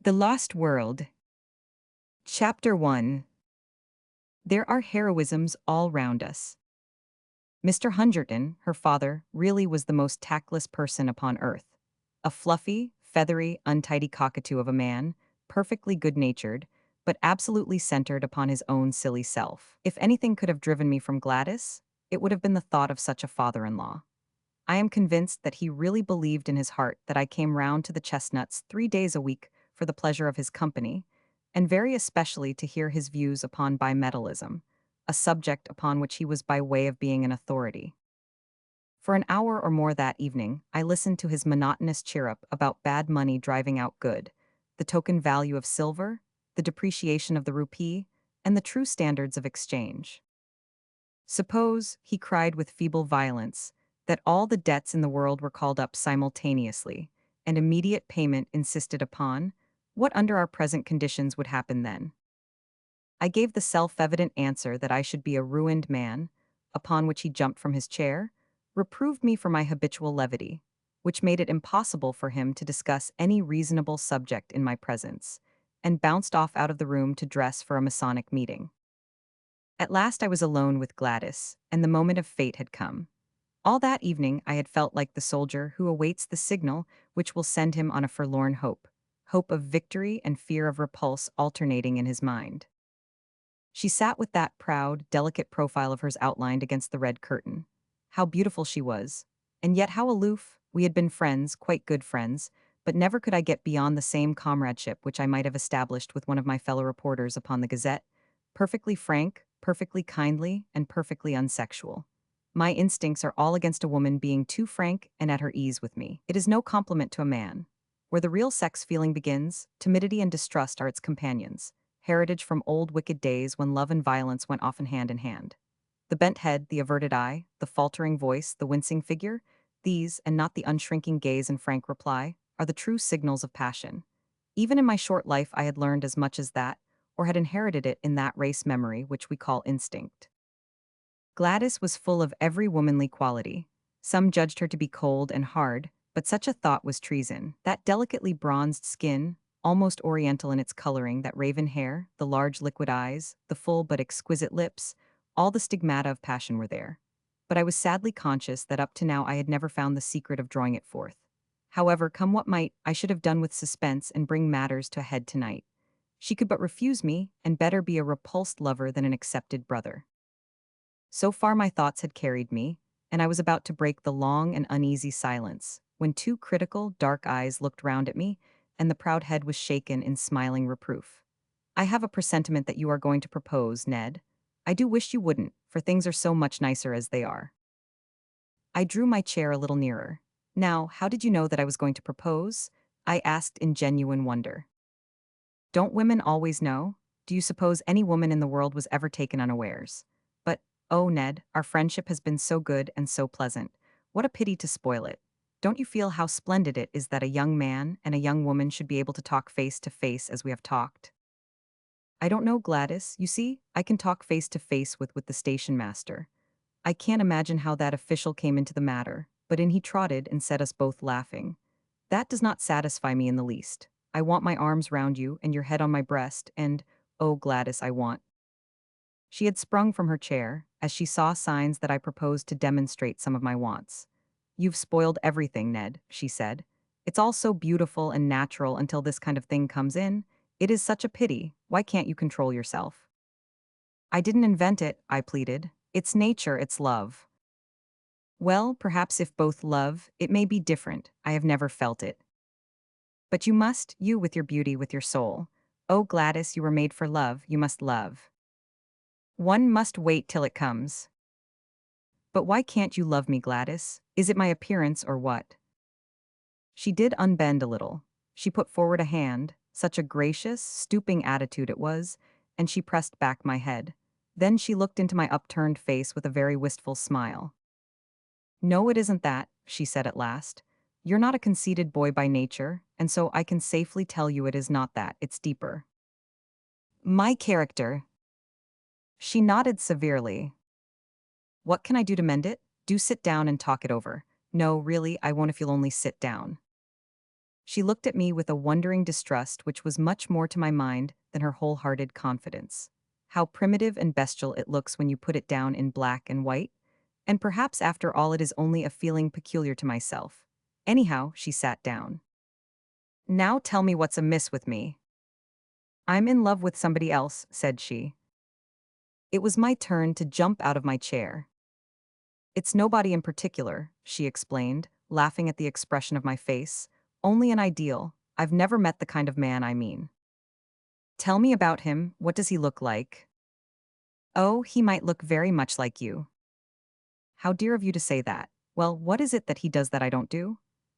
The Lost World. Chapter 1. There are heroisms all round us. Mr. Hungerton, her father, really was the most tactless person upon earth. A fluffy, feathery, untidy cockatoo of a man, perfectly good-natured, but absolutely centered upon his own silly self. If anything could have driven me from Gladys, it would have been the thought of such a father-in-law. I am convinced that he really believed in his heart that I came round to the chestnuts 3 days a week for the pleasure of his company, and very especially to hear his views upon bimetallism, a subject upon which he was by way of being an authority. For an hour or more that evening, I listened to his monotonous chirrup about bad money driving out good, the token value of silver, the depreciation of the rupee, and the true standards of exchange. Suppose, he cried with feeble violence, that all the debts in the world were called up simultaneously, and immediate payment insisted upon, what under our present conditions would happen then? I gave the self-evident answer that I should be a ruined man, upon which he jumped from his chair, reproved me for my habitual levity, which made it impossible for him to discuss any reasonable subject in my presence, and bounced off out of the room to dress for a Masonic meeting. At last I was alone with Gladys, and the moment of fate had come. All that evening I had felt like the soldier who awaits the signal which will send him on a forlorn hope, hope of victory and fear of repulse alternating in his mind. She sat with that proud, delicate profile of hers outlined against the red curtain. How beautiful she was, and yet how aloof. We had been friends, quite good friends, but never could I get beyond the same comradeship which I might have established with one of my fellow reporters upon the Gazette, perfectly frank, perfectly kindly, and perfectly unsexual. My instincts are all against a woman being too frank and at her ease with me. It is no compliment to a man. Where the real sex feeling begins, timidity and distrust are its companions, heritage from old wicked days when love and violence went often hand in hand. The bent head, the averted eye, the faltering voice, the wincing figure, these, and not the unshrinking gaze and frank reply, are the true signals of passion. Even in my short life I had learned as much as that, or had inherited it in that race memory which we call instinct. Gladys was full of every womanly quality. Some judged her to be cold and hard, but such a thought was treason. That delicately bronzed skin, almost oriental in its coloring, that raven hair, the large liquid eyes, the full but exquisite lips, all the stigmata of passion were there. But I was sadly conscious that up to now I had never found the secret of drawing it forth. However, come what might, I should have done with suspense and bring matters to a head tonight. She could but refuse me, and better be a repulsed lover than an accepted brother. So far my thoughts had carried me, and I was about to break the long and uneasy silence, when two critical, dark eyes looked round at me, and the proud head was shaken in smiling reproof. "I have a presentiment that you are going to propose, Ned. I do wish you wouldn't, for things are so much nicer as they are." I drew my chair a little nearer. "Now, how did you know that I was going to propose?" I asked in genuine wonder. "Don't women always know? Do you suppose any woman in the world was ever taken unawares? But, oh, Ned, our friendship has been so good and so pleasant. What a pity to spoil it. Don't you feel how splendid it is that a young man and a young woman should be able to talk face to face as we have talked?" "I don't know, Gladys. You see, I can talk face to face with the station master. I can't imagine how that official came into the matter, but in he trotted and set us both laughing. That does not satisfy me in the least. I want my arms round you and your head on my breast, and, oh, Gladys, I want—" She had sprung from her chair, as she saw signs that I proposed to demonstrate some of my wants. "You've spoiled everything, Ned," she said. "It's all so beautiful and natural until this kind of thing comes in. It is such a pity. Why can't you control yourself?" "I didn't invent it," I pleaded. "It's nature, it's love." "Well, perhaps if both love, it may be different. I have never felt it. But you must, you with your beauty, with your soul. Oh, Gladys, you were made for love, you must love. One must wait till it comes." "But why can't you love me, Gladys? Is it my appearance or what?" She did unbend a little. She put forward a hand, such a gracious, stooping attitude it was, and she pressed back my head. Then she looked into my upturned face with a very wistful smile. "No, it isn't that," she said at last. "You're not a conceited boy by nature, and so I can safely tell you it is not that, it's deeper. My character." She nodded severely. "What can I do to mend it? Do sit down and talk it over." "No, really, I won't if you'll only sit down." She looked at me with a wondering distrust which was much more to my mind than her wholehearted confidence. How primitive and bestial it looks when you put it down in black and white, and perhaps after all it is only a feeling peculiar to myself. Anyhow, she sat down. Now tell me what's amiss with me. I'm in love with somebody else, said she. It was my turn to jump out of my chair. It's nobody in particular, she explained, laughing at the expression of my face. Only an ideal. I've never met the kind of man I mean. Tell me about him. What does he look like? Oh, he might look very much like you. How dear of you to say that. Well, what is it that he does that I don't do?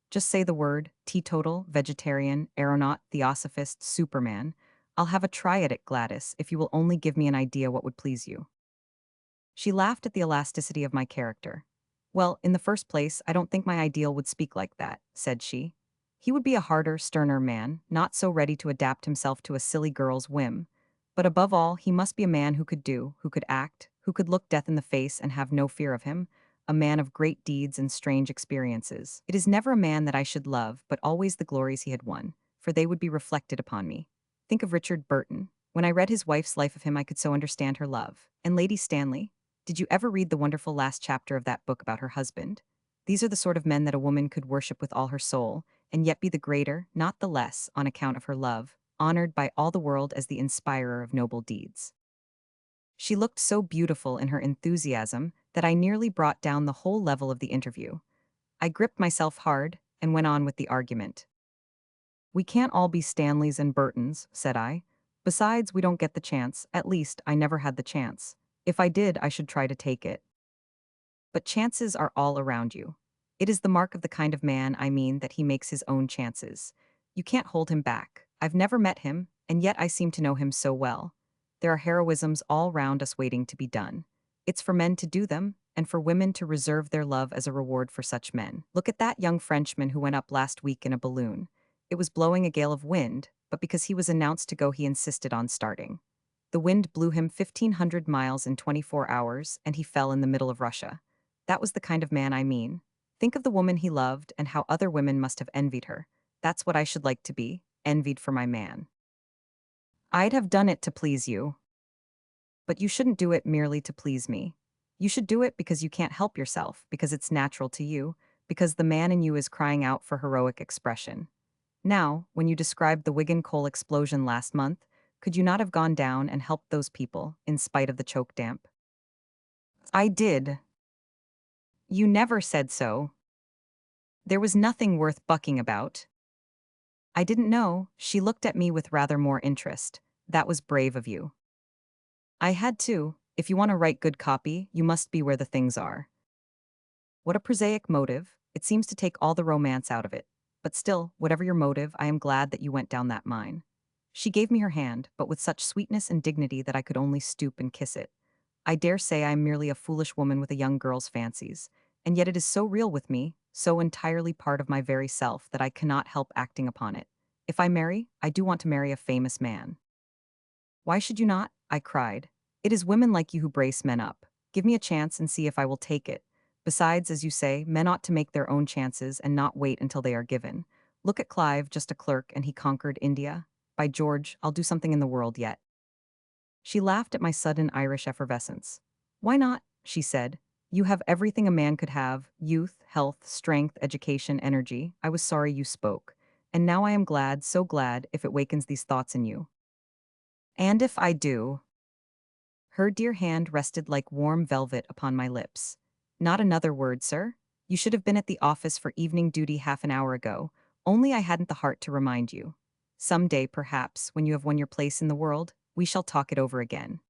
Just say the word, teetotal, vegetarian, aeronaut, theosophist, superman. I'll have a try at it, Gladys, if you will only give me an idea what would please you. She laughed at the elasticity of my character. Well, in the first place, I don't think my ideal would speak like that, said she. He would be a harder, sterner man, not so ready to adapt himself to a silly girl's whim. But above all, he must be a man who could do, who could act, who could look death in the face and have no fear of him, a man of great deeds and strange experiences. It is never a man that I should love, but always the glories he had won, for they would be reflected upon me. Think of Richard Burton. When I read his wife's life of him, I could so understand her love. And Lady Stanley? Did you ever read the wonderful last chapter of that book about her husband? These are the sort of men that a woman could worship with all her soul, and yet be the greater, not the less, on account of her love, honored by all the world as the inspirer of noble deeds. She looked so beautiful in her enthusiasm that I nearly brought down the whole level of the interview. I gripped myself hard and went on with the argument. We can't all be Stanleys and Burtons, said I. Besides, we don't get the chance, at least I never had the chance. If I did, I should try to take it. But chances are all around you. It is the mark of the kind of man I mean that he makes his own chances. You can't hold him back. I've never met him, and yet I seem to know him so well. There are heroisms all round us waiting to be done. It's for men to do them, and for women to reserve their love as a reward for such men. Look at that young Frenchman who went up last week in a balloon. It was blowing a gale of wind, but because he was announced to go, he insisted on starting. The wind blew him 1,500 miles in 24 hours, and he fell in the middle of Russia. That was the kind of man I mean. Think of the woman he loved and how other women must have envied her. That's what I should like to be, envied for my man. I'd have done it to please you. But you shouldn't do it merely to please me. You should do it because you can't help yourself, because it's natural to you, because the man in you is crying out for heroic expression. Now, when you described the Wigan coal explosion last month, could you not have gone down and helped those people, in spite of the choke damp? I did. You never said so. There was nothing worth bucking about. I didn't know. She looked at me with rather more interest. That was brave of you. I had to. If you want to write good copy, you must be where the things are. What a prosaic motive. It seems to take all the romance out of it. But still, whatever your motive, I am glad that you went down that mine. She gave me her hand, but with such sweetness and dignity that I could only stoop and kiss it. I dare say I am merely a foolish woman with a young girl's fancies, and yet it is so real with me, so entirely part of my very self that I cannot help acting upon it. If I marry, I do want to marry a famous man. Why should you not? I cried. It is women like you who brace men up. Give me a chance and see if I will take it. Besides, as you say, men ought to make their own chances and not wait until they are given. Look at Clive, just a clerk, and he conquered India. By George, I'll do something in the world yet. She laughed at my sudden Irish effervescence. Why not? She said. You have everything a man could have, youth, health, strength, education, energy. I was sorry you spoke. And now I am glad, so glad, if it wakens these thoughts in you. And if I do. Her dear hand rested like warm velvet upon my lips. Not another word, sir. You should have been at the office for evening duty half an hour ago, only I hadn't the heart to remind you. Some day, perhaps, when you have won your place in the world, we shall talk it over again.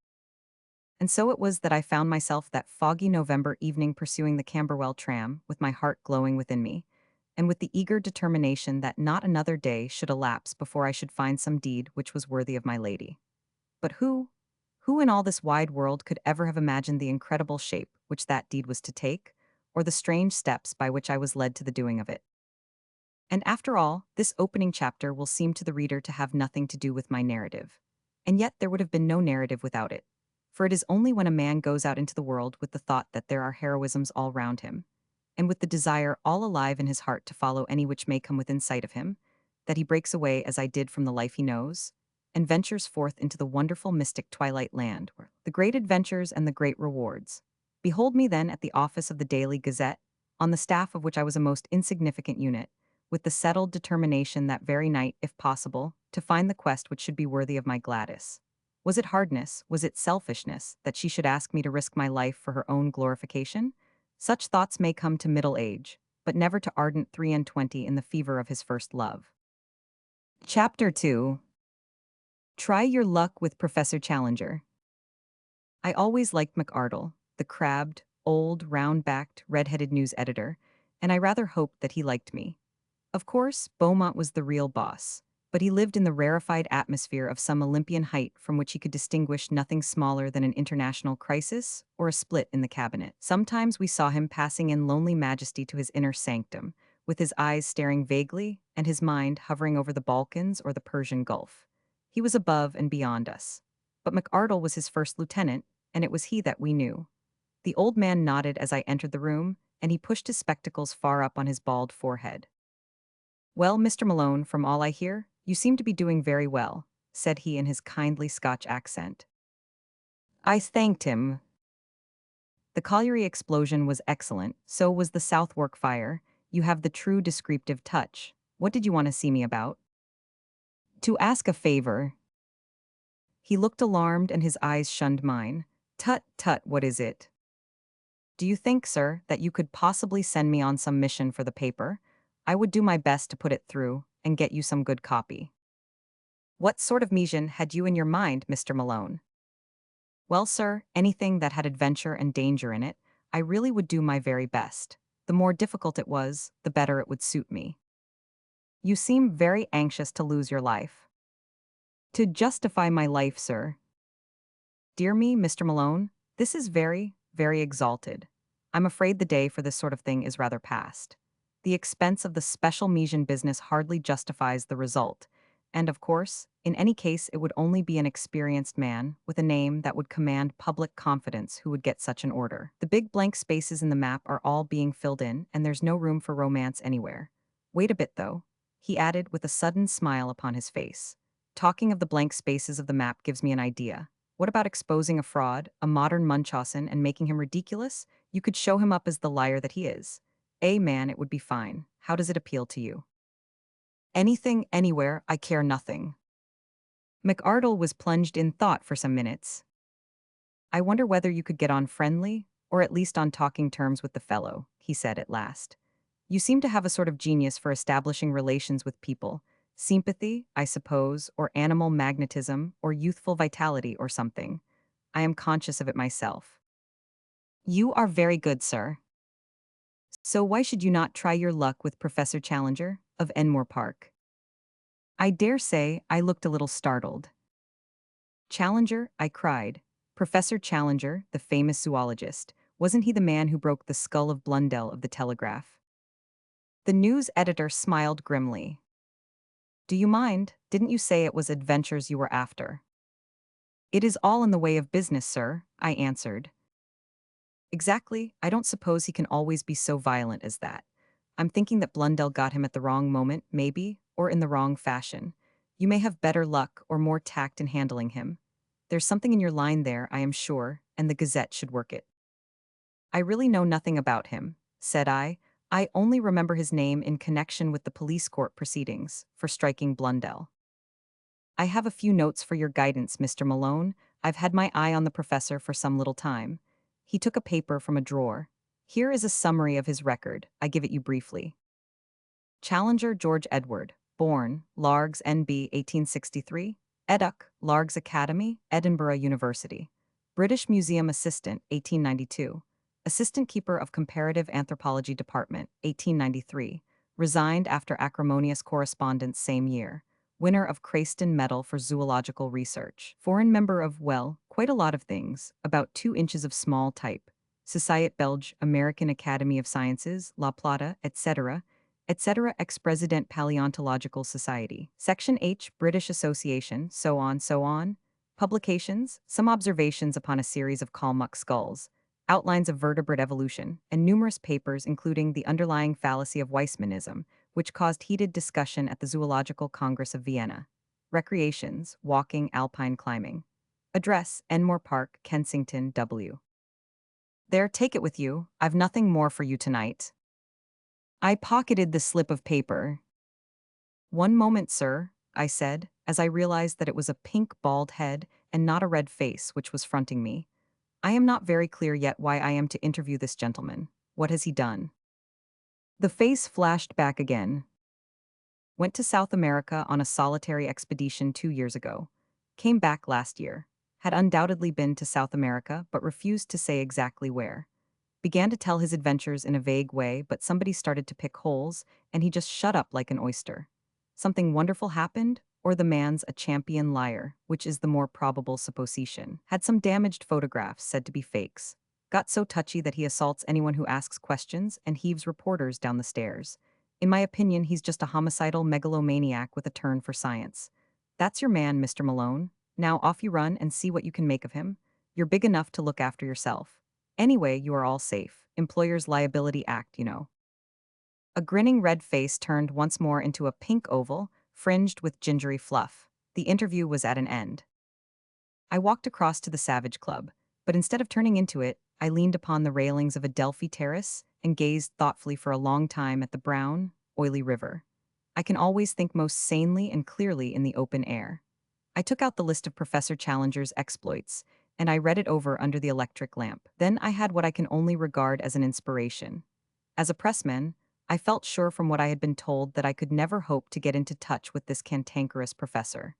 And so it was that I found myself that foggy November evening pursuing the Camberwell tram, with my heart glowing within me, and with the eager determination that not another day should elapse before I should find some deed which was worthy of my lady. But who in all this wide world could ever have imagined the incredible shape which that deed was to take, or the strange steps by which I was led to the doing of it? And after all, this opening chapter will seem to the reader to have nothing to do with my narrative. And yet there would have been no narrative without it. For it is only when a man goes out into the world with the thought that there are heroisms all round him, and with the desire all alive in his heart to follow any which may come within sight of him, that he breaks away as I did from the life he knows, and ventures forth into the wonderful mystic twilight land, where the great adventures and the great rewards. Behold me then at the office of the Daily Gazette, on the staff of which I was a most insignificant unit, with the settled determination that very night, if possible, to find the quest which should be worthy of my Gladys. Was it hardness, was it selfishness, that she should ask me to risk my life for her own glorification? Such thoughts may come to middle age, but never to ardent 23 in the fever of his first love. Chapter 2. Try your luck with Professor Challenger. I always liked McArdle, the crabbed, old, round-backed, red-headed news editor, and I rather hoped that he liked me. Of course, Beaumont was the real boss, but he lived in the rarefied atmosphere of some Olympian height from which he could distinguish nothing smaller than an international crisis or a split in the cabinet. Sometimes we saw him passing in lonely majesty to his inner sanctum, with his eyes staring vaguely and his mind hovering over the Balkans or the Persian Gulf. He was above and beyond us. But McArdle was his first lieutenant, and it was he that we knew. The old man nodded as I entered the room, and he pushed his spectacles far up on his bald forehead. "Well, Mr. Malone, from all I hear, you seem to be doing very well," said he in his kindly Scotch accent. I thanked him. The colliery explosion was excellent, so was the Southwark fire. You have the true descriptive touch. What did you want to see me about? To ask a favor. He looked alarmed and his eyes shunned mine. Tut, tut, what is it? Do you think, sir, that you could possibly send me on some mission for the paper? I would do my best to put it through and get you some good copy. What sort of mission had you in your mind, Mr. Malone? Well, sir, anything that had adventure and danger in it, I really would do my very best. The more difficult it was, the better it would suit me. You seem very anxious to lose your life. To justify my life, sir. Dear me, Mr. Malone, this is very, very exalted. I'm afraid the day for this sort of thing is rather past. The expense of the special mission business hardly justifies the result, and of course, in any case it would only be an experienced man, with a name that would command public confidence who would get such an order. The big blank spaces in the map are all being filled in, and there's no room for romance anywhere. Wait a bit, though, he added with a sudden smile upon his face. Talking of the blank spaces of the map gives me an idea. What about exposing a fraud, a modern Munchausen, and making him ridiculous? You could show him up as the liar that he is. Man, it would be fine. How does it appeal to you? Anything, anywhere, I care nothing. McArdle was plunged in thought for some minutes. I wonder whether you could get on friendly, or at least on talking terms with the fellow, he said at last. You seem to have a sort of genius for establishing relations with people. Sympathy, I suppose, or animal magnetism, or youthful vitality, or something. I am conscious of it myself. You are very good, sir. So why should you not try your luck with Professor Challenger, of Enmore Park? I dare say I looked a little startled. Challenger, I cried. Professor Challenger, the famous zoologist, wasn't he the man who broke the skull of Blundell of the Telegraph? The news editor smiled grimly. Do you mind? Didn't you say it was adventures you were after? It is all in the way of business, sir, I answered. Exactly, I don't suppose he can always be so violent as that. I'm thinking that Blundell got him at the wrong moment, maybe, or in the wrong fashion. You may have better luck or more tact in handling him. There's something in your line there, I am sure, and the Gazette should work it. I really know nothing about him, said I. I only remember his name in connection with the police court proceedings for striking Blundell. I have a few notes for your guidance, Mr. Malone. I've had my eye on the professor for some little time. He took a paper from a drawer. Here is a summary of his record. I give it you briefly. Challenger George Edward, born, Largs N.B. 1863, Eduk, Largs Academy, Edinburgh University. British Museum Assistant, 1892. Assistant Keeper of Comparative Anthropology Department, 1893. Resigned after acrimonious correspondence same year. Winner of Crayston Medal for Zoological Research. Foreign member of, well, quite a lot of things, about 2 inches of small type. Societe Belge, American Academy of Sciences, La Plata, etc., etc. Ex-President Paleontological Society. Section H, British Association, so on, so on. Publications, some observations upon a series of Kalmuck skulls, outlines of vertebrate evolution, and numerous papers including the underlying fallacy of Weismannism, which caused heated discussion at the Zoological Congress of Vienna. Recreations, walking, alpine climbing. Address, Enmore Park, Kensington, W. There, take it with you. I've nothing more for you tonight. I pocketed the slip of paper. One moment, sir, I said, as I realized that it was a pink bald head and not a red face which was fronting me. I am not very clear yet why I am to interview this gentleman. What has he done? The face flashed back again. Went to South America on a solitary expedition 2 years ago. Came back last year. Had undoubtedly been to South America, but refused to say exactly where. Began to tell his adventures in a vague way, but somebody started to pick holes, and he just shut up like an oyster. Something wonderful happened, or the man's a champion liar, which is the more probable supposition. Had some damaged photographs said to be fakes. Got so touchy that he assaults anyone who asks questions and heaves reporters down the stairs. In my opinion, he's just a homicidal megalomaniac with a turn for science. That's your man, Mr. Malone. Now off you run and see what you can make of him. You're big enough to look after yourself. Anyway, you are all safe. Employers' Liability Act, you know. A grinning red face turned once more into a pink oval, fringed with gingery fluff. The interview was at an end. I walked across to the Savage Club, but instead of turning into it, I leaned upon the railings of a Delphi terrace and gazed thoughtfully for a long time at the brown, oily river. I can always think most sanely and clearly in the open air. I took out the list of Professor Challenger's exploits, and I read it over under the electric lamp. Then I had what I can only regard as an inspiration. As a pressman, I felt sure from what I had been told that I could never hope to get into touch with this cantankerous professor.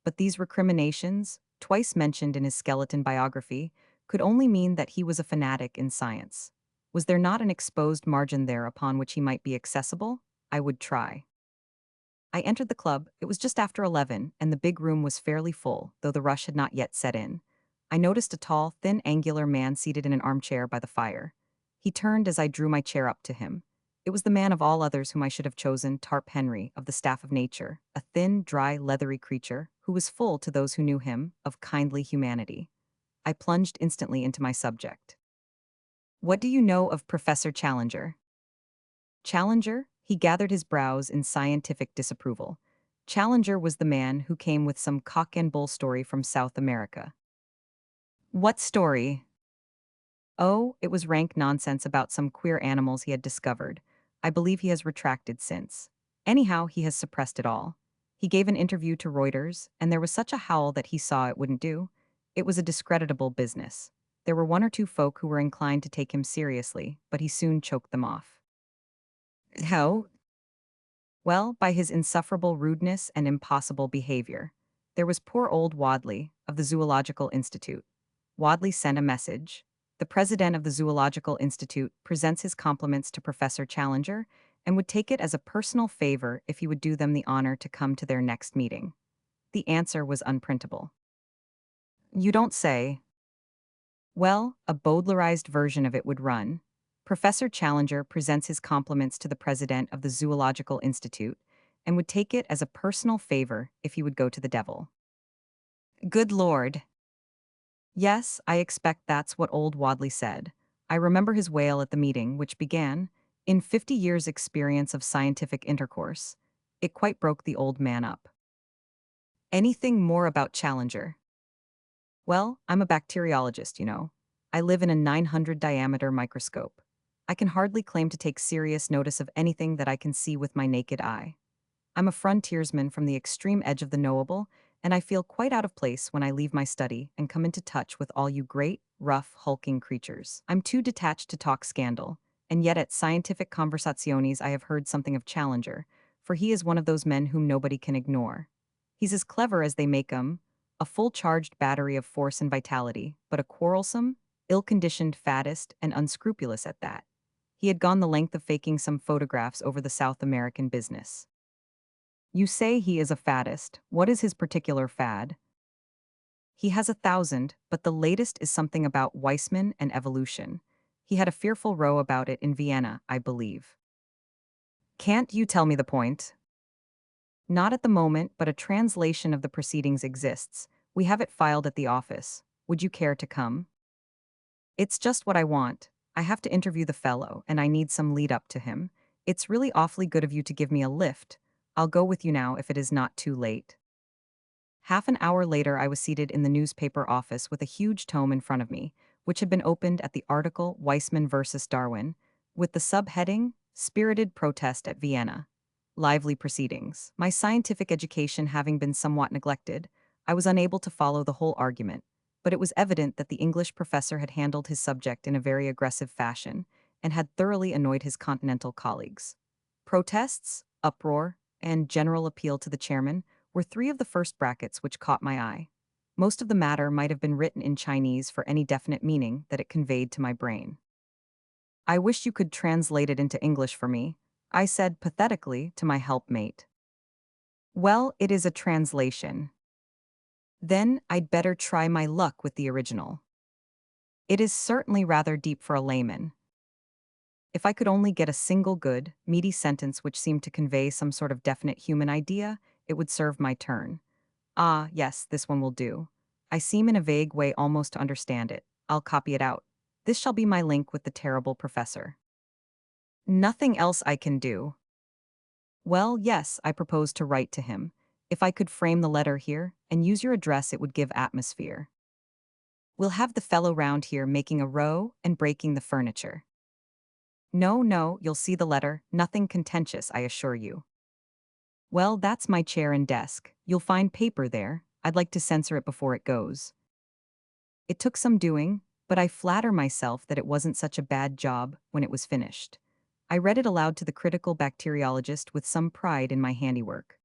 But these recriminations, twice mentioned in his skeleton biography, could only mean that he was a fanatic in science. Was there not an exposed margin there upon which he might be accessible? I would try. I entered the club. It was just after 11, and the big room was fairly full, though the rush had not yet set in. I noticed a tall, thin, angular man seated in an armchair by the fire. He turned as I drew my chair up to him. It was the man of all others whom I should have chosen, Tarp Henry, of the staff of nature, a thin, dry, leathery creature, who was full, to those who knew him, of kindly humanity. I plunged instantly into my subject. What do you know of Professor Challenger? Challenger? He gathered his brows in scientific disapproval. Challenger was the man who came with some cock and bull story from South America. What story? Oh, it was rank nonsense about some queer animals he had discovered. I believe he has retracted since. Anyhow, he has suppressed it all. He gave an interview to Reuters, and there was such a howl that he saw it wouldn't do. It was a discreditable business. There were one or two folk who were inclined to take him seriously, but he soon choked them off. How? Well, by his insufferable rudeness and impossible behavior. There was poor old Wadley, of the Zoological Institute. Wadley sent a message. The president of the Zoological Institute presents his compliments to Professor Challenger and would take it as a personal favor if he would do them the honor to come to their next meeting. The answer was unprintable. You don't say. Well, a Bowdlerized version of it would run. Professor Challenger presents his compliments to the president of the Zoological Institute and would take it as a personal favor if he would go to the devil. Good Lord. Yes, I expect that's what old Wadley said. I remember his wail at the meeting, which began, in 50 years' experience of scientific intercourse. It quite broke the old man up. Anything more about Challenger? Well, I'm a bacteriologist, you know. I live in a 900 diameter microscope. I can hardly claim to take serious notice of anything that I can see with my naked eye. I'm a frontiersman from the extreme edge of the knowable, and I feel quite out of place when I leave my study and come into touch with all you great, rough, hulking creatures. I'm too detached to talk scandal, and yet at scientific conversationes I have heard something of Challenger, for he is one of those men whom nobody can ignore. He's as clever as they make 'em, a full-charged battery of force and vitality, but a quarrelsome, ill-conditioned faddist and unscrupulous at that. He had gone the length of faking some photographs over the South American business. You say he is a faddist. What is his particular fad? He has 1,000, but the latest is something about Weissman and evolution. He had a fearful row about it in Vienna, I believe. Can't you tell me the point? Not at the moment, but a translation of the proceedings exists. We have it filed at the office. Would you care to come? It's just what I want. I have to interview the fellow, and I need some lead up to him. It's really awfully good of you to give me a lift. I'll go with you now if it is not too late. Half an hour later, I was seated in the newspaper office with a huge tome in front of me, which had been opened at the article Weismann versus Darwin, with the subheading Spirited Protest at Vienna. Lively proceedings. My scientific education having been somewhat neglected, I was unable to follow the whole argument, but it was evident that the English professor had handled his subject in a very aggressive fashion and had thoroughly annoyed his continental colleagues. Protests, uproar, and general appeal to the chairman were three of the first brackets which caught my eye. Most of the matter might have been written in Chinese for any definite meaning that it conveyed to my brain. I wish you could translate it into English for me, I said pathetically to my helpmate. Well, it is a translation. Then I'd better try my luck with the original. It is certainly rather deep for a layman. If I could only get a single good, meaty sentence which seemed to convey some sort of definite human idea, it would serve my turn. Ah, yes, this one will do. I seem in a vague way almost to understand it. I'll copy it out. This shall be my link with the terrible professor. Nothing else I can do. Well, yes, I propose to write to him. If I could frame the letter here and use your address, it would give atmosphere. We'll have the fellow round here making a row and breaking the furniture. No, no, you'll see the letter, nothing contentious, I assure you. Well, that's my chair and desk. You'll find paper there. I'd like to censor it before it goes. It took some doing, but I flatter myself that it wasn't such a bad job when it was finished. I read it aloud to the critical bacteriologist with some pride in my handiwork.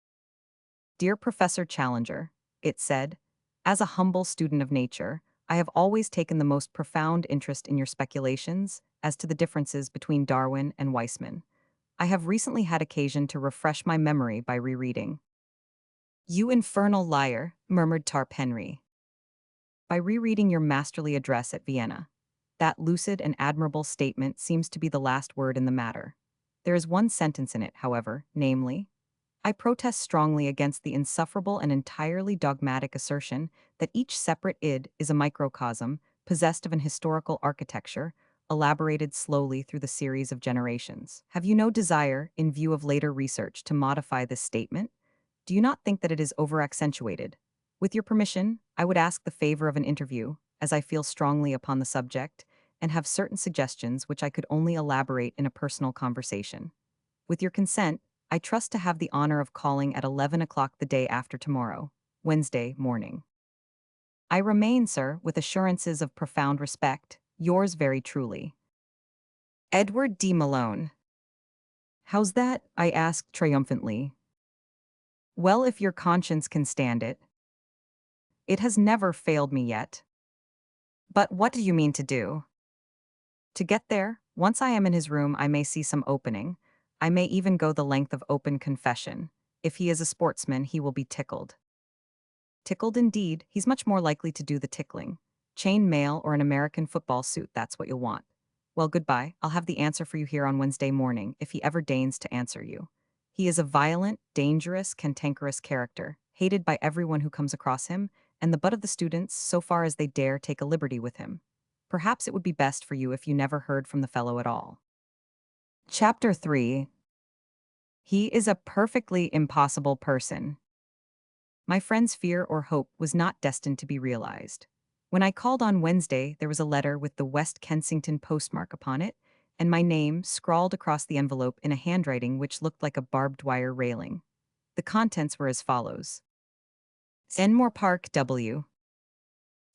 Dear Professor Challenger, it said, as a humble student of nature, I have always taken the most profound interest in your speculations as to the differences between Darwin and Weismann. I have recently had occasion to refresh my memory by rereading. You infernal liar, murmured Tarp Henry. By rereading your masterly address at Vienna. That lucid and admirable statement seems to be the last word in the matter. There is one sentence in it, however, namely, I protest strongly against the insufferable and entirely dogmatic assertion that each separate id is a microcosm, possessed of an historical architecture, elaborated slowly through the series of generations. Have you no desire, in view of later research, to modify this statement? Do you not think that it is over-accentuated? With your permission, I would ask the favor of an interview, as I feel strongly upon the subject, and have certain suggestions which I could only elaborate in a personal conversation. With your consent, I trust to have the honor of calling at 11 o'clock the day after tomorrow, Wednesday morning. I remain, sir, with assurances of profound respect, yours very truly. Edward D. Malone. How's that? I asked triumphantly. Well, if your conscience can stand it. It has never failed me yet. But what do you mean to do? To get there, once I am in his room, I may see some opening. I may even go the length of open confession. If he is a sportsman, he will be tickled. Tickled indeed, he's much more likely to do the tickling. Chain mail or an American football suit, that's what you'll want. Well, goodbye, I'll have the answer for you here on Wednesday morning, if he ever deigns to answer you. He is a violent, dangerous, cantankerous character, hated by everyone who comes across him, and the butt of the students so far as they dare take a liberty with him. Perhaps it would be best for you if you never heard from the fellow at all. Chapter 3. He is a perfectly impossible person. My friend's fear or hope was not destined to be realized. When I called on Wednesday, there was a letter with the West Kensington postmark upon it, and my name scrawled across the envelope in a handwriting which looked like a barbed wire railing. The contents were as follows. Enmore Park, W.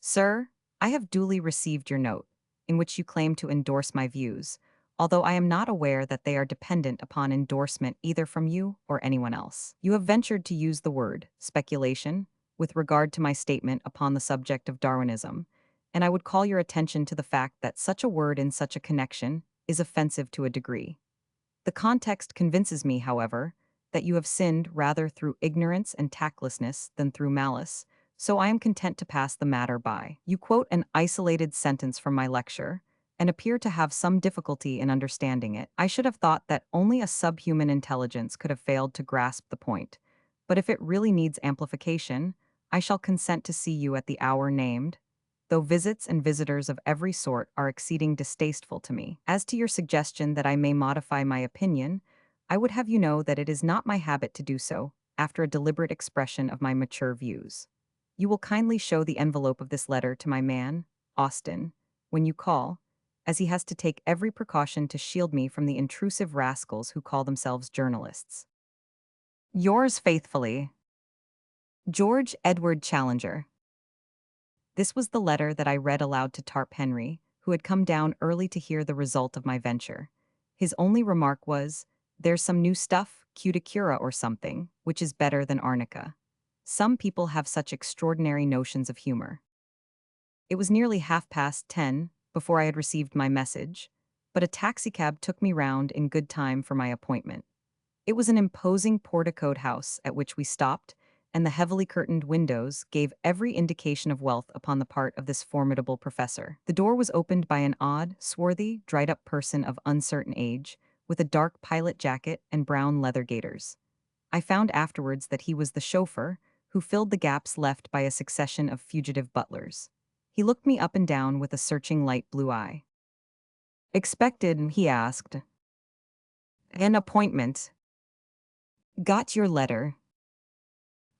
Sir, I have duly received your note, in which you claim to endorse my views, although I am not aware that they are dependent upon endorsement either from you or anyone else. You have ventured to use the word speculation with regard to my statement upon the subject of Darwinism, and I would call your attention to the fact that such a word in such a connection is offensive to a degree. The context convinces me, however, that you have sinned rather through ignorance and tactlessness than through malice, so I am content to pass the matter by. You quote an isolated sentence from my lecture, and appear to have some difficulty in understanding it. I should have thought that only a subhuman intelligence could have failed to grasp the point, but if it really needs amplification, I shall consent to see you at the hour named, though visits and visitors of every sort are exceeding distasteful to me. As to your suggestion that I may modify my opinion, I would have you know that it is not my habit to do so, after a deliberate expression of my mature views. You will kindly show the envelope of this letter to my man, Austin, when you call, as he has to take every precaution to shield me from the intrusive rascals who call themselves journalists. Yours faithfully, George Edward Challenger. This was the letter that I read aloud to Tarp Henry, who had come down early to hear the result of my venture. His only remark was, "There's some new stuff, cuticura or something, which is better than arnica." Some people have such extraordinary notions of humor. It was nearly 10:30 before I had received my message, but a taxicab took me round in good time for my appointment. It was an imposing porticoed house at which we stopped, and the heavily curtained windows gave every indication of wealth upon the part of this formidable professor. The door was opened by an odd, swarthy, dried-up person of uncertain age, with a dark pilot jacket and brown leather gaiters. I found afterwards that he was the chauffeur, who filled the gaps left by a succession of fugitive butlers. He looked me up and down with a searching light blue eye. "Expected," he asked. "An appointment." "Got your letter."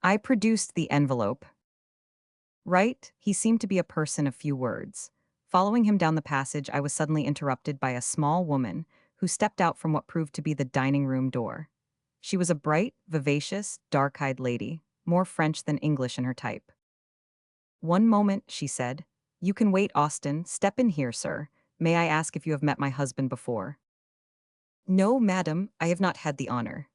I produced the envelope. "Right?" He seemed to be a person of few words. Following him down the passage, I was suddenly interrupted by a small woman who stepped out from what proved to be the dining room door. She was a bright, vivacious, dark-eyed lady, more French than English in her type. "One moment," she said. "You can wait, Austin. Step in here, sir. May I ask if you have met my husband before?" "No, madam, I have not had the honor."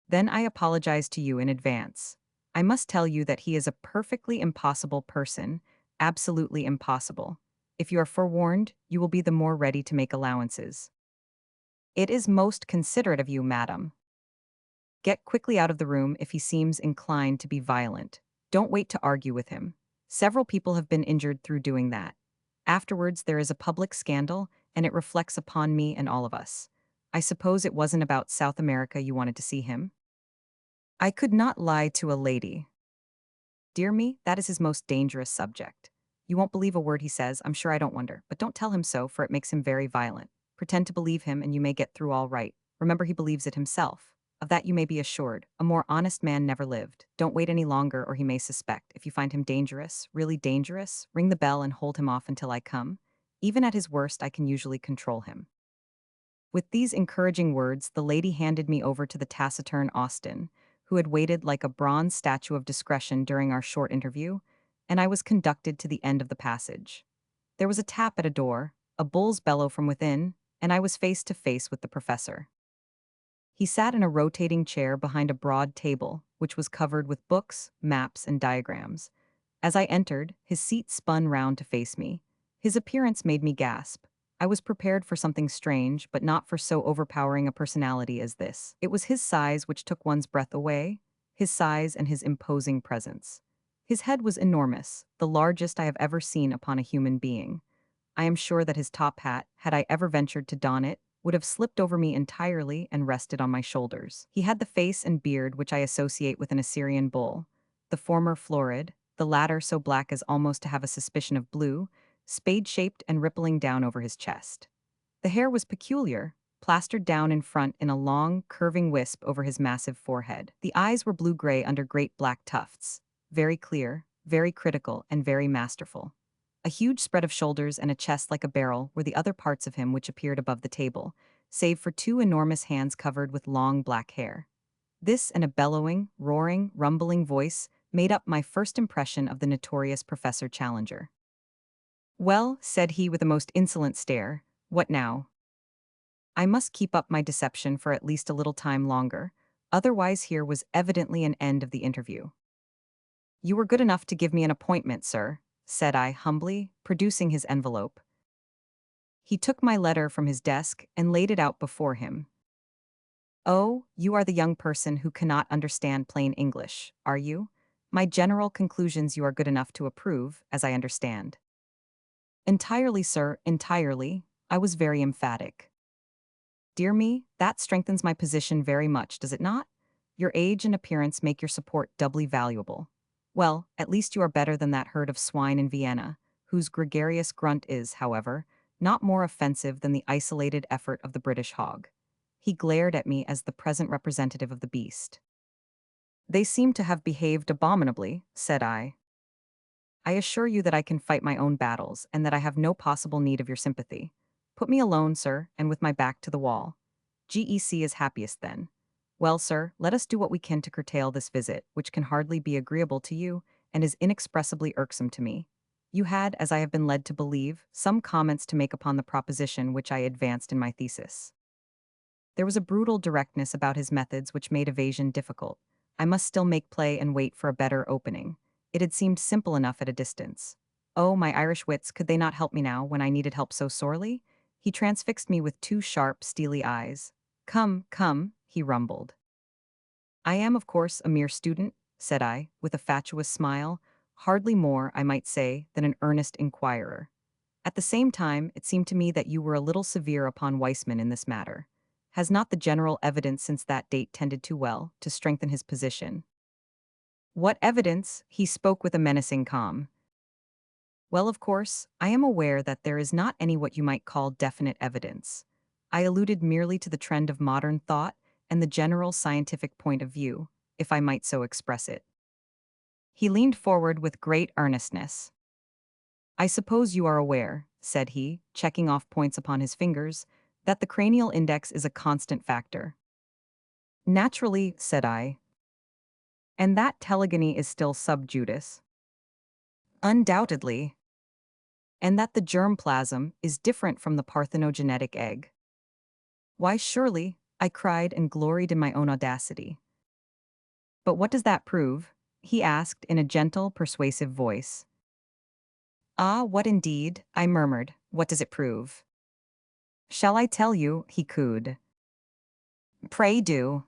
"Then I apologize to you in advance. I must tell you that he is a perfectly impossible person, absolutely impossible. If you are forewarned, you will be the more ready to make allowances." "It is most considerate of you, madam." "Get quickly out of the room if he seems inclined to be violent. Don't wait to argue with him. Several people have been injured through doing that. Afterwards, there is a public scandal, and it reflects upon me and all of us. I suppose it wasn't about South America you wanted to see him?" I could not lie to a lady. Dear me, that is his most dangerous subject. You won't believe a word he says, I'm sure I don't wonder, but don't tell him so, for it makes him very violent. Pretend to believe him, and you may get through all right. Remember, he believes it himself. Of that you may be assured. A more honest man never lived. Don't wait any longer, or he may suspect. If you find him dangerous, really dangerous, ring the bell and hold him off until I come. Even at his worst, I can usually control him. With these encouraging words, the lady handed me over to the taciturn Austin, who had waited like a bronze statue of discretion during our short interview, and I was conducted to the end of the passage. There was a tap at a door, a bull's bellow from within, and I was face to face with the professor. He sat in a rotating chair behind a broad table, which was covered with books, maps, and diagrams. As I entered, his seat spun round to face me. His appearance made me gasp. I was prepared for something strange, but not for so overpowering a personality as this. It was his size which took one's breath away, his size and his imposing presence. His head was enormous, the largest I have ever seen upon a human being. I am sure that his top hat, had I ever ventured to don it, would have slipped over me entirely and rested on my shoulders. He had the face and beard which I associate with an Assyrian bull, the former florid, the latter so black as almost to have a suspicion of blue, spade-shaped and rippling down over his chest. The hair was peculiar, plastered down in front in a long, curving wisp over his massive forehead. The eyes were blue-gray under great black tufts, very clear, very critical, and very masterful. A huge spread of shoulders and a chest like a barrel were the other parts of him which appeared above the table, save for two enormous hands covered with long black hair. This and a bellowing, roaring, rumbling voice made up my first impression of the notorious Professor Challenger. "Well," said he with a most insolent stare, "what now?" I must keep up my deception for at least a little time longer, otherwise here was evidently an end of the interview. "You were good enough to give me an appointment, sir," said I humbly, producing his envelope. He took my letter from his desk and laid it out before him. "Oh, you are the young person who cannot understand plain English, are you? My general conclusions you are good enough to approve, as I understand." "Entirely, sir, entirely." I was very emphatic. "Dear me, that strengthens my position very much, does it not? Your age and appearance make your support doubly valuable. Well, at least you are better than that herd of swine in Vienna, whose gregarious grunt is, however, not more offensive than the isolated effort of the British hog." He glared at me as the present representative of the beast. They seem to have behaved abominably, said I. I assure you that I can fight my own battles and that I have no possible need of your sympathy. Put me alone, sir, and with my back to the wall. GEC is happiest then. Well, sir, let us do what we can to curtail this visit, which can hardly be agreeable to you and is inexpressibly irksome to me. You had, as I have been led to believe, some comments to make upon the proposition which I advanced in my thesis. There was a brutal directness about his methods which made evasion difficult. I must still make play and wait for a better opening. It had seemed simple enough at a distance. Oh, my Irish wits, could they not help me now when I needed help so sorely? He transfixed me with two sharp, steely eyes. Come, come, he rumbled. I am, of course, a mere student, said I, with a fatuous smile, hardly more, I might say, than an earnest inquirer. At the same time, it seemed to me that you were a little severe upon Weissman in this matter. Has not the general evidence since that date tended too well to strengthen his position? What evidence? He spoke with a menacing calm. Well, of course, I am aware that there is not any what you might call definite evidence. I alluded merely to the trend of modern thought and the general scientific point of view, if I might so express it. He leaned forward with great earnestness. I suppose you are aware, said he, checking off points upon his fingers, that the cranial index is a constant factor. Naturally, said I. And that telegony is still sub judice? Undoubtedly. And that the germ plasm is different from the parthenogenetic egg? Why, surely, I cried and gloried in my own audacity. But what does that prove? He asked in a gentle, persuasive voice. Ah, what indeed? I murmured. What does it prove? Shall I tell you? He cooed. Pray do.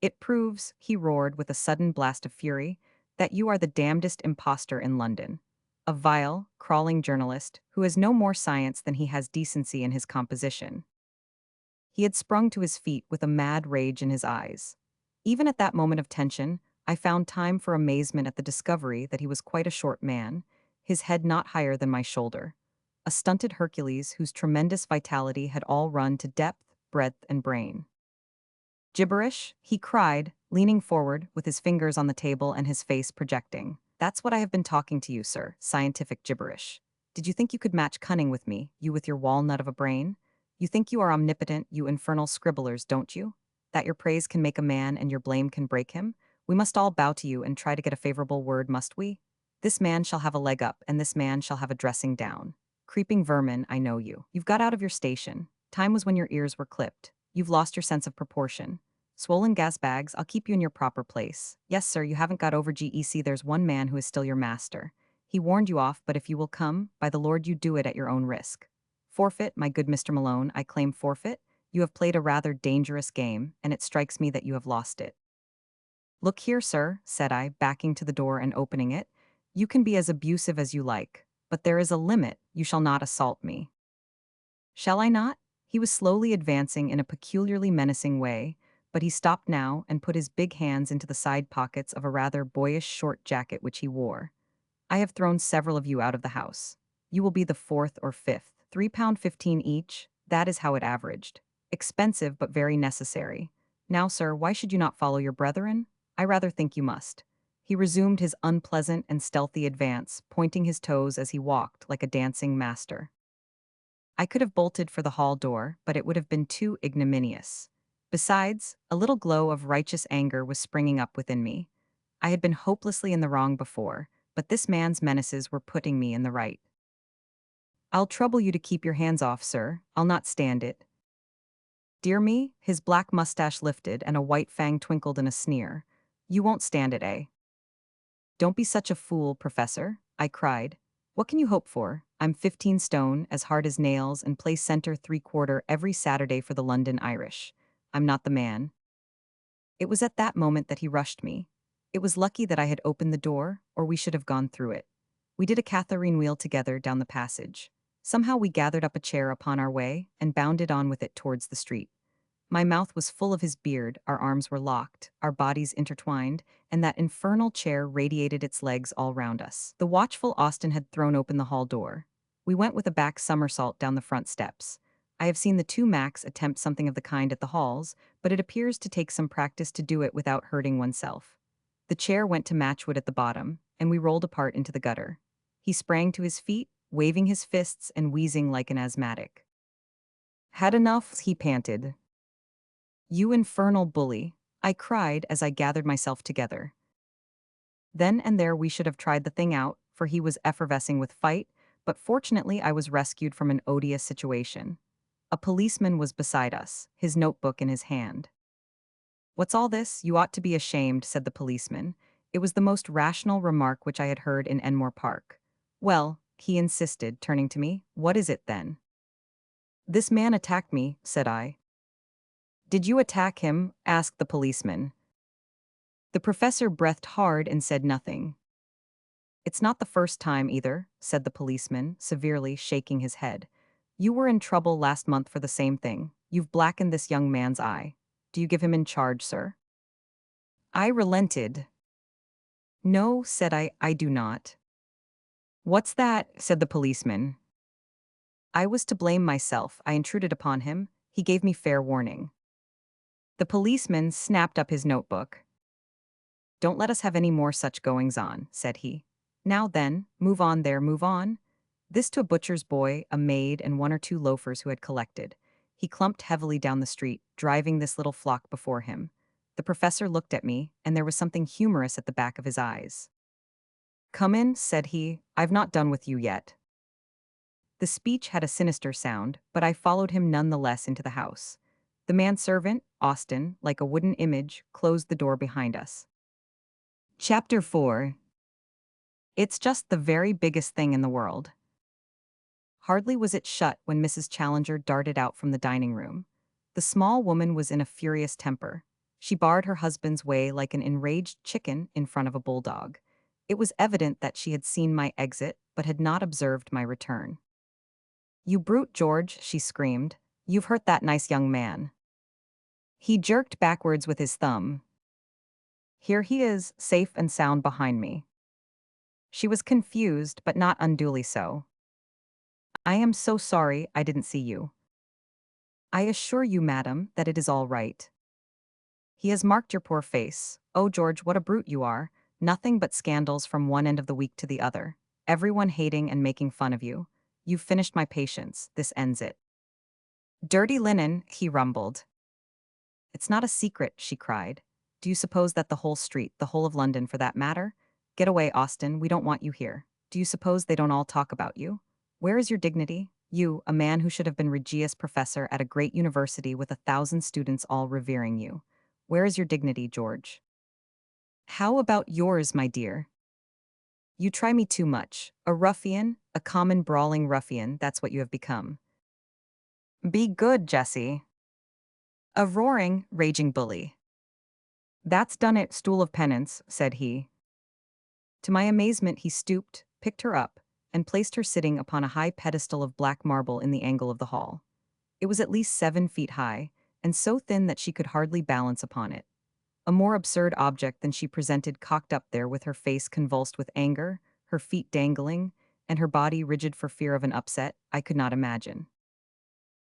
It proves, he roared with a sudden blast of fury, that you are the damnedest impostor in London. A vile, crawling journalist who has no more science than he has decency in his composition. He had sprung to his feet with a mad rage in his eyes. Even at that moment of tension, I found time for amazement at the discovery that he was quite a short man, his head not higher than my shoulder. A stunted Hercules whose tremendous vitality had all run to depth, breadth, and brain. Gibberish, he cried, leaning forward with his fingers on the table and his face projecting. That's what I have been talking to you, sir, scientific gibberish. Did you think you could match cunning with me, you with your walnut of a brain? You think you are omnipotent, you infernal scribblers, don't you? That your praise can make a man and your blame can break him? We must all bow to you and try to get a favorable word, must we? This man shall have a leg up, and this man shall have a dressing down. Creeping vermin, I know you. You've got out of your station. Time was when your ears were clipped. You've lost your sense of proportion. Swollen gas bags, I'll keep you in your proper place. Yes, sir, you haven't got over GEC. There's one man who is still your master. He warned you off, but if you will come, by the Lord you do it at your own risk. Forfeit, my good Mr. Malone, I claim forfeit. You have played a rather dangerous game, and it strikes me that you have lost it. Look here, sir, said I, backing to the door and opening it. You can be as abusive as you like, but there is a limit. You shall not assault me. Shall I not? He was slowly advancing in a peculiarly menacing way, but he stopped now and put his big hands into the side pockets of a rather boyish short jacket which he wore. I have thrown several of you out of the house. You will be the fourth or fifth. £3.15 each, that is how it averaged. Expensive but very necessary. Now, sir, why should you not follow your brethren? I rather think you must. He resumed his unpleasant and stealthy advance, pointing his toes as he walked like a dancing master. I could have bolted for the hall door, but it would have been too ignominious. Besides, a little glow of righteous anger was springing up within me. I had been hopelessly in the wrong before, but this man's menaces were putting me in the right. I'll trouble you to keep your hands off, sir. I'll not stand it. Dear me, his black mustache lifted and a white fang twinkled in a sneer. You won't stand it, eh? Don't be such a fool, Professor, I cried. What can you hope for? I'm 15 stone, as hard as nails, and play center 3/4 every Saturday for the London Irish. I'm not the man. It was at that moment that he rushed me. It was lucky that I had opened the door, or we should have gone through it. We did a Catherine wheel together down the passage. Somehow we gathered up a chair upon our way and bounded on with it towards the street. My mouth was full of his beard, our arms were locked, our bodies intertwined, and that infernal chair radiated its legs all round us. The watchful Austin had thrown open the hall door. We went with a back somersault down the front steps. I have seen the two Macs attempt something of the kind at the halls, but it appears to take some practice to do it without hurting oneself. The chair went to Matchwood at the bottom, and we rolled apart into the gutter. He sprang to his feet, waving his fists and wheezing like an asthmatic. Had enough, he panted. You infernal bully, I cried as I gathered myself together. Then and there we should have tried the thing out, for he was effervescing with fight, but fortunately I was rescued from an odious situation. A policeman was beside us, his notebook in his hand. What's all this? You ought to be ashamed, said the policeman. It was the most rational remark which I had heard in Enmore Park. Well, he insisted, turning to me, what is it then? This man attacked me, said I. Did you attack him? Asked the policeman. The professor breathed hard and said nothing. It's not the first time either, said the policeman, severely shaking his head. You were in trouble last month for the same thing. You've blackened this young man's eye. Do you give him in charge, sir? I relented. No, said I do not. What's that? Said the policeman. I was to blame myself. I intruded upon him. He gave me fair warning. The policeman snapped up his notebook. Don't let us have any more such goings-on, said he. Now then, move on there, move on. This to a butcher's boy, a maid, and one or two loafers who had collected. He clumped heavily down the street, driving this little flock before him. The professor looked at me, and there was something humorous at the back of his eyes. Come in, said he, I've not done with you yet. The speech had a sinister sound, but I followed him none the less into the house. The manservant, Austin, like a wooden image, closed the door behind us. Chapter 4. It's just the very biggest thing in the world. Hardly was it shut when Mrs. Challenger darted out from the dining room. The small woman was in a furious temper. She barred her husband's way like an enraged chicken in front of a bulldog. It was evident that she had seen my exit, but had not observed my return. You brute, George, she screamed. You've hurt that nice young man. He jerked backwards with his thumb. Here he is, safe and sound behind me. She was confused, but not unduly so. I am so sorry I didn't see you. I assure you, madam, that it is all right. He has marked your poor face. Oh, George, what a brute you are. Nothing but scandals from one end of the week to the other. Everyone hating and making fun of you. You've finished my patience. This ends it. Dirty linen, he rumbled. It's not a secret, she cried. Do you suppose that the whole street, the whole of London for that matter? Get away, Austin, we don't want you here. Do you suppose they don't all talk about you? Where is your dignity? You, a man who should have been Regius Professor at a great university with 1,000 students all revering you. Where is your dignity, George? How about yours, my dear? You try me too much. A ruffian, a common brawling ruffian, that's what you have become. Be good, Jessie. A roaring, raging bully. That's done it, stool of penance, said he. To my amazement, he stooped, picked her up, and placed her sitting upon a high pedestal of black marble in the angle of the hall. It was at least 7 feet high, and so thin that she could hardly balance upon it. A more absurd object than she presented cocked up there with her face convulsed with anger, her feet dangling, and her body rigid for fear of an upset, I could not imagine.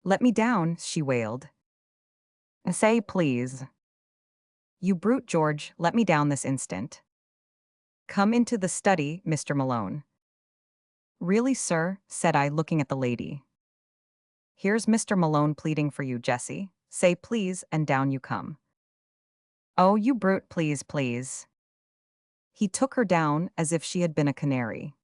Let me down, she wailed. Say, please. You brute, George, let me down this instant. Come into the study, Mr. Malone. Really, sir, said I, looking at the lady. Here's Mr. Malone pleading for you, Jessie. Say please, and down you come. Oh, you brute, please, please. He took her down as if she had been a canary.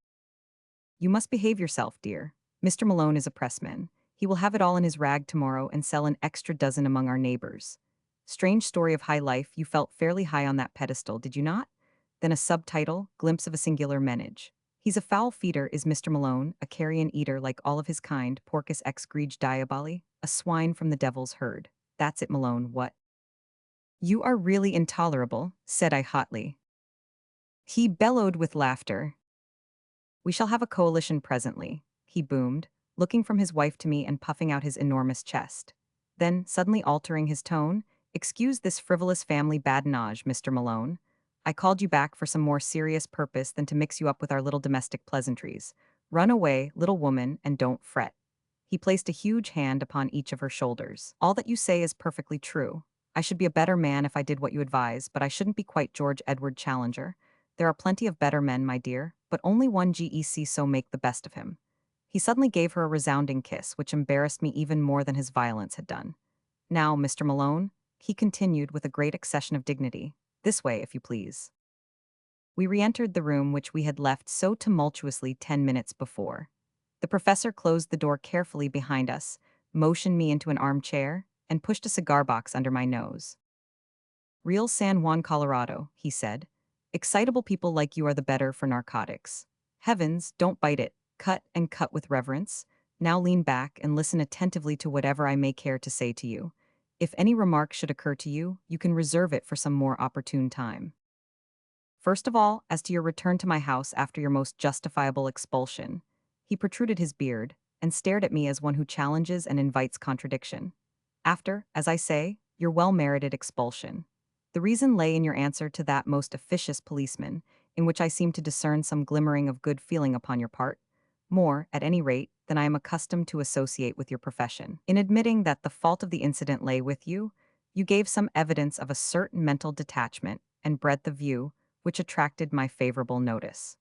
You must behave yourself, dear. Mr. Malone is a pressman. He will have it all in his rag tomorrow and sell an extra dozen among our neighbors. Strange story of high life, you felt fairly high on that pedestal, did you not? Then a subtitle, glimpse of a singular menage. He's a foul feeder, is Mr. Malone, a carrion eater like all of his kind, porcus ex grege diaboli, a swine from the devil's herd. That's it, Malone, what? You are really intolerable, said I hotly. He bellowed with laughter. We shall have a coalition presently, he boomed, looking from his wife to me and puffing out his enormous chest. Then, suddenly altering his tone, excuse this frivolous family badinage, Mr. Malone. I called you back for some more serious purpose than to mix you up with our little domestic pleasantries. Run away, little woman, and don't fret. He placed a huge hand upon each of her shoulders. All that you say is perfectly true. I should be a better man if I did what you advise, but I shouldn't be quite George Edward Challenger. There are plenty of better men, my dear, but only one GEC, so make the best of him. He suddenly gave her a resounding kiss, which embarrassed me even more than his violence had done. Now, Mr. Malone, he continued with a great accession of dignity, this way, if you please. We re-entered the room which we had left so tumultuously 10 minutes before. The professor closed the door carefully behind us, motioned me into an armchair, and pushed a cigar box under my nose. Real San Juan, Colorado, he said. Excitable people like you are the better for narcotics. Heavens, don't bite it. Cut and cut with reverence. Now lean back and listen attentively to whatever I may care to say to you. If any remark should occur to you, you can reserve it for some more opportune time. First of all, as to your return to my house after your most justifiable expulsion. He protruded his beard and stared at me as one who challenges and invites contradiction. After, as I say, your well-merited expulsion. The reason lay in your answer to that most officious policeman, in which I seem to discern some glimmering of good feeling upon your part, more, at any rate, than I am accustomed to associate with your profession. In admitting that the fault of the incident lay with you, you gave some evidence of a certain mental detachment and breadth of view which attracted my favorable notice.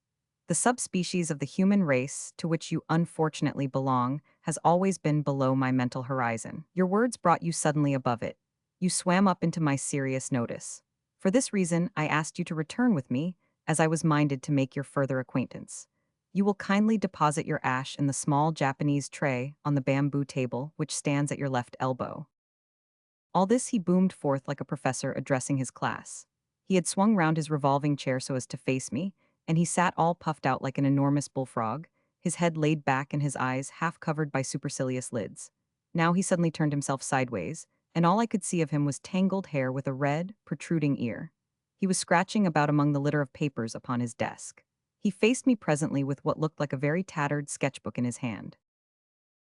The subspecies of the human race to which you unfortunately belong has always been below my mental horizon. Your words brought you suddenly above it. You swam up into my serious notice. For this reason, I asked you to return with me, as I was minded to make your further acquaintance. You will kindly deposit your ash in the small Japanese tray on the bamboo table which stands at your left elbow. All this he boomed forth like a professor addressing his class. He had swung round his revolving chair so as to face me, and he sat all puffed out like an enormous bullfrog, his head laid back and his eyes half covered by supercilious lids. Now he suddenly turned himself sideways, and all I could see of him was tangled hair with a red, protruding ear. He was scratching about among the litter of papers upon his desk. He faced me presently with what looked like a very tattered sketchbook in his hand.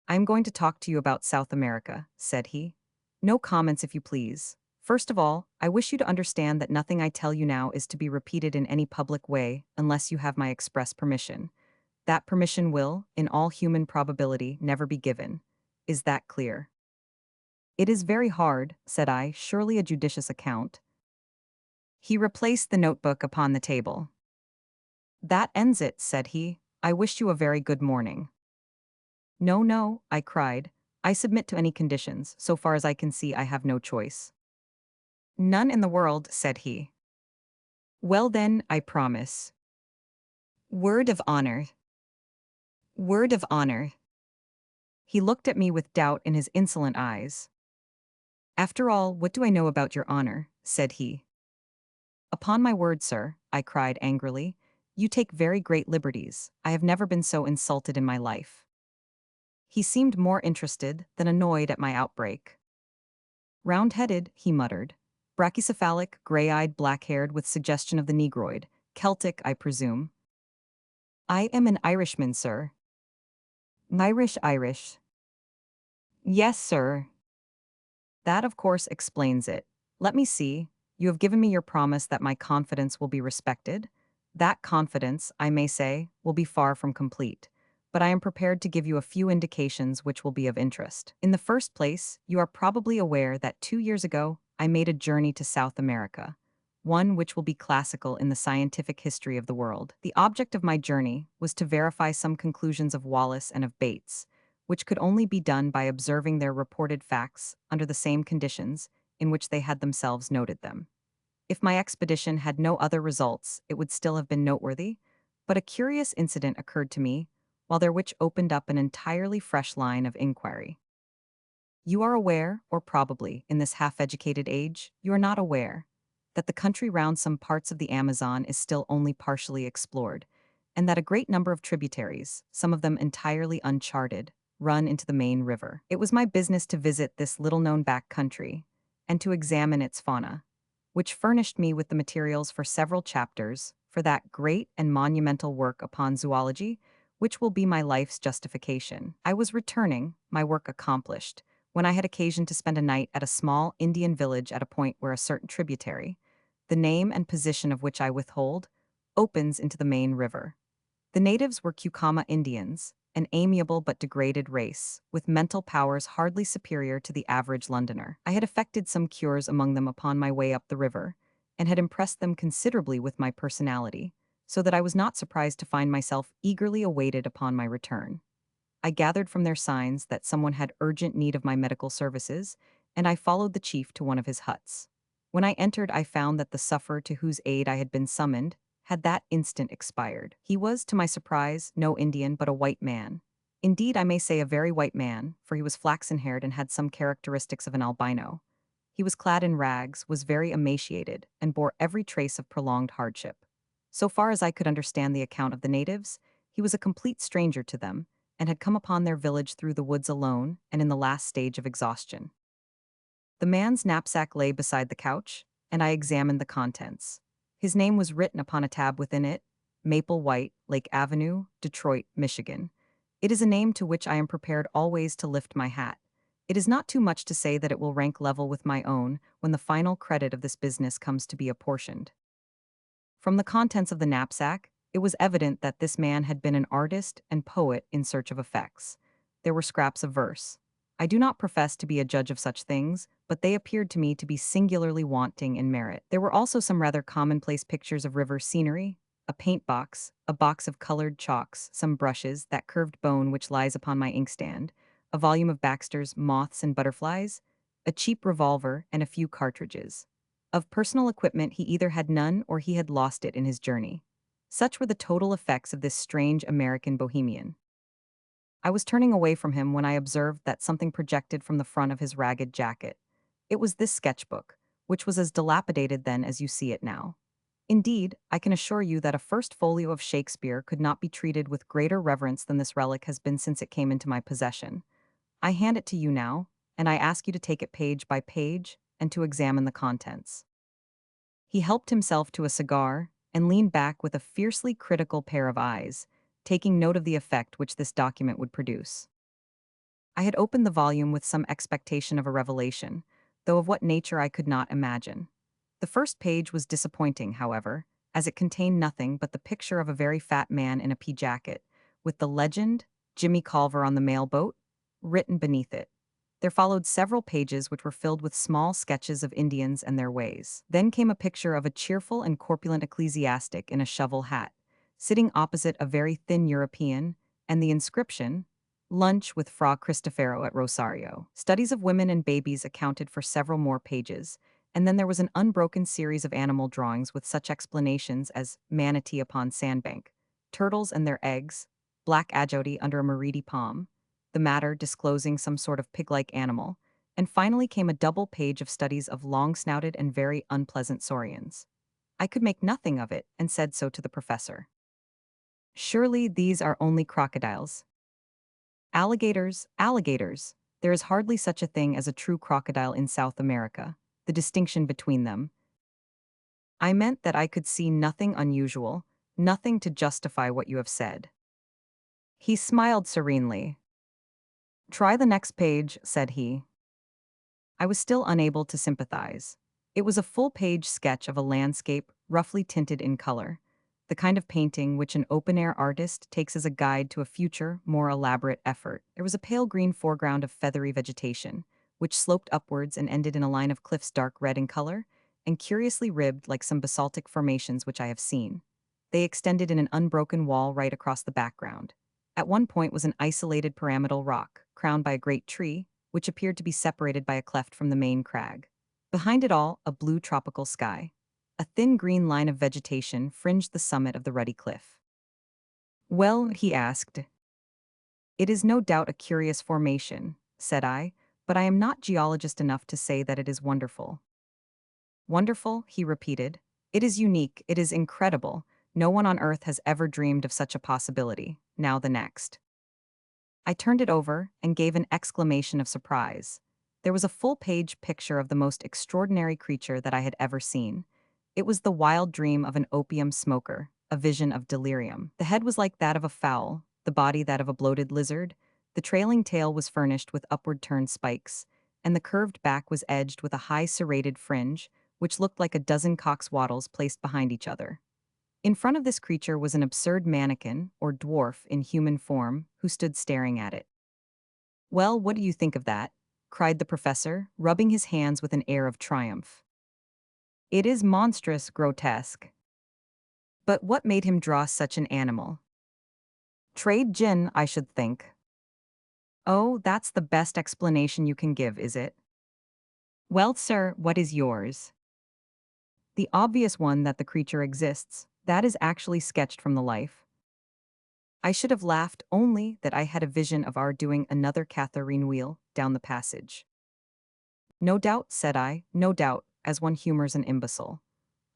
"I am going to talk to you about South America," said he. "No comments, if you please. First of all, I wish you to understand that nothing I tell you now is to be repeated in any public way unless you have my express permission. That permission will, in all human probability, never be given. Is that clear?" "It is very hard," said I, "surely a judicious account." He replaced the notebook upon the table. "That ends it," said he. "I wish you a very good morning." "No, no," I cried. "I submit to any conditions. So far as I can see, I have no choice." "None in the world," said he. "Well then, I promise." "Word of honor." "Word of honor." He looked at me with doubt in his insolent eyes. "After all, what do I know about your honor?" said he. "Upon my word, sir," I cried angrily, "you take very great liberties. I have never been so insulted in my life." He seemed more interested than annoyed at my outbreak. "Round-headed," he muttered. "Brachycephalic, gray-eyed, black-haired, with suggestion of the Negroid. Celtic, I presume." "I am an Irishman, sir." Irish. "Yes, sir." "That, of course, explains it. Let me see. You have given me your promise that my confidence will be respected. That confidence, I may say, will be far from complete. But I am prepared to give you a few indications which will be of interest. In the first place, you are probably aware that 2 years ago, I made a journey to South America, one which will be classical in the scientific history of the world. The object of my journey was to verify some conclusions of Wallace and of Bates, which could only be done by observing their reported facts under the same conditions in which they had themselves noted them. If my expedition had no other results, it would still have been noteworthy, but a curious incident occurred to me, while there which opened up an entirely fresh line of inquiry. You are aware, or probably, in this half-educated age, you are not aware, that the country round some parts of the Amazon is still only partially explored, and that a great number of tributaries, some of them entirely uncharted, run into the main river. It was my business to visit this little-known back country, and to examine its fauna, which furnished me with the materials for several chapters for that great and monumental work upon zoology, which will be my life's justification. I was returning, my work accomplished, when I had occasion to spend a night at a small Indian village at a point where a certain tributary, the name and position of which I withhold, opens into the main river. The natives were Cucama Indians, an amiable but degraded race, with mental powers hardly superior to the average Londoner. I had effected some cures among them upon my way up the river, and had impressed them considerably with my personality, so that I was not surprised to find myself eagerly awaited upon my return. I gathered from their signs that someone had urgent need of my medical services, and I followed the chief to one of his huts. When I entered, I found that the sufferer to whose aid I had been summoned had that instant expired. He was, to my surprise, no Indian but a white man. Indeed, I may say a very white man, for he was flaxen-haired and had some characteristics of an albino. He was clad in rags, was very emaciated, and bore every trace of prolonged hardship. So far as I could understand the account of the natives, he was a complete stranger to them, and had come upon their village through the woods alone and in the last stage of exhaustion. The man's knapsack lay beside the couch, and I examined the contents. His name was written upon a tab within it: Maple White, Lake Avenue, Detroit, Michigan. It is a name to which I am prepared always to lift my hat. It is not too much to say that it will rank level with my own when the final credit of this business comes to be apportioned. From the contents of the knapsack, it was evident that this man had been an artist and poet in search of effects. There were scraps of verse. I do not profess to be a judge of such things, but they appeared to me to be singularly wanting in merit. There were also some rather commonplace pictures of river scenery, a paint box, a box of colored chalks, some brushes, that curved bone which lies upon my inkstand, a volume of Baxter's Moths and Butterflies, a cheap revolver, and a few cartridges. Of personal equipment he either had none or he had lost it in his journey. Such were the total effects of this strange American bohemian. I was turning away from him when I observed that something projected from the front of his ragged jacket. It was this sketchbook, which was as dilapidated then as you see it now. Indeed, I can assure you that a first folio of Shakespeare could not be treated with greater reverence than this relic has been since it came into my possession. I hand it to you now, and I ask you to take it page by page and to examine the contents. He helped himself to a cigar and leaned back with a fiercely critical pair of eyes, taking note of the effect which this document would produce. I had opened the volume with some expectation of a revelation, though of what nature I could not imagine. The first page was disappointing, however, as it contained nothing but the picture of a very fat man in a pea jacket, with the legend, Jimmy Culver on the mail boat, written beneath it. There followed several pages which were filled with small sketches of Indians and their ways. Then came a picture of a cheerful and corpulent ecclesiastic in a shovel hat, sitting opposite a very thin European, and the inscription, Lunch with Fra Cristofero at Rosario. Studies of women and babies accounted for several more pages, and then there was an unbroken series of animal drawings with such explanations as manatee upon sandbank, turtles and their eggs, black agouti under a meridi palm, the matter disclosing some sort of pig-like animal, and finally came a double page of studies of long-snouted and very unpleasant saurians. I could make nothing of it, and said so to the professor. Surely these are only crocodiles. Alligators, alligators. There is hardly such a thing as a true crocodile in South America. The distinction between them. I meant that I could see nothing unusual, nothing to justify what you have said. He smiled serenely. Try the next page, said he. I was still unable to sympathize. It was a full-page sketch of a landscape, roughly tinted in color, the kind of painting which an open-air artist takes as a guide to a future, more elaborate effort. There was a pale green foreground of feathery vegetation, which sloped upwards and ended in a line of cliffs dark red in color, and curiously ribbed like some basaltic formations which I have seen. They extended in an unbroken wall right across the background. At one point was an isolated pyramidal rock, crowned by a great tree, which appeared to be separated by a cleft from the main crag. Behind it all, a blue tropical sky. A thin green line of vegetation fringed the summit of the ruddy cliff. Well, he asked. It is no doubt a curious formation, said I, but I am not geologist enough to say that it is wonderful. Wonderful, he repeated. It is unique, it is incredible. No one on earth has ever dreamed of such a possibility. Now the next. I turned it over and gave an exclamation of surprise. There was a full-page picture of the most extraordinary creature that I had ever seen. It was the wild dream of an opium smoker, a vision of delirium. The head was like that of a fowl, the body that of a bloated lizard, the trailing tail was furnished with upward-turned spikes, and the curved back was edged with a high serrated fringe, which looked like a dozen cock's wattles placed behind each other. In front of this creature was an absurd mannequin, or dwarf, in human form, who stood staring at it. "Well, what do you think of that?" cried the professor, rubbing his hands with an air of triumph. "It is monstrous, grotesque. But what made him draw such an animal? Trade gin, I should think." "Oh, that's the best explanation you can give, is it?" "Well, sir, what is yours?" "The obvious one that the creature exists. That is actually sketched from the life." I should have laughed, only that I had a vision of our doing another Catherine wheel down the passage. "No doubt," said I, "no doubt, as one humors an imbecile.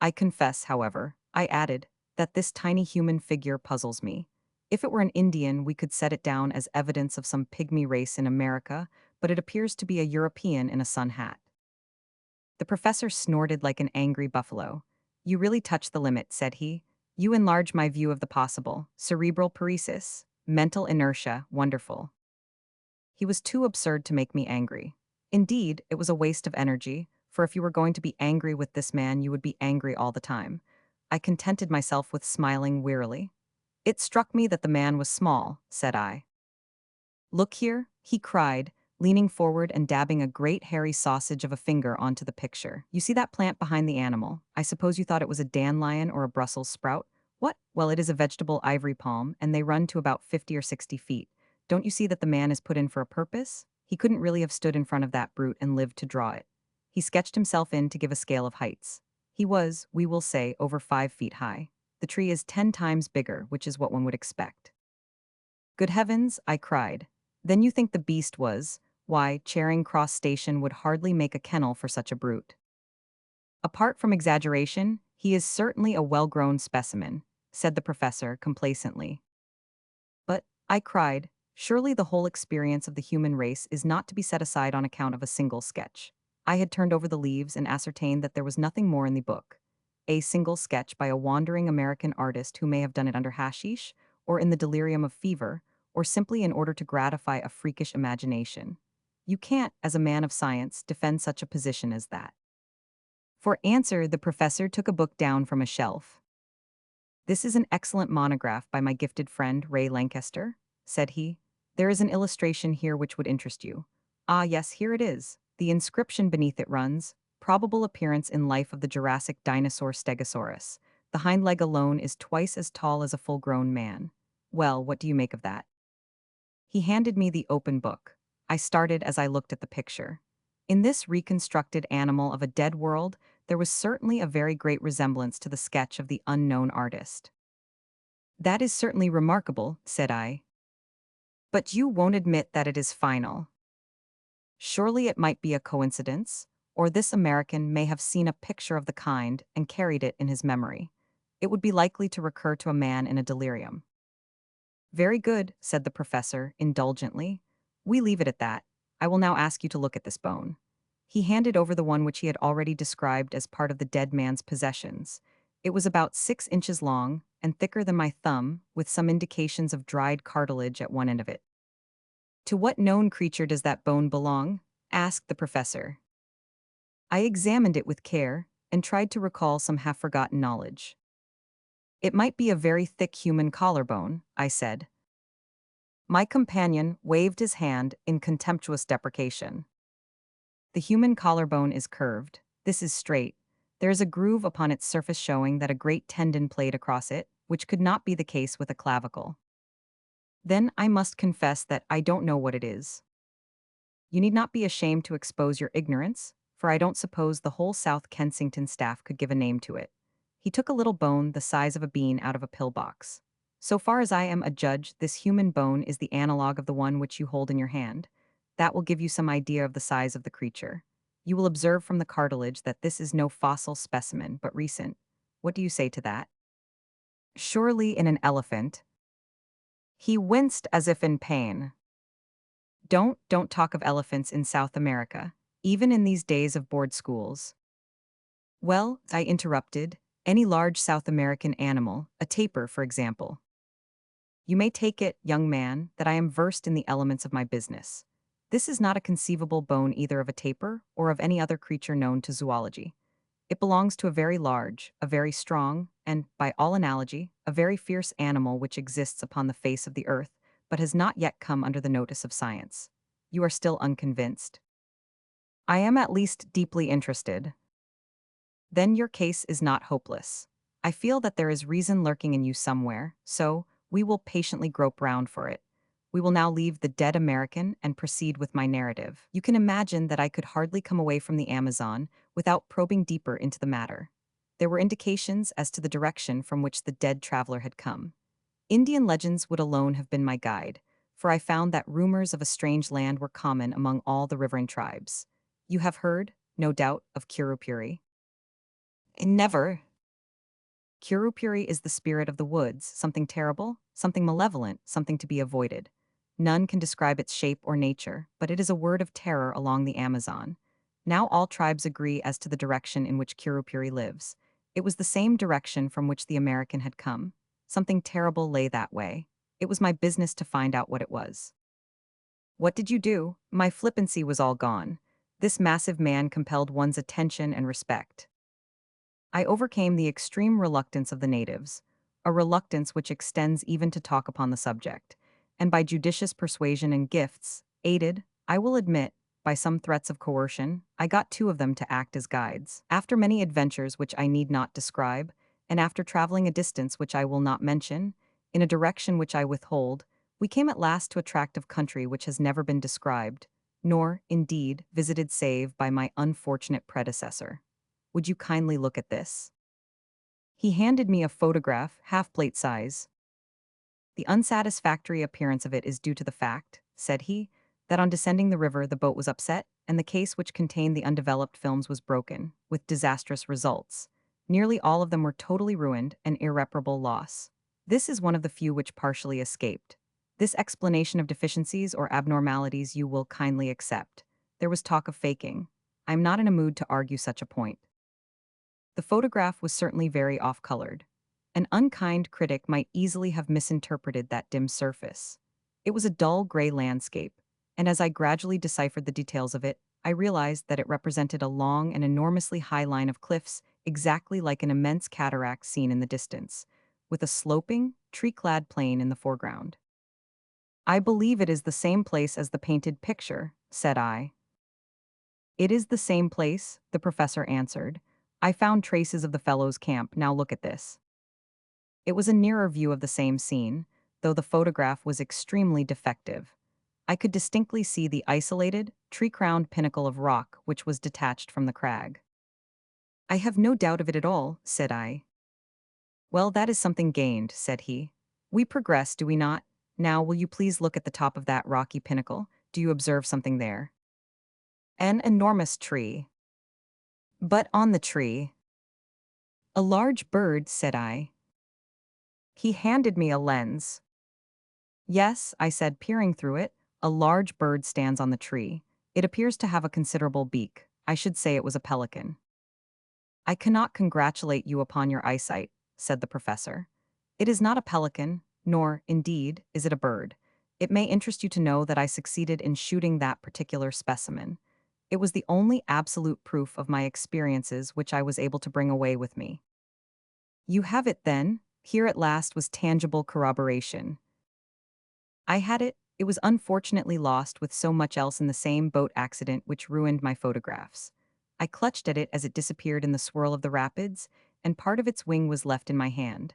I confess, however," I added, "that this tiny human figure puzzles me. If it were an Indian, we could set it down as evidence of some pygmy race in America, but it appears to be a European in a sun hat." The professor snorted like an angry buffalo. "You really touch the limit," said he. "You enlarge my view of the possible. Cerebral paresis, mental inertia, wonderful." He was too absurd to make me angry. Indeed, it was a waste of energy, for if you were going to be angry with this man, you would be angry all the time. I contented myself with smiling wearily. "It struck me that the man was small," said I. "Look here," he cried, leaning forward and dabbing a great hairy sausage of a finger onto the picture. "You see that plant behind the animal? I suppose you thought it was a dandelion or a Brussels sprout? What? Well, it is a vegetable ivory palm, and they run to about 50 or 60 feet. Don't you see that the man is put in for a purpose? He couldn't really have stood in front of that brute and lived to draw it. He sketched himself in to give a scale of heights. He was, we will say, over 5 feet high. The tree is 10 times bigger, which is what one would expect." "Good heavens," I cried. "Then you think the beast was, why, Charing Cross Station would hardly make a kennel for such a brute." "Apart from exaggeration, he is certainly a well-grown specimen," said the professor complacently. "But," I cried, "surely the whole experience of the human race is not to be set aside on account of a single sketch." I had turned over the leaves and ascertained that there was nothing more in the book. A single sketch by a wandering American artist who may have done it under hashish, or in the delirium of fever, or simply in order to gratify a freakish imagination. You can't, as a man of science, defend such a position as that. For answer, the professor took a book down from a shelf. "This is an excellent monograph by my gifted friend Ray Lankester," said he. "There is an illustration here which would interest you. Ah, yes, here it is. The inscription beneath it runs, 'Probable appearance in life of the Jurassic dinosaur Stegosaurus. The hind leg alone is twice as tall as a full-grown man.' Well, what do you make of that?" He handed me the open book. I started as I looked at the picture. In this reconstructed animal of a dead world, there was certainly a very great resemblance to the sketch of the unknown artist. "That is certainly remarkable," said I. "But you won't admit that it is final. Surely it might be a coincidence, or this American may have seen a picture of the kind and carried it in his memory. It would be likely to recur to a man in a delirium." "Very good," said the professor, indulgently. "We leave it at that. I will now ask you to look at this bone." He handed over the one which he had already described as part of the dead man's possessions. It was about 6 inches long, and thicker than my thumb, with some indications of dried cartilage at one end of it. "To what known creature does that bone belong?" asked the professor. I examined it with care, and tried to recall some half-forgotten knowledge. "It might be a very thick human collarbone," I said. My companion waved his hand in contemptuous deprecation. "The human collarbone is curved. This is straight. There is a groove upon its surface showing that a great tendon played across it, which could not be the case with a clavicle. Then I must confess that I don't know what it is. You need not be ashamed to expose your ignorance, for I don't suppose the whole South Kensington staff could give a name to it." He took a little bone the size of a bean out of a pillbox. "So far as I am a judge, this human bone is the analog of the one which you hold in your hand. That will give you some idea of the size of the creature. You will observe from the cartilage that this is no fossil specimen, but recent. What do you say to that?" "Surely in an elephant." He winced as if in pain. Don't talk of elephants in South America, even in these days of board schools." "Well," I interrupted, "any large South American animal, a tapir, for example." "You may take it, young man, that I am versed in the elements of my business. This is not a conceivable bone either of a tapir or of any other creature known to zoology. It belongs to a very large, a very strong, and, by all analogy, a very fierce animal which exists upon the face of the earth, but has not yet come under the notice of science. You are still unconvinced. I am at least deeply interested. Then your case is not hopeless. I feel that there is reason lurking in you somewhere, so we will patiently grope round for it. We will now leave the dead American and proceed with my narrative. You can imagine that I could hardly come away from the Amazon without probing deeper into the matter. There were indications as to the direction from which the dead traveler had come. Indian legends would alone have been my guide, for I found that rumors of a strange land were common among all the riverine tribes. You have heard, no doubt, of Kurupuri. Never. Kurupuri is the spirit of the woods, something terrible, something malevolent, something to be avoided. None can describe its shape or nature, but it is a word of terror along the Amazon. Now all tribes agree as to the direction in which Kurupuri lives. It was the same direction from which the American had come. Something terrible lay that way. It was my business to find out what it was. What did you do? My flippancy was all gone. This massive man compelled one's attention and respect. I overcame the extreme reluctance of the natives, a reluctance which extends even to talk upon the subject, and by judicious persuasion and gifts, aided, I will admit, by some threats of coercion, I got two of them to act as guides. After many adventures which I need not describe, and after traveling a distance which I will not mention, in a direction which I withhold, we came at last to a tract of country which has never been described, nor, indeed, visited save by my unfortunate predecessor. Would you kindly look at this? He handed me a photograph, half-plate size. The unsatisfactory appearance of it is due to the fact, said he, that on descending the river the boat was upset, and the case which contained the undeveloped films was broken, with disastrous results. Nearly all of them were totally ruined, an irreparable loss. This is one of the few which partially escaped. This explanation of deficiencies or abnormalities you will kindly accept. There was talk of faking. I am not in a mood to argue such a point. The photograph was certainly very off-colored. An unkind critic might easily have misinterpreted that dim surface. It was a dull gray landscape, and as I gradually deciphered the details of it, I realized that it represented a long and enormously high line of cliffs, exactly like an immense cataract seen in the distance, with a sloping, tree-clad plain in the foreground. I believe it is the same place as the painted picture, said I. It is the same place, the professor answered. I found traces of the fellow's camp, now look at this. It was a nearer view of the same scene, though the photograph was extremely defective. I could distinctly see the isolated, tree-crowned pinnacle of rock which was detached from the crag. I have no doubt of it at all, said I. Well, that is something gained, said he. We progress, do we not? Now, will you please look at the top of that rocky pinnacle? Do you observe something there? An enormous tree. But on the tree. A large bird, said I. He handed me a lens. Yes, I said, peering through it, a large bird stands on the tree. It appears to have a considerable beak. I should say it was a pelican. I cannot congratulate you upon your eyesight, said the professor. It is not a pelican, nor, indeed, is it a bird. It may interest you to know that I succeeded in shooting that particular specimen. It was the only absolute proof of my experiences which I was able to bring away with me. You have it, then? Here at last was tangible corroboration. I had it. It was unfortunately lost with so much else in the same boat accident which ruined my photographs. I clutched at it as it disappeared in the swirl of the rapids, and part of its wing was left in my hand.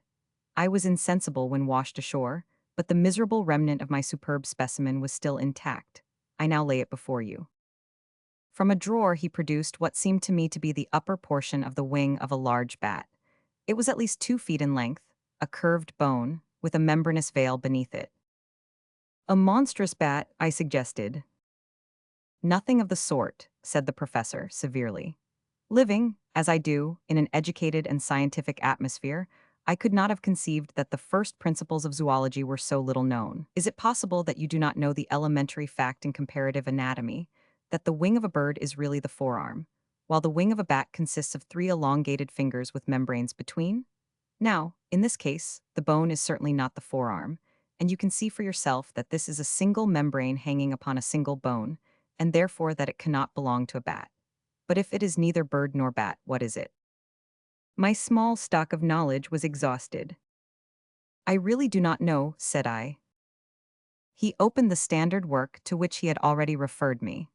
I was insensible when washed ashore, but the miserable remnant of my superb specimen was still intact. I now lay it before you. From a drawer he produced what seemed to me to be the upper portion of the wing of a large bat. It was at least 2 feet in length, a curved bone, with a membranous veil beneath it. A monstrous bat, I suggested. Nothing of the sort, said the professor severely. Living, as I do, in an educated and scientific atmosphere, I could not have conceived that the first principles of zoology were so little known. Is it possible that you do not know the elementary fact in comparative anatomy, that the wing of a bird is really the forearm, while the wing of a bat consists of 3 elongated fingers with membranes between? Now, in this case, the bone is certainly not the forearm, and you can see for yourself that this is a single membrane hanging upon a single bone, and therefore that it cannot belong to a bat. But if it is neither bird nor bat, what is it? My small stock of knowledge was exhausted. I really do not know, said I. He opened the standard work to which he had already referred me.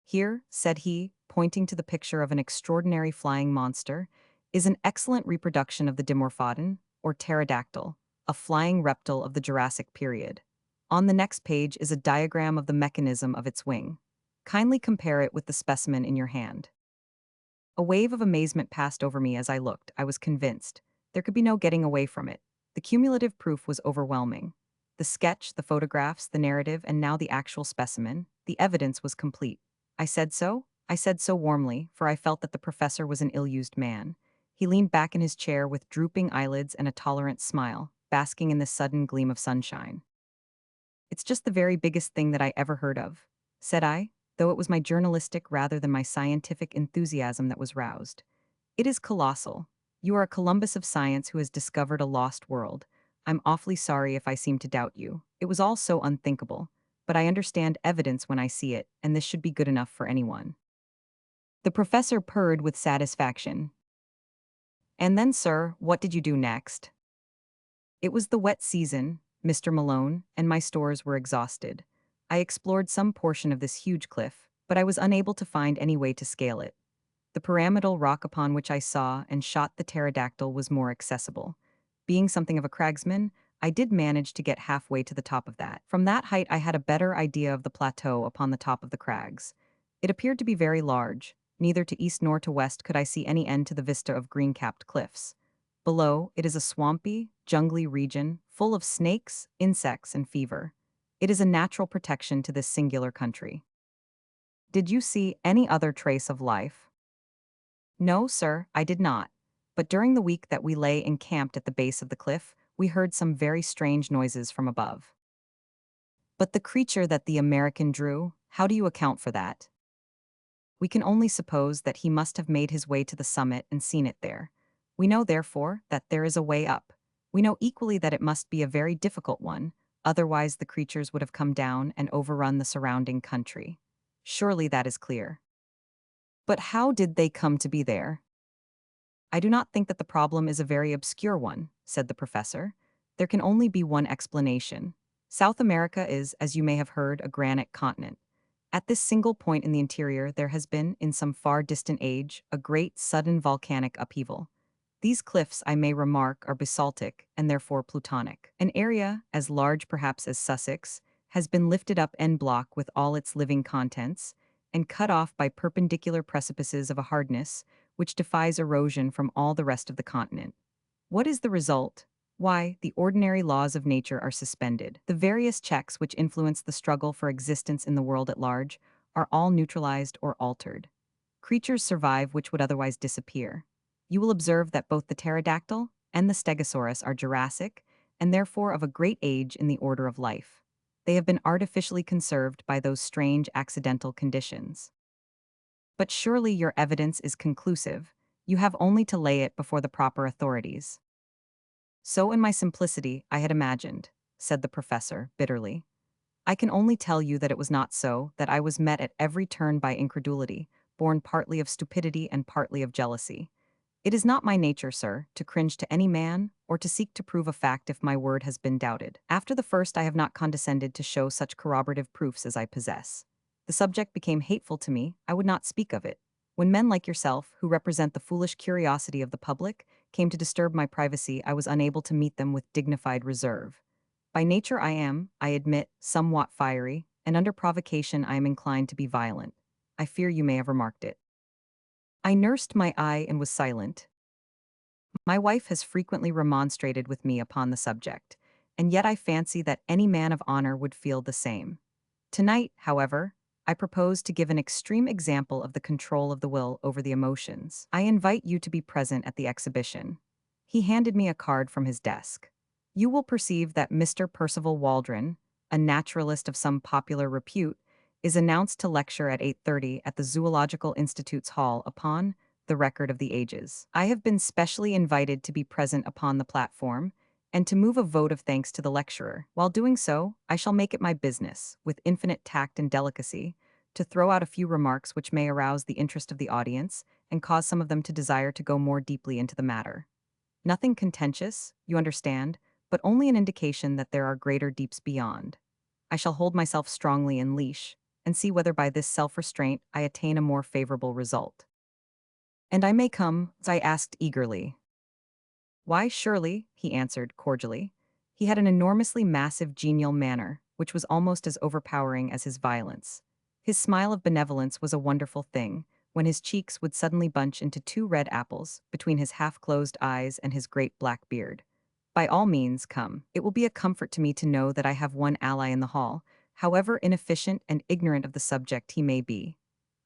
Here, said he, pointing to the picture of an extraordinary flying monster, is an excellent reproduction of the Dimorphodon, or pterodactyl, a flying reptile of the Jurassic period. On the next page is a diagram of the mechanism of its wing. Kindly compare it with the specimen in your hand. A wave of amazement passed over me as I looked. I was convinced. There could be no getting away from it. The cumulative proof was overwhelming. The sketch, the photographs, the narrative, and now the actual specimen, the evidence was complete. I said so? I said so warmly, for I felt that the professor was an ill-used man. He leaned back in his chair with drooping eyelids and a tolerant smile, basking in this sudden gleam of sunshine. It's just the very biggest thing that I ever heard of, said I, though it was my journalistic rather than my scientific enthusiasm that was roused. It is colossal. You are a Columbus of science who has discovered a lost world. I'm awfully sorry if I seem to doubt you. It was all so unthinkable. But I understand evidence when I see it, and this should be good enough for anyone. The professor purred with satisfaction. And then, sir, what did you do next? It was the wet season, Mr. Malone, and my stores were exhausted. I explored some portion of this huge cliff, but I was unable to find any way to scale it. The pyramidal rock upon which I saw and shot the pterodactyl was more accessible. Being something of a cragsman, I did manage to get halfway to the top of that. From that height I had a better idea of the plateau upon the top of the crags. It appeared to be very large. Neither to east nor to west could I see any end to the vista of green-capped cliffs. Below, it is a swampy, jungly region, full of snakes, insects, and fever. It is a natural protection to this singular country. Did you see any other trace of life? No, sir, I did not. But during the week that we lay encamped at the base of the cliff, we heard some very strange noises from above. But the creature that the American drew, how do you account for that? We can only suppose that he must have made his way to the summit and seen it there. We know, therefore, that there is a way up. We know equally that it must be a very difficult one, otherwise the creatures would have come down and overrun the surrounding country. Surely that is clear. But how did they come to be there? I do not think that the problem is a very obscure one, said the professor. There can only be one explanation. South America is, as you may have heard, a granite continent. At this single point in the interior there has been, in some far distant age, a great sudden volcanic upheaval. These cliffs, I may remark, are basaltic and therefore plutonic. An area, as large perhaps as Sussex, has been lifted up en bloc with all its living contents, and cut off by perpendicular precipices of a hardness which defies erosion from all the rest of the continent. What is the result? Why, the ordinary laws of nature are suspended. The various checks which influence the struggle for existence in the world at large are all neutralized or altered. Creatures survive which would otherwise disappear. You will observe that both the pterodactyl and the stegosaurus are Jurassic, and therefore of a great age in the order of life. They have been artificially conserved by those strange accidental conditions. But surely your evidence is conclusive. You have only to lay it before the proper authorities. So in my simplicity I had imagined, said the professor bitterly. I can only tell you that it was not so, that I was met at every turn by incredulity, born partly of stupidity and partly of jealousy. It is not my nature, sir, to cringe to any man, or to seek to prove a fact if my word has been doubted. After the first I have not condescended to show such corroborative proofs as I possess. The subject became hateful to me, I would not speak of it. When men like yourself, who represent the foolish curiosity of the public, came to disturb my privacy, I was unable to meet them with dignified reserve. By nature I am, I admit, somewhat fiery, and under provocation I am inclined to be violent. I fear you may have remarked it. I nursed my eye and was silent. My wife has frequently remonstrated with me upon the subject, and yet I fancy that any man of honor would feel the same. Tonight, however, I propose to give an extreme example of the control of the will over the emotions. I invite you to be present at the exhibition. He handed me a card from his desk. You will perceive that Mr. Percival Waldron, a naturalist of some popular repute, is announced to lecture at 8:30 at the Zoological Institute's hall upon the record of the ages. I have been specially invited to be present upon the platform, and to move a vote of thanks to the lecturer. While doing so, I shall make it my business, with infinite tact and delicacy, to throw out a few remarks which may arouse the interest of the audience, and cause some of them to desire to go more deeply into the matter. Nothing contentious, you understand, but only an indication that there are greater deeps beyond. I shall hold myself strongly in leash, and see whether by this self-restraint I attain a more favorable result. And I may come, as I asked eagerly. Why, surely, he answered cordially. He had an enormously massive, genial manner, which was almost as overpowering as his violence. His smile of benevolence was a wonderful thing, when his cheeks would suddenly bunch into two red apples between his half-closed eyes and his great black beard. By all means, come. It will be a comfort to me to know that I have one ally in the hall, however inefficient and ignorant of the subject he may be.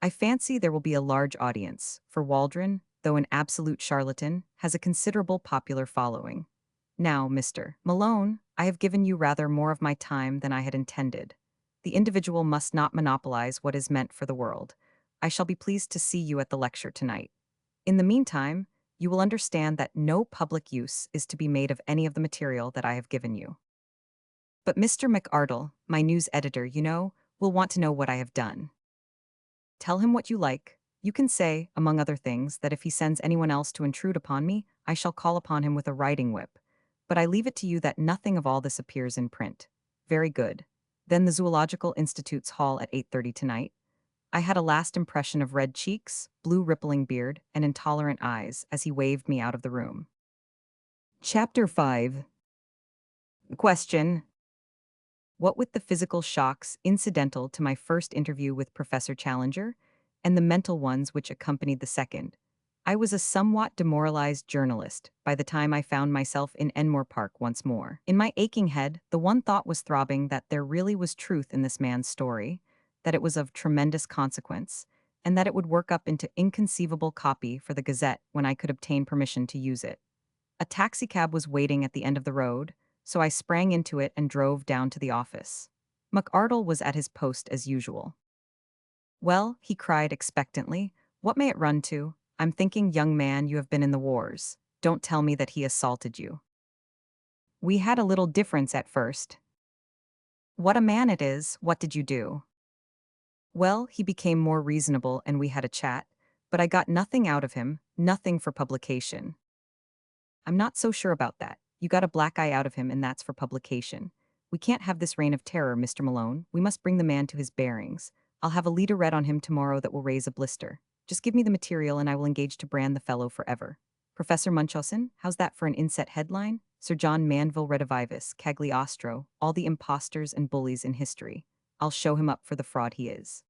I fancy there will be a large audience, for Waldron, though an absolute charlatan, has a considerable popular following. Now, Mr. Malone, I have given you rather more of my time than I had intended. The individual must not monopolize what is meant for the world. I shall be pleased to see you at the lecture tonight. In the meantime, you will understand that no public use is to be made of any of the material that I have given you. But Mr. McArdle, my news editor, you know, will want to know what I have done. Tell him what you like. You can say, among other things, that if he sends anyone else to intrude upon me, I shall call upon him with a riding whip. But I leave it to you that nothing of all this appears in print. Very good. Then the Zoological Institute's hall at 8:30 tonight. I had a last impression of red cheeks, blue rippling beard, and intolerant eyes as he waved me out of the room. Chapter 5. Question. What with the physical shocks incidental to my first interview with Professor Challenger, and the mental ones which accompanied the second, I was a somewhat demoralized journalist by the time I found myself in Enmore Park once more. In my aching head, the one thought was throbbing that there really was truth in this man's story, that it was of tremendous consequence, and that it would work up into inconceivable copy for the Gazette when I could obtain permission to use it. A taxicab was waiting at the end of the road, so I sprang into it and drove down to the office. McArdle was at his post as usual. Well, he cried expectantly, what may it run to? I'm thinking, young man, you have been in the wars. Don't tell me that he assaulted you. We had a little difference at first. What a man it is, what did you do? Well, he became more reasonable and we had a chat, but I got nothing out of him, nothing for publication. I'm not so sure about that. You got a black eye out of him and that's for publication. We can't have this reign of terror, Mr. Malone. We must bring the man to his bearings. I'll have a leader read on him tomorrow that will raise a blister. Just give me the material and I will engage to brand the fellow forever. Professor Munchausen, how's that for an inset headline? Sir John Manville Redivivus, Cagliostro, all the impostors and bullies in history. I'll show him up for the fraud he is.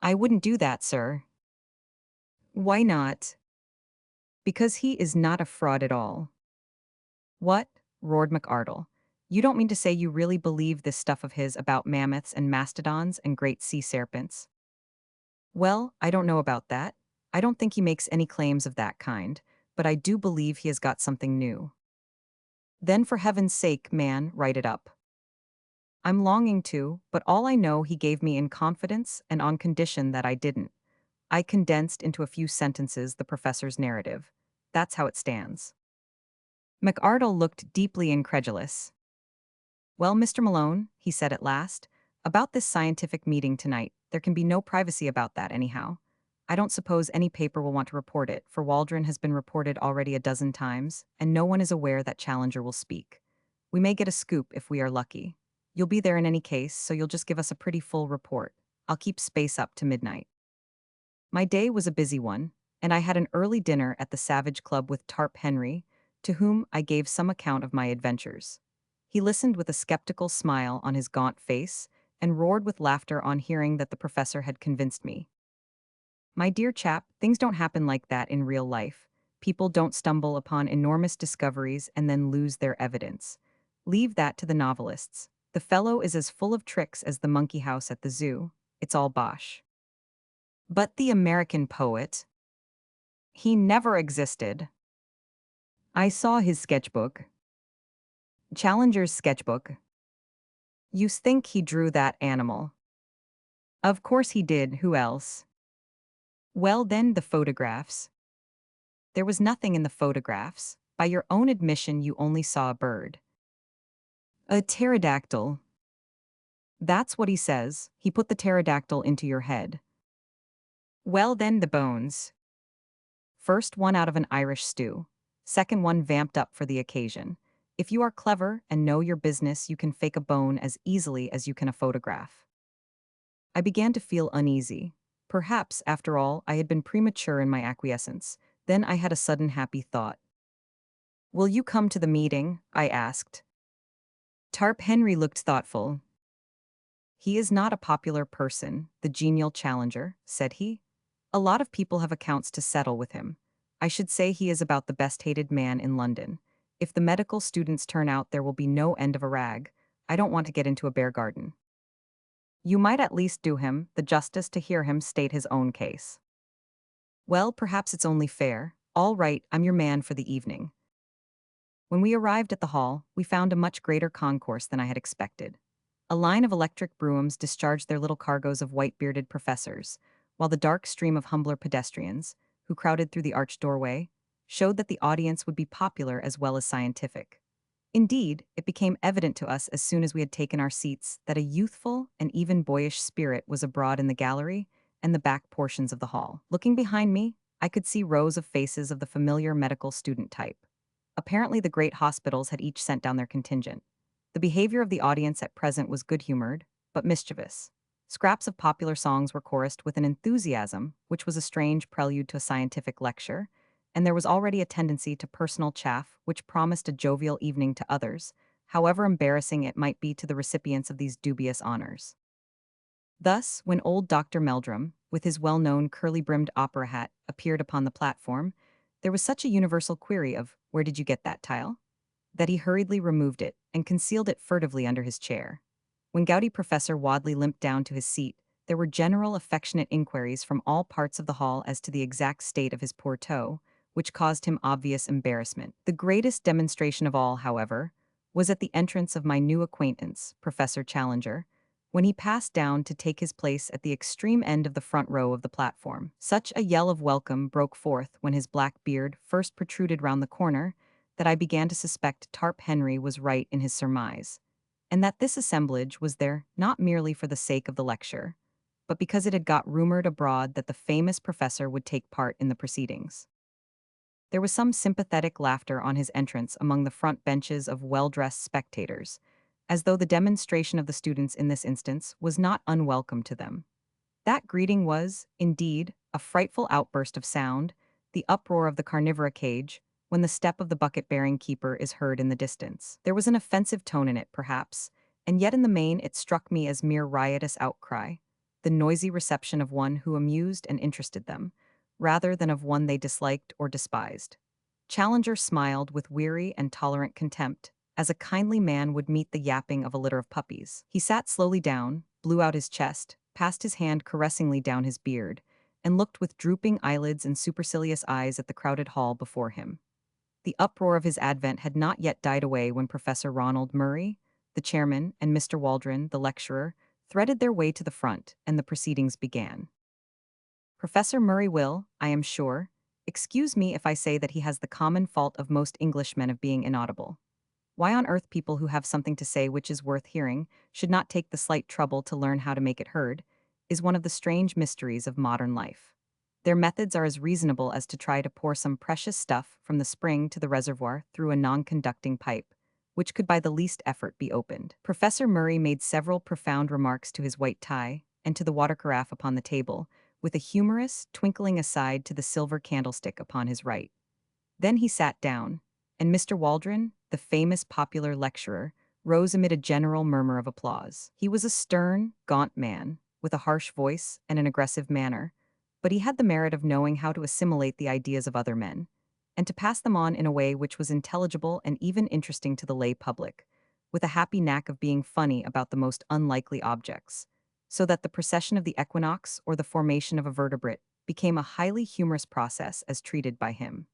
I wouldn't do that, sir. Why not? Because he is not a fraud at all. What? Roared McArdle. You don't mean to say you really believe this stuff of his about mammoths and mastodons and great sea serpents? Well, I don't know about that. I don't think he makes any claims of that kind, but I do believe he has got something new. Then for heaven's sake, man, write it up. I'm longing to, but all I know he gave me in confidence and on condition that I didn't. I condensed into a few sentences the professor's narrative. That's how it stands. McArdle looked deeply incredulous. Well, Mr. Malone, he said at last, about this scientific meeting tonight, there can be no privacy about that anyhow. I don't suppose any paper will want to report it, for Waldron has been reported already a dozen times, and no one is aware that Challenger will speak. We may get a scoop if we are lucky. You'll be there in any case, so you'll just give us a pretty full report. I'll keep space up to midnight. My day was a busy one, and I had an early dinner at the Savage Club with Tarp Henry, to whom I gave some account of my adventures. He listened with a skeptical smile on his gaunt face, and roared with laughter on hearing that the professor had convinced me. My dear chap, things don't happen like that in real life. People don't stumble upon enormous discoveries and then lose their evidence. Leave that to the novelists. The fellow is as full of tricks as the monkey house at the zoo. It's all bosh. But the American poet? He never existed. I saw his sketchbook. Challenger's sketchbook. You think he drew that animal? Of course he did, who else? Well then, the photographs. There was nothing in the photographs. By your own admission, you only saw a bird. A pterodactyl. That's what he says. He put the pterodactyl into your head. Well then, the bones. First one out of an Irish stew. Second one vamped up for the occasion. If you are clever and know your business, you can fake a bone as easily as you can a photograph. I began to feel uneasy. Perhaps, after all, I had been premature in my acquiescence. Then I had a sudden happy thought. "Will you come to the meeting?" I asked. Tarp Henry looked thoughtful. "He is not a popular person, the genial challenger," said he. "A lot of people have accounts to settle with him. I should say he is about the best-hated man in London. If the medical students turn out, there will be no end of a rag. I don't want to get into a bear garden." "You might at least do him the justice to hear him state his own case." "Well, perhaps it's only fair. All right, I'm your man for the evening." When we arrived at the hall, we found a much greater concourse than I had expected. A line of electric broughams discharged their little cargoes of white-bearded professors, while the dark stream of humbler pedestrians, who crowded through the arched doorway, showed that the audience would be popular as well as scientific. Indeed, it became evident to us as soon as we had taken our seats that a youthful and even boyish spirit was abroad in the gallery and the back portions of the hall. Looking behind me, I could see rows of faces of the familiar medical student type. Apparently, the great hospitals had each sent down their contingent. The behavior of the audience at present was good-humored, but mischievous. Scraps of popular songs were chorused with an enthusiasm which was a strange prelude to a scientific lecture, and there was already a tendency to personal chaff which promised a jovial evening to others, however embarrassing it might be to the recipients of these dubious honors. Thus, when old Dr. Meldrum, with his well-known curly-brimmed opera hat, appeared upon the platform, there was such a universal query of, "Where did you get that tile?" that he hurriedly removed it and concealed it furtively under his chair. When gouty Professor Wadley limped down to his seat, there were general affectionate inquiries from all parts of the hall as to the exact state of his poor toe, which caused him obvious embarrassment. The greatest demonstration of all, however, was at the entrance of my new acquaintance, Professor Challenger, when he passed down to take his place at the extreme end of the front row of the platform. Such a yell of welcome broke forth when his black beard first protruded round the corner that I began to suspect Tarp Henry was right in his surmise, and that this assemblage was there not merely for the sake of the lecture, but because it had got rumored abroad that the famous professor would take part in the proceedings. There was some sympathetic laughter on his entrance among the front benches of well-dressed spectators, as though the demonstration of the students in this instance was not unwelcome to them. That greeting was, indeed, a frightful outburst of sound, the uproar of the carnivora cage, when the step of the bucket-bearing keeper is heard in the distance. There was an offensive tone in it, perhaps, and yet in the main it struck me as mere riotous outcry, the noisy reception of one who amused and interested them, rather than of one they disliked or despised. Challenger smiled with weary and tolerant contempt, as a kindly man would meet the yapping of a litter of puppies. He sat slowly down, blew out his chest, passed his hand caressingly down his beard, and looked with drooping eyelids and supercilious eyes at the crowded hall before him. The uproar of his advent had not yet died away when Professor Ronald Murray, the chairman, and Mr. Waldron, the lecturer, threaded their way to the front, and the proceedings began. Professor Murray will, I am sure, excuse me if I say that he has the common fault of most Englishmen of being inaudible. Why on earth people who have something to say which is worth hearing should not take the slight trouble to learn how to make it heard, is one of the strange mysteries of modern life. Their methods are as reasonable as to try to pour some precious stuff from the spring to the reservoir through a non-conducting pipe, which could by the least effort be opened. Professor Murray made several profound remarks to his white tie and to the water carafe upon the table, with a humorous, twinkling aside to the silver candlestick upon his right. Then he sat down, and Mr. Waldron, the famous popular lecturer, rose amid a general murmur of applause. He was a stern, gaunt man, with a harsh voice and an aggressive manner, but he had the merit of knowing how to assimilate the ideas of other men, and to pass them on in a way which was intelligible and even interesting to the lay public, with a happy knack of being funny about the most unlikely objects, so that the precession of the equinox or the formation of a vertebrate became a highly humorous process as treated by him.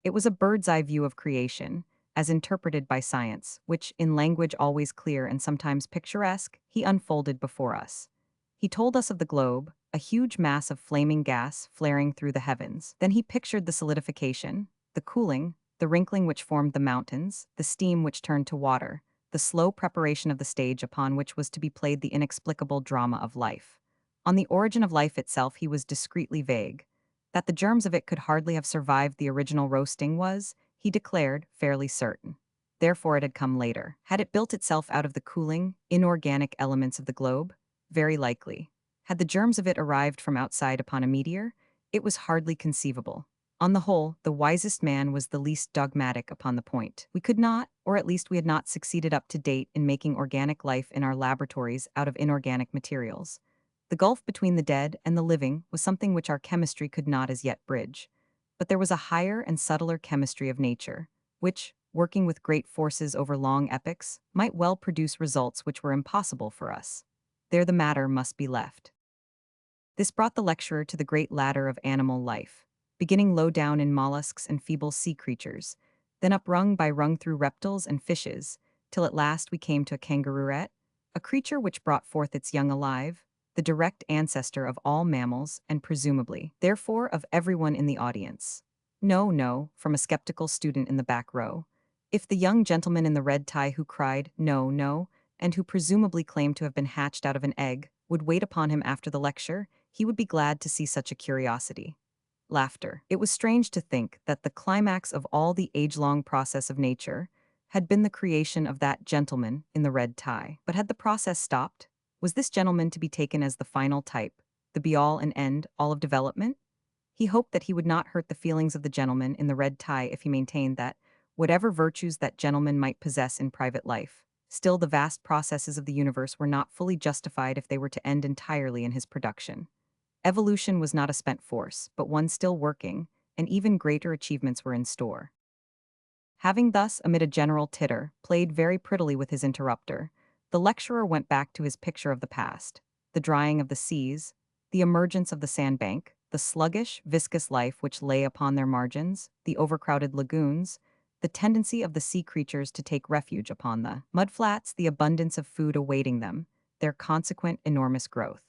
It was a bird's-eye view of creation, as interpreted by science, which, in language always clear and sometimes picturesque, he unfolded before us. He told us of the globe, a huge mass of flaming gas flaring through the heavens. Then he pictured the solidification, the cooling, the wrinkling which formed the mountains, the steam which turned to water, the slow preparation of the stage upon which was to be played the inexplicable drama of life. On the origin of life itself he was discreetly vague. That the germs of it could hardly have survived the original roasting was, he declared, fairly certain. Therefore it had come later. Had it built itself out of the cooling, inorganic elements of the globe? Very likely. Had the germs of it arrived from outside upon a meteor? It was hardly conceivable. On the whole, the wisest man was the least dogmatic upon the point. We could not, or at least we had not succeeded up to date in making organic life in our laboratories out of inorganic materials. The gulf between the dead and the living was something which our chemistry could not as yet bridge. But there was a higher and subtler chemistry of nature, which, working with great forces over long epochs, might well produce results which were impossible for us. There the matter must be left. This brought the lecturer to the great ladder of animal life, beginning low down in mollusks and feeble sea creatures, then up rung by rung through reptiles and fishes, till at last we came to a kangarooette, a creature which brought forth its young alive, the direct ancestor of all mammals and presumably, therefore, of everyone in the audience. No, no, from a skeptical student in the back row. If the young gentleman in the red tie who cried, no, no, and who presumably claimed to have been hatched out of an egg, would wait upon him after the lecture, he would be glad to see such a curiosity. Laughter. It was strange to think that the climax of all the age-long process of nature had been the creation of that gentleman in the red tie. But had the process stopped? Was this gentleman to be taken as the final type, the be-all and end-all of development? He hoped that he would not hurt the feelings of the gentleman in the red tie if he maintained that, whatever virtues that gentleman might possess in private life, still the vast processes of the universe were not fully justified if they were to end entirely in his production. Evolution was not a spent force, but one still working, and even greater achievements were in store. Having thus, amid a general titter, played very prettily with his interrupter, the lecturer went back to his picture of the past, the drying of the seas, the emergence of the sandbank, the sluggish, viscous life which lay upon their margins, the overcrowded lagoons, the tendency of the sea creatures to take refuge upon the mudflats, the abundance of food awaiting them, their consequent enormous growth.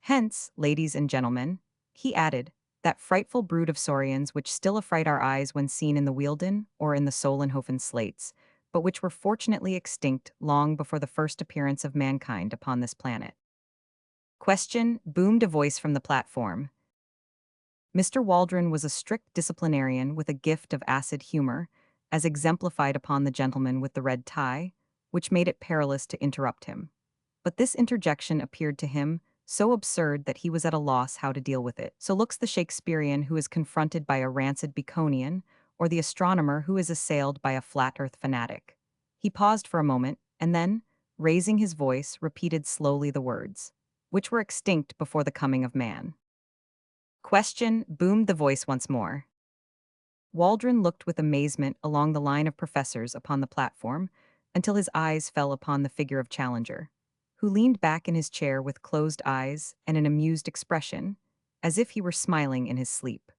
Hence, ladies and gentlemen, he added, that frightful brood of saurians which still affright our eyes when seen in the Wealden or in the Solenhofen slates, but which were fortunately extinct long before the first appearance of mankind upon this planet. Question, boomed a voice from the platform. Mr. Waldron was a strict disciplinarian with a gift of acid humor, as exemplified upon the gentleman with the red tie, which made it perilous to interrupt him. But this interjection appeared to him so absurd that he was at a loss how to deal with it. So looks the Shakespearean who is confronted by a rancid Baconian, or the astronomer who is assailed by a flat-earth fanatic. He paused for a moment, and then, raising his voice, repeated slowly the words, which were extinct before the coming of man. Question, boomed the voice once more. Waldron looked with amazement along the line of professors upon the platform until his eyes fell upon the figure of Challenger, who leaned back in his chair with closed eyes and an amused expression, as if he were smiling in his sleep.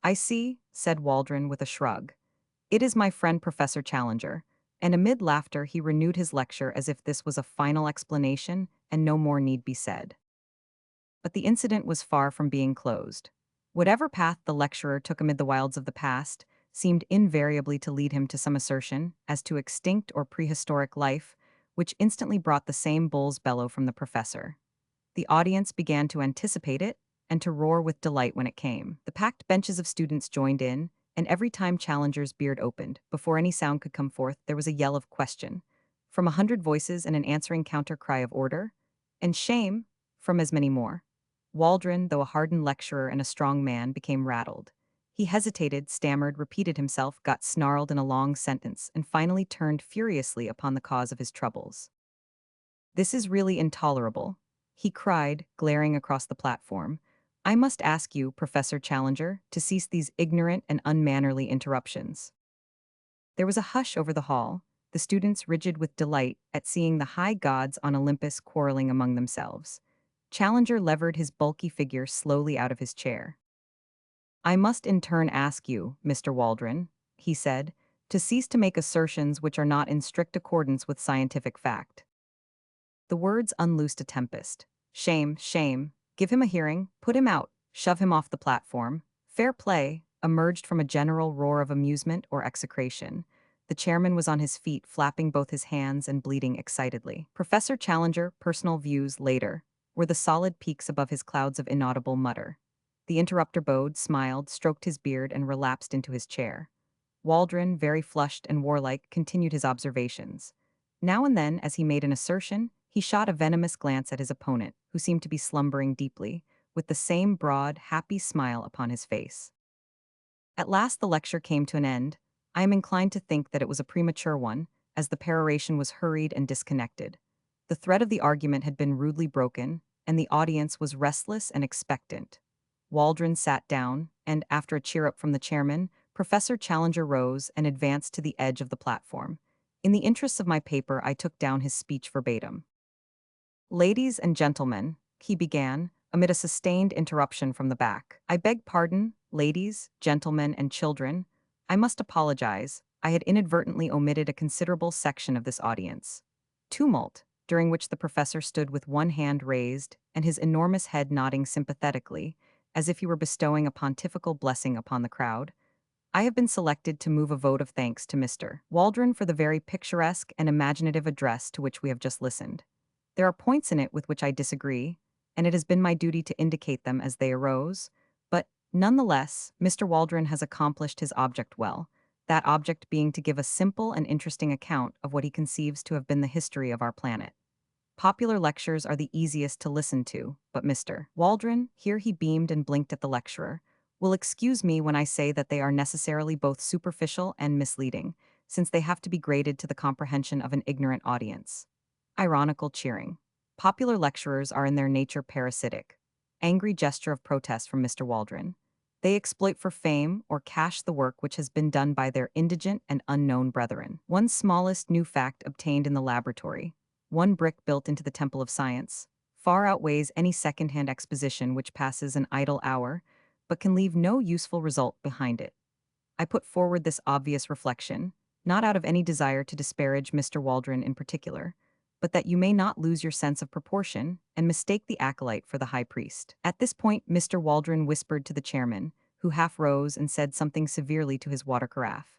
I see, said Waldron with a shrug. It is my friend Professor Challenger, and amid laughter he renewed his lecture as if this was a final explanation and no more need be said. But the incident was far from being closed. Whatever path the lecturer took amid the wilds of the past seemed invariably to lead him to some assertion as to extinct or prehistoric life, which instantly brought the same bull's bellow from the professor. The audience began to anticipate it and to roar with delight when it came. The packed benches of students joined in, and every time Challenger's beard opened, before any sound could come forth, there was a yell of question, from 100 voices and an answering counter-cry of order, and shame, from as many more. Waldron, though a hardened lecturer and a strong man, became rattled. He hesitated, stammered, repeated himself, got snarled in a long sentence, and finally turned furiously upon the cause of his troubles. This is really intolerable, he cried, glaring across the platform. I must ask you, Professor Challenger, to cease these ignorant and unmannerly interruptions. There was a hush over the hall, the students rigid with delight at seeing the high gods on Olympus quarreling among themselves. Challenger levered his bulky figure slowly out of his chair. I must in turn ask you, Mr. Waldron, he said, to cease to make assertions which are not in strict accordance with scientific fact. The words unloosed a tempest. Shame, shame, give him a hearing, put him out, shove him off the platform. Fair play emerged from a general roar of amusement or execration. The chairman was on his feet, flapping both his hands and bleating excitedly. Professor Challenger, personal views later, were the solid peaks above his clouds of inaudible mutter. The interrupter bowed, smiled, stroked his beard, and relapsed into his chair. Waldron, very flushed and warlike, continued his observations. Now and then, as he made an assertion, he shot a venomous glance at his opponent, who seemed to be slumbering deeply, with the same broad, happy smile upon his face. At last the lecture came to an end. I am inclined to think that it was a premature one, as the peroration was hurried and disconnected. The thread of the argument had been rudely broken, and the audience was restless and expectant. Waldron sat down, and, after a cheer-up from the chairman, Professor Challenger rose and advanced to the edge of the platform. In the interests of my paper, I took down his speech verbatim. "Ladies and gentlemen," he began, amid a sustained interruption from the back. "I beg pardon, ladies, gentlemen, and children. I must apologize. I had inadvertently omitted a considerable section of this audience." Tumult, during which the professor stood with one hand raised and his enormous head nodding sympathetically, as if he were bestowing a pontifical blessing upon the crowd. I have been selected to move a vote of thanks to Mr. Waldron for the very picturesque and imaginative address to which we have just listened. There are points in it with which I disagree, and it has been my duty to indicate them as they arose, but, nonetheless, Mr. Waldron has accomplished his object well, that object being to give a simple and interesting account of what he conceives to have been the history of our planet. Popular lectures are the easiest to listen to, but Mr. Waldron, here he beamed and blinked at the lecturer, will excuse me when I say that they are necessarily both superficial and misleading, since they have to be graded to the comprehension of an ignorant audience. Ironical cheering. Popular lecturers are in their nature parasitic. Angry gesture of protest from Mr. Waldron. They exploit for fame or cash the work which has been done by their indigent and unknown brethren. One smallest new fact obtained in the laboratory, one brick built into the temple of science, far outweighs any second-hand exposition which passes an idle hour, but can leave no useful result behind it. I put forward this obvious reflection, not out of any desire to disparage Mr. Waldron in particular, but that you may not lose your sense of proportion and mistake the acolyte for the high priest. At this point, Mr. Waldron whispered to the chairman, who half rose and said something severely to his water carafe.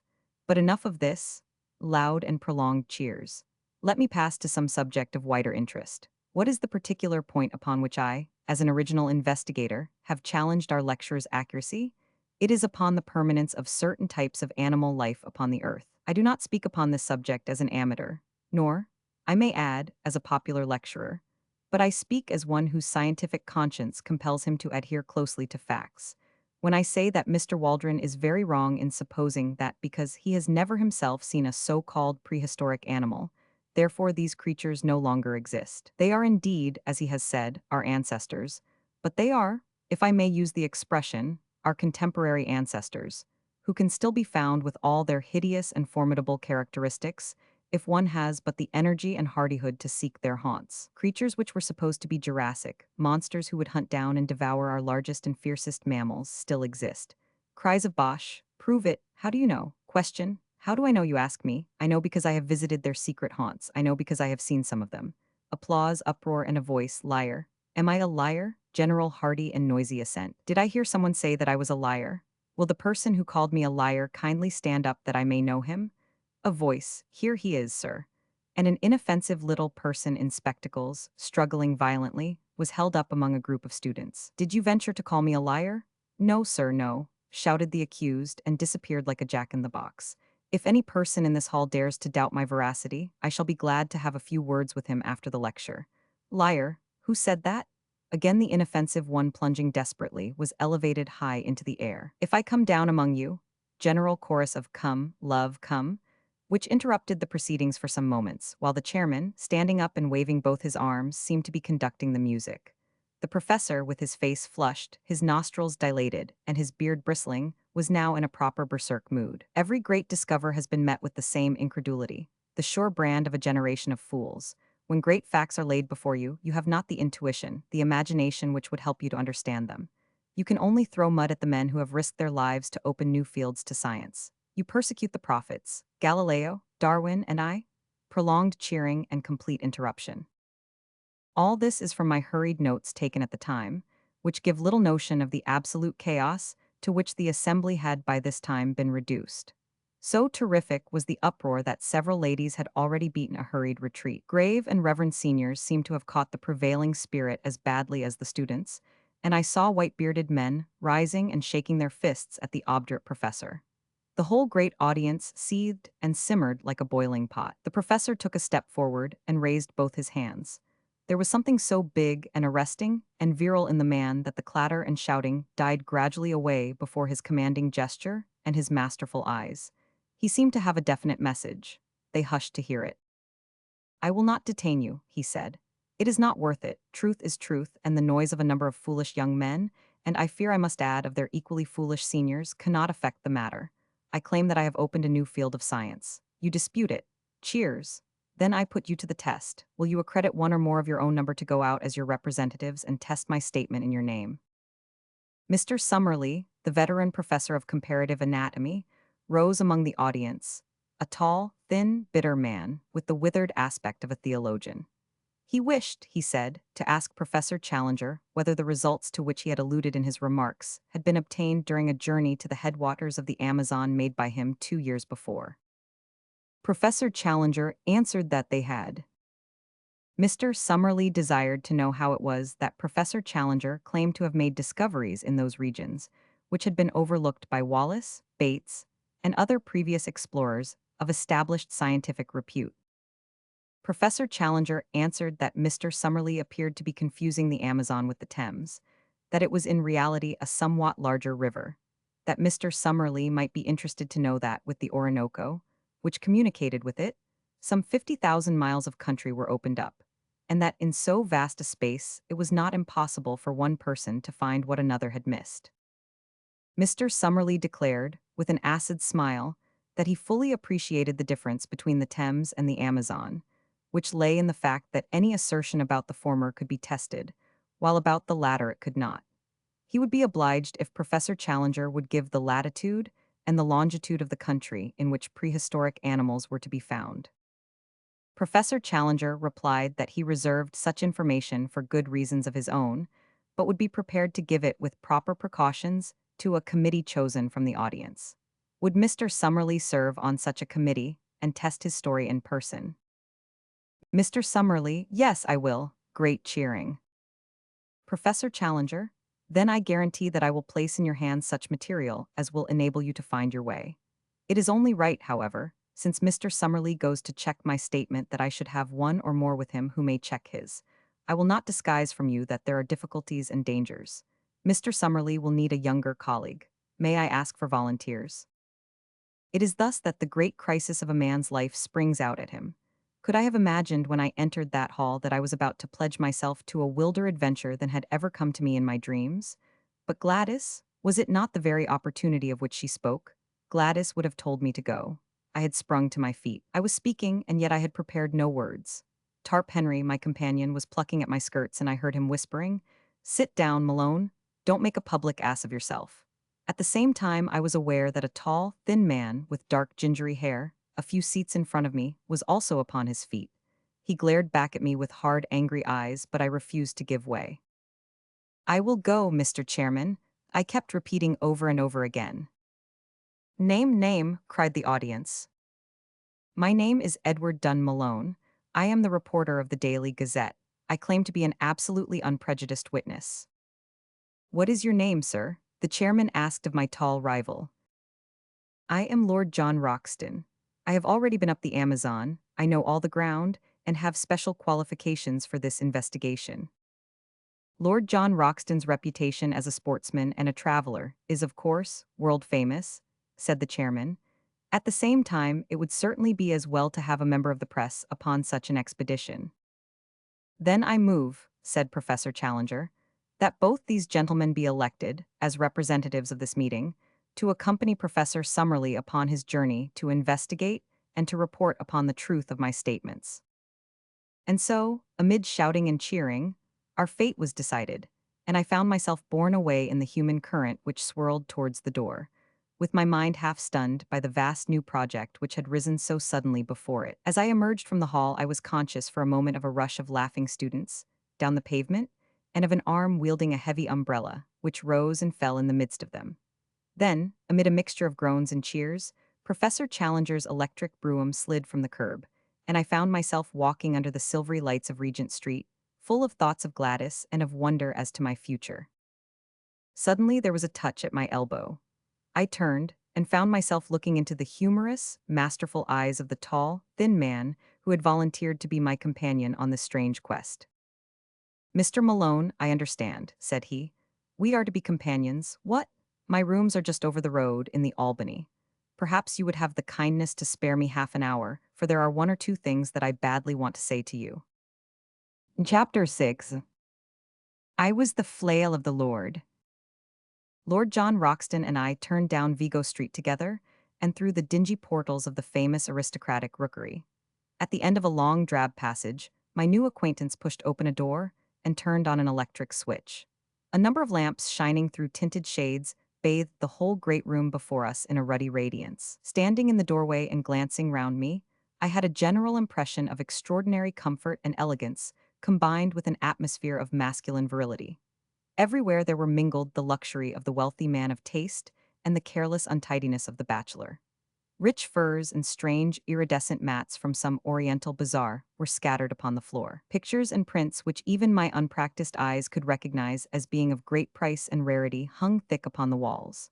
But enough of this. Loud and prolonged cheers. Let me pass to some subject of wider interest. What is the particular point upon which I, as an original investigator, have challenged our lecturer's accuracy? It is upon the permanence of certain types of animal life upon the earth. I do not speak upon this subject as an amateur, nor, I may add, as a popular lecturer, but I speak as one whose scientific conscience compels him to adhere closely to facts, when I say that Mr. Waldron is very wrong in supposing that because he has never himself seen a so-called prehistoric animal, therefore these creatures no longer exist. They are indeed, as he has said, our ancestors, but they are, if I may use the expression, our contemporary ancestors, who can still be found with all their hideous and formidable characteristics, if one has but the energy and hardihood to seek their haunts. Creatures which were supposed to be Jurassic, monsters who would hunt down and devour our largest and fiercest mammals, still exist. Cries of Bosh, prove it, how do you know? Question, how do I know, you ask me? I know because I have visited their secret haunts. I know because I have seen some of them. Applause, uproar, and a voice, liar. Am I a liar? General hearty and noisy assent. Did I hear someone say that I was a liar? Will the person who called me a liar kindly stand up that I may know him? A voice, here he is, sir. And an inoffensive little person in spectacles, struggling violently, was held up among a group of students. Did you venture to call me a liar? No, sir, no, shouted the accused and disappeared like a jack-in-the-box. If any person in this hall dares to doubt my veracity, I shall be glad to have a few words with him after the lecture. Liar, who said that? Again the inoffensive one, plunging desperately, was elevated high into the air. If I come down among you, general chorus of come, love, come, which interrupted the proceedings for some moments, while the chairman, standing up and waving both his arms, seemed to be conducting the music. The professor, with his face flushed, his nostrils dilated, and his beard bristling, was now in a proper berserk mood. Every great discoverer has been met with the same incredulity, the sure brand of a generation of fools. When great facts are laid before you, you have not the intuition, the imagination which would help you to understand them. You can only throw mud at the men who have risked their lives to open new fields to science. You persecute the prophets, Galileo, Darwin, and I? Prolonged cheering and complete interruption. All this is from my hurried notes taken at the time, which give little notion of the absolute chaos to which the assembly had by this time been reduced. So terrific was the uproar that several ladies had already beaten a hurried retreat. Grave and reverend seniors seemed to have caught the prevailing spirit as badly as the students, and I saw white-bearded men rising and shaking their fists at the obdurate professor. The whole great audience seethed and simmered like a boiling pot. The professor took a step forward and raised both his hands. There was something so big and arresting and virile in the man that the clatter and shouting died gradually away before his commanding gesture and his masterful eyes. He seemed to have a definite message. They hushed to hear it. "I will not detain you," he said. "It is not worth it. Truth is truth, and the noise of a number of foolish young men, and I fear I must add of their equally foolish seniors, cannot affect the matter. I claim that I have opened a new field of science. You dispute it. Cheers. Then I put you to the test. Will you accredit one or more of your own number to go out as your representatives and test my statement in your name?" Mr. Summerlee, the veteran professor of comparative anatomy, rose among the audience, a tall, thin, bitter man with the withered aspect of a theologian. He wished, he said, to ask Professor Challenger whether the results to which he had alluded in his remarks had been obtained during a journey to the headwaters of the Amazon made by him 2 years before. Professor Challenger answered that they had. Mr. Summerlee desired to know how it was that Professor Challenger claimed to have made discoveries in those regions, which had been overlooked by Wallace, Bates, and other previous explorers of established scientific repute. Professor Challenger answered that Mr. Summerlee appeared to be confusing the Amazon with the Thames, that it was in reality a somewhat larger river, that Mr. Summerlee might be interested to know that with the Orinoco, which communicated with it, some 50,000 miles of country were opened up, and that in so vast a space it was not impossible for one person to find what another had missed. Mr. Summerlee declared, with an acid smile, that he fully appreciated the difference between the Thames and the Amazon, which lay in the fact that any assertion about the former could be tested, while about the latter it could not. He would be obliged if Professor Challenger would give the latitude and the longitude of the country in which prehistoric animals were to be found. Professor Challenger replied that he reserved such information for good reasons of his own, but would be prepared to give it with proper precautions to a committee chosen from the audience. Would Mr. Summerlee serve on such a committee and test his story in person? Mr. Summerlee, yes, I will. Great cheering. Professor Challenger, then I guarantee that I will place in your hands such material as will enable you to find your way. It is only right, however, since Mr. Summerlee goes to check my statement that I should have one or more with him who may check his. I will not disguise from you that there are difficulties and dangers. Mr. Summerlee will need a younger colleague. May I ask for volunteers? It is thus that the great crisis of a man's life springs out at him. Could I have imagined when I entered that hall that I was about to pledge myself to a wilder adventure than had ever come to me in my dreams? But Gladys, was it not the very opportunity of which she spoke? Gladys would have told me to go. I had sprung to my feet. I was speaking, and yet I had prepared no words. Tarp Henry, my companion, was plucking at my skirts, and I heard him whispering, "Sit down, Malone. Don't make a public ass of yourself." At the same time, I was aware that a tall, thin man with dark, gingery hair, a few seats in front of me, was also upon his feet. He glared back at me with hard, angry eyes, but I refused to give way. "I will go, Mr. Chairman," I kept repeating over and over again. "Name, name," cried the audience. "My name is Edward Dunn Malone. I am the reporter of the Daily Gazette. I claim to be an absolutely unprejudiced witness." "What is your name, sir?" the chairman asked of my tall rival. "I am Lord John Roxton. I have already been up the Amazon, I know all the ground, and have special qualifications for this investigation." Lord John Roxton's reputation as a sportsman and a traveler is, of course, world famous, said the chairman. At the same time, it would certainly be as well to have a member of the press upon such an expedition. "Then I move," said Professor Challenger, "that both these gentlemen be elected, as representatives of this meeting, to accompany Professor Summerlee upon his journey to investigate and to report upon the truth of my statements." And so, amid shouting and cheering, our fate was decided, and I found myself borne away in the human current which swirled towards the door, with my mind half stunned by the vast new project which had risen so suddenly before it. As I emerged from the hall, I was conscious for a moment of a rush of laughing students down the pavement, and of an arm wielding a heavy umbrella, which rose and fell in the midst of them. Then, amid a mixture of groans and cheers, Professor Challenger's electric brougham slid from the curb, and I found myself walking under the silvery lights of Regent Street, full of thoughts of Gladys and of wonder as to my future. Suddenly there was a touch at my elbow. I turned and found myself looking into the humorous, masterful eyes of the tall, thin man who had volunteered to be my companion on this strange quest. "Mr. Malone, I understand," said he. "We are to be companions. What? My rooms are just over the road in the Albany. Perhaps you would have the kindness to spare me half an hour, for there are one or two things that I badly want to say to you." In Chapter 6, I was the flail of the Lord. Lord John Roxton and I turned down Vigo Street together and through the dingy portals of the famous aristocratic rookery. At the end of a long drab passage, my new acquaintance pushed open a door and turned on an electric switch. A number of lamps shining through tinted shades bathed the whole great room before us in a ruddy radiance. Standing in the doorway and glancing round me, I had a general impression of extraordinary comfort and elegance combined with an atmosphere of masculine virility. Everywhere there were mingled the luxury of the wealthy man of taste and the careless untidiness of the bachelor. Rich furs and strange, iridescent mats from some oriental bazaar were scattered upon the floor. Pictures and prints which even my unpracticed eyes could recognize as being of great price and rarity hung thick upon the walls.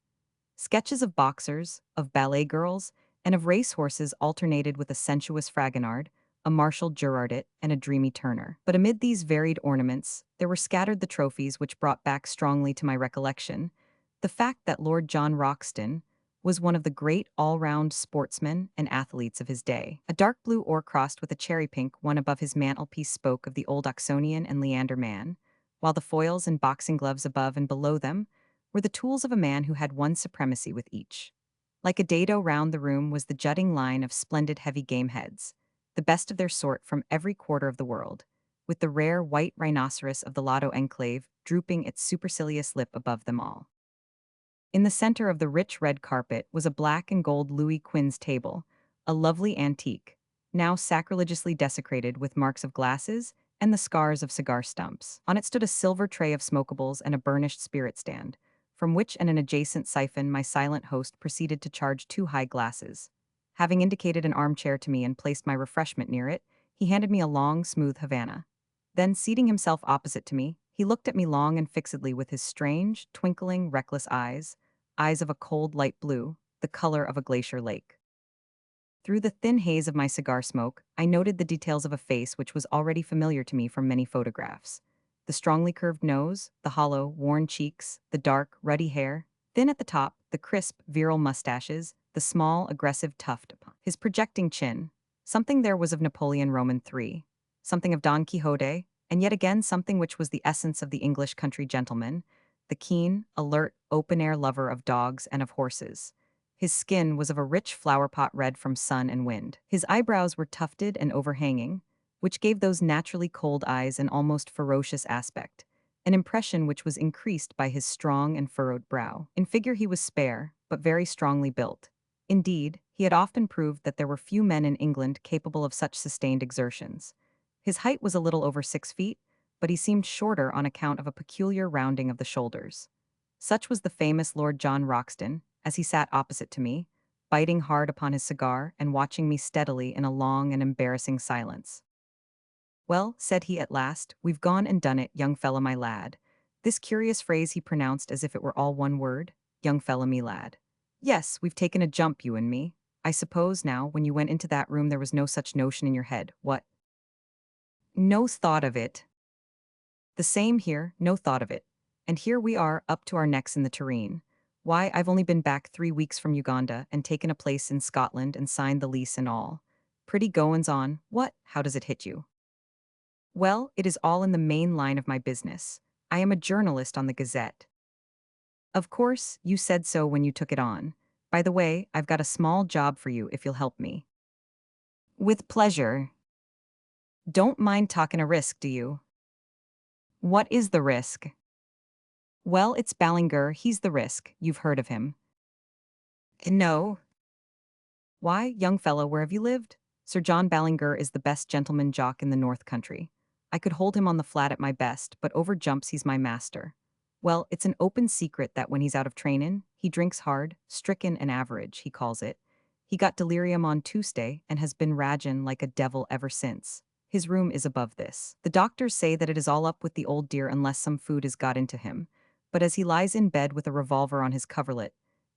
Sketches of boxers, of ballet girls, and of racehorses alternated with a sensuous Fragonard, a Marshal Gerardot, and a dreamy Turner. But amid these varied ornaments, there were scattered the trophies which brought back strongly to my recollection the fact that Lord John Roxton was one of the great all-round sportsmen and athletes of his day. A dark blue oar crossed with a cherry pink one above his mantelpiece spoke of the old Oxonian and Leander man, while the foils and boxing gloves above and below them were the tools of a man who had won supremacy with each. Like a dado round the room was the jutting line of splendid heavy game heads, the best of their sort from every quarter of the world, with the rare white rhinoceros of the Lotto enclave drooping its supercilious lip above them all. In the center of the rich red carpet was a black and gold Louis Quinze table, a lovely antique, now sacrilegiously desecrated with marks of glasses and the scars of cigar stumps. On it stood a silver tray of smokables and a burnished spirit stand, from which and an adjacent siphon my silent host proceeded to charge two high glasses. Having indicated an armchair to me and placed my refreshment near it, he handed me a long, smooth Havana. Then, seating himself opposite to me, he looked at me long and fixedly with his strange, twinkling, reckless eyes of a cold light blue, the color of a glacier lake. Through the thin haze of my cigar smoke, I noted the details of a face which was already familiar to me from many photographs. The strongly curved nose, the hollow, worn cheeks, the dark, ruddy hair, thin at the top, the crisp, virile mustaches, the small, aggressive tuft upon his projecting chin. Something there was of Napoleon Roman III, something of Don Quixote, and yet again something which was the essence of the English country gentleman, the keen, alert, open-air lover of dogs and of horses. His skin was of a rich flower-pot red from sun and wind. His eyebrows were tufted and overhanging, which gave those naturally cold eyes an almost ferocious aspect, an impression which was increased by his strong and furrowed brow. In figure he was spare, but very strongly built. Indeed, he had often proved that there were few men in England capable of such sustained exertions. His height was a little over 6 feet, but he seemed shorter on account of a peculiar rounding of the shoulders. Such was the famous Lord John Roxton, as he sat opposite to me, biting hard upon his cigar and watching me steadily in a long and embarrassing silence. "Well," said he at last, "we've gone and done it, young fella my lad." This curious phrase he pronounced as if it were all one word, young fella me lad. "Yes, we've taken a jump, you and me. I suppose now, when you went into that room there was no such notion in your head, what?" "No thought of it." "The same here, no thought of it. And here we are, up to our necks in the tureen. Why, I've only been back 3 weeks from Uganda and taken a place in Scotland and signed the lease and all. Pretty goings on, what? How does it hit you?" "Well, it is all in the main line of my business. I am a journalist on the Gazette." "Of course, you said so when you took it on. By the way, I've got a small job for you if you'll help me." "With pleasure." "Don't mind talking a risk, do you?" "What is the risk?" "Well, it's Ballinger, he's the risk. You've heard of him." "No." "Why, young fellow, where have you lived? Sir John Ballinger is the best gentleman jock in the North Country. I could hold him on the flat at my best, but over jumps he's my master. Well, it's an open secret that when he's out of trainin', he drinks hard, stricken and average, he calls it. He got delirium on Tuesday and has been ragin' like a devil ever since. His room is above this. The doctors say that it is all up with the old dear unless some food is got into him. But as he lies in bed with a revolver on his coverlet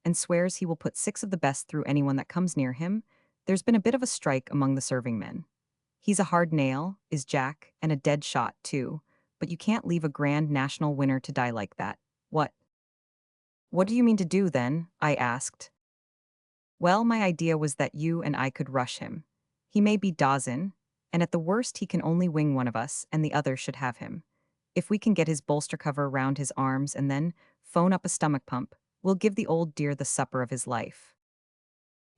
and swears he will put 6 of the best through anyone that comes near him, there's been a bit of a strike among the serving men. He's a hard nail, is Jack, and a dead shot, too, but you can't leave a grand national winner to die like that. What? What do you mean to do, then? I asked. Well, my idea was that you and I could rush him. He may be Dawson, and at the worst he can only wing one of us, and the other should have him. If we can get his bolster cover around his arms and then phone up a stomach pump, we'll give the old dear the supper of his life.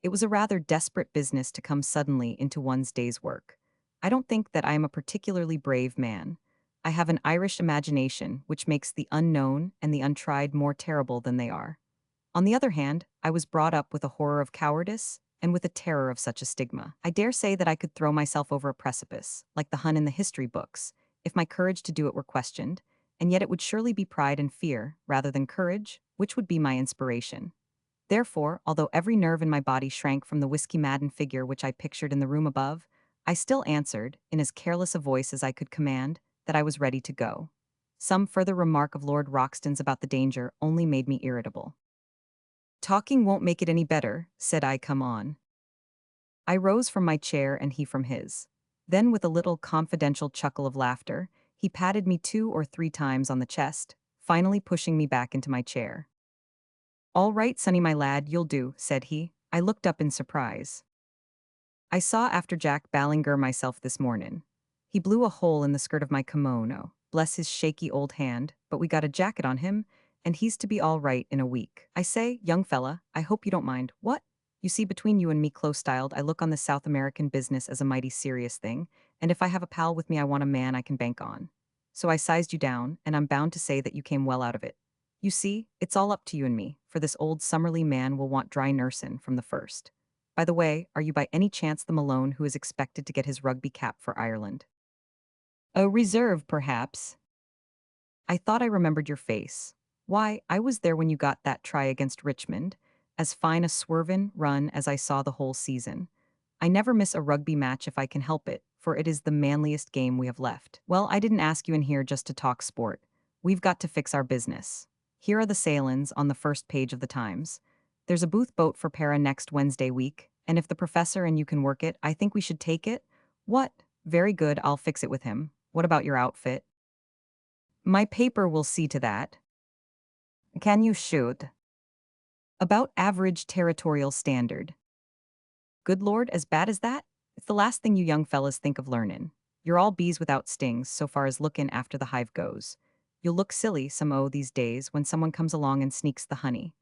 It was a rather desperate business to come suddenly into one's day's work. I don't think that I am a particularly brave man. I have an Irish imagination which makes the unknown and the untried more terrible than they are. On the other hand, I was brought up with a horror of cowardice and with a terror of such a stigma. I dare say that I could throw myself over a precipice, like the Hun in the history books, if my courage to do it were questioned, and yet it would surely be pride and fear, rather than courage, which would be my inspiration. Therefore, although every nerve in my body shrank from the whiskey-maddened figure which I pictured in the room above, I still answered, in as careless a voice as I could command, that I was ready to go. Some further remark of Lord Roxton's about the danger only made me irritable. Talking won't make it any better, said I. Come on. I rose from my chair and he from his. Then, with a little confidential chuckle of laughter, he patted me 2 or 3 times on the chest, finally pushing me back into my chair. All right, Sonny, my lad, you'll do, said he. I looked up in surprise. I saw after Jack Ballinger myself this mornin'. He blew a hole in the skirt of my kimono, bless his shaky old hand, but we got a jacket on him, and he's to be all right in a week. I say, young fella, I hope you don't mind. What? You see, between you and me, close-styled, I look on this South American business as a mighty serious thing, and if I have a pal with me, I want a man I can bank on. So I sized you down, and I'm bound to say that you came well out of it. You see, it's all up to you and me, for this old Summerlee man will want dry nursin' from the first. By the way, are you by any chance the Malone who is expected to get his rugby cap for Ireland? A reserve, perhaps? I thought I remembered your face. Why, I was there when you got that try against Richmond, as fine a swervin' run as I saw the whole season. I never miss a rugby match if I can help it, for it is the manliest game we have left. Well, I didn't ask you in here just to talk sport. We've got to fix our business. Here are the sailins on the first page of the Times. There's a booth boat for Para next Wednesday week, and if the professor and you can work it, I think we should take it. What? Very good, I'll fix it with him. What about your outfit? My paper will see to that. Can you shoot? About average territorial standard. Good Lord, as bad as that? It's the last thing you young fellas think of learnin'. You're all bees without stings so far as lookin' after the hive goes. You'll look silly some these days when someone comes along and sneaks the honey.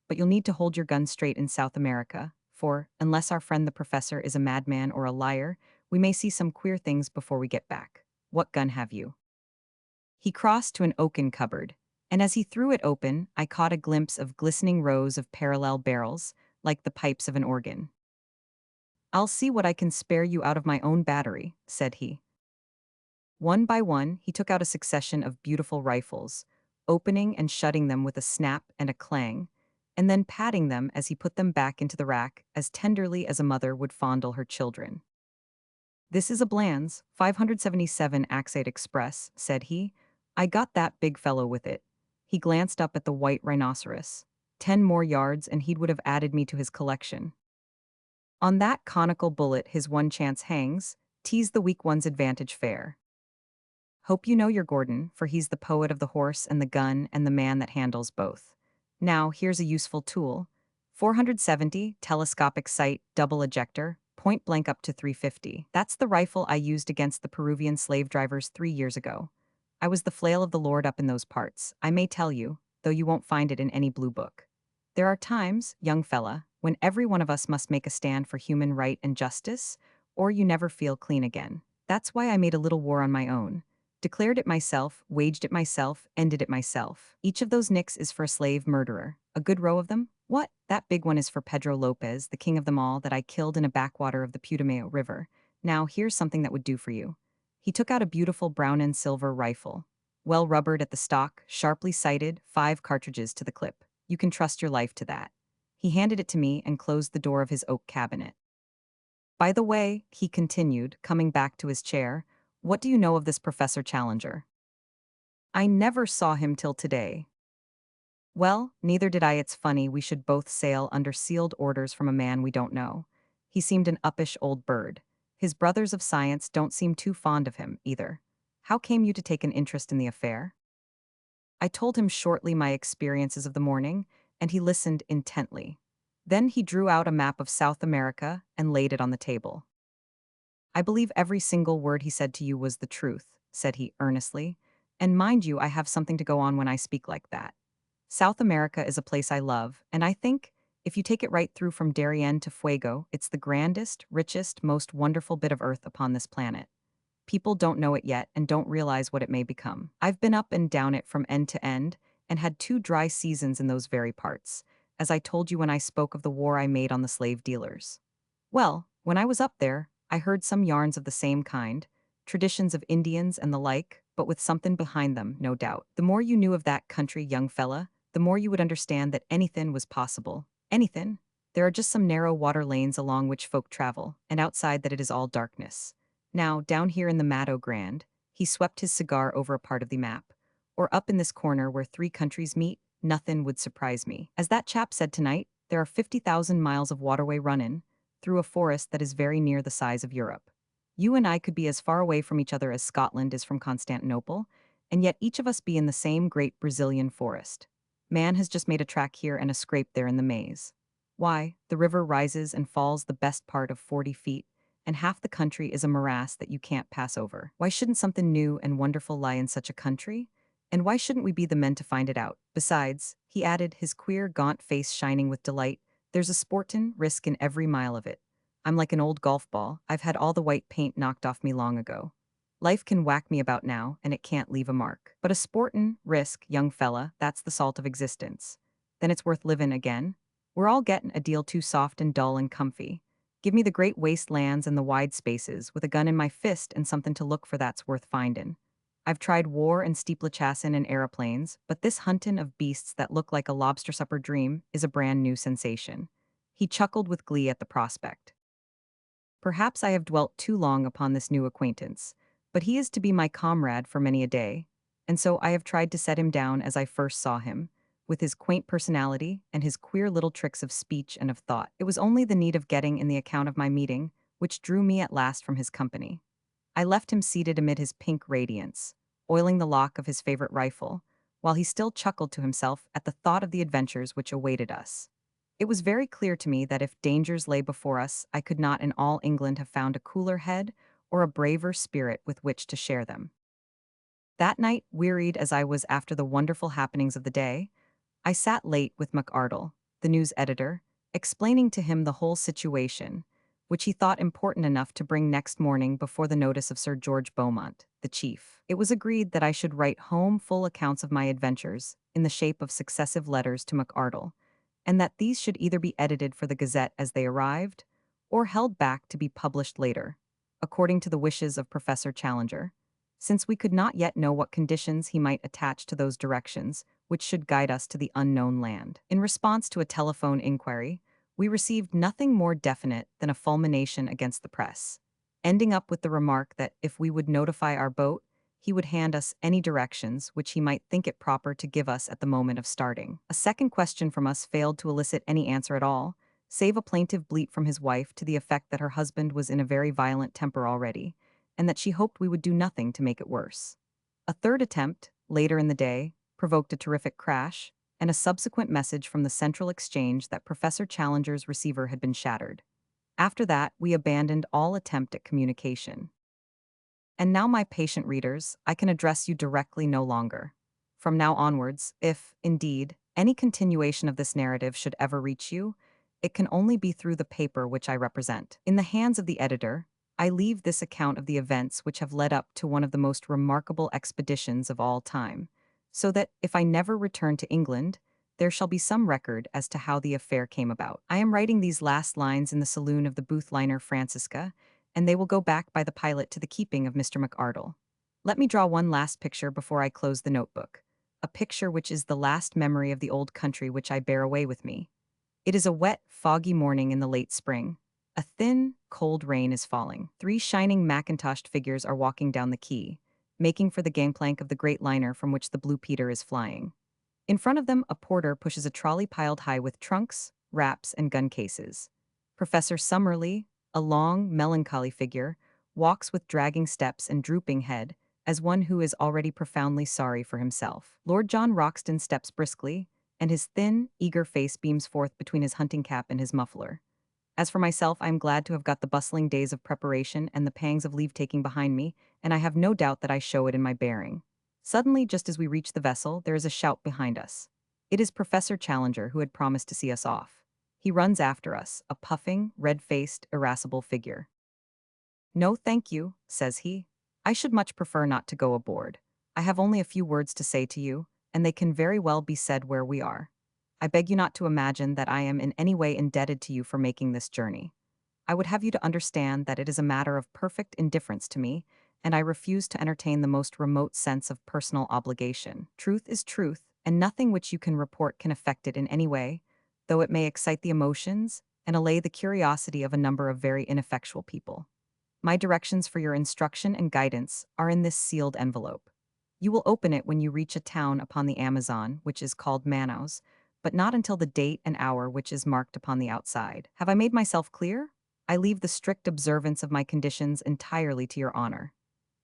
But you'll need to hold your gun straight in South America, for, unless our friend the professor is a madman or a liar, we may see some queer things before we get back. What gun have you? He crossed to an oaken cupboard, and as he threw it open, I caught a glimpse of glistening rows of parallel barrels, like the pipes of an organ. I'll see what I can spare you out of my own battery, said he. One by one, he took out a succession of beautiful rifles, opening and shutting them with a snap and a clang, and then patting them as he put them back into the rack as tenderly as a mother would fondle her children. This is a Bland's 577 Axate Express, said he. I got that big fellow with it. He glanced up at the white rhinoceros. 10 more yards and he would have added me to his collection. On that conical bullet his one chance hangs, tease the weak one's advantage fair. Hope you know your Gordon, for he's the poet of the horse and the gun and the man that handles both. Now, here's a useful tool. 470, telescopic sight, double ejector, point blank up to 350. That's the rifle I used against the Peruvian slave drivers 3 years ago. I was the flail of the Lord up in those parts, I may tell you, though you won't find it in any blue book. There are times, young fella, when every one of us must make a stand for human right and justice, or you never feel clean again. That's why I made a little war on my own. Declared it myself, waged it myself, ended it myself. Each of those nicks is for a slave murderer. A good row of them? What? That big one is for Pedro Lopez, the king of them all, that I killed in a backwater of the Putumayo River. Now, here's something that would do for you. He took out a beautiful brown and silver rifle. Well rubbered at the stock, sharply sighted, 5 cartridges to the clip. You can trust your life to that. He handed it to me and closed the door of his oak cabinet. By the way, he continued, coming back to his chair, what do you know of this Professor Challenger? I never saw him till today. Well, neither did I. It's funny we should both sail under sealed orders from a man we don't know. He seemed an uppish old bird. His brothers of science don't seem too fond of him, either. How came you to take an interest in the affair? I told him shortly my experiences of the morning, and he listened intently. Then he drew out a map of South America and laid it on the table. I believe every single word he said to you was the truth, said he earnestly. And mind you, I have something to go on when I speak like that. South America is a place I love, and I think, if you take it right through from Darien to Fuego, it's the grandest, richest, most wonderful bit of earth upon this planet. People don't know it yet and don't realize what it may become. I've been up and down it from end to end and had 2 dry seasons in those very parts, as I told you when I spoke of the war I made on the slave dealers. Well, when I was up there, I heard some yarns of the same kind, traditions of Indians and the like, but with something behind them, no doubt. The more you knew of that country, young fella, the more you would understand that anything was possible. Anything. There are just some narrow water lanes along which folk travel, and outside that it is all darkness. Now, down here in the Maddo Grand, he swept his cigar over a part of the map, or up in this corner where 3 countries meet, nothing would surprise me. As that chap said tonight, there are 50,000 miles of waterway runnin' through a forest that is very near the size of Europe. You and I could be as far away from each other as Scotland is from Constantinople, and yet each of us be in the same great Brazilian forest. Man has just made a track here and a scrape there in the maze. Why, the river rises and falls the best part of 40 feet, and half the country is a morass that you can't pass over. Why shouldn't something new and wonderful lie in such a country? And why shouldn't we be the men to find it out? Besides, he added, his queer, gaunt face shining with delight, there's a sportin' risk in every mile of it. I'm like an old golf ball, I've had all the white paint knocked off me long ago. Life can whack me about now, and it can't leave a mark. But a sportin' risk, young fella, that's the salt of existence. Then it's worth livin' again. We're all gettin' a deal too soft and dull and comfy. Give me the great wastelands and the wide spaces, with a gun in my fist and something to look for that's worth findin'. I've tried war and steeplechasing and aeroplanes, but this huntin' of beasts that look like a lobster supper dream is a brand new sensation. He chuckled with glee at the prospect. Perhaps I have dwelt too long upon this new acquaintance, but he is to be my comrade for many a day, and so I have tried to set him down as I first saw him, with his quaint personality and his queer little tricks of speech and of thought. It was only the need of getting in the account of my meeting which drew me at last from his company. I left him seated amid his pink radiance, oiling the lock of his favorite rifle, while he still chuckled to himself at the thought of the adventures which awaited us. It was very clear to me that if dangers lay before us, I could not in all England have found a cooler head or a braver spirit with which to share them. That night, wearied as I was after the wonderful happenings of the day, I sat late with McArdle, the news editor, explaining to him the whole situation, which he thought important enough to bring next morning before the notice of Sir George Beaumont, the chief. It was agreed that I should write home full accounts of my adventures, in the shape of successive letters to McArdle, and that these should either be edited for the Gazette as they arrived, or held back to be published later, according to the wishes of Professor Challenger, since we could not yet know what conditions he might attach to those directions which should guide us to the unknown land. In response to a telephone inquiry, we received nothing more definite than a fulmination against the press, ending up with the remark that if we would notify our boat, he would hand us any directions which he might think it proper to give us at the moment of starting. A second question from us failed to elicit any answer at all, save a plaintive bleat from his wife to the effect that her husband was in a very violent temper already, and that she hoped we would do nothing to make it worse. A third attempt, later in the day, provoked a terrific crash, and a subsequent message from the Central Exchange that Professor Challenger's receiver had been shattered. After that, we abandoned all attempt at communication. And now, my patient readers, I can address you directly no longer. From now onwards, if, indeed, any continuation of this narrative should ever reach you, it can only be through the paper which I represent. In the hands of the editor, I leave this account of the events which have led up to one of the most remarkable expeditions of all time, so that, if I never return to England, there shall be some record as to how the affair came about. I am writing these last lines in the saloon of the Booth liner Francisca, and they will go back by the pilot to the keeping of Mr. McArdle. Let me draw one last picture before I close the notebook, a picture which is the last memory of the old country which I bear away with me. It is a wet, foggy morning in the late spring. A thin, cold rain is falling. 3 shining mackintoshed figures are walking down the quay, making for the gangplank of the great liner from which the Blue Peter is flying. In front of them, a porter pushes a trolley piled high with trunks, wraps, and gun cases. Professor Summerlee, a long, melancholy figure, walks with dragging steps and drooping head, as one who is already profoundly sorry for himself. Lord John Roxton steps briskly, and his thin, eager face beams forth between his hunting cap and his muffler. As for myself, I am glad to have got the bustling days of preparation and the pangs of leave-taking behind me, and I have no doubt that I show it in my bearing. Suddenly, just as we reach the vessel, there is a shout behind us. It is Professor Challenger who had promised to see us off. He runs after us, a puffing, red-faced, irascible figure. "No, thank you," says he. "I should much prefer not to go aboard. I have only a few words to say to you, and they can very well be said where we are. I beg you not to imagine that I am in any way indebted to you for making this journey. I would have you to understand that it is a matter of perfect indifference to me, and I refuse to entertain the most remote sense of personal obligation. Truth is truth, and nothing which you can report can affect it in any way, though it may excite the emotions and allay the curiosity of a number of very ineffectual people. My directions for your instruction and guidance are in this sealed envelope. You will open it when you reach a town upon the Amazon, which is called Manaus, but not until the date and hour which is marked upon the outside. Have I made myself clear? I leave the strict observance of my conditions entirely to your honor.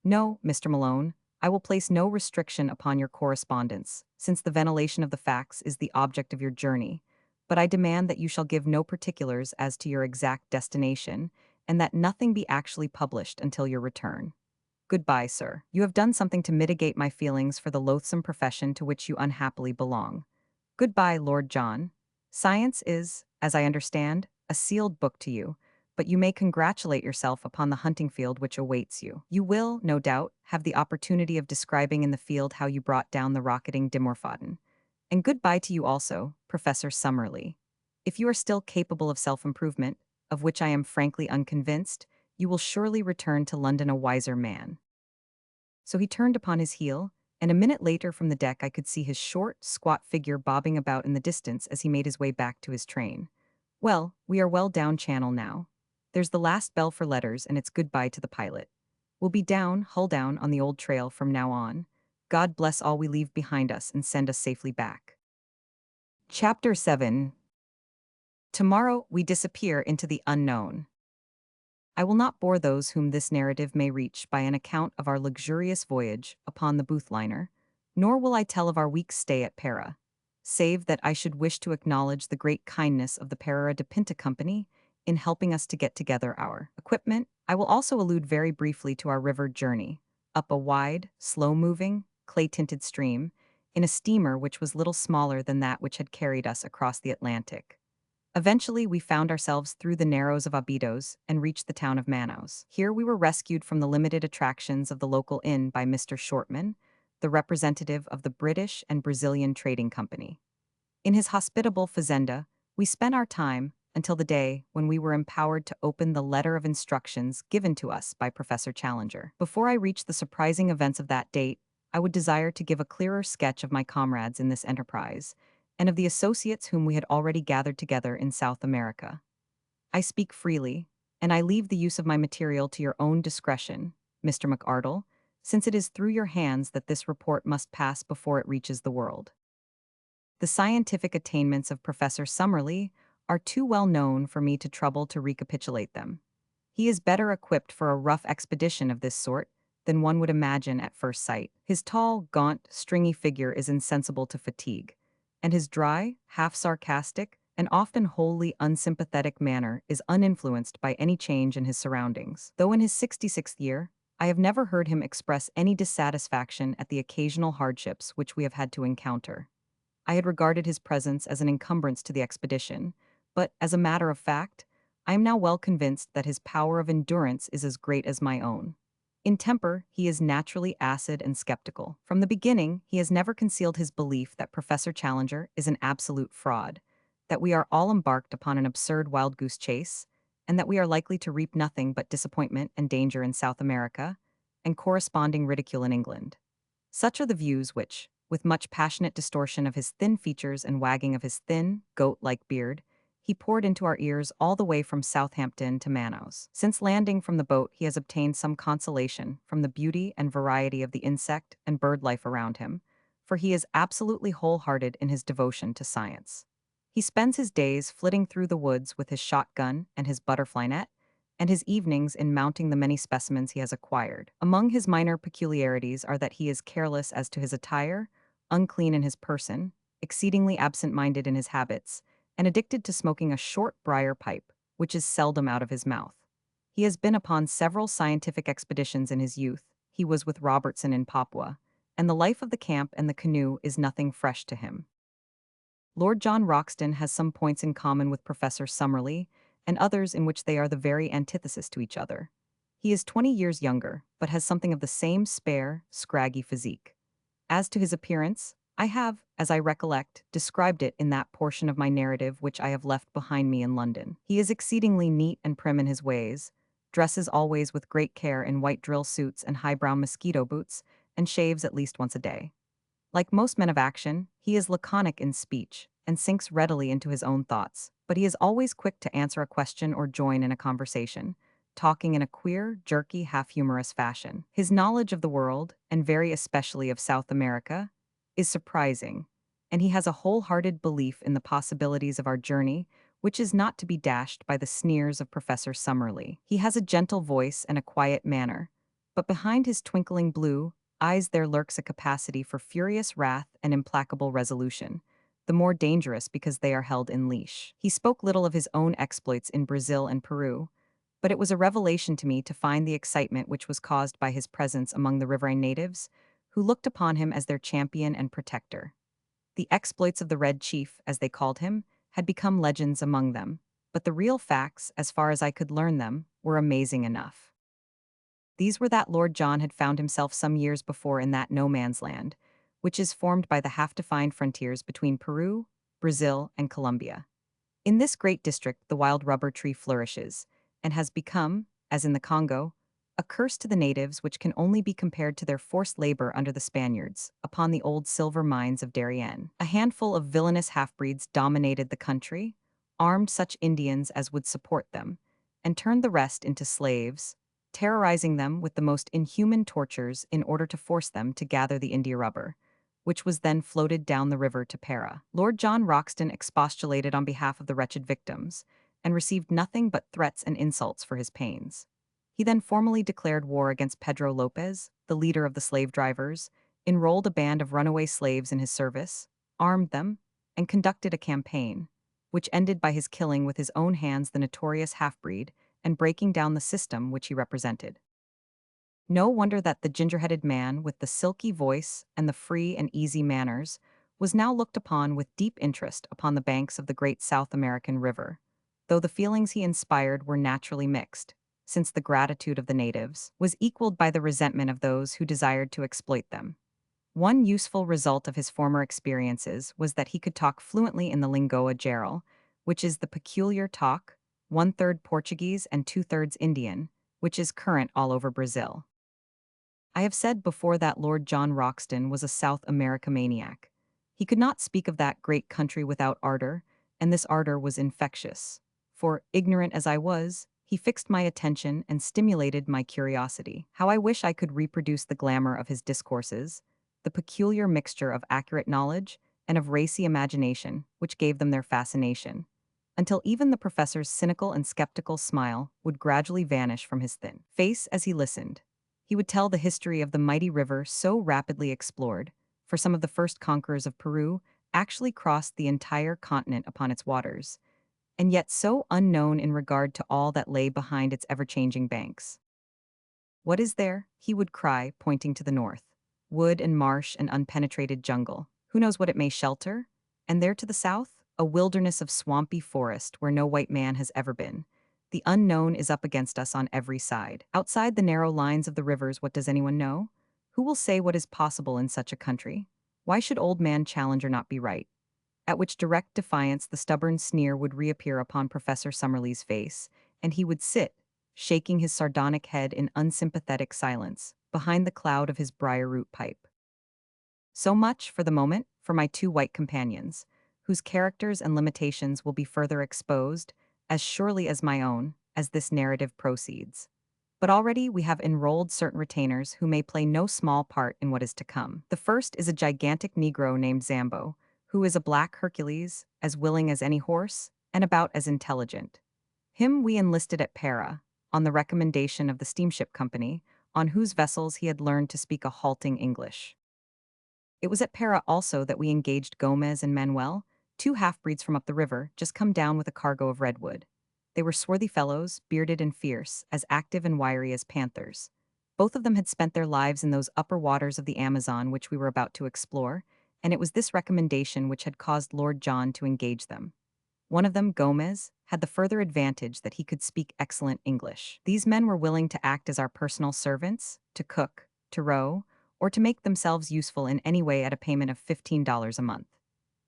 No, Mr. Malone, I will place no restriction upon your correspondence, since the ventilation of the facts is the object of your journey, but I demand that you shall give no particulars as to your exact destination, and that nothing be actually published until your return. Goodbye, sir. You have done something to mitigate my feelings for the loathsome profession to which you unhappily belong. Goodbye, Lord John. Science is, as I understand, a sealed book to you, but you may congratulate yourself upon the hunting field which awaits you. You will, no doubt, have the opportunity of describing in the field how you brought down the rocketing Dimorphodon. And goodbye to you also, Professor Summerlee. If you are still capable of self-improvement, of which I am frankly unconvinced, you will surely return to London a wiser man." So he turned upon his heel, and a minute later from the deck I could see his short, squat figure bobbing about in the distance as he made his way back to his train. Well, we are well down channel now. There's the last bell for letters, and it's goodbye to the pilot. We'll be down, hull down, on the old trail from now on. God bless all we leave behind us and send us safely back. Chapter 7. Tomorrow we disappear into the unknown. I will not bore those whom this narrative may reach by an account of our luxurious voyage upon the Booth liner, nor will I tell of our week's stay at Para, save that I should wish to acknowledge the great kindness of the Pereira de Pinta Company in helping us to get together our equipment. I will also allude very briefly to our river journey, up a wide, slow-moving, clay-tinted stream, in a steamer which was little smaller than that which had carried us across the Atlantic. Eventually, we found ourselves through the narrows of Abidos and reached the town of Manaus. Here we were rescued from the limited attractions of the local inn by Mr. Shortman, the representative of the British and Brazilian Trading Company. In his hospitable fazenda, we spent our time until the day when we were empowered to open the letter of instructions given to us by Professor Challenger. Before I reach the surprising events of that date, I would desire to give a clearer sketch of my comrades in this enterprise, and of the associates whom we had already gathered together in South America. I speak freely, and I leave the use of my material to your own discretion, Mr. McArdle, since it is through your hands that this report must pass before it reaches the world. The scientific attainments of Professor Summerlee are too well known for me to trouble to recapitulate them. He is better equipped for a rough expedition of this sort than one would imagine at first sight. His tall, gaunt, stringy figure is insensible to fatigue, and his dry, half-sarcastic, and often wholly unsympathetic manner is uninfluenced by any change in his surroundings. Though in his 66th year, I have never heard him express any dissatisfaction at the occasional hardships which we have had to encounter. I had regarded his presence as an encumbrance to the expedition, but, as a matter of fact, I am now well convinced that his power of endurance is as great as my own. In temper, he is naturally acid and skeptical. From the beginning, he has never concealed his belief that Professor Challenger is an absolute fraud, that we are all embarked upon an absurd wild goose chase, and that we are likely to reap nothing but disappointment and danger in South America, and corresponding ridicule in England. Such are the views which, with much passionate distortion of his thin features and wagging of his thin, goat-like beard, he poured into our ears all the way from Southampton to Manaus. Since landing from the boat, he has obtained some consolation from the beauty and variety of the insect and bird life around him, for he is absolutely wholehearted in his devotion to science. He spends his days flitting through the woods with his shotgun and his butterfly net, and his evenings in mounting the many specimens he has acquired. Among his minor peculiarities are that he is careless as to his attire, unclean in his person, exceedingly absent-minded in his habits, and addicted to smoking a short briar pipe, which is seldom out of his mouth. He has been upon several scientific expeditions in his youth. He was with Robertson in Papua, and the life of the camp and the canoe is nothing fresh to him. Lord John Roxton has some points in common with Professor Summerlee, and others in which they are the very antithesis to each other. He is 20 years younger, but has something of the same spare, scraggy physique. As to his appearance, I have, as I recollect, described it in that portion of my narrative which I have left behind me in London. He is exceedingly neat and prim in his ways, dresses always with great care in white drill suits and high-brown mosquito boots, and shaves at least once a day. Like most men of action, he is laconic in speech and sinks readily into his own thoughts, but he is always quick to answer a question or join in a conversation, talking in a queer, jerky, half-humorous fashion. His knowledge of the world, and very especially of South America, is surprising, and he has a wholehearted belief in the possibilities of our journey, which is not to be dashed by the sneers of Professor Summerlee. He has a gentle voice and a quiet manner, but behind his twinkling blue eyes there lurks a capacity for furious wrath and implacable resolution, the more dangerous because they are held in leash. He spoke little of his own exploits in Brazil and Peru, but it was a revelation to me to find the excitement which was caused by his presence among the riverine natives, who looked upon him as their champion and protector. The exploits of the Red Chief, as they called him, had become legends among them, but the real facts, as far as I could learn them, were amazing enough. These were that Lord John had found himself some years before in that no-man's land, which is formed by the half-defined frontiers between Peru, Brazil, and Colombia. In this great district the wild rubber tree flourishes, and has become, as in the Congo, a curse to the natives which can only be compared to their forced labor under the Spaniards, upon the old silver mines of Darien. A handful of villainous half-breeds dominated the country, armed such Indians as would support them, and turned the rest into slaves, terrorizing them with the most inhuman tortures in order to force them to gather the India rubber, which was then floated down the river to Para. Lord John Roxton expostulated on behalf of the wretched victims, and received nothing but threats and insults for his pains. He then formally declared war against Pedro Lopez, the leader of the slave drivers, enrolled a band of runaway slaves in his service, armed them, and conducted a campaign, which ended by his killing with his own hands the notorious half-breed and breaking down the system which he represented. No wonder that the ginger-headed man with the silky voice and the free and easy manners was now looked upon with deep interest upon the banks of the great South American river, though the feelings he inspired were naturally mixed, since the gratitude of the natives was equaled by the resentment of those who desired to exploit them. One useful result of his former experiences was that he could talk fluently in the Lingoa Geral, which is the peculiar talk, one-third Portuguese and two-thirds Indian, which is current all over Brazil. I have said before that Lord John Roxton was a South America maniac. He could not speak of that great country without ardor, and this ardor was infectious. For, ignorant as I was, he fixed my attention and stimulated my curiosity. How I wish I could reproduce the glamour of his discourses, the peculiar mixture of accurate knowledge and of racy imagination which gave them their fascination, until even the professor's cynical and skeptical smile would gradually vanish from his thin face as he listened. He would tell the history of the mighty river so rapidly explored, for some of the first conquerors of Peru actually crossed the entire continent upon its waters, and yet so unknown in regard to all that lay behind its ever-changing banks. "What is there?" he would cry, pointing to the north. "Wood and marsh and unpenetrated jungle. Who knows what it may shelter? And there to the south? A wilderness of swampy forest where no white man has ever been. The unknown is up against us on every side. Outside the narrow lines of the rivers, what does anyone know? Who will say what is possible in such a country? Why should old man Challenger not be right?" At which direct defiance the stubborn sneer would reappear upon Professor Summerlee's face, and he would sit, shaking his sardonic head in unsympathetic silence, behind the cloud of his briar-root pipe. So much, for the moment, for my two white companions, whose characters and limitations will be further exposed, as surely as my own, as this narrative proceeds. But already we have enrolled certain retainers who may play no small part in what is to come. The first is a gigantic Negro named Zambo, who is a black Hercules, as willing as any horse, and about as intelligent. Him we enlisted at Para, on the recommendation of the steamship company, on whose vessels he had learned to speak a halting English. It was at Para also that we engaged Gomez and Manuel, two half-breeds from up the river, just come down with a cargo of redwood. They were swarthy fellows, bearded and fierce, as active and wiry as panthers. Both of them had spent their lives in those upper waters of the Amazon which we were about to explore, and it was this recommendation which had caused Lord John to engage them. One of them, Gomez, had the further advantage that he could speak excellent English. These men were willing to act as our personal servants, to cook, to row, or to make themselves useful in any way at a payment of $15 a month.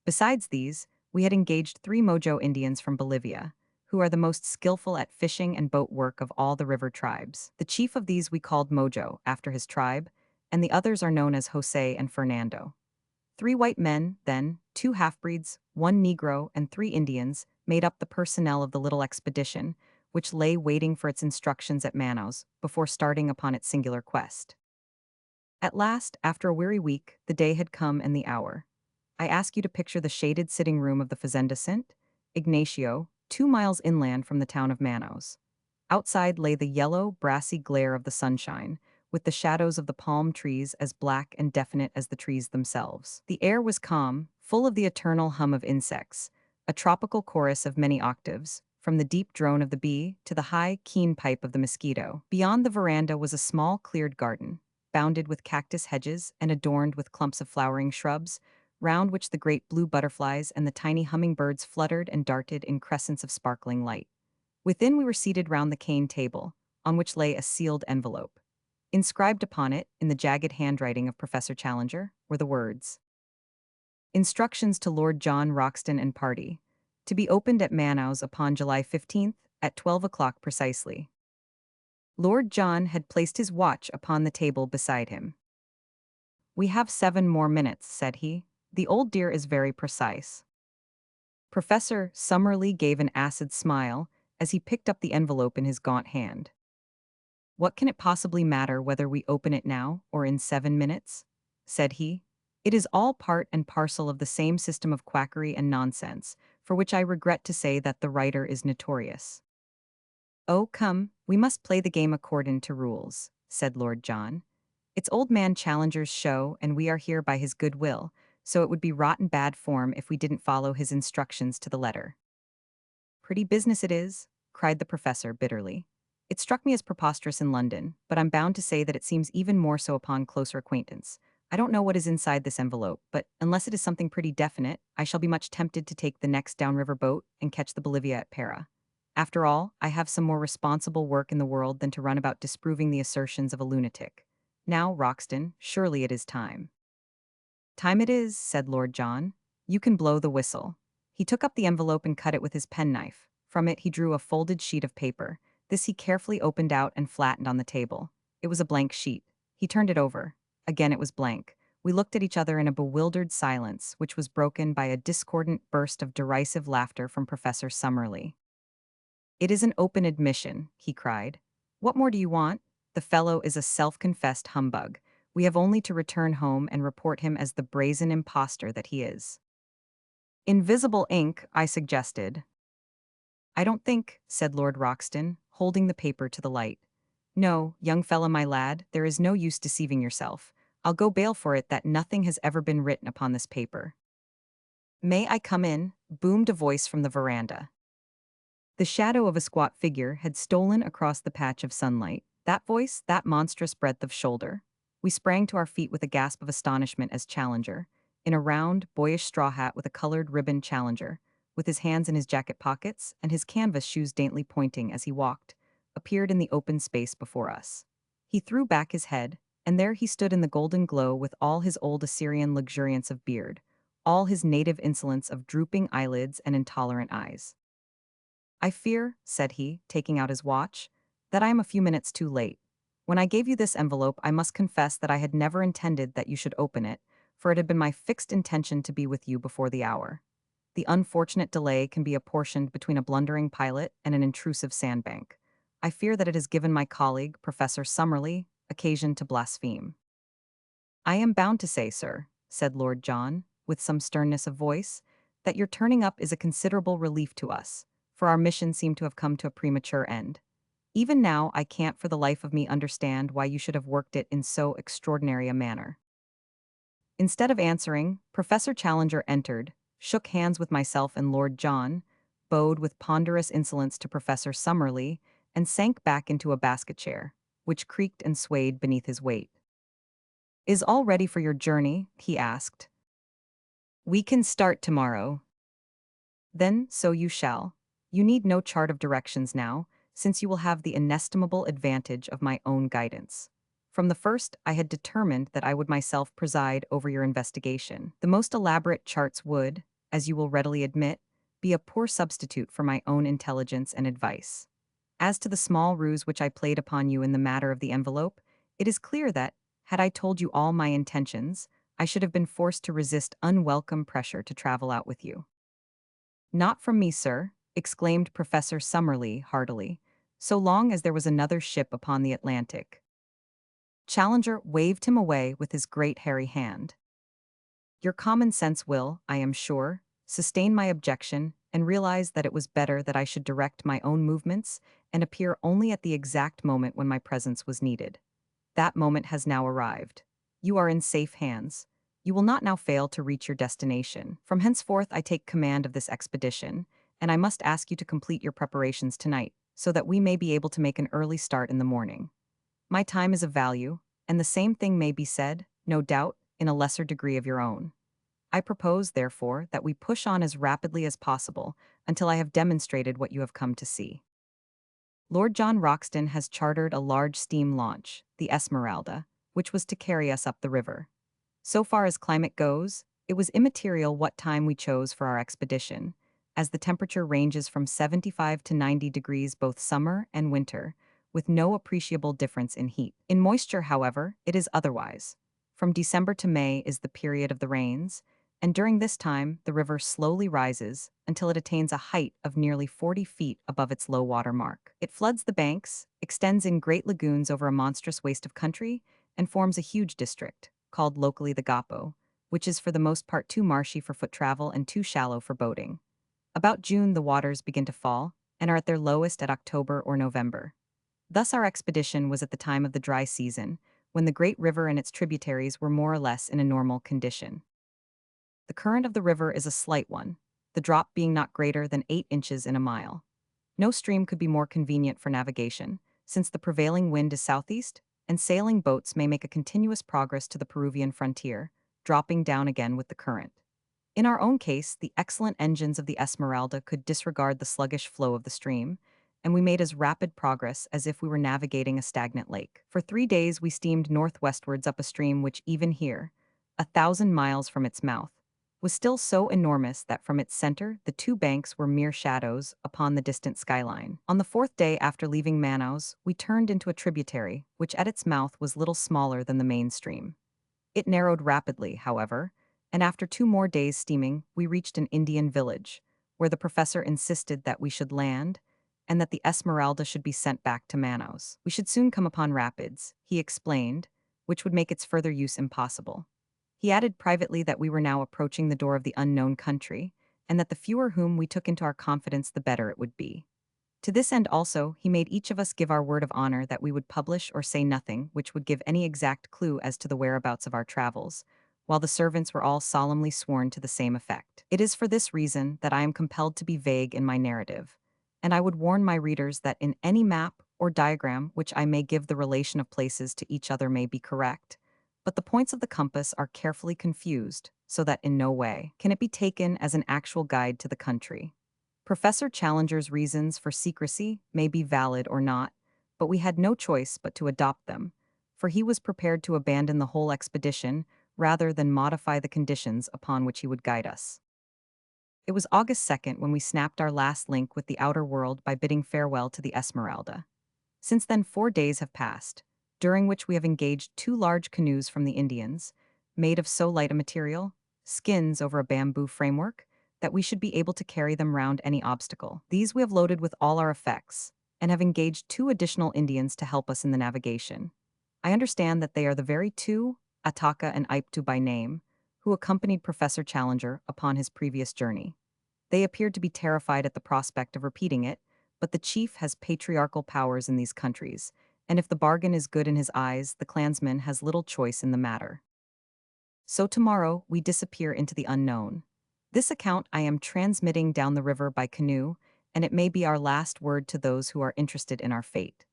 Besides these, we had engaged 3 Mojo Indians from Bolivia, who are the most skillful at fishing and boat work of all the river tribes. The chief of these we called Mojo, after his tribe, and the others are known as Jose and Fernando. 3 white men, then, 2 half-breeds, 1 Negro, and 3 Indians made up the personnel of the little expedition, which lay waiting for its instructions at Manaus before starting upon its singular quest. At last, after a weary week, the day had come and the hour. I ask you to picture the shaded sitting room of the Fazenda St. Ignacio, 2 miles inland from the town of Manaus. Outside lay the yellow, brassy glare of the sunshine, with the shadows of the palm trees as black and definite as the trees themselves. The air was calm, full of the eternal hum of insects, a tropical chorus of many octaves, from the deep drone of the bee to the high, keen pipe of the mosquito. Beyond the veranda was a small, cleared garden, bounded with cactus hedges and adorned with clumps of flowering shrubs, round which the great blue butterflies and the tiny hummingbirds fluttered and darted in crescents of sparkling light. Within we were seated round the cane table, on which lay a sealed envelope. Inscribed upon it, in the jagged handwriting of Professor Challenger, were the words, "Instructions to Lord John Roxton and party, to be opened at Manaus upon July 15th at 12 o'clock precisely." Lord John had placed his watch upon the table beside him. "We have 7 more minutes," said he. "The old dear is very precise." Professor Summerlee gave an acid smile as he picked up the envelope in his gaunt hand. "What can it possibly matter whether we open it now or in 7 minutes?" said he. "It is all part and parcel of the same system of quackery and nonsense, for which I regret to say that the writer is notorious." "Oh, come, we must play the game according to rules," said Lord John. "It's old man Challenger's show, and we are here by his good will, so it would be rotten bad form if we didn't follow his instructions to the letter." "Pretty business it is," cried the professor bitterly. "It struck me as preposterous in London, but I'm bound to say that it seems even more so upon closer acquaintance. I don't know what is inside this envelope, but unless it is something pretty definite, I shall be much tempted to take the next downriver boat and catch the Bolivia at Para. After all, I have some more responsible work in the world than to run about disproving the assertions of a lunatic. Now, Roxton, surely it is time." "Time it is," said Lord John. "You can blow the whistle." He took up the envelope and cut it with his penknife. From it he drew a folded sheet of paper. This he carefully opened out and flattened on the table. It was a blank sheet. He turned it over. Again it was blank. We looked at each other in a bewildered silence, which was broken by a discordant burst of derisive laughter from Professor Summerlee. "It is an open admission," he cried. "What more do you want? The fellow is a self-confessed humbug. We have only to return home and report him as the brazen impostor that he is." "Invisible ink," I suggested. "I don't think," said Lord Roxton, holding the paper to the light. "No, young fella my lad, there is no use deceiving yourself. I'll go bail for it that nothing has ever been written upon this paper." "May I come in?" boomed a voice from the veranda. The shadow of a squat figure had stolen across the patch of sunlight. That voice, that monstrous breadth of shoulder. We sprang to our feet with a gasp of astonishment as Challenger, in a round, boyish straw hat with a colored ribbon Challenger, with his hands in his jacket pockets and his canvas shoes daintily pointing as he walked, appeared in the open space before us. He threw back his head, and there he stood in the golden glow with all his old Assyrian luxuriance of beard, all his native insolence of drooping eyelids and intolerant eyes. "I fear," said he, taking out his watch, "that I am a few minutes too late. When I gave you this envelope, I must confess that I had never intended that you should open it, for it had been my fixed intention to be with you before the hour. The unfortunate delay can be apportioned between a blundering pilot and an intrusive sandbank. I fear that it has given my colleague, Professor Summerlee, occasion to blaspheme. I am bound to say, sir, said Lord John, with some sternness of voice, that your turning up is a considerable relief to us, for our mission seemed to have come to a premature end. Even now, I can't for the life of me understand why you should have worked it in so extraordinary a manner. Instead of answering, Professor Challenger entered, shook hands with myself and Lord John, bowed with ponderous insolence to Professor Summerlee, and sank back into a basket chair, which creaked and swayed beneath his weight. Is all ready for your journey? He asked. We can start tomorrow. Then, so you shall. You need no chart of directions now, since you will have the inestimable advantage of my own guidance. From the first, I had determined that I would myself preside over your investigation. The most elaborate charts would, as you will readily admit, be a poor substitute for my own intelligence and advice. As to the small ruse which I played upon you in the matter of the envelope, it is clear that, had I told you all my intentions, I should have been forced to resist unwelcome pressure to travel out with you. Not from me, sir, exclaimed Professor Summerlee heartily, so long as there was another ship upon the Atlantic. Challenger waved him away with his great hairy hand. Your common sense will, I am sure, sustain my objection and realize that it was better that I should direct my own movements and appear only at the exact moment when my presence was needed. That moment has now arrived. You are in safe hands. You will not now fail to reach your destination. From henceforth I take command of this expedition, and I must ask you to complete your preparations tonight, so that we may be able to make an early start in the morning. My time is of value, and the same thing may be said, no doubt, in a lesser degree of your own. I propose, therefore, that we push on as rapidly as possible until I have demonstrated what you have come to see. Lord John Roxton has chartered a large steam launch, the Esmeralda, which was to carry us up the river. So far as climate goes, it was immaterial what time we chose for our expedition, as the temperature ranges from 75 to 90 degrees both summer and winter, with no appreciable difference in heat. In moisture, however, it is otherwise. From December to May is the period of the rains, and during this time the river slowly rises until it attains a height of nearly 40 feet above its low water mark. It floods the banks, extends in great lagoons over a monstrous waste of country, and forms a huge district, called locally the Gapo, which is for the most part too marshy for foot travel and too shallow for boating. About June the waters begin to fall, and are at their lowest at October or November. Thus our expedition was at the time of the dry season, when the great river and its tributaries were more or less in a normal condition. The current of the river is a slight one, the drop being not greater than 8 inches in a mile. No stream could be more convenient for navigation, since the prevailing wind is southeast, and sailing boats may make a continuous progress to the Peruvian frontier, dropping down again with the current. In our own case, the excellent engines of the Esmeralda could disregard the sluggish flow of the stream, and we made as rapid progress as if we were navigating a stagnant lake. For 3 days we steamed northwestwards up a stream which even here, 1,000 miles from its mouth, was still so enormous that from its center the two banks were mere shadows upon the distant skyline. On the 4th day after leaving Manaus, we turned into a tributary, which at its mouth was little smaller than the main stream. It narrowed rapidly, however, and after 2 more days' steaming, we reached an Indian village, where the professor insisted that we should land, and that the Esmeralda should be sent back to Manaus. We should soon come upon rapids, he explained, which would make its further use impossible. He added privately that we were now approaching the door of the unknown country, and that the fewer whom we took into our confidence the better it would be. To this end also, he made each of us give our word of honor that we would publish or say nothing which would give any exact clue as to the whereabouts of our travels, while the servants were all solemnly sworn to the same effect. It is for this reason that I am compelled to be vague in my narrative, and I would warn my readers that in any map or diagram which I may give the relation of places to each other may be correct, but the points of the compass are carefully confused, so that in no way can it be taken as an actual guide to the country. Professor Challenger's reasons for secrecy may be valid or not, but we had no choice but to adopt them, for he was prepared to abandon the whole expedition rather than modify the conditions upon which he would guide us. It was August 2nd when we snapped our last link with the outer world by bidding farewell to the Esmeralda. Since then 4 days have passed, during which we have engaged 2 large canoes from the Indians, made of so light a material, skins over a bamboo framework, that we should be able to carry them round any obstacle. These we have loaded with all our effects, and have engaged 2 additional Indians to help us in the navigation. I understand that they are the very 2, Ataka and Aiptu by name, who accompanied Professor Challenger upon his previous journey. They appeared to be terrified at the prospect of repeating it, but the chief has patriarchal powers in these countries, and if the bargain is good in his eyes, the clansman has little choice in the matter. So tomorrow, we disappear into the unknown. This account I am transmitting down the river by canoe, and it may be our last word to those who are interested in our fate.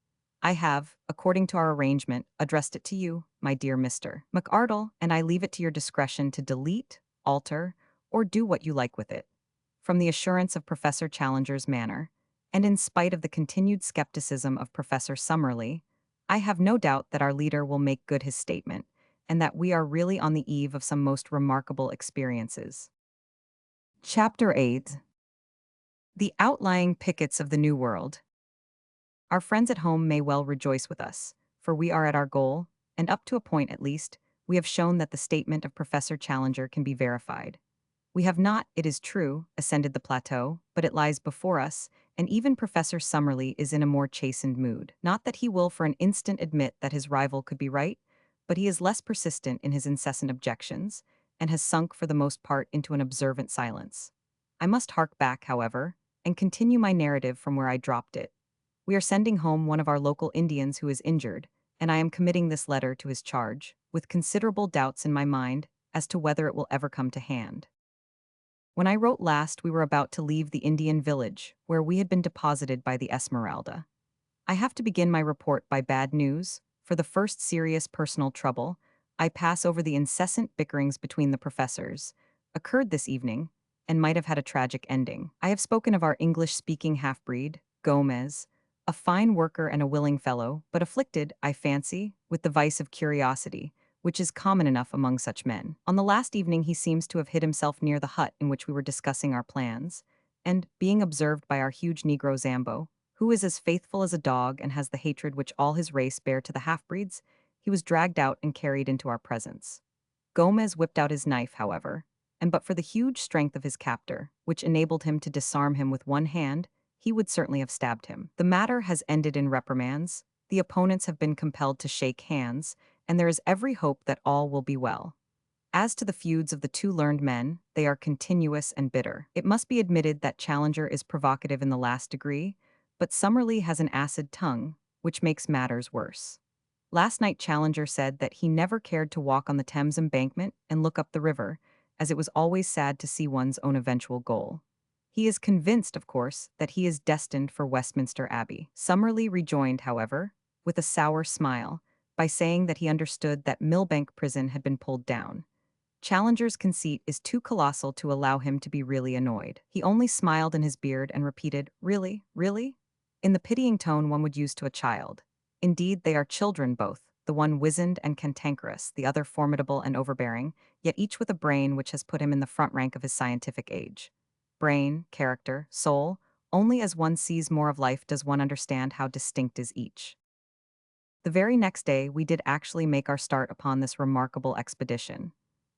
I have, according to our arrangement, addressed it to you, my dear Mr. McArdle, and I leave it to your discretion to delete, alter, or do what you like with it. From the assurance of Professor Challenger's manner, and in spite of the continued skepticism of Professor Summerlee, I have no doubt that our leader will make good his statement, and that we are really on the eve of some most remarkable experiences. Chapter 8. The Outlying Pickets of the New World. Our friends at home may well rejoice with us, for we are at our goal, and up to a point at least, we have shown that the statement of Professor Challenger can be verified. We have not, it is true, ascended the plateau, but it lies before us, and even Professor Summerlee is in a more chastened mood. Not that he will for an instant admit that his rival could be right, but he is less persistent in his incessant objections, and has sunk for the most part into an observant silence. I must hark back, however, and continue my narrative from where I dropped it. We are sending home one of our local Indians who is injured, and I am committing this letter to his charge, with considerable doubts in my mind as to whether it will ever come to hand. When I wrote last, we were about to leave the Indian village, where we had been deposited by the Esmeralda. I have to begin my report by bad news. For the first serious personal trouble, I pass over the incessant bickerings between the professors, occurred this evening, and might have had a tragic ending. I have spoken of our English-speaking half-breed, Gomez, a fine worker and a willing fellow, but afflicted, I fancy, with the vice of curiosity, which is common enough among such men. On the last evening he seems to have hid himself near the hut in which we were discussing our plans, and, being observed by our huge Negro Zambo, who is as faithful as a dog and has the hatred which all his race bear to the half-breeds, he was dragged out and carried into our presence. Gomez whipped out his knife, however, and but for the huge strength of his captor, which enabled him to disarm him with one hand, he would certainly have stabbed him. The matter has ended in reprimands, the opponents have been compelled to shake hands, and there is every hope that all will be well. As to the feuds of the 2 learned men, they are continuous and bitter. It must be admitted that Challenger is provocative in the last degree, but Summerlee has an acid tongue, which makes matters worse. Last night Challenger said that he never cared to walk on the Thames embankment and look up the river, as it was always sad to see one's own eventual goal. He is convinced, of course, that he is destined for Westminster Abbey. Summerlee rejoined, however, with a sour smile, by saying that he understood that Millbank Prison had been pulled down. Challenger's conceit is too colossal to allow him to be really annoyed. He only smiled in his beard and repeated, "Really, really?" in the pitying tone one would use to a child. Indeed, they are children both, the one wizened and cantankerous, the other formidable and overbearing, yet each with a brain which has put him in the front rank of his scientific age. Brain, character, soul, only as one sees more of life does one understand how distinct is each. The very next day, we did actually make our start upon this remarkable expedition.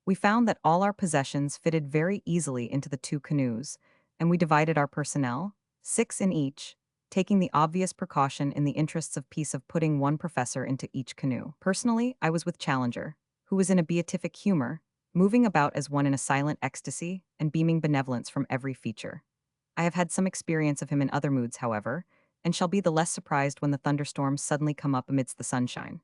We found that all our possessions fitted very easily into the 2 canoes, and we divided our personnel, 6 in each, taking the obvious precaution in the interests of peace of putting 1 professor into each canoe. Personally, I was with Challenger, who was in a beatific humor, moving about as one in a silent ecstasy and beaming benevolence from every feature. I have had some experience of him in other moods, however, and shall be the less surprised when the thunderstorms suddenly come up amidst the sunshine.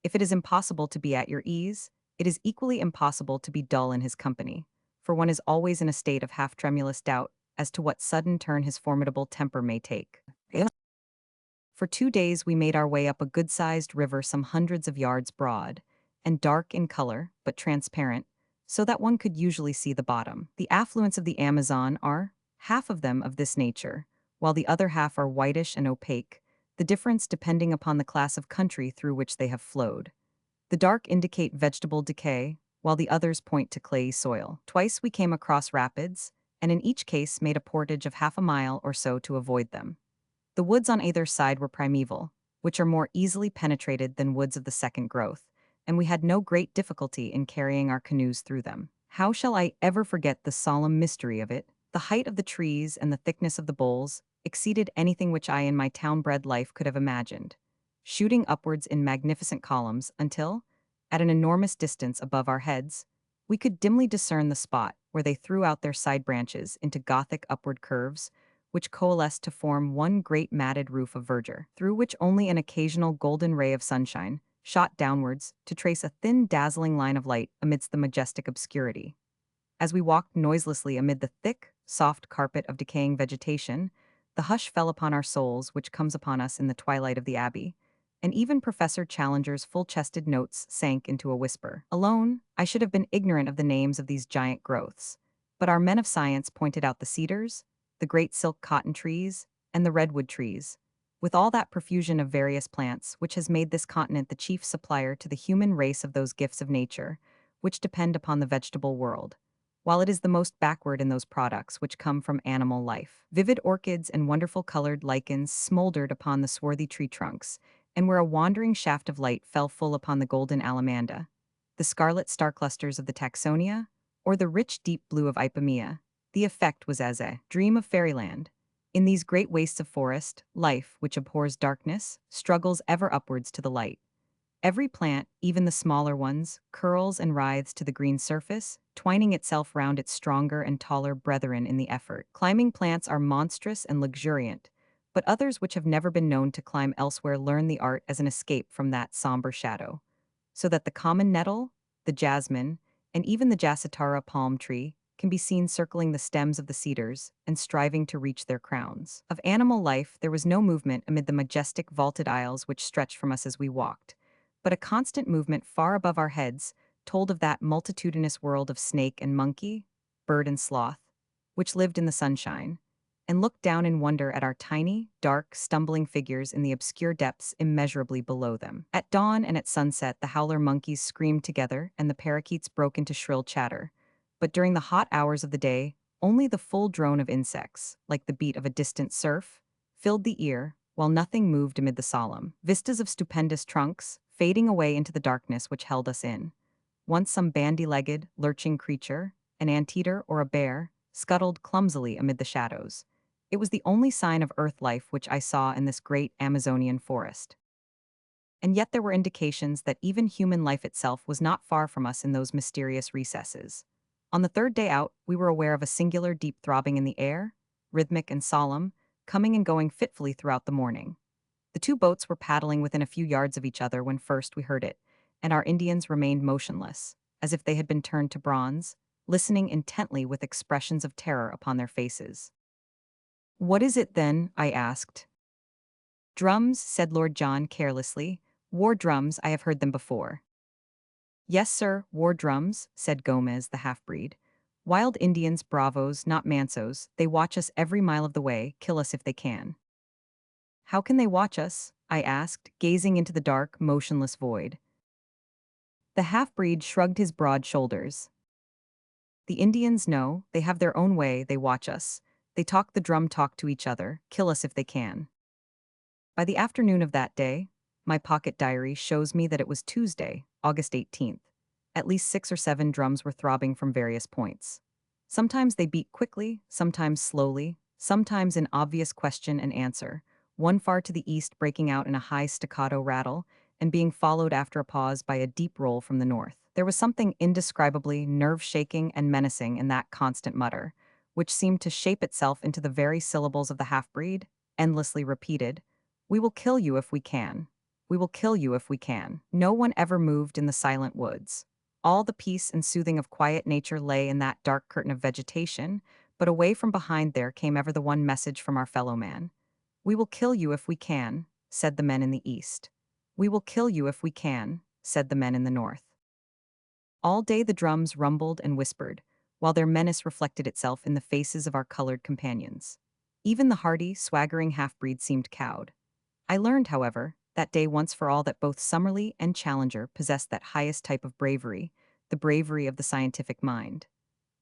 If it is impossible to be at your ease, it is equally impossible to be dull in his company, for one is always in a state of half-tremulous doubt as to what sudden turn his formidable temper may take. For 2 days we made our way up a good-sized river some hundreds of yards broad, and dark in color, but transparent, so that one could usually see the bottom. The affluents of the Amazon are, half of them of this nature, while the other half are whitish and opaque, the difference depending upon the class of country through which they have flowed. The dark indicate vegetable decay, while the others point to clayey soil. Twice we came across rapids, and in each case made a portage of half a mile or so to avoid them. The woods on either side were primeval, which are more easily penetrated than woods of the second growth, and we had no great difficulty in carrying our canoes through them. How shall I ever forget the solemn mystery of it, the height of the trees and the thickness of the boles, exceeded anything which I in my town-bred life could have imagined, shooting upwards in magnificent columns until, at an enormous distance above our heads, we could dimly discern the spot where they threw out their side branches into Gothic upward curves, which coalesced to form one great matted roof of verdure, through which only an occasional golden ray of sunshine shot downwards to trace a thin, dazzling line of light amidst the majestic obscurity. As we walked noiselessly amid the thick, soft carpet of decaying vegetation, the hush fell upon our souls which comes upon us in the twilight of the abbey, and even Professor Challenger's full-chested notes sank into a whisper. Alone, I should have been ignorant of the names of these giant growths, but our men of science pointed out the cedars, the great silk cotton trees, and the redwood trees, with all that profusion of various plants which has made this continent the chief supplier to the human race of those gifts of nature which depend upon the vegetable world, while it is the most backward in those products which come from animal life. Vivid orchids and wonderful colored lichens smoldered upon the swarthy tree trunks, and where a wandering shaft of light fell full upon the golden alamanda, the scarlet star-clusters of the taxonia, or the rich deep blue of ipomea, the effect was as a dream of fairyland. In these great wastes of forest, life, which abhors darkness, struggles ever upwards to the light. Every plant, even the smaller ones, curls and writhes to the green surface, twining itself round its stronger and taller brethren in the effort. Climbing plants are monstrous and luxuriant, but others which have never been known to climb elsewhere learn the art as an escape from that somber shadow, so that the common nettle, the jasmine, and even the jassatara palm tree can be seen circling the stems of the cedars and striving to reach their crowns. Of animal life there was no movement amid the majestic vaulted aisles which stretched from us as we walked, but a constant movement far above our heads told of that multitudinous world of snake and monkey, bird and sloth, which lived in the sunshine, and looked down in wonder at our tiny, dark, stumbling figures in the obscure depths immeasurably below them. At dawn and at sunset the howler monkeys screamed together and the parakeets broke into shrill chatter, but during the hot hours of the day, only the full drone of insects, like the beat of a distant surf, filled the ear, while nothing moved amid the solemn vistas of stupendous trunks, fading away into the darkness which held us in. Once some bandy-legged, lurching creature, an anteater or a bear, scuttled clumsily amid the shadows. It was the only sign of earth life which I saw in this great Amazonian forest. And yet there were indications that even human life itself was not far from us in those mysterious recesses. On the third day out, we were aware of a singular deep throbbing in the air, rhythmic and solemn, coming and going fitfully throughout the morning. The two boats were paddling within a few yards of each other when first we heard it, and our Indians remained motionless, as if they had been turned to bronze, listening intently with expressions of terror upon their faces. "What is it, then?" I asked. "Drums," said Lord John carelessly. "War drums, I have heard them before." "Yes, sir, war drums," said Gomez, the half-breed. "Wild Indians, bravos, not mansos, they watch us every mile of the way, kill us if they can." "How can they watch us?" I asked, gazing into the dark, motionless void. The half-breed shrugged his broad shoulders. "The Indians know, they have their own way, they watch us. They talk the drum talk to each other, kill us if they can." By the afternoon of that day, my pocket diary shows me that it was Tuesday, August 18th. At least 6 or 7 drums were throbbing from various points. Sometimes they beat quickly, sometimes slowly, sometimes in obvious question and answer, one far to the east breaking out in a high staccato rattle and being followed after a pause by a deep roll from the north. There was something indescribably nerve-shaking and menacing in that constant mutter, which seemed to shape itself into the very syllables of the half-breed, endlessly repeated, "We will kill you if we can. We will kill you if we can." No one ever moved in the silent woods. All the peace and soothing of quiet nature lay in that dark curtain of vegetation, but away from behind there came ever the one message from our fellow man. "We will kill you if we can," said the men in the east. "We will kill you if we can," said the men in the north. All day the drums rumbled and whispered, while their menace reflected itself in the faces of our colored companions. Even the hardy, swaggering half-breed seemed cowed. I learned, however, that day once for all that both Summerlee and Challenger possessed that highest type of bravery, the bravery of the scientific mind.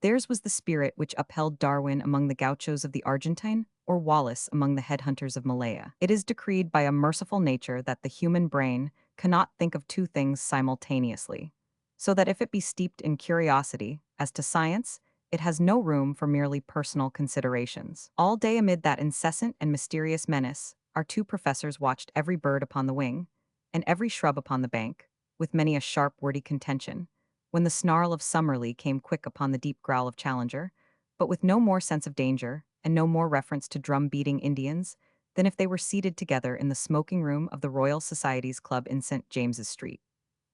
Theirs was the spirit which upheld Darwin among the gauchos of the Argentine, or Wallace among the headhunters of Malaya. It is decreed by a merciful nature that the human brain cannot think of two things simultaneously, so that if it be steeped in curiosity as to science, it has no room for merely personal considerations. All day amid that incessant and mysterious menace, our two professors watched every bird upon the wing, and every shrub upon the bank, with many a sharp, wordy contention, when the snarl of Summerlee came quick upon the deep growl of Challenger, but with no more sense of danger, and no more reference to drum-beating Indians, than if they were seated together in the smoking room of the Royal Society's Club in St. James's Street.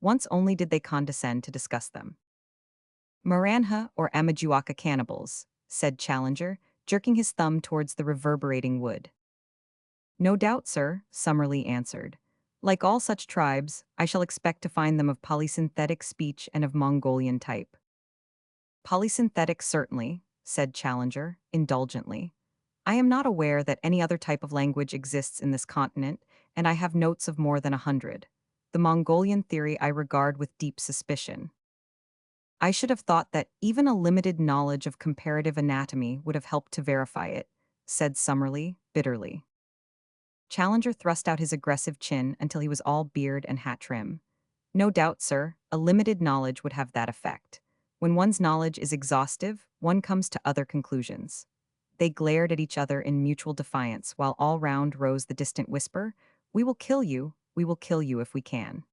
Once only did they condescend to discuss them. Maranhah or Amajuaca cannibals, said Challenger, jerking his thumb towards the reverberating wood. No doubt, sir, Summerlee answered. Like all such tribes, I shall expect to find them of polysynthetic speech and of Mongolian type. Polysynthetic certainly, said Challenger, indulgently. I am not aware that any other type of language exists in this continent, and I have notes of more than 100. The Mongolian theory I regard with deep suspicion. I should have thought that even a limited knowledge of comparative anatomy would have helped to verify it, said Summerlee, bitterly. Challenger thrust out his aggressive chin until he was all beard and hat trim. No doubt, sir, a limited knowledge would have that effect. When one's knowledge is exhaustive, one comes to other conclusions. They glared at each other in mutual defiance while all round rose the distant whisper, we will kill you if we can.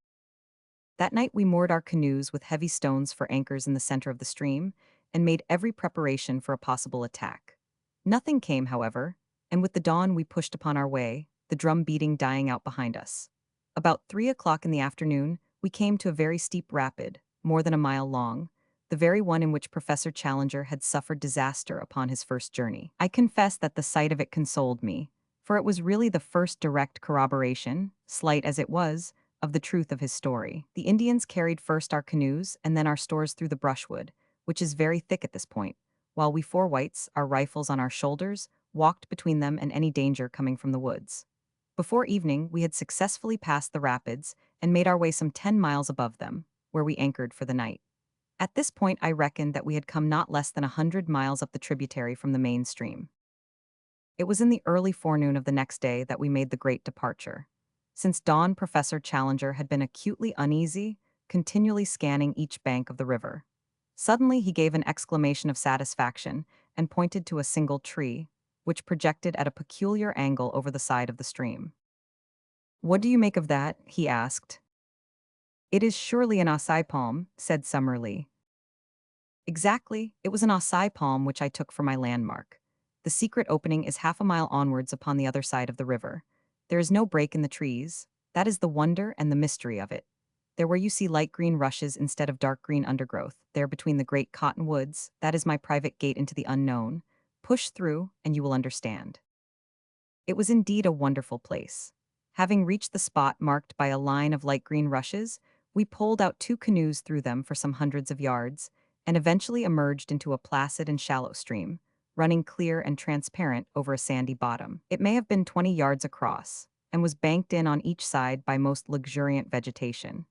That night we moored our canoes with heavy stones for anchors in the center of the stream, and made every preparation for a possible attack. Nothing came, however, and with the dawn we pushed upon our way, the drum beating dying out behind us. About 3 o'clock in the afternoon, we came to a very steep rapid, more than a mile long, the very one in which Professor Challenger had suffered disaster upon his first journey. I confess that the sight of it consoled me, for it was really the first direct corroboration, slight as it was, of the truth of his story. The Indians carried first our canoes and then our stores through the brushwood, which is very thick at this point, while we four whites, our rifles on our shoulders, walked between them and any danger coming from the woods. Before evening, we had successfully passed the rapids and made our way some 10 miles above them, where we anchored for the night. At this point, I reckoned that we had come not less than 100 miles up the tributary from the main stream. It was in the early forenoon of the next day that we made the great departure. Since dawn, Professor Challenger had been acutely uneasy, continually scanning each bank of the river. Suddenly, he gave an exclamation of satisfaction and pointed to a single tree, which projected at a peculiar angle over the side of the stream. What do you make of that? He asked. It is surely an acai palm, said Summerlee. Exactly, it was an acai palm which I took for my landmark. The secret opening is half a mile onwards upon the other side of the river. There is no break in the trees. That is the wonder and the mystery of it. There where you see light green rushes instead of dark green undergrowth, there between the great cottonwoods, that is my private gate into the unknown. Push through, and you will understand. It was indeed a wonderful place. Having reached the spot marked by a line of light green rushes, we poled out 2 canoes through them for some hundreds of yards, and eventually emerged into a placid and shallow stream, running clear and transparent over a sandy bottom. It may have been 20 yards across, and was banked in on each side by most luxuriant vegetation.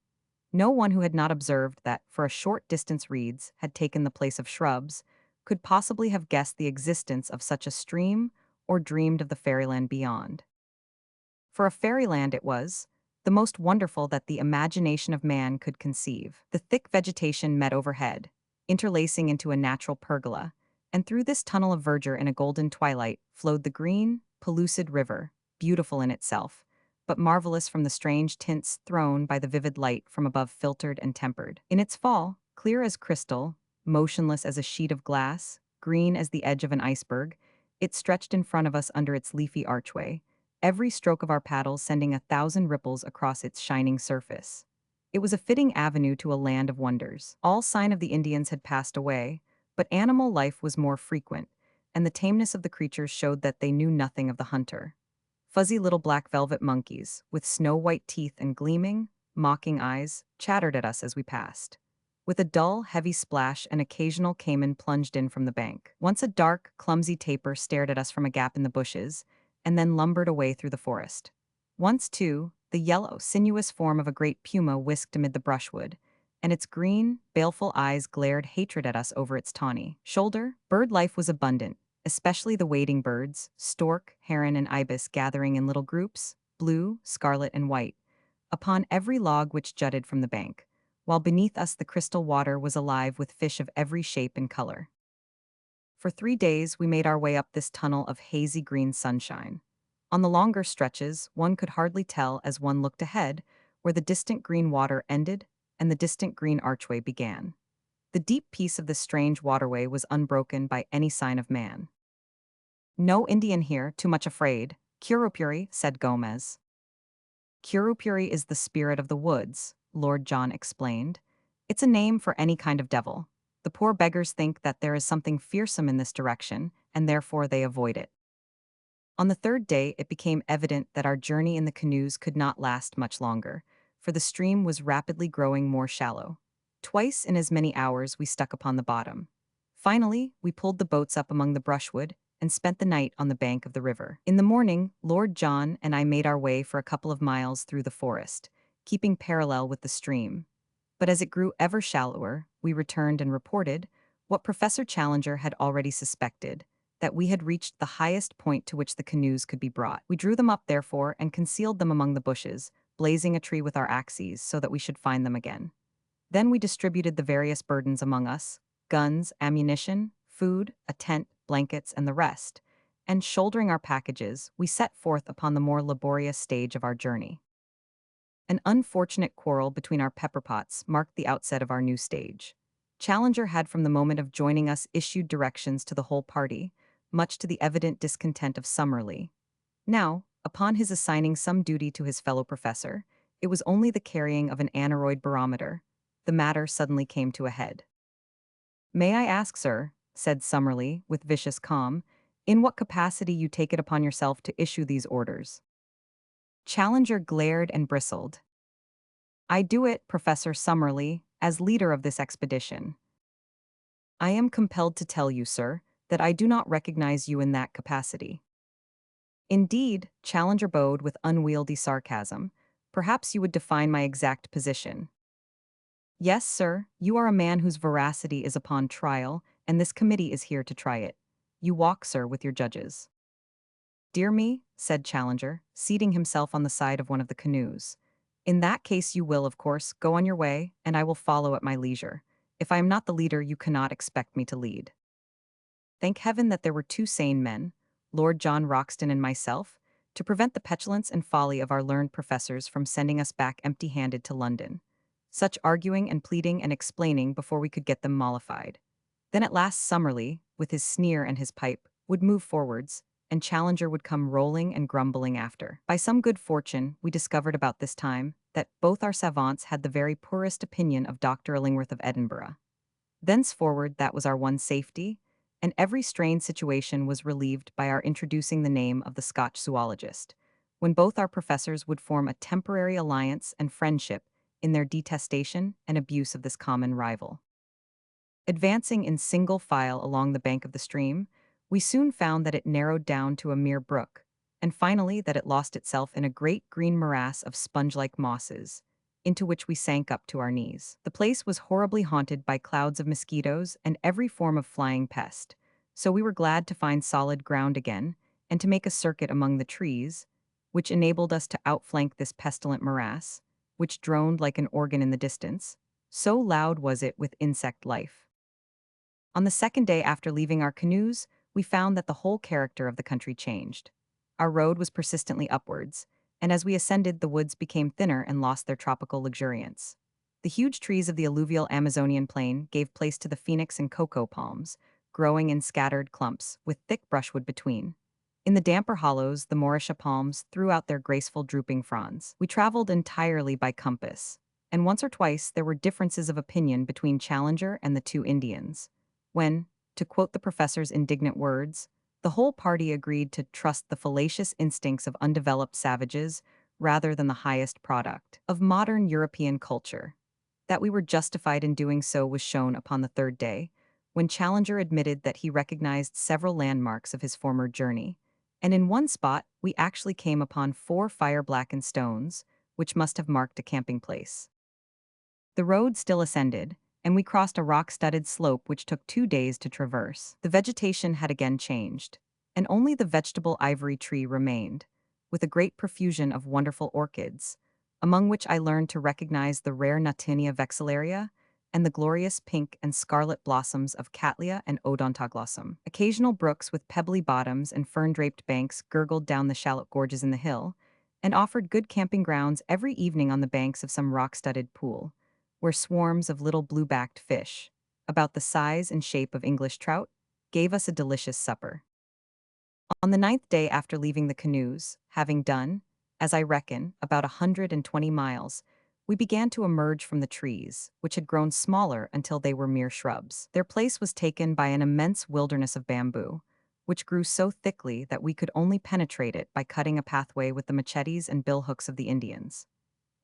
No one who had not observed that, for a short distance reeds had taken the place of shrubs, could possibly have guessed the existence of such a stream or dreamed of the fairyland beyond. For a fairyland it was, the most wonderful that the imagination of man could conceive. The thick vegetation met overhead, interlacing into a natural pergola, and through this tunnel of verdure in a golden twilight flowed the green, pellucid river, beautiful in itself, but marvelous from the strange tints thrown by the vivid light from above, filtered and tempered. In its fall, clear as crystal, motionless as a sheet of glass, green as the edge of an iceberg, it stretched in front of us under its leafy archway, every stroke of our paddles sending 1,000 ripples across its shining surface. It was a fitting avenue to a land of wonders. All sign of the Indians had passed away, but animal life was more frequent, and the tameness of the creatures showed that they knew nothing of the hunter. Fuzzy little black velvet monkeys, with snow-white teeth and gleaming, mocking eyes, chattered at us as we passed. With a dull, heavy splash, an occasional caiman plunged in from the bank. Once a dark, clumsy tapir stared at us from a gap in the bushes, and then lumbered away through the forest. Once, too, the yellow, sinuous form of a great puma whisked amid the brushwood, and its green, baleful eyes glared hatred at us over its tawny shoulder. Bird life was abundant, especially the wading birds, stork, heron, and ibis gathering in little groups, blue, scarlet, and white, upon every log which jutted from the bank, while beneath us the crystal water was alive with fish of every shape and color. For 3 days, we made our way up this tunnel of hazy green sunshine. On the longer stretches, one could hardly tell as one looked ahead where the distant green water ended and the distant green archway began. The deep peace of this strange waterway was unbroken by any sign of man. "No Indian here, too much afraid," Curupuri said Gomez. "Curupuri is the spirit of the woods," Lord John explained. "It's a name for any kind of devil. The poor beggars think that there is something fearsome in this direction, and therefore they avoid it." On the third day, it became evident that our journey in the canoes could not last much longer, for the stream was rapidly growing more shallow. Twice in as many hours we stuck upon the bottom. Finally, we pulled the boats up among the brushwood and spent the night on the bank of the river. In the morning, Lord John and I made our way for a couple of miles through the forest, keeping parallel with the stream. But as it grew ever shallower, we returned and reported what Professor Challenger had already suspected, that we had reached the highest point to which the canoes could be brought. We drew them up, therefore, and concealed them among the bushes, blazing a tree with our axes so that we should find them again. Then we distributed the various burdens among us: guns, ammunition, food, a tent, blankets, and the rest, and shouldering our packages, we set forth upon the more laborious stage of our journey. An unfortunate quarrel between our pepperpots marked the outset of our new stage. Challenger had from the moment of joining us issued directions to the whole party, much to the evident discontent of Summerlee. Now, upon his assigning some duty to his fellow professor, it was only the carrying of an aneroid barometer. The matter suddenly came to a head. "May I ask, sir," said Summerlee, with vicious calm, "in what capacity you take it upon yourself to issue these orders?" Challenger glared and bristled. "I do it, Professor Summerlee, as leader of this expedition." "I am compelled to tell you, sir, that I do not recognize you in that capacity." "Indeed," Challenger bowed with unwieldy sarcasm, "perhaps you would define my exact position." "Yes, sir, you are a man whose veracity is upon trial, and this committee is here to try it. You walk, sir, with your judges." "Dear me," said Challenger, seating himself on the side of one of the canoes. "In that case you will, of course, go on your way, and I will follow at my leisure. If I am not the leader, you cannot expect me to lead." Thank heaven that there were two sane men, Lord John Roxton and myself, to prevent the petulance and folly of our learned professors from sending us back empty-handed to London. Such arguing and pleading and explaining before we could get them mollified. Then at last Summerlee, with his sneer and his pipe, would move forwards, and Challenger would come rolling and grumbling after. By some good fortune, we discovered about this time that both our savants had the very poorest opinion of Dr. Illingworth of Edinburgh. Thenceforward, that was our one safety, and every strained situation was relieved by our introducing the name of the Scotch zoologist, when both our professors would form a temporary alliance and friendship in their detestation and abuse of this common rival. Advancing in single file along the bank of the stream, we soon found that it narrowed down to a mere brook, and finally that it lost itself in a great green morass of sponge-like mosses, into which we sank up to our knees. The place was horribly haunted by clouds of mosquitoes and every form of flying pest, so we were glad to find solid ground again and to make a circuit among the trees, which enabled us to outflank this pestilent morass, which droned like an organ in the distance, so loud was it with insect life. On the second day after leaving our canoes, we found that the whole character of the country changed. Our road was persistently upwards, and as we ascended, the woods became thinner and lost their tropical luxuriance. The huge trees of the alluvial Amazonian plain gave place to the phoenix and cocoa palms, growing in scattered clumps, with thick brushwood between. In the damper hollows, the Mauritia palms threw out their graceful drooping fronds. We traveled entirely by compass, and once or twice there were differences of opinion between Challenger and the two Indians, when, to quote the professor's indignant words, the whole party agreed to trust the fallacious instincts of undeveloped savages rather than the highest product of modern European culture. That we were justified in doing so was shown upon the third day, when Challenger admitted that he recognized several landmarks of his former journey, and in one spot we actually came upon 4 fire-blackened stones, which must have marked a camping place. The road still ascended, and we crossed a rock-studded slope which took 2 days to traverse. The vegetation had again changed, and only the vegetable ivory tree remained, with a great profusion of wonderful orchids, among which I learned to recognize the rare Nuttinia vexillaria and the glorious pink and scarlet blossoms of Cattleya and Odontoglossum. Occasional brooks with pebbly bottoms and fern-draped banks gurgled down the shallow gorges in the hill, and offered good camping grounds every evening on the banks of some rock-studded pool, where swarms of little blue-backed fish, about the size and shape of English trout, gave us a delicious supper. On the ninth day after leaving the canoes, having done, as I reckon, about 120 miles, we began to emerge from the trees, which had grown smaller until they were mere shrubs. Their place was taken by an immense wilderness of bamboo, which grew so thickly that we could only penetrate it by cutting a pathway with the machetes and billhooks of the Indians.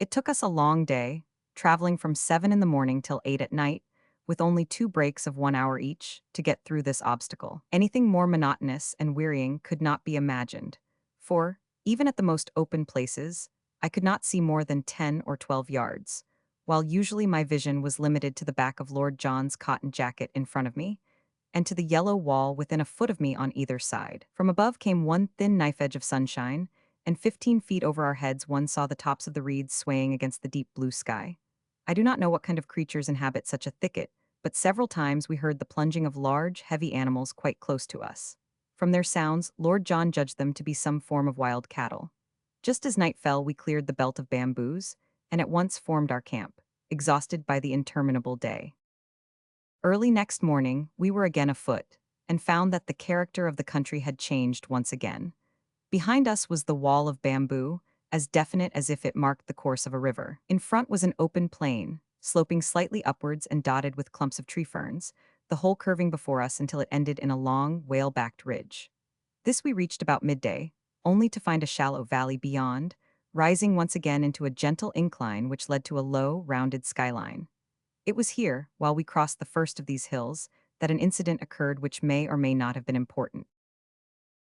It took us a long day, traveling from 7 in the morning till 8 at night, with only 2 breaks of 1 hour each, to get through this obstacle. Anything more monotonous and wearying could not be imagined, for, even at the most open places, I could not see more than 10 or 12 yards, while usually my vision was limited to the back of Lord John's cotton jacket in front of me, and to the yellow wall within a foot of me on either side. From above came one thin knife edge of sunshine, and 15 feet over our heads one saw the tops of the reeds swaying against the deep blue sky. I do not know what kind of creatures inhabit such a thicket, but several times we heard the plunging of large, heavy animals quite close to us. From their sounds, Lord John judged them to be some form of wild cattle. Just as night fell, we cleared the belt of bamboos, and at once formed our camp, exhausted by the interminable day. Early next morning, we were again afoot, and found that the character of the country had changed once again. Behind us was the wall of bamboo, as definite as if it marked the course of a river. In front was an open plain, sloping slightly upwards and dotted with clumps of tree ferns, the whole curving before us until it ended in a long, whale-backed ridge. This we reached about midday, only to find a shallow valley beyond, rising once again into a gentle incline which led to a low, rounded skyline. It was here, while we crossed the first of these hills, that an incident occurred which may or may not have been important.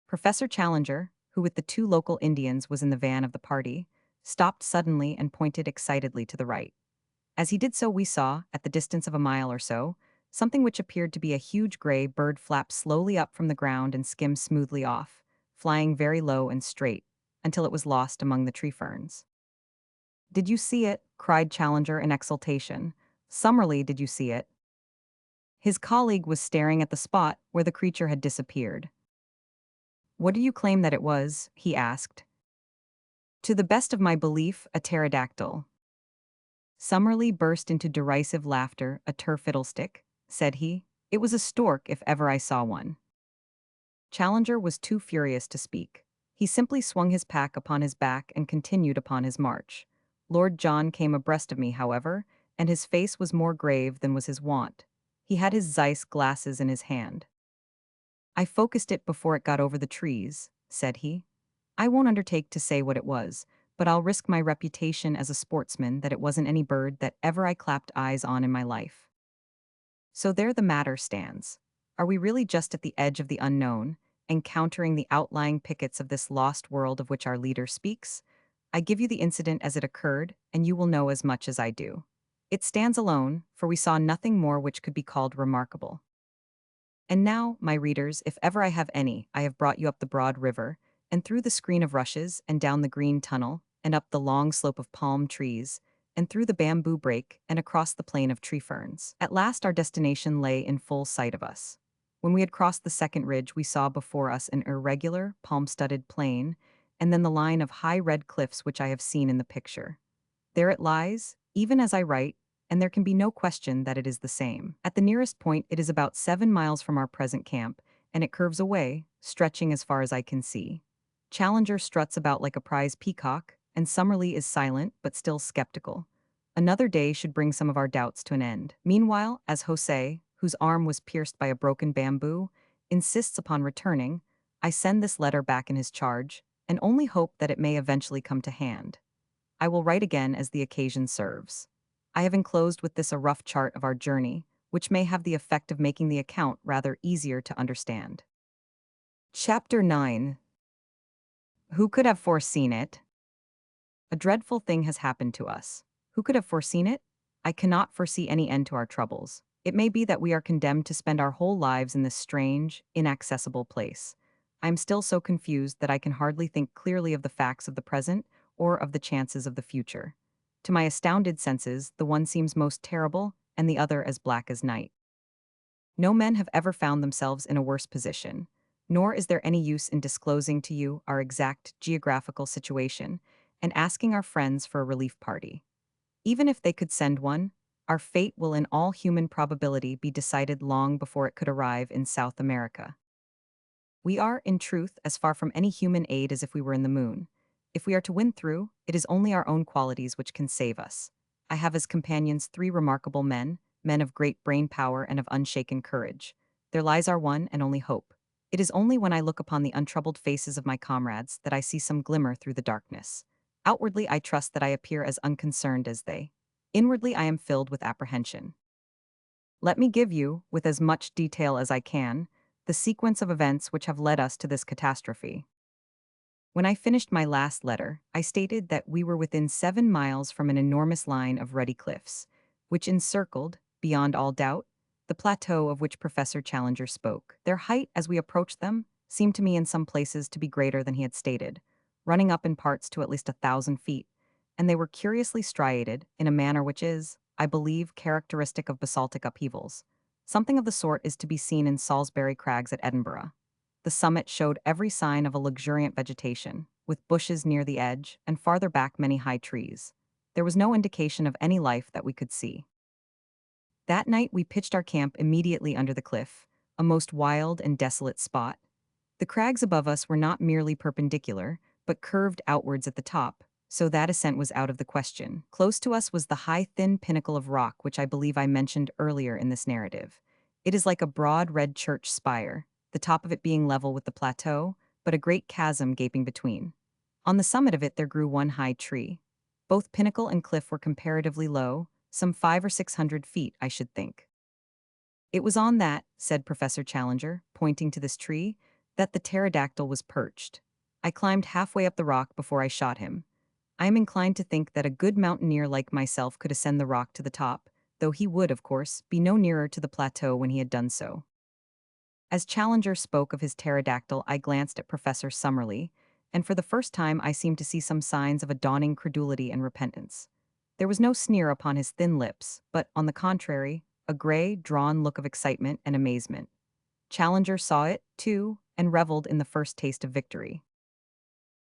Professor Challenger, who with the 2 local Indians was in the van of the party, stopped suddenly and pointed excitedly to the right. As he did so, we saw, at the distance of a mile or so, something which appeared to be a huge gray bird flap slowly up from the ground and skim smoothly off, flying very low and straight, until it was lost among the tree ferns. "Did you see it?" cried Challenger in exultation. "Summerlee, did you see it?" His colleague was staring at the spot where the creature had disappeared. "What do you claim that it was?" he asked. "To the best of my belief, a pterodactyl." Summerlee burst into derisive laughter. "A fiddlestick," said he. "It was a stork if ever I saw one." Challenger was too furious to speak. He simply swung his pack upon his back and continued upon his march. Lord John came abreast of me, however, and his face was more grave than was his wont. He had his Zeiss glasses in his hand. "I focused it before it got over the trees," said he. "I won't undertake to say what it was, but I'll risk my reputation as a sportsman that it wasn't any bird that ever I clapped eyes on in my life." So there the matter stands. Are we really just at the edge of the unknown, encountering the outlying pickets of this lost world of which our leader speaks? I give you the incident as it occurred, and you will know as much as I do. It stands alone, for we saw nothing more which could be called remarkable. And now, my readers, if ever I have any, I have brought you up the broad river, and through the screen of rushes, and down the green tunnel, and up the long slope of palm trees, and through the bamboo brake, and across the plain of tree ferns. At last our destination lay in full sight of us. When we had crossed the second ridge, we saw before us an irregular, palm-studded plain, and then the line of high red cliffs which I have seen in the picture. There it lies, even as I write, and there can be no question that it is the same. At the nearest point, it is about 7 miles from our present camp, and it curves away, stretching as far as I can see. Challenger struts about like a prize peacock, and Summerlee is silent but still skeptical. Another day should bring some of our doubts to an end. Meanwhile, as Jose, whose arm was pierced by a broken bamboo, insists upon returning, I send this letter back in his charge, and only hope that it may eventually come to hand. I will write again as the occasion serves. I have enclosed with this a rough chart of our journey, which may have the effect of making the account rather easier to understand. Chapter 9. Who could have foreseen it? A dreadful thing has happened to us. Who could have foreseen it? I cannot foresee any end to our troubles. It may be that we are condemned to spend our whole lives in this strange, inaccessible place. I am still so confused that I can hardly think clearly of the facts of the present or of the chances of the future. To my astounded senses, the one seems most terrible and the other as black as night. No men have ever found themselves in a worse position, nor is there any use in disclosing to you our exact geographical situation and asking our friends for a relief party. Even if they could send one, our fate will in all human probability be decided long before it could arrive in South America. We are, in truth, as far from any human aid as if we were in the moon. If we are to win through, it is only our own qualities which can save us. I have as companions three remarkable men, men of great brain power and of unshaken courage. Their lies are one and only hope. It is only when I look upon the untroubled faces of my comrades that I see some glimmer through the darkness. Outwardly, I trust that I appear as unconcerned as they. Inwardly, I am filled with apprehension. Let me give you, with as much detail as I can, the sequence of events which have led us to this catastrophe. When I finished my last letter, I stated that we were within 7 miles from an enormous line of ruddy cliffs, which encircled, beyond all doubt, the plateau of which Professor Challenger spoke. Their height, as we approached them, seemed to me in some places to be greater than he had stated, running up in parts to at least 1,000 feet, and they were curiously striated in a manner which is, I believe, characteristic of basaltic upheavals. Something of the sort is to be seen in Salisbury Crags at Edinburgh. The summit showed every sign of a luxuriant vegetation, with bushes near the edge, and farther back many high trees. There was no indication of any life that we could see. That night we pitched our camp immediately under the cliff, a most wild and desolate spot. The crags above us were not merely perpendicular, but curved outwards at the top, so that ascent was out of the question. Close to us was the high, thin pinnacle of rock which I believe I mentioned earlier in this narrative. It is like a broad red church spire, the top of it being level with the plateau, but a great chasm gaping between. On the summit of it there grew one high tree. Both pinnacle and cliff were comparatively low, some 500 or 600 feet, I should think. It was on that, said Professor Challenger, pointing to this tree, that the pterodactyl was perched. I climbed halfway up the rock before I shot him. I am inclined to think that a good mountaineer like myself could ascend the rock to the top, though he would, of course, be no nearer to the plateau when he had done so. As Challenger spoke of his pterodactyl, I glanced at Professor Summerlee, and for the first time I seemed to see some signs of a dawning credulity and repentance. There was no sneer upon his thin lips, but, on the contrary, a gray, drawn look of excitement and amazement. Challenger saw it, too, and reveled in the first taste of victory.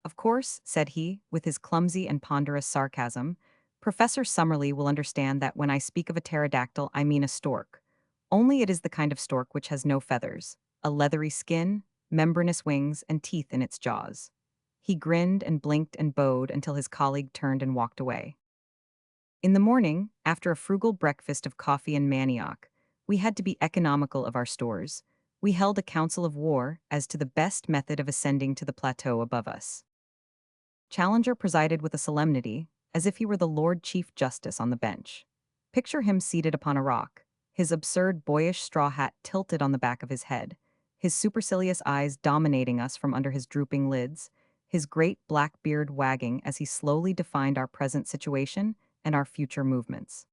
Of course, said he, with his clumsy and ponderous sarcasm, Professor Summerlee will understand that when I speak of a pterodactyl I mean a stork. Only it is the kind of stork which has no feathers, a leathery skin, membranous wings, and teeth in its jaws. He grinned and blinked and bowed until his colleague turned and walked away. In the morning, after a frugal breakfast of coffee and manioc, we had to be economical of our stores. We held a council of war as to the best method of ascending to the plateau above us. Challenger presided with a solemnity, as if he were the Lord Chief Justice on the bench. Picture him seated upon a rock, his absurd boyish straw hat tilted on the back of his head, his supercilious eyes dominating us from under his drooping lids, his great black beard wagging as he slowly defined our present situation and our future movements.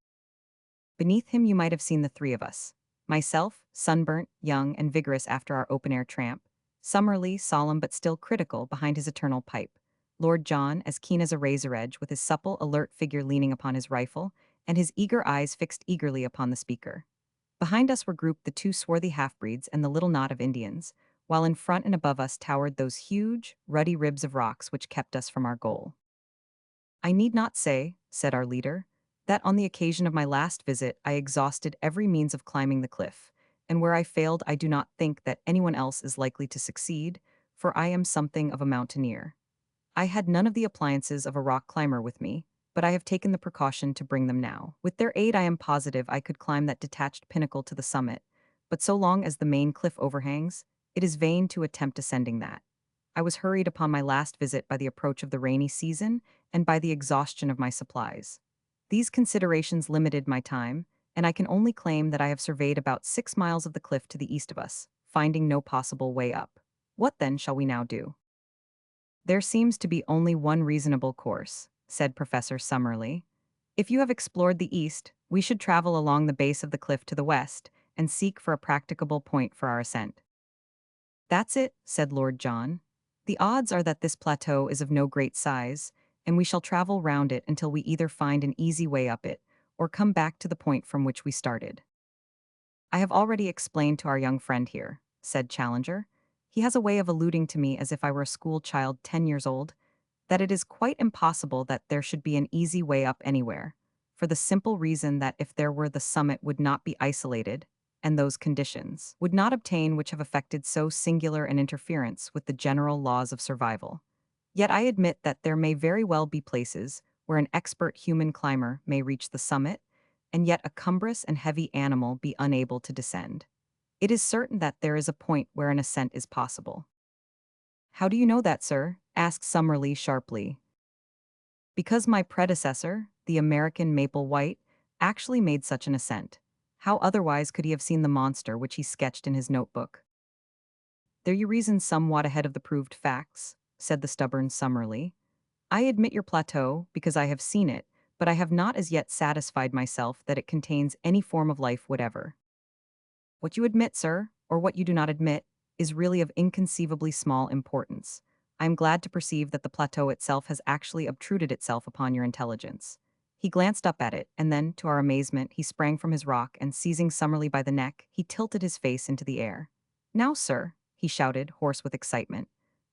Beneath him you might have seen the three of us. Myself, sunburnt, young, and vigorous after our open-air tramp. Summerlee, solemn but still critical behind his eternal pipe. Lord John, as keen as a razor edge, with his supple, alert figure leaning upon his rifle, and his eager eyes fixed eagerly upon the speaker. Behind us were grouped the two swarthy half-breeds and the little knot of Indians, while in front and above us towered those huge, ruddy ribs of rocks which kept us from our goal. I need not say, said our leader, that on the occasion of my last visit I exhausted every means of climbing the cliff, and where I failed I do not think that anyone else is likely to succeed, for I am something of a mountaineer. I had none of the appliances of a rock climber with me, but I have taken the precaution to bring them now. With their aid I am positive I could climb that detached pinnacle to the summit, but so long as the main cliff overhangs, it is vain to attempt ascending that. I was hurried upon my last visit by the approach of the rainy season and by the exhaustion of my supplies. These considerations limited my time, and I can only claim that I have surveyed about 6 miles of the cliff to the east of us, finding no possible way up. What then shall we now do? There seems to be only one reasonable course, said Professor Summerlee. If you have explored the east, we should travel along the base of the cliff to the west and seek for a practicable point for our ascent. That's it, said Lord John. The odds are that this plateau is of no great size, and we shall travel round it until we either find an easy way up it, or come back to the point from which we started. I have already explained to our young friend here, said Challenger. He has a way of alluding to me as if I were a school child 10 years old, that it is quite impossible that there should be an easy way up anywhere, for the simple reason that if there were, the summit would not be isolated, and those conditions would not obtain which have affected so singular an interference with the general laws of survival. Yet I admit that there may very well be places where an expert human climber may reach the summit, and yet a cumbrous and heavy animal be unable to descend. It is certain that there is a point where an ascent is possible. How do you know that, sir? Asked Summerlee sharply. Because my predecessor, the American Maple White, actually made such an ascent. How otherwise could he have seen the monster which he sketched in his notebook? There you reason somewhat ahead of the proved facts, said the stubborn Summerlee. I admit your plateau because I have seen it, but I have not as yet satisfied myself that it contains any form of life whatever. What you admit, sir, or what you do not admit, is really of inconceivably small importance. I am glad to perceive that the plateau itself has actually obtruded itself upon your intelligence. He glanced up at it, and then, to our amazement, he sprang from his rock and, seizing Summerlee by the neck, he tilted his face into the air. Now, sir, he shouted, hoarse with excitement,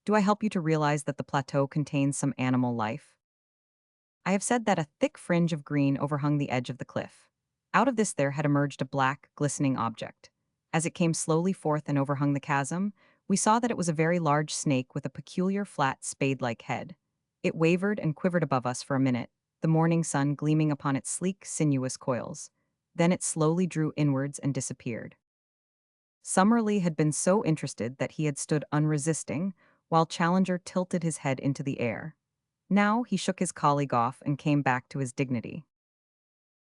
do I help you to realize that the plateau contains some animal life? I have said that a thick fringe of green overhung the edge of the cliff. Out of this there had emerged a black, glistening object. As it came slowly forth and overhung the chasm, we saw that it was a very large snake with a peculiar flat spade-like head. It wavered and quivered above us for a minute, the morning sun gleaming upon its sleek, sinuous coils. Then it slowly drew inwards and disappeared. Summerlee had been so interested that he had stood unresisting, while Challenger tilted his head into the air. Now he shook his colleague off and came back to his dignity.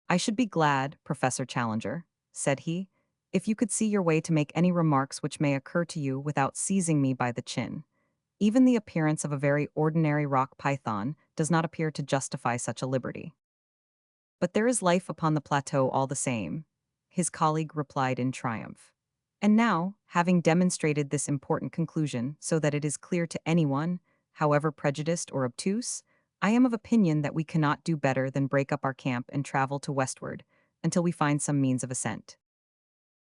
I should be glad, Professor Challenger, said he, if you could see your way to make any remarks which may occur to you without seizing me by the chin. Even the appearance of a very ordinary rock python does not appear to justify such a liberty. But there is life upon the plateau all the same, his colleague replied in triumph. And now, having demonstrated this important conclusion so that it is clear to anyone, however prejudiced or obtuse, I am of opinion that we cannot do better than break up our camp and travel to westward until we find some means of ascent.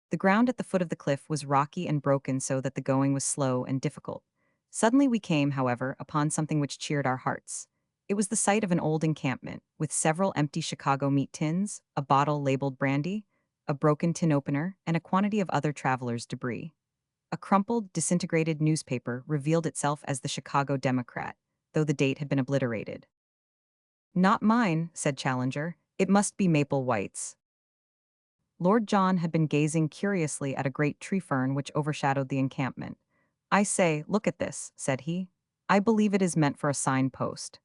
The ground at the foot of the cliff was rocky and broken so that the going was slow and difficult. Suddenly we came, however, upon something which cheered our hearts. It was the site of an old encampment, with several empty Chicago meat tins, a bottle labeled brandy, a broken tin opener, and a quantity of other travelers' debris. A crumpled, disintegrated newspaper revealed itself as the Chicago Democrat, though the date had been obliterated. Not mine, said Challenger. It must be Maple White's. Lord John had been gazing curiously at a great tree fern which overshadowed the encampment. I say, look at this, said he. I believe it is meant for a signpost.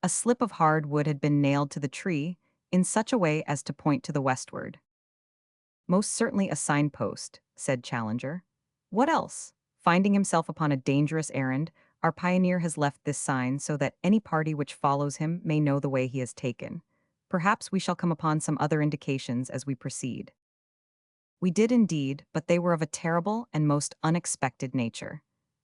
A slip of hard wood had been nailed to the tree in such a way as to point to the westward. Most certainly a signpost, said Challenger. What else? Finding himself upon a dangerous errand, our pioneer has left this sign so that any party which follows him may know the way he has taken. Perhaps we shall come upon some other indications as we proceed. We did indeed, but they were of a terrible and most unexpected nature.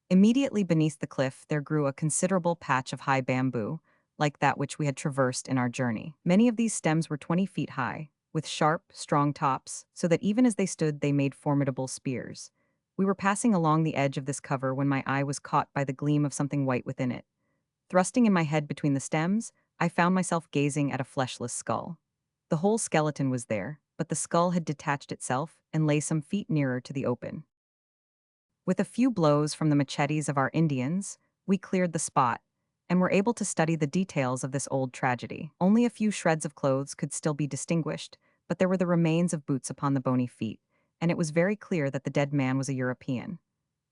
Immediately beneath the cliff there grew a considerable patch of high bamboo, like that which we had traversed in our journey. Many of these stems were 20 feet high, with sharp, strong tops, so that even as they stood they made formidable spears. We were passing along the edge of this cover when my eye was caught by the gleam of something white within it. Thrusting in my head between the stems, I found myself gazing at a fleshless skull. The whole skeleton was there, but the skull had detached itself and lay some feet nearer to the open. With a few blows from the machetes of our Indians, we cleared the spot, and were able to study the details of this old tragedy. Only a few shreds of clothes could still be distinguished, but there were the remains of boots upon the bony feet, and it was very clear that the dead man was a European.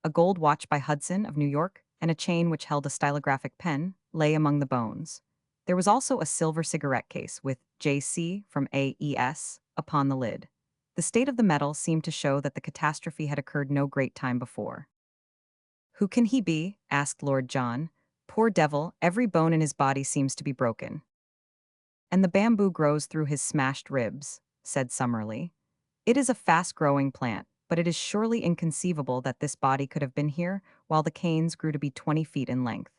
A gold watch by Hudson of New York, and a chain which held a stylographic pen, lay among the bones. There was also a silver cigarette case with J.C. from A.E.S. upon the lid. The state of the metal seemed to show that the catastrophe had occurred no great time before. Who can he be? Asked Lord John. Poor devil, every bone in his body seems to be broken. And the bamboo grows through his smashed ribs, said Summerlee. It is a fast-growing plant, but it is surely inconceivable that this body could have been here while the canes grew to be 20 feet in length.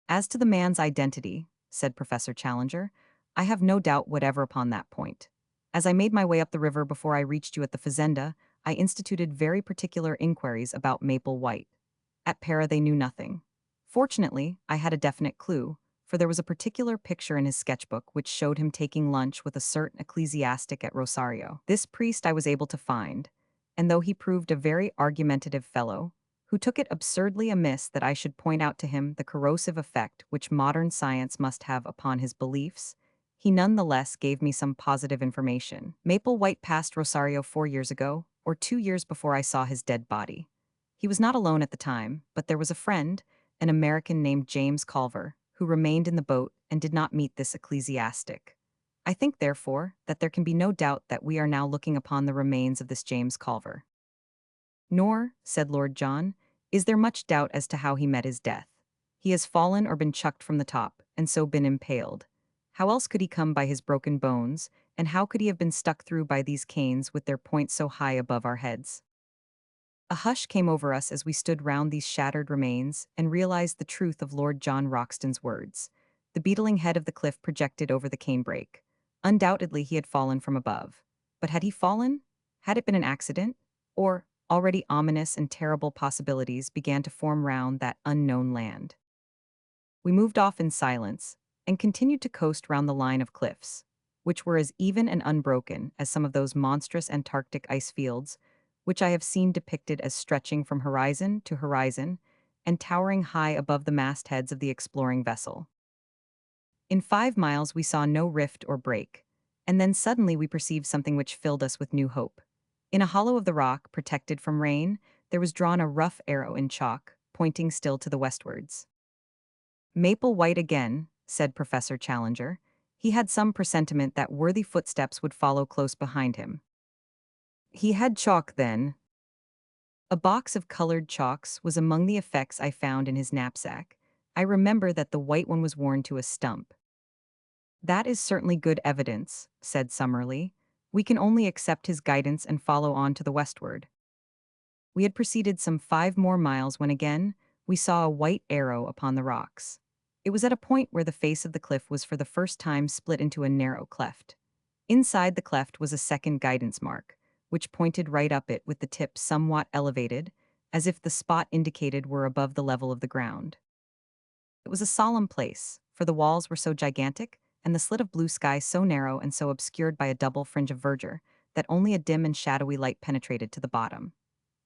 As to the man's identity, said Professor Challenger, I have no doubt whatever upon that point. As I made my way up the river before I reached you at the fazenda, I instituted very particular inquiries about Maple White. At Para they knew nothing. Fortunately, I had a definite clue, for there was a particular picture in his sketchbook which showed him taking lunch with a certain ecclesiastic at Rosario. This priest I was able to find, and though he proved a very argumentative fellow, who took it absurdly amiss that I should point out to him the corrosive effect which modern science must have upon his beliefs, he nonetheless gave me some positive information. Maple White passed Rosario 4 years ago, or 2 years before I saw his dead body. He was not alone at the time, but there was a friend, an American named James Culver, who remained in the boat and did not meet this ecclesiastic. I think, therefore, that there can be no doubt that we are now looking upon the remains of this James Culver. Nor, said Lord John, is there much doubt as to how he met his death. He has fallen or been chucked from the top, and so been impaled. How else could he come by his broken bones, and how could he have been stuck through by these canes with their points so high above our heads? A hush came over us as we stood round these shattered remains and realized the truth of Lord John Roxton's words. The beetling head of the cliff projected over the canebrake. Undoubtedly he had fallen from above. But had he fallen? Had it been an accident? Or, already ominous and terrible possibilities began to form round that unknown land. We moved off in silence, and continued to coast round the line of cliffs, which were as even and unbroken as some of those monstrous Antarctic ice fields which I have seen depicted as stretching from horizon to horizon and towering high above the mastheads of the exploring vessel. In 5 miles we saw no rift or break, and then suddenly we perceived something which filled us with new hope. In a hollow of the rock, protected from rain, there was drawn a rough arrow in chalk, pointing still to the westwards. Maple White again, said Professor Challenger. He had some presentiment that worthy footsteps would follow close behind him. He had chalk then. A box of colored chalks was among the effects I found in his knapsack. I remember that the white one was worn to a stump. That is certainly good evidence, said Summerlee. We can only accept his guidance and follow on to the westward. We had proceeded some 5 more miles when again we saw a white arrow upon the rocks. It was at a point where the face of the cliff was for the first time split into a narrow cleft. Inside the cleft was a second guidance mark, which pointed right up it with the tip somewhat elevated, as if the spot indicated were above the level of the ground. It was a solemn place, for the walls were so gigantic, and the slit of blue sky so narrow and so obscured by a double fringe of verdure, that only a dim and shadowy light penetrated to the bottom.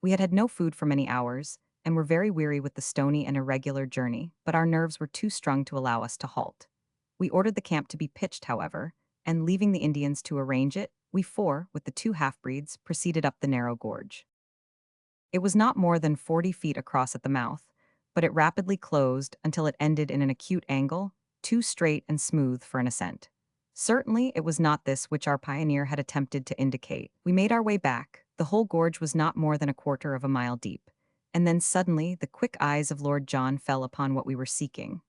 We had had no food for many hours, and were very weary with the stony and irregular journey, but our nerves were too strung to allow us to halt. We ordered the camp to be pitched, however, and leaving the Indians to arrange it, we four, with the 2 half-breeds, proceeded up the narrow gorge. It was not more than 40 feet across at the mouth, but it rapidly closed until it ended in an acute angle, too straight and smooth for an ascent. Certainly it was not this which our pioneer had attempted to indicate. We made our way back. The whole gorge was not more than 1/4 of a mile deep, and then suddenly the quick eyes of Lord John fell upon what we were seeking.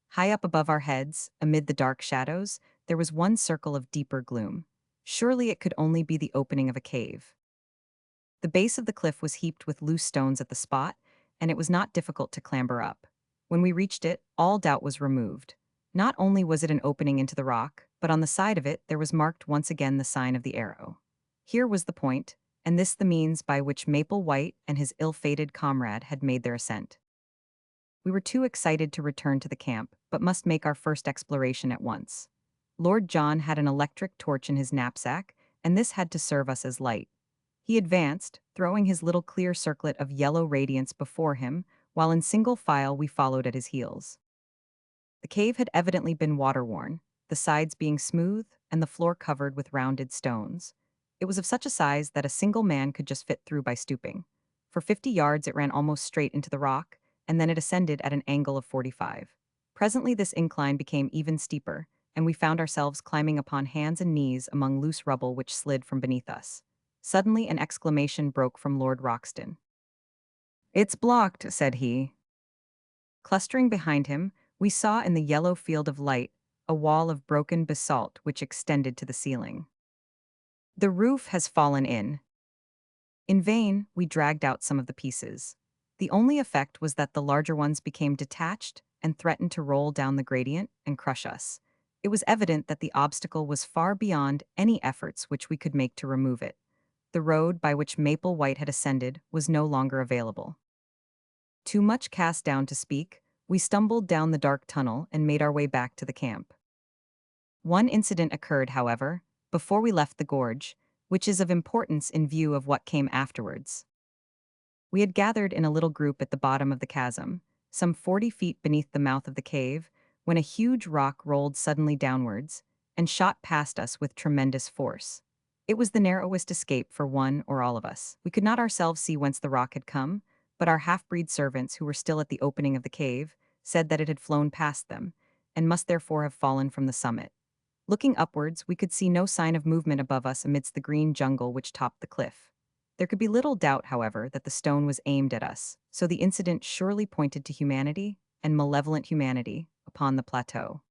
High up above our heads, amid the dark shadows, there was one circle of deeper gloom. Surely it could only be the opening of a cave. The base of the cliff was heaped with loose stones at the spot, and it was not difficult to clamber up. When we reached it, all doubt was removed. Not only was it an opening into the rock, but on the side of it there was marked once again the sign of the arrow. Here was the point, and this the means by which Maple White and his ill-fated comrade had made their ascent. We were too excited to return to the camp, but must make our first exploration at once. Lord John had an electric torch in his knapsack, and this had to serve us as light. He advanced, throwing his little clear circlet of yellow radiance before him, while in single file we followed at his heels. The cave had evidently been water-worn, the sides being smooth and the floor covered with rounded stones. It was of such a size that a single man could just fit through by stooping. For 50 yards it ran almost straight into the rock, and then it ascended at an angle of 45. Presently this incline became even steeper, and we found ourselves climbing upon hands and knees among loose rubble which slid from beneath us. Suddenly an exclamation broke from Lord Roxton. "It's blocked," said he. Clustering behind him, we saw in the yellow field of light a wall of broken basalt which extended to the ceiling. "The roof has fallen in." In vain, we dragged out some of the pieces. The only effect was that the larger ones became detached and threatened to roll down the gradient and crush us. It was evident that the obstacle was far beyond any efforts which we could make to remove it. The road by which Maple White had ascended was no longer available. Too much cast down to speak, we stumbled down the dark tunnel and made our way back to the camp. One incident occurred, however, before we left the gorge, which is of importance in view of what came afterwards. We had gathered in a little group at the bottom of the chasm, some 40 feet beneath the mouth of the cave, when a huge rock rolled suddenly downwards and shot past us with tremendous force. It was the narrowest escape for one or all of us. We could not ourselves see whence the rock had come, but our half-breed servants who were still at the opening of the cave said that it had flown past them, and must therefore have fallen from the summit. Looking upwards, we could see no sign of movement above us amidst the green jungle which topped the cliff. There could be little doubt, however, that the stone was aimed at us, so the incident surely pointed to humanity, and malevolent humanity, upon the plateau.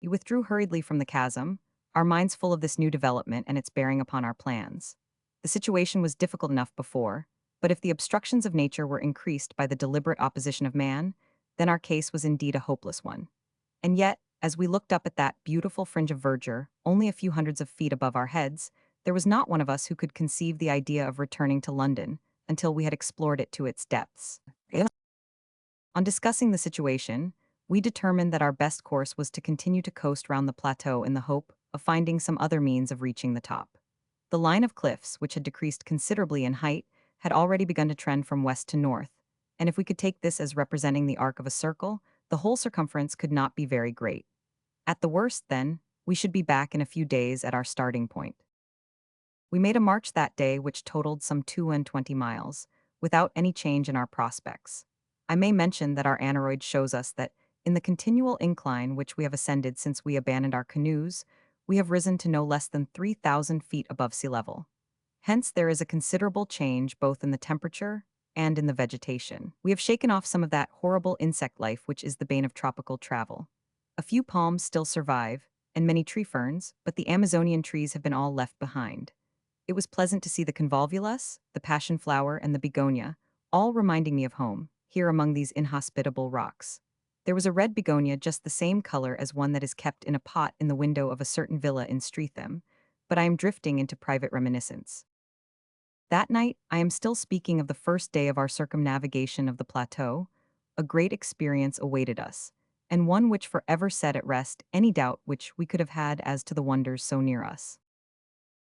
We withdrew hurriedly from the chasm, our minds full of this new development and its bearing upon our plans. The situation was difficult enough before, but if the obstructions of nature were increased by the deliberate opposition of man, then our case was indeed a hopeless one. And yet, as we looked up at that beautiful fringe of verdure, only a few hundreds of feet above our heads, there was not one of us who could conceive the idea of returning to London until we had explored it to its depths. On discussing the situation, we determined that our best course was to continue to coast round the plateau in the hope of finding some other means of reaching the top. The line of cliffs, which had decreased considerably in height, had already begun to trend from west to north, and if we could take this as representing the arc of a circle, the whole circumference could not be very great. At the worst, then, we should be back in a few days at our starting point. We made a march that day which totaled some 22 miles, without any change in our prospects. I may mention that our aneroid shows us that, in the continual incline which we have ascended since we abandoned our canoes, we have risen to no less than 3,000 feet above sea level. Hence there is a considerable change both in the temperature and in the vegetation. We have shaken off some of that horrible insect life which is the bane of tropical travel. A few palms still survive, and many tree ferns, but the Amazonian trees have been all left behind. It was pleasant to see the convolvulus, the passion flower, and the begonia, all reminding me of home, here among these inhospitable rocks. There was a red begonia just the same color as one that is kept in a pot in the window of a certain villa in Streatham, but I am drifting into private reminiscence. That night, I am still speaking of the first day of our circumnavigation of the plateau. A great experience awaited us, and one which forever set at rest any doubt which we could have had as to the wonders so near us.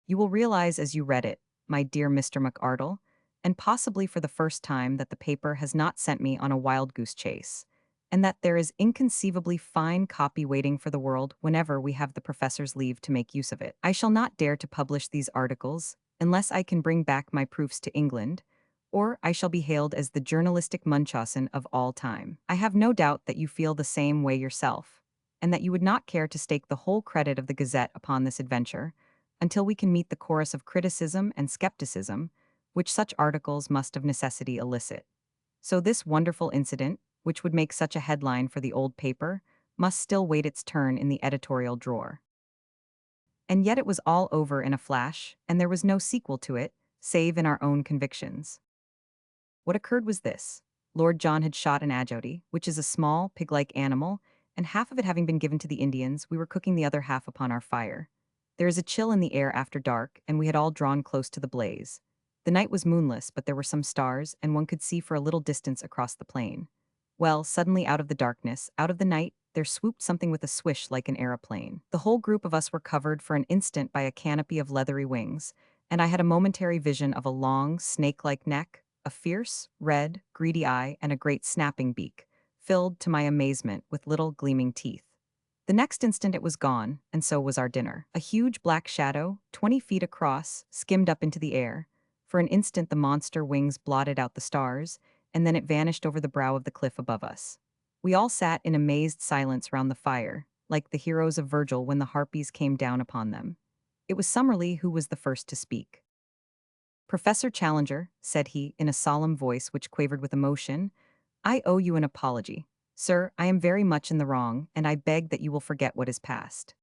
You will realize as you read it, my dear Mr. McArdle, and possibly for the first time, that the paper has not sent me on a wild goose chase, and that there is inconceivably fine copy waiting for the world whenever we have the professor's leave to make use of it. I shall not dare to publish these articles unless I can bring back my proofs to England, or I shall be hailed as the journalistic Munchausen of all time. I have no doubt that you feel the same way yourself, and that you would not care to stake the whole credit of the Gazette upon this adventure, until we can meet the chorus of criticism and skepticism, which such articles must of necessity elicit. So this wonderful incident, which would make such a headline for the old paper, must still wait its turn in the editorial drawer. And yet it was all over in a flash, and there was no sequel to it, save in our own convictions. What occurred was this. Lord John had shot an ajote, which is a small, pig-like animal, and half of it having been given to the Indians, we were cooking the other half upon our fire. There is a chill in the air after dark, and we had all drawn close to the blaze. The night was moonless, but there were some stars, and one could see for a little distance across the plain. Well, suddenly out of the darkness, out of the night, there swooped something with a swish like an aeroplane. The whole group of us were covered for an instant by a canopy of leathery wings, and I had a momentary vision of a long, snake-like neck, a fierce, red, greedy eye, and a great snapping beak, filled, to my amazement, with little gleaming teeth. The next instant it was gone, and so was our dinner. A huge black shadow, 20 feet across, skimmed up into the air. For an instant the monster wings blotted out the stars, and then it vanished over the brow of the cliff above us. We all sat in amazed silence round the fire, like the heroes of Virgil when the harpies came down upon them. It was Summerlee who was the first to speak. "Professor Challenger," said he, in a solemn voice which quavered with emotion, "I owe you an apology. Sir, I am very much in the wrong, and I beg that you will forget what is past."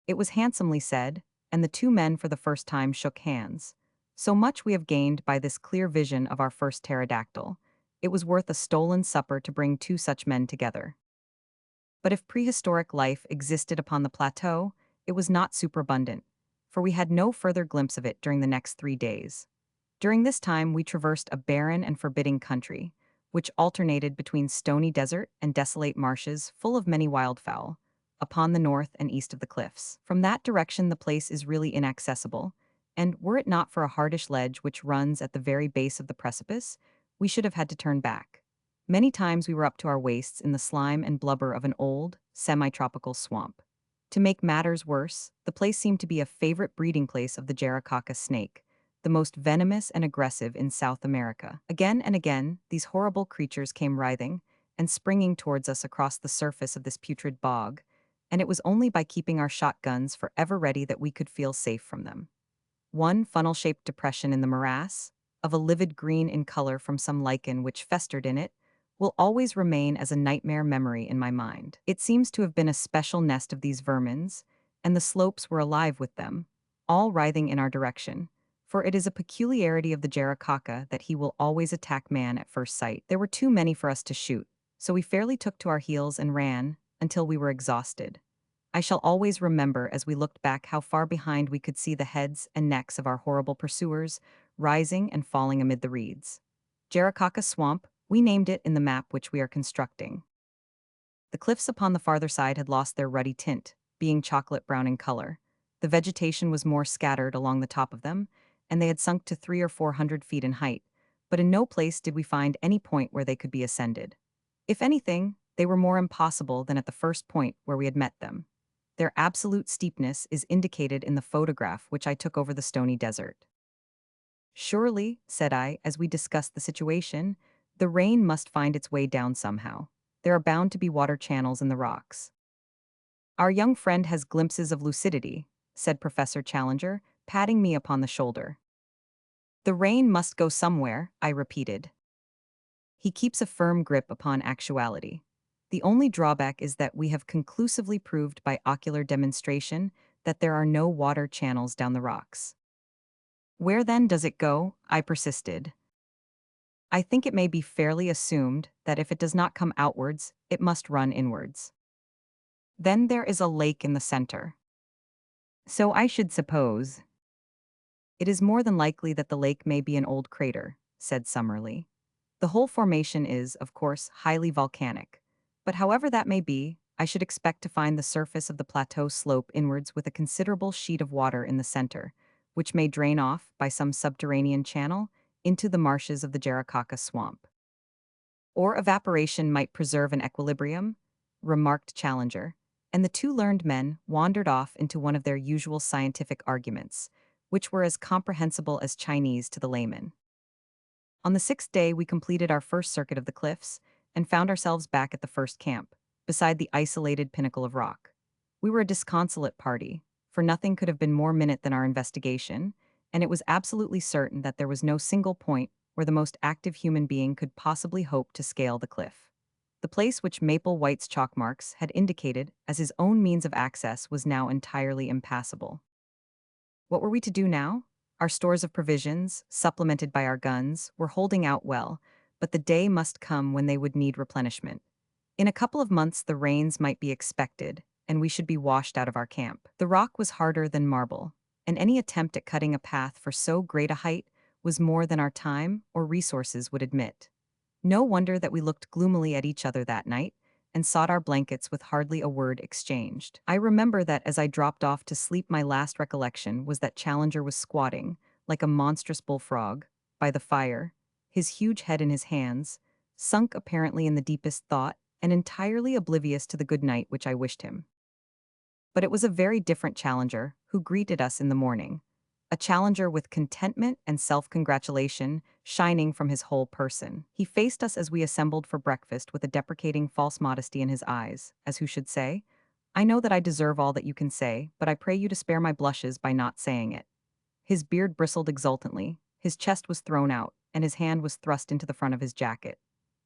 It was handsomely said, and the two men for the first time shook hands. So much we have gained by this clear vision of our first pterodactyl. It was worth a stolen supper to bring two such men together. But if prehistoric life existed upon the plateau, it was not superabundant, for we had no further glimpse of it during the next 3 days. During this time, we traversed a barren and forbidding country, which alternated between stony desert and desolate marshes full of many wildfowl, upon the north and east of the cliffs. From that direction, the place is really inaccessible, and were it not for a hardish ledge which runs at the very base of the precipice, we should have had to turn back. Many times we were up to our waists in the slime and blubber of an old, semi-tropical swamp. To make matters worse, the place seemed to be a favorite breeding place of the Jaracaca snake, the most venomous and aggressive in South America. Again and again, these horrible creatures came writhing and springing towards us across the surface of this putrid bog, and it was only by keeping our shotguns forever ready that we could feel safe from them. One funnel-shaped depression in the morass, of a livid green in color from some lichen which festered in it, will always remain as a nightmare memory in my mind. It seems to have been a special nest of these vermins, and the slopes were alive with them, all writhing in our direction, for it is a peculiarity of the Jaracaca that he will always attack man at first sight. There were too many for us to shoot, so we fairly took to our heels and ran until we were exhausted. I shall always remember as we looked back how far behind we could see the heads and necks of our horrible pursuers, rising and falling amid the reeds. Jaracaca Swamp, we named it in the map which we are constructing. The cliffs upon the farther side had lost their ruddy tint, being chocolate brown in color. The vegetation was more scattered along the top of them, and they had sunk to 300 or 400 feet in height, but in no place did we find any point where they could be ascended. If anything, they were more impossible than at the first point where we had met them. Their absolute steepness is indicated in the photograph which I took over the stony desert. Surely, said I, as we discussed the situation, the rain must find its way down somehow. There are bound to be water channels in the rocks. Our young friend has glimpses of lucidity, said Professor Challenger, patting me upon the shoulder. The rain must go somewhere, I repeated. He keeps a firm grip upon actuality. The only drawback is that we have conclusively proved by ocular demonstration that there are no water channels down the rocks. Where then does it go? I persisted. I think it may be fairly assumed that if it does not come outwards, it must run inwards. Then there is a lake in the center. So I should suppose. It is more than likely that the lake may be an old crater, said Summerlee. The whole formation is, of course, highly volcanic. But however that may be, I should expect to find the surface of the plateau slope inwards with a considerable sheet of water in the center, which may drain off, by some subterranean channel, into the marshes of the Jaracaca swamp. Or evaporation might preserve an equilibrium, remarked Challenger, and the two learned men wandered off into one of their usual scientific arguments, which were as comprehensible as Chinese to the layman. On the 6th day, we completed our first circuit of the cliffs and found ourselves back at the first camp, beside the isolated pinnacle of rock. We were a disconsolate party, for nothing could have been more minute than our investigation, and it was absolutely certain that there was no single point where the most active human being could possibly hope to scale the cliff. The place which Maple White's chalk marks had indicated as his own means of access was now entirely impassable. What were we to do now? Our stores of provisions, supplemented by our guns, were holding out well, but the day must come when they would need replenishment. In a couple of months the rains might be expected, and we should be washed out of our camp. The rock was harder than marble, and any attempt at cutting a path for so great a height was more than our time or resources would admit. No wonder that we looked gloomily at each other that night, and sought our blankets with hardly a word exchanged. I remember that as I dropped off to sleep my last recollection was that Challenger was squatting, like a monstrous bullfrog, by the fire, his huge head in his hands, sunk apparently in the deepest thought, and entirely oblivious to the good night which I wished him. But it was a very different Challenger who greeted us in the morning, a Challenger with contentment and self-congratulation shining from his whole person. He faced us as we assembled for breakfast with a deprecating false modesty in his eyes, as who should say, "I know that I deserve all that you can say, but I pray you to spare my blushes by not saying it." His beard bristled exultantly, his chest was thrown out, and his hand was thrust into the front of his jacket.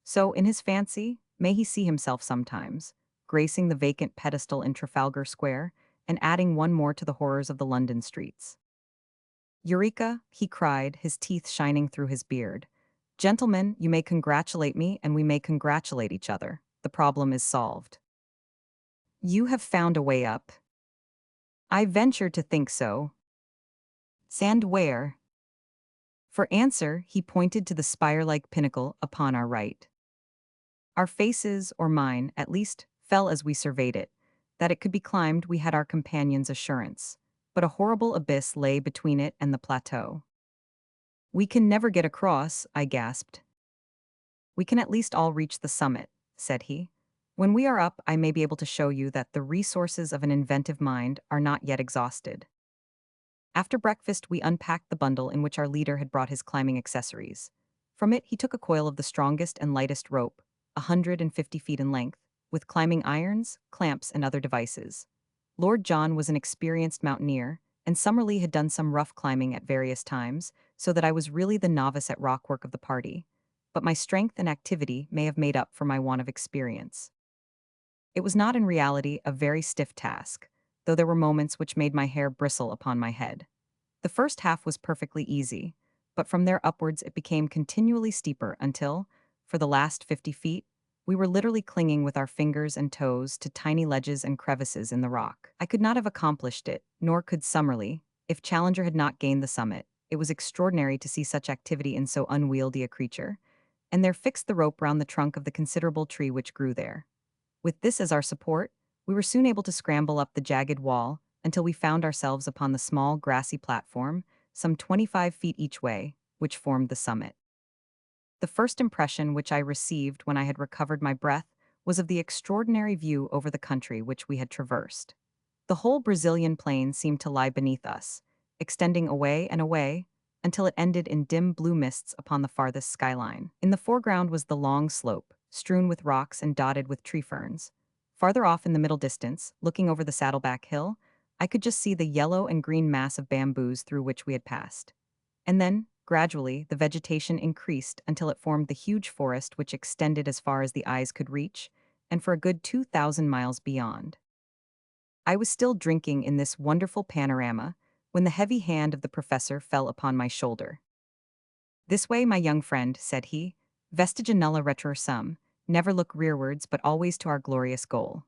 So, in his fancy, may he see himself sometimes, gracing the vacant pedestal in Trafalgar Square, and adding one more to the horrors of the London streets. "Eureka!" he cried, his teeth shining through his beard. "Gentlemen, you may congratulate me and we may congratulate each other. The problem is solved." You have found a way up. I venture to think so. And where? For answer, he pointed to the spire-like pinnacle upon our right. Our faces, or mine, at least, fell as we surveyed it. That it could be climbed, we had our companion's assurance. But a horrible abyss lay between it and the plateau. We can never get across, I gasped. We can at least all reach the summit, said he. When we are up, I may be able to show you that the resources of an inventive mind are not yet exhausted. After breakfast, we unpacked the bundle in which our leader had brought his climbing accessories. From it, he took a coil of the strongest and lightest rope, 150 feet in length, with climbing irons, clamps, and other devices. Lord John was an experienced mountaineer, and Summerlee had done some rough climbing at various times, so that I was really the novice at rock work of the party. But my strength and activity may have made up for my want of experience. It was not in reality a very stiff task, though there were moments which made my hair bristle upon my head. The first half was perfectly easy, but from there upwards it became continually steeper until, for the last 50 feet, we were literally clinging with our fingers and toes to tiny ledges and crevices in the rock. I could not have accomplished it, nor could Summerlee, if Challenger had not gained the summit. It was extraordinary to see such activity in so unwieldy a creature, and there fixed the rope round the trunk of the considerable tree which grew there. With this as our support, we were soon able to scramble up the jagged wall until we found ourselves upon the small grassy platform, some 25 feet each way, which formed the summit. The first impression which I received when I had recovered my breath was of the extraordinary view over the country which we had traversed. The whole Brazilian plain seemed to lie beneath us, extending away and away, until it ended in dim blue mists upon the farthest skyline. In the foreground was the long slope, strewn with rocks and dotted with tree ferns. Farther off in the middle distance, looking over the Saddleback Hill, I could just see the yellow and green mass of bamboos through which we had passed. And then, gradually, the vegetation increased until it formed the huge forest which extended as far as the eyes could reach, and for a good 2,000 miles beyond. I was still drinking in this wonderful panorama when the heavy hand of the professor fell upon my shoulder. "This way, my young friend," said he. "Vestigia nulla retrorsum, never look rearwards but always to our glorious goal."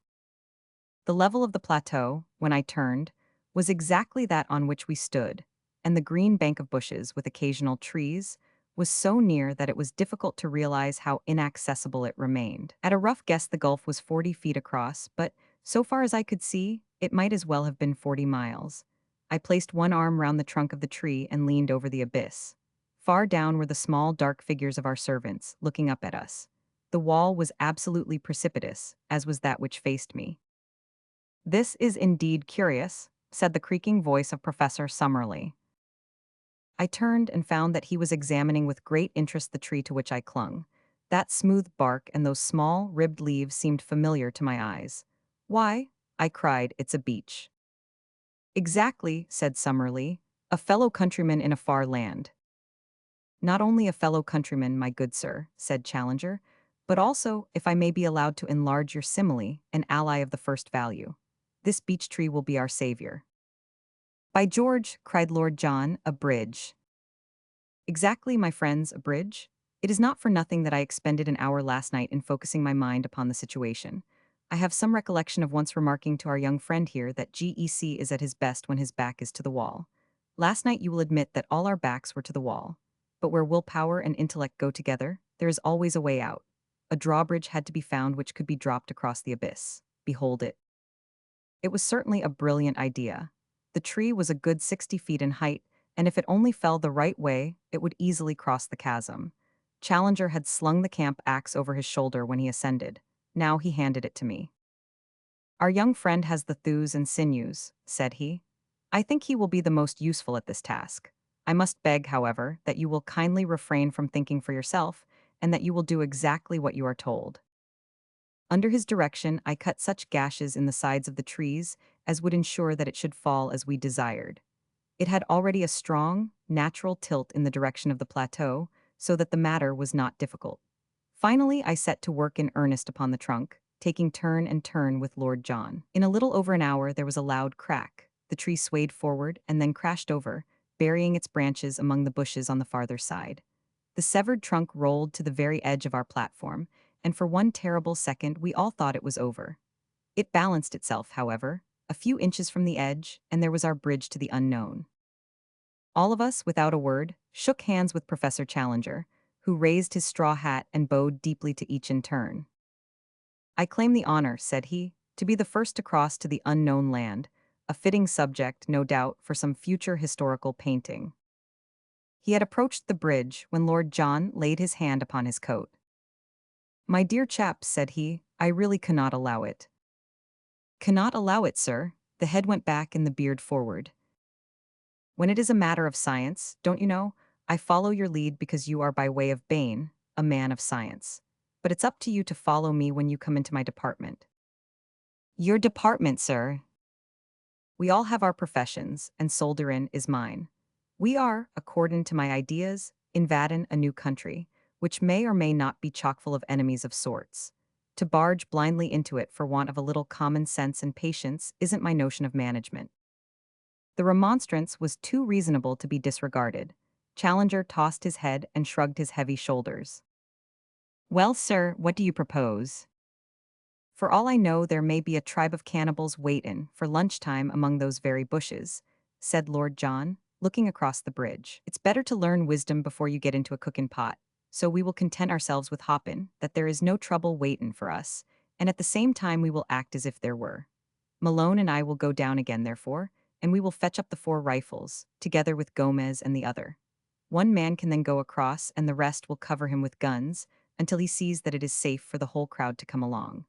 The level of the plateau, when I turned, was exactly that on which we stood, and the green bank of bushes, with occasional trees, was so near that it was difficult to realize how inaccessible it remained. At a rough guess, the gulf was 40 feet across, but, so far as I could see, it might as well have been 40 miles. I placed one arm round the trunk of the tree and leaned over the abyss. Far down were the small, dark figures of our servants, looking up at us. The wall was absolutely precipitous, as was that which faced me. "This is indeed curious," said the creaking voice of Professor Summerlee. I turned and found that he was examining with great interest the tree to which I clung. That smooth bark and those small, ribbed leaves seemed familiar to my eyes. "Why," I cried, "it's a beech." "Exactly," said Summerlee, "a fellow countryman in a far land." "Not only a fellow countryman, my good sir," said Challenger, "but also, if I may be allowed to enlarge your simile, an ally of the first value. This beech tree will be our savior." "By George," cried Lord John, "a bridge." "Exactly, my friends, a bridge. It is not for nothing that I expended an hour last night in focusing my mind upon the situation. I have some recollection of once remarking to our young friend here that GEC is at his best when his back is to the wall. Last night you will admit that all our backs were to the wall. But where willpower and intellect go together, there is always a way out. A drawbridge had to be found which could be dropped across the abyss. Behold it." It was certainly a brilliant idea. The tree was a good 60 feet in height, and if it only fell the right way, it would easily cross the chasm. Challenger had slung the camp axe over his shoulder when he ascended. Now he handed it to me. "Our young friend has the thews and sinews," said he. "I think he will be the most useful at this task. I must beg, however, that you will kindly refrain from thinking for yourself, and that you will do exactly what you are told." Under his direction, I cut such gashes in the sides of the trees as would ensure that it should fall as we desired. It had already a strong, natural tilt in the direction of the plateau, so that the matter was not difficult. Finally, I set to work in earnest upon the trunk, taking turn and turn with Lord John. In a little over an hour, there was a loud crack. The tree swayed forward and then crashed over, burying its branches among the bushes on the farther side. The severed trunk rolled to the very edge of our platform, and for one terrible second we all thought it was over. It balanced itself, however, a few inches from the edge, and there was our bridge to the unknown. All of us, without a word, shook hands with Professor Challenger, who raised his straw hat and bowed deeply to each in turn. "I claim the honor," said he, "to be the first to cross to the unknown land, a fitting subject, no doubt, for some future historical painting." He had approached the bridge when Lord John laid his hand upon his coat. "My dear chap," said he, "I really cannot allow it." "Cannot allow it, sir?" The head went back and the beard forward. "When it is a matter of science, don't you know, I follow your lead because you are by way of Bain, a man of science. But it's up to you to follow me when you come into my department." "Your department, sir?" "We all have our professions, and Solderin is mine. We are, according to my ideas, invadin' a new country, which may or may not be chock full of enemies of sorts. To barge blindly into it for want of a little common sense and patience isn't my notion of management." The remonstrance was too reasonable to be disregarded. Challenger tossed his head and shrugged his heavy shoulders. "Well, sir, what do you propose?" "For all I know, there may be a tribe of cannibals waitin' for lunchtime among those very bushes," said Lord John, looking across the bridge. "It's better to learn wisdom before you get into a cookin' pot, so we will content ourselves with hoppin', that there is no trouble waitin' for us, and at the same time we will act as if there were. Malone and I will go down again, therefore, and we will fetch up the 4 rifles, together with Gomez and the other. One man can then go across, and the rest will cover him with guns, until he sees that it is safe for the whole crowd to come along."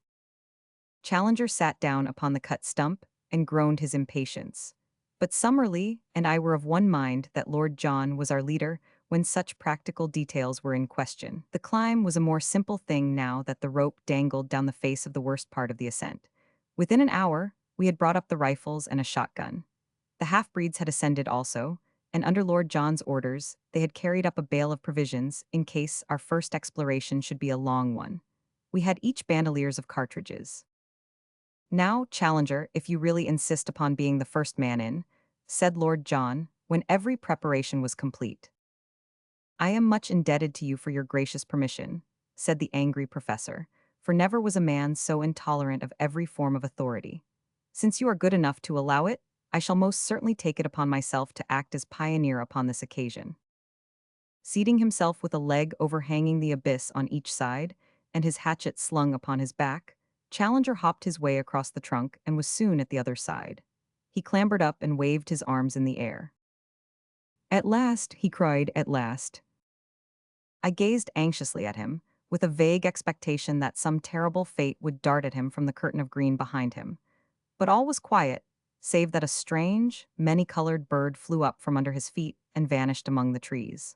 Challenger sat down upon the cut stump and groaned his impatience. But Summerlee and I were of one mind that Lord John was our leader when such practical details were in question. The climb was a more simple thing now that the rope dangled down the face of the worst part of the ascent. Within an hour, we had brought up the rifles and a shotgun. The half-breeds had ascended also, and under Lord John's orders, they had carried up a bale of provisions in case our first exploration should be a long one. We had each bandoliers of cartridges. "Now, Challenger, if you really insist upon being the first man in," said Lord John, when every preparation was complete. "I am much indebted to you for your gracious permission," said the angry professor, "for never was a man so intolerant of every form of authority. Since you are good enough to allow it, I shall most certainly take it upon myself to act as pioneer upon this occasion." Seating himself with a leg overhanging the abyss on each side, and his hatchet slung upon his back, Challenger hopped his way across the trunk and was soon at the other side. He clambered up and waved his arms in the air. "At last," he cried, "at last." I gazed anxiously at him, with a vague expectation that some terrible fate would dart at him from the curtain of green behind him. But all was quiet, save that a strange, many-colored bird flew up from under his feet and vanished among the trees.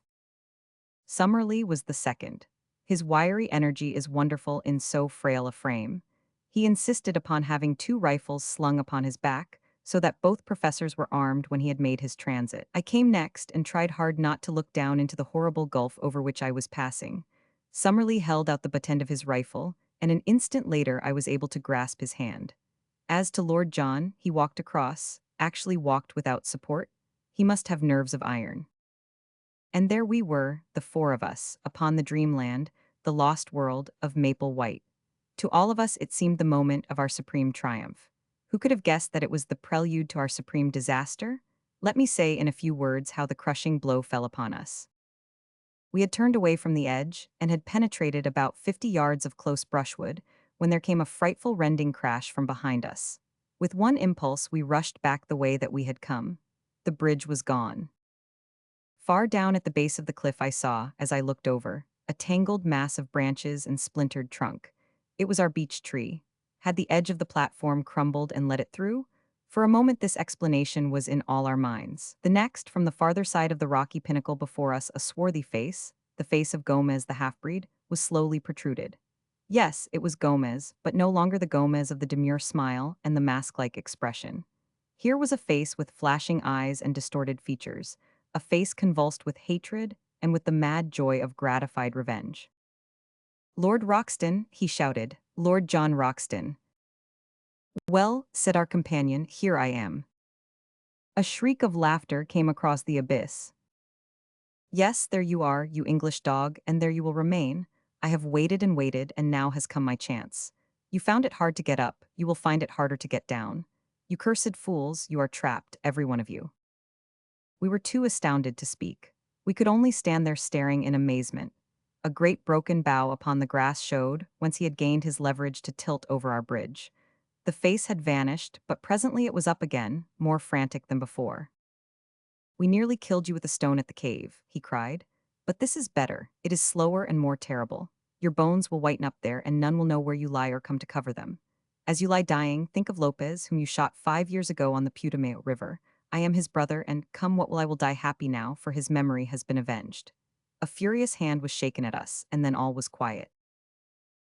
Summerlee was the second. His wiry energy is wonderful in so frail a frame. He insisted upon having 2 rifles slung upon his back, so that both professors were armed when he had made his transit. I came next and tried hard not to look down into the horrible gulf over which I was passing. Summerlee held out the butt end of his rifle, and an instant later I was able to grasp his hand. As to Lord John, he walked across, actually walked without support. He must have nerves of iron. And there we were, the 4 of us, upon the dreamland, the lost world of Maple White. To all of us it seemed the moment of our supreme triumph. Who could have guessed that it was the prelude to our supreme disaster? Let me say in a few words how the crushing blow fell upon us. We had turned away from the edge, and had penetrated about 50 yards of close brushwood, when there came a frightful rending crash from behind us. With one impulse we rushed back the way that we had come. The bridge was gone. Far down at the base of the cliff I saw, as I looked over, a tangled mass of branches and splintered trunk. It was our beech tree. Had the edge of the platform crumbled and let it through? For a moment this explanation was in all our minds. The next, from the farther side of the rocky pinnacle before us, a swarthy face, the face of Gomez the half-breed, was slowly protruded. Yes, it was Gomez, but no longer the Gomez of the demure smile and the mask-like expression. Here was a face with flashing eyes and distorted features, a face convulsed with hatred and with the mad joy of gratified revenge. "Lord Roxton," he shouted, "Lord John Roxton." "Well," said our companion, "here I am." A shriek of laughter came across the abyss. "Yes, there you are, you English dog, and there you will remain. I have waited, and now has come my chance. You found it hard to get up, you will find it harder to get down. You cursed fools, you are trapped, every one of you. We were too astounded to speak. We could only stand there staring in amazement. A great broken bough upon the grass showed, whence he had gained his leverage to tilt over our bridge. The face had vanished, but presently it was up again, more frantic than before. We nearly killed you with a stone at the cave, he cried. But this is better, it is slower and more terrible. Your bones will whiten up there, and none will know where you lie or come to cover them. As you lie dying, think of Lopez, whom you shot 5 years ago on the Putumayo River. I am his brother, and come what will, I will die happy now, for his memory has been avenged. A furious hand was shaken at us, and then all was quiet.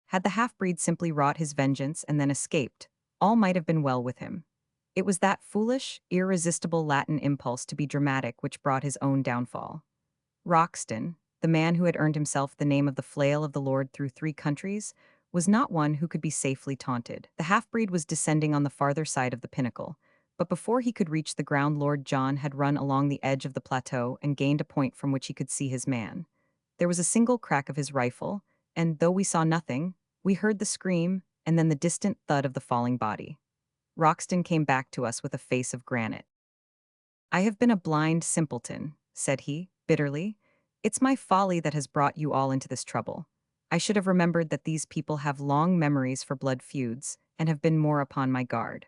Had the half-breed simply wrought his vengeance and then escaped, all might have been well with him. It was that foolish, irresistible Latin impulse to be dramatic which brought his own downfall. Roxton, the man who had earned himself the name of the flail of the Lord through 3 countries, was not one who could be safely taunted. The half-breed was descending on the farther side of the pinnacle, but before he could reach the ground Lord John had run along the edge of the plateau and gained a point from which he could see his man. There was a single crack of his rifle, and though we saw nothing, we heard the scream and then the distant thud of the falling body. Roxton came back to us with a face of granite. I have been a blind simpleton, said he, bitterly. It's my folly that has brought you all into this trouble. I should have remembered that these people have long memories for blood feuds, and have been more upon my guard.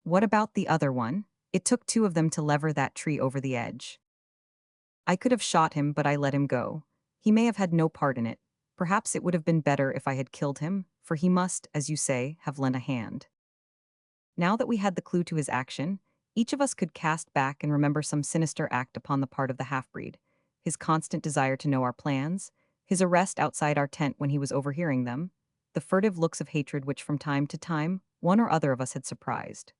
What about the other one? It took 2 of them to lever that tree over the edge. I could have shot him, but I let him go. He may have had no part in it. Perhaps it would have been better if I had killed him, for he must, as you say, have lent a hand. Now that we had the clue to his action, each of us could cast back and remember some sinister act upon the part of the half-breed, his constant desire to know our plans, his arrest outside our tent when he was overhearing them, the furtive looks of hatred which from time to time one or other of us had surprised.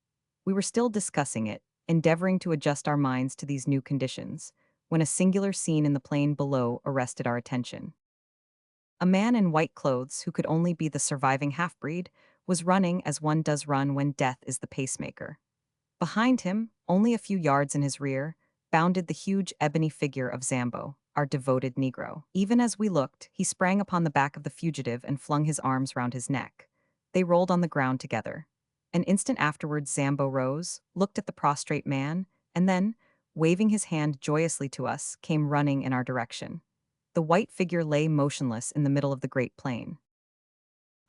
We were still discussing it, endeavoring to adjust our minds to these new conditions, when a singular scene in the plain below arrested our attention. A man in white clothes, who could only be the surviving half-breed, was running as one does run when death is the pacemaker. Behind him, only a few yards in his rear, bounded the huge ebony figure of Zambo, our devoted Negro. Even as we looked, he sprang upon the back of the fugitive and flung his arms round his neck. They rolled on the ground together. An instant afterwards Zambo rose, looked at the prostrate man, and then, waving his hand joyously to us, came running in our direction. The white figure lay motionless in the middle of the great plain.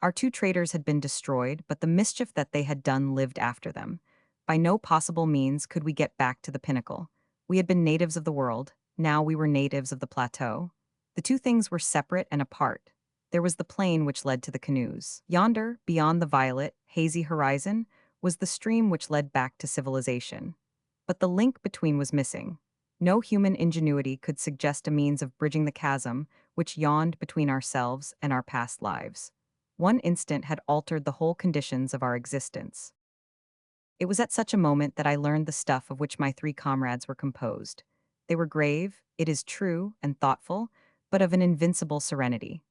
Our 2 traitors had been destroyed, but the mischief that they had done lived after them. By no possible means could we get back to the pinnacle. We had been natives of the world, now we were natives of the plateau. The 2 things were separate and apart. There was the plain which led to the canoes. Yonder, beyond the violet, hazy horizon, was the stream which led back to civilization. But the link between was missing. No human ingenuity could suggest a means of bridging the chasm which yawned between ourselves and our past lives. One instant had altered the whole conditions of our existence. It was at such a moment that I learned the stuff of which my 3 comrades were composed. They were grave, it is true, and thoughtful, but of an invincible serenity.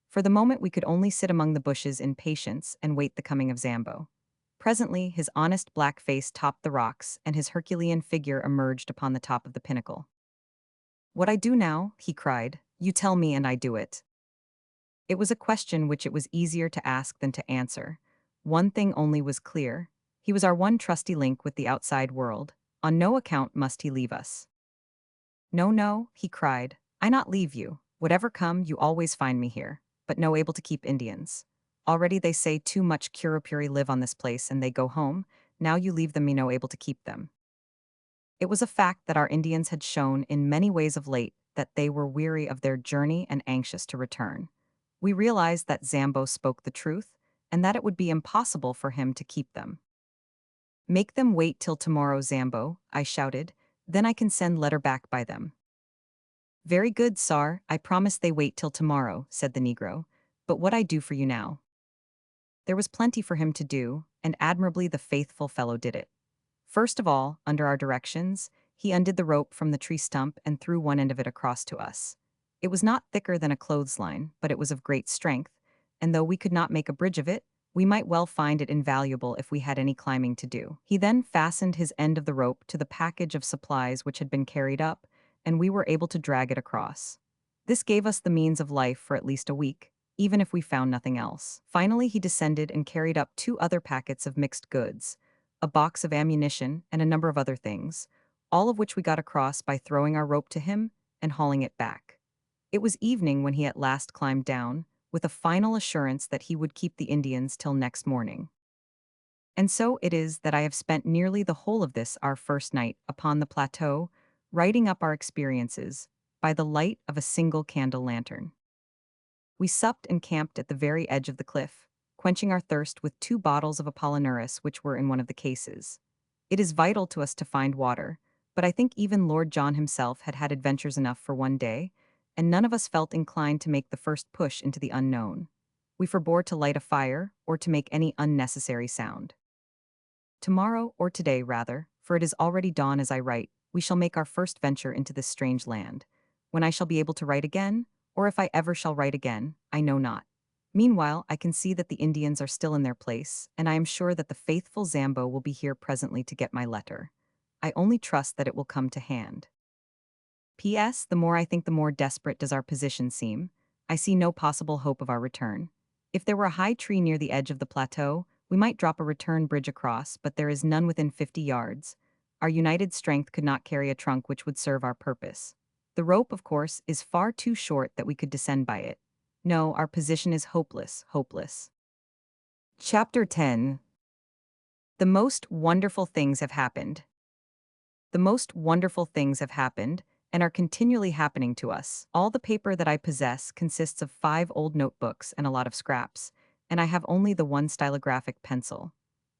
For the moment we could only sit among the bushes in patience and wait the coming of Zambo. Presently his honest black face topped the rocks, and his Herculean figure emerged upon the top of the pinnacle. "What I do now," he cried, "you tell me and I do it." It was a question which it was easier to ask than to answer. One thing only was clear. He was our one trusty link with the outside world. On no account must he leave us. "No, no," he cried. "I not leave you. Whatever come, you always find me here, but no able to keep Indians. Already they say too much Curupuri live on this place and they go home. Now you leave them me no able to keep them." It was a fact that our Indians had shown in many ways of late that they were weary of their journey and anxious to return. We realized that Zambo spoke the truth, and that it would be impossible for him to keep them. "Make them wait till tomorrow, Zambo," I shouted, "then I can send letter back by them." "Very good, sar, I promise they wait till tomorrow," said the Negro, "but what I do for you now?" There was plenty for him to do, and admirably the faithful fellow did it. First of all, under our directions, he undid the rope from the tree stump and threw one end of it across to us. It was not thicker than a clothesline, but it was of great strength, and though we could not make a bridge of it, we might well find it invaluable if we had any climbing to do. He then fastened his end of the rope to the package of supplies which had been carried up, and we were able to drag it across. This gave us the means of life for at least a week, even if we found nothing else. Finally, he descended and carried up 2 other packets of mixed goods, a box of ammunition, and a number of other things, all of which we got across by throwing our rope to him and hauling it back. It was evening when he at last climbed down, with a final assurance that he would keep the Indians till next morning. And so it is that I have spent nearly the whole of this, our first night, upon the plateau, writing up our experiences, by the light of a single candle lantern. We supped and camped at the very edge of the cliff, quenching our thirst with 2 bottles of Apollinaris which were in one of the cases. It is vital to us to find water, but I think even Lord John himself had had adventures enough for one day, and none of us felt inclined to make the first push into the unknown. We forbore to light a fire or to make any unnecessary sound. Tomorrow, or today rather, for it is already dawn as I write, we shall make our first venture into this strange land. When I shall be able to write again, or if I ever shall write again, I know not. Meanwhile, I can see that the Indians are still in their place, and I am sure that the faithful Zambo will be here presently to get my letter. I only trust that it will come to hand. P.S. The more I think, the more desperate does our position seem. I see no possible hope of our return. If there were a high tree near the edge of the plateau, we might drop a return bridge across, but there is none within 50 yards. Our united strength could not carry a trunk which would serve our purpose. The rope, of course, is far too short that we could descend by it. No, our position is hopeless, hopeless. Chapter 10. The most wonderful things have happened. The most wonderful things have happened, and are continually happening to us. All the paper that I possess consists of 5 old notebooks and a lot of scraps, and I have only the one stylographic pencil.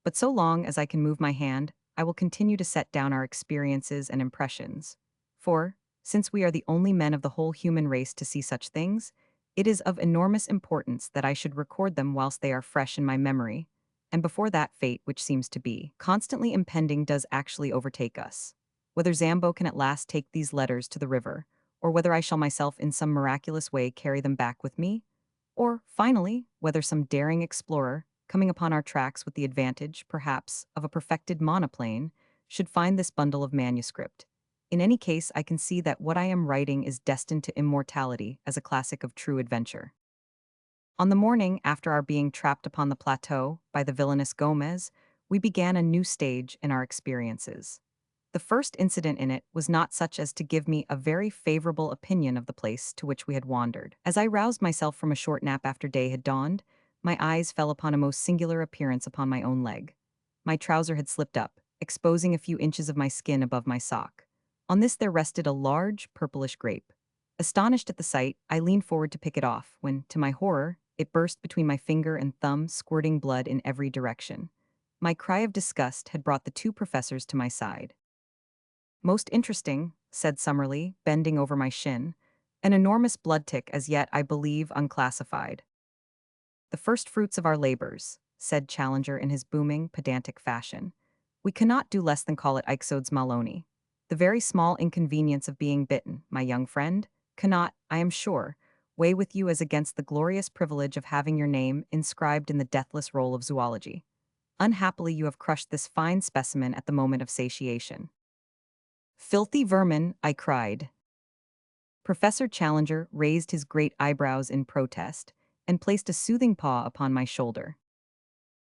But so long as I can move my hand, I will continue to set down our experiences and impressions. For, since we are the only men of the whole human race to see such things, it is of enormous importance that I should record them whilst they are fresh in my memory, and before that fate which seems to be constantly impending does actually overtake us. Whether Zambo can at last take these letters to the river, or whether I shall myself in some miraculous way carry them back with me, or, finally, whether some daring explorer, coming upon our tracks with the advantage, perhaps, of a perfected monoplane, should find this bundle of manuscript. In any case, I can see that what I am writing is destined to immortality as a classic of true adventure. On the morning after our being trapped upon the plateau by the villainous Gomez, we began a new stage in our experiences. The first incident in it was not such as to give me a very favorable opinion of the place to which we had wandered. As I roused myself from a short nap after day had dawned, my eyes fell upon a most singular appearance upon my own leg. My trouser had slipped up, exposing a few inches of my skin above my sock. On this there rested a large, purplish grape. Astonished at the sight, I leaned forward to pick it off, when, to my horror, it burst between my finger and thumb, squirting blood in every direction. My cry of disgust had brought the 2 professors to my side. "Most interesting," said Summerlee, bending over my shin. "An enormous blood tick, as yet, I believe, unclassified." "The first fruits of our labors," said Challenger in his booming, pedantic fashion. "We cannot do less than call it Ixodes maloni. The very small inconvenience of being bitten, my young friend, cannot, I am sure, weigh with you as against the glorious privilege of having your name inscribed in the deathless roll of zoology. Unhappily you have crushed this fine specimen at the moment of satiation." "Filthy vermin," I cried. Professor Challenger raised his great eyebrows in protest and placed a soothing paw upon my shoulder.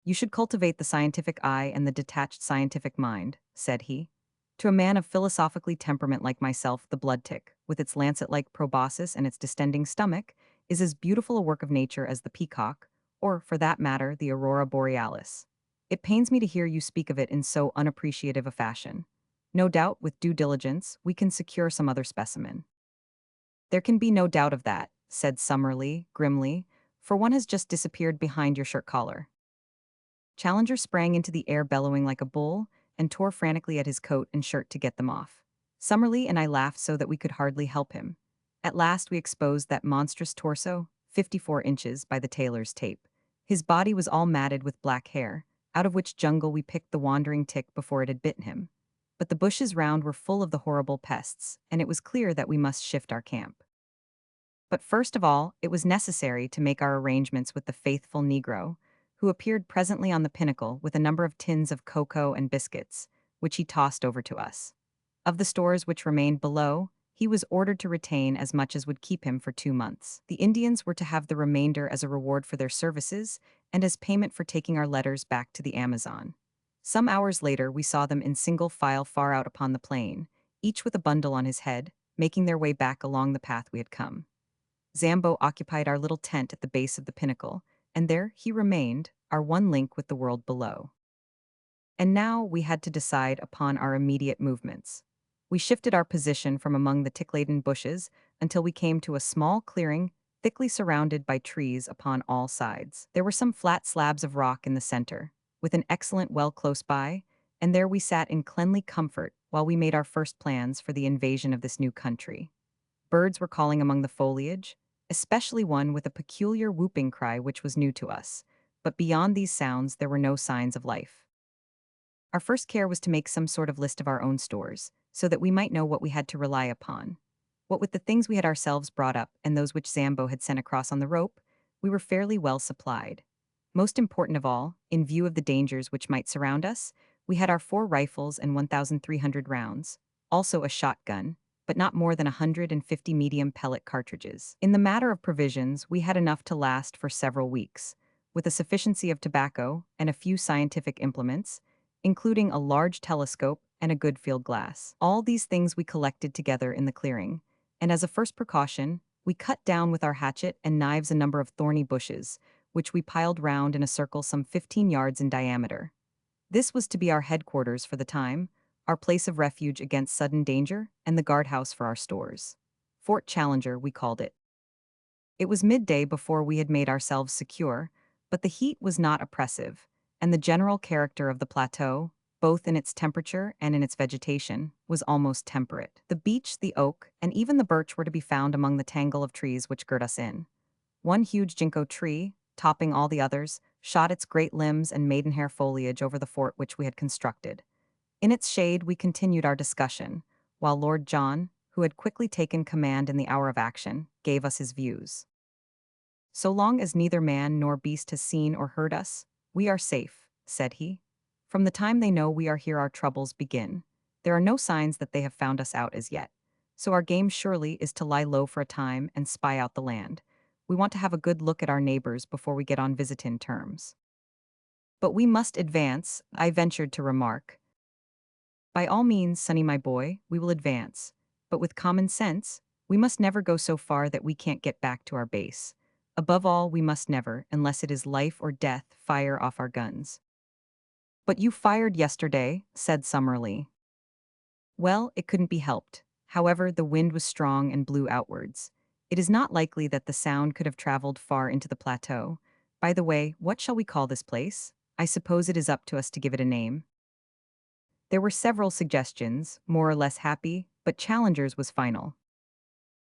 "You should cultivate the scientific eye and the detached scientific mind," said he. "To a man of philosophically temperament like myself, the blood tick, with its lancet-like proboscis and its distending stomach, is as beautiful a work of nature as the peacock, or, for that matter, the aurora borealis. It pains me to hear you speak of it in so unappreciative a fashion. No doubt, with due diligence, we can secure some other specimen." "There can be no doubt of that," said Summerlee, grimly, "for one has just disappeared behind your shirt collar." Challenger sprang into the air bellowing like a bull, and tore frantically at his coat and shirt to get them off. Summerlee and I laughed so that we could hardly help him. At last we exposed that monstrous torso, 54 inches by the tailor's tape. His body was all matted with black hair, out of which jungle we picked the wandering tick before it had bitten him. But the bushes round were full of the horrible pests, and it was clear that we must shift our camp. But first of all, it was necessary to make our arrangements with the faithful Negro, who appeared presently on the pinnacle with a number of tins of cocoa and biscuits, which he tossed over to us. Of the stores which remained below, He was ordered to retain as much as would keep him for 2 months. The Indians were to have the remainder as a reward for their services and as payment for taking our letters back to the Amazon. Some hours later, we saw them in single file far out upon the plain, each with a bundle on his head, making their way back along the path we had come. Zambo occupied our little tent at the base of the pinnacle, and there he remained, our one link with the world below. And now we had to decide upon our immediate movements. We shifted our position from among the tick-laden bushes until we came to a small clearing thickly surrounded by trees upon all sides. There were some flat slabs of rock in the center, with an excellent well close by, and there we sat in cleanly comfort while we made our first plans for the invasion of this new country. Birds were calling among the foliage, especially one with a peculiar whooping cry which was new to us, but beyond these sounds there were no signs of life. Our first care was to make some sort of list of our own stores, so that we might know what we had to rely upon. What with the things we had ourselves brought up and those which Zambo had sent across on the rope, we were fairly well supplied. Most important of all, in view of the dangers which might surround us, we had our 4 rifles and 1,300 rounds, also a shotgun, but not more than 150 medium pellet cartridges. In the matter of provisions, we had enough to last for several weeks, with a sufficiency of tobacco and a few scientific implements, including a large telescope and a good field glass. All these things we collected together in the clearing, and as a first precaution, we cut down with our hatchet and knives a number of thorny bushes, which we piled round in a circle some 15 yards in diameter. This was to be our headquarters for the time, our place of refuge against sudden danger, and the guardhouse for our stores. Fort Challenger, we called it. It was midday before we had made ourselves secure, but the heat was not oppressive, and the general character of the plateau, both in its temperature and in its vegetation, was almost temperate. The beech, the oak, and even the birch were to be found among the tangle of trees which girt us in. One huge ginkgo tree, topping all the others, shot its great limbs and maidenhair foliage over the fort which we had constructed. In its shade we continued our discussion, while Lord John, who had quickly taken command in the hour of action, gave us his views. "So long as neither man nor beast has seen or heard us, we are safe," said he. "From the time they know we are here our troubles begin. There are no signs that they have found us out as yet. So our game surely is to lie low for a time and spy out the land. We want to have a good look at our neighbors before we get on visitin' terms." "But we must advance," I ventured to remark. "By all means, Sonny my boy, we will advance. But with common sense, we must never go so far that we can't get back to our base. Above all, we must never, unless it is life or death, fire off our guns." "But you fired yesterday," said Summerlee. "Well, it couldn't be helped. However, the wind was strong and blew outwards. It is not likely that the sound could have traveled far into the plateau. By the way, what shall we call this place? I suppose it is up to us to give it a name." There were several suggestions, more or less happy, but Challenger's was final.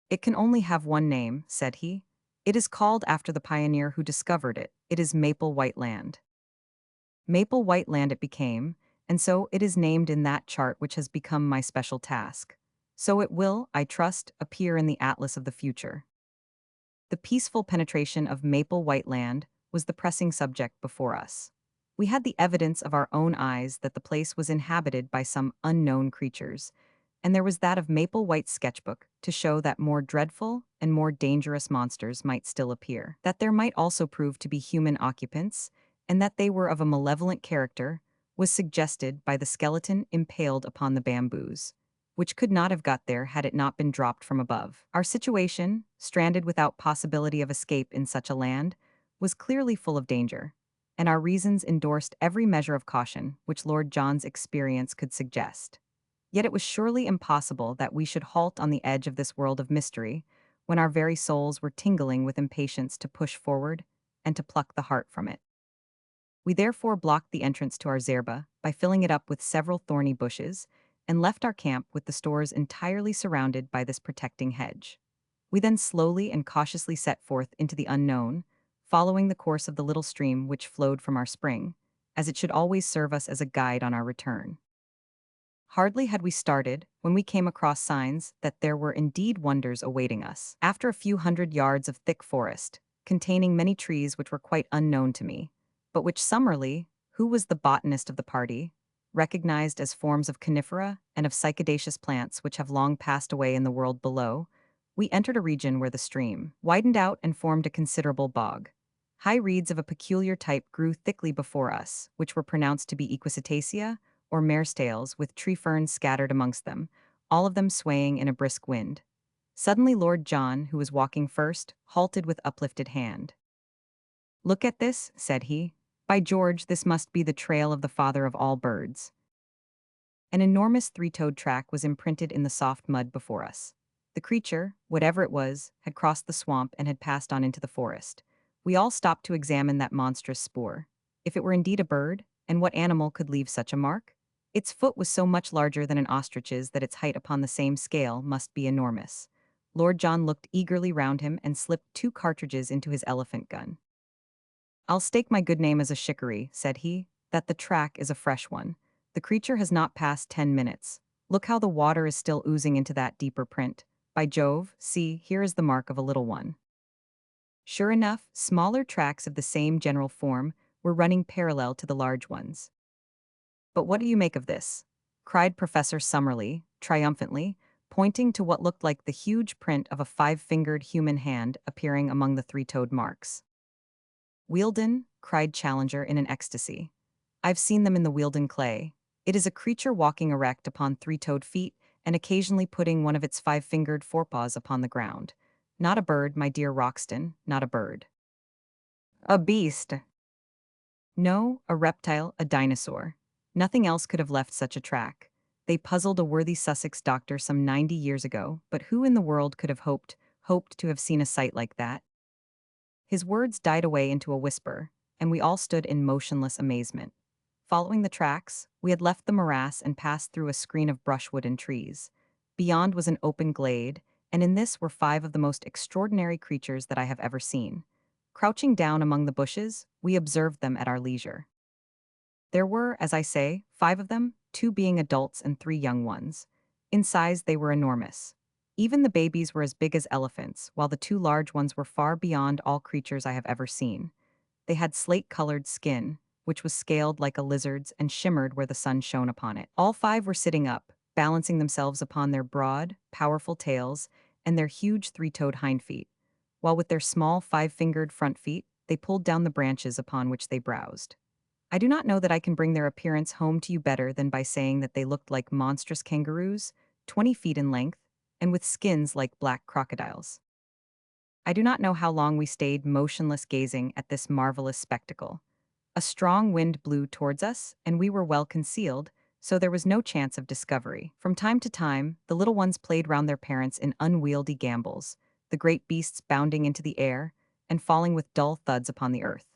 "It can only have one name," said he. "It is called after the pioneer who discovered it. It is Maple White Land." Maple White Land it became, and so it is named in that chart which has become my special task. So it will, I trust, appear in the Atlas of the future. The peaceful penetration of Maple White Land was the pressing subject before us. We had the evidence of our own eyes that the place was inhabited by some unknown creatures, and there was that of Maple White's sketchbook to show that more dreadful and more dangerous monsters might still appear, that there might also prove to be human occupants, and that they were of a malevolent character, was suggested by the skeleton impaled upon the bamboos, which could not have got there had it not been dropped from above. Our situation, stranded without possibility of escape in such a land, was clearly full of danger, and our reasons endorsed every measure of caution which Lord John's experience could suggest. Yet it was surely impossible that we should halt on the edge of this world of mystery, when our very souls were tingling with impatience to push forward and to pluck the heart from it. We therefore blocked the entrance to our zerba by filling it up with several thorny bushes, and left our camp with the stores entirely surrounded by this protecting hedge. We then slowly and cautiously set forth into the unknown, following the course of the little stream which flowed from our spring, as it should always serve us as a guide on our return. Hardly had we started when we came across signs that there were indeed wonders awaiting us. After a few hundred yards of thick forest, containing many trees which were quite unknown to me, but which Summerlee, who was the botanist of the party, recognized as forms of conifera and of cycadaceous plants which have long passed away in the world below, we entered a region where the stream widened out and formed a considerable bog. High reeds of a peculiar type grew thickly before us, which were pronounced to be equisitacea, or mare's tails, with tree ferns scattered amongst them, all of them swaying in a brisk wind. Suddenly Lord John, who was walking first, halted with uplifted hand. "Look at this," said he. "By George, this must be the trail of the father of all birds." An enormous three-toed track was imprinted in the soft mud before us. The creature, whatever it was, had crossed the swamp and had passed on into the forest. We all stopped to examine that monstrous spoor. If it were indeed a bird, and what animal could leave such a mark? Its foot was so much larger than an ostrich's that its height upon the same scale must be enormous. Lord John looked eagerly round him and slipped 2 cartridges into his elephant gun. "I'll stake my good name as a shikaree," said he, "that the track is a fresh one. The creature has not passed 10 minutes. Look how the water is still oozing into that deeper print. By Jove, see, here is the mark of a little one." Sure enough, smaller tracks of the same general form were running parallel to the large ones. "But what do you make of this?" cried Professor Summerlee, triumphantly, pointing to what looked like the huge print of a 5-fingered human hand appearing among the 3-toed marks. "Wealden," cried Challenger in an ecstasy. "I've seen them in the Wealden clay. It is a creature walking erect upon 3-toed feet and occasionally putting one of its 5-fingered forepaws upon the ground. Not a bird, my dear Roxton, not a bird." "A beast." "No, a reptile, a dinosaur. Nothing else could have left such a track. They puzzled a worthy Sussex doctor some 90 years ago, but who in the world could have hoped to have seen a sight like that?" His words died away into a whisper, and we all stood in motionless amazement. Following the tracks, we had left the morass and passed through a screen of brushwood and trees. Beyond was an open glade, and in this were 5 of the most extraordinary creatures that I have ever seen. Crouching down among the bushes, we observed them at our leisure. There were, as I say, 5 of them, 2 being adults and 3 young ones. In size they were enormous. Even the babies were as big as elephants, while the 2 large ones were far beyond all creatures I have ever seen. They had slate-colored skin, which was scaled like a lizard's and shimmered where the sun shone upon it. All 5 were sitting up, balancing themselves upon their broad, powerful tails and their huge 3-toed hind feet, while with their small 5-fingered front feet, they pulled down the branches upon which they browsed. I do not know that I can bring their appearance home to you better than by saying that they looked like monstrous kangaroos, 20 feet in length, and with skins like black crocodiles. I do not know how long we stayed motionless gazing at this marvelous spectacle. A strong wind blew towards us, and we were well concealed, so there was no chance of discovery. From time to time, the little ones played round their parents in unwieldy gambols, the great beasts bounding into the air and falling with dull thuds upon the earth.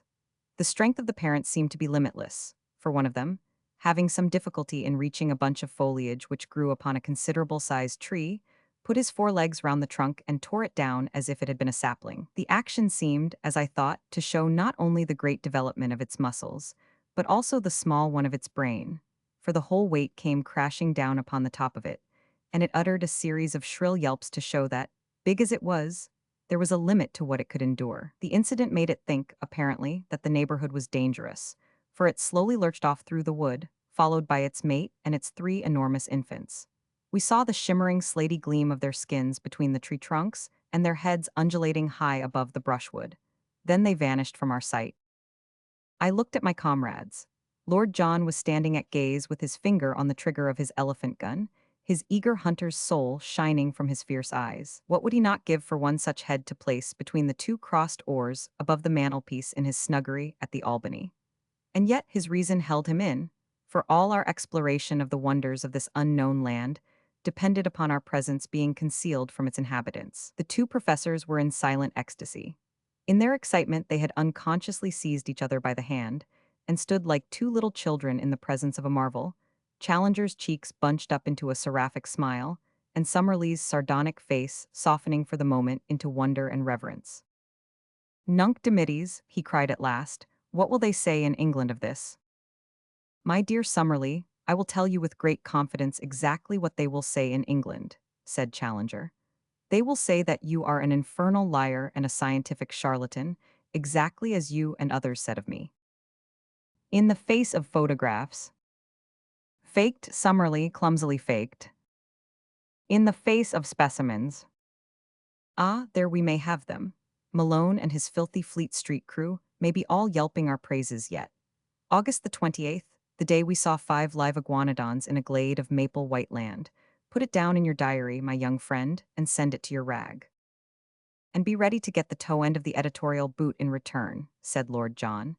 The strength of the parents seemed to be limitless, for one of them, having some difficulty in reaching a bunch of foliage which grew upon a considerable-sized tree, put his 4 legs round the trunk and tore it down as if it had been a sapling. The action seemed, as I thought, to show not only the great development of its muscles, but also the small one of its brain, for the whole weight came crashing down upon the top of it, and it uttered a series of shrill yelps to show that, big as it was, there was a limit to what it could endure. The incident made it think, apparently, that the neighborhood was dangerous, for it slowly lurched off through the wood, followed by its mate and its 3 enormous infants. We saw the shimmering slaty gleam of their skins between the tree trunks and their heads undulating high above the brushwood. Then they vanished from our sight. I looked at my comrades. Lord John was standing at gaze with his finger on the trigger of his elephant gun, his eager hunter's soul shining from his fierce eyes. What would he not give for one such head to place between the 2 crossed oars above the mantelpiece in his snuggery at the Albany? And yet his reason held him in, for all our exploration of the wonders of this unknown land depended upon our presence being concealed from its inhabitants. The 2 professors were in silent ecstasy. In their excitement they had unconsciously seized each other by the hand, and stood like 2 little children in the presence of a marvel, Challenger's cheeks bunched up into a seraphic smile, and Summerlee's sardonic face softening for the moment into wonder and reverence. "Nunc dimittis," he cried at last, "what will they say in England of this?" "My dear Summerlee, I will tell you with great confidence exactly what they will say in England," said Challenger. "They will say that you are an infernal liar and a scientific charlatan, exactly as you and others said of me. In the face of photographs, Faked, summarily, clumsily faked. In the face of specimens. Ah, there we may have them. Malone and his filthy Fleet Street crew may be all yelping our praises yet. August the 28th, the day we saw 5 live iguanodons in a glade of maple white land. Put it down in your diary, my young friend, and send it to your rag. And be ready to get the toe end of the editorial boot in return, said Lord John.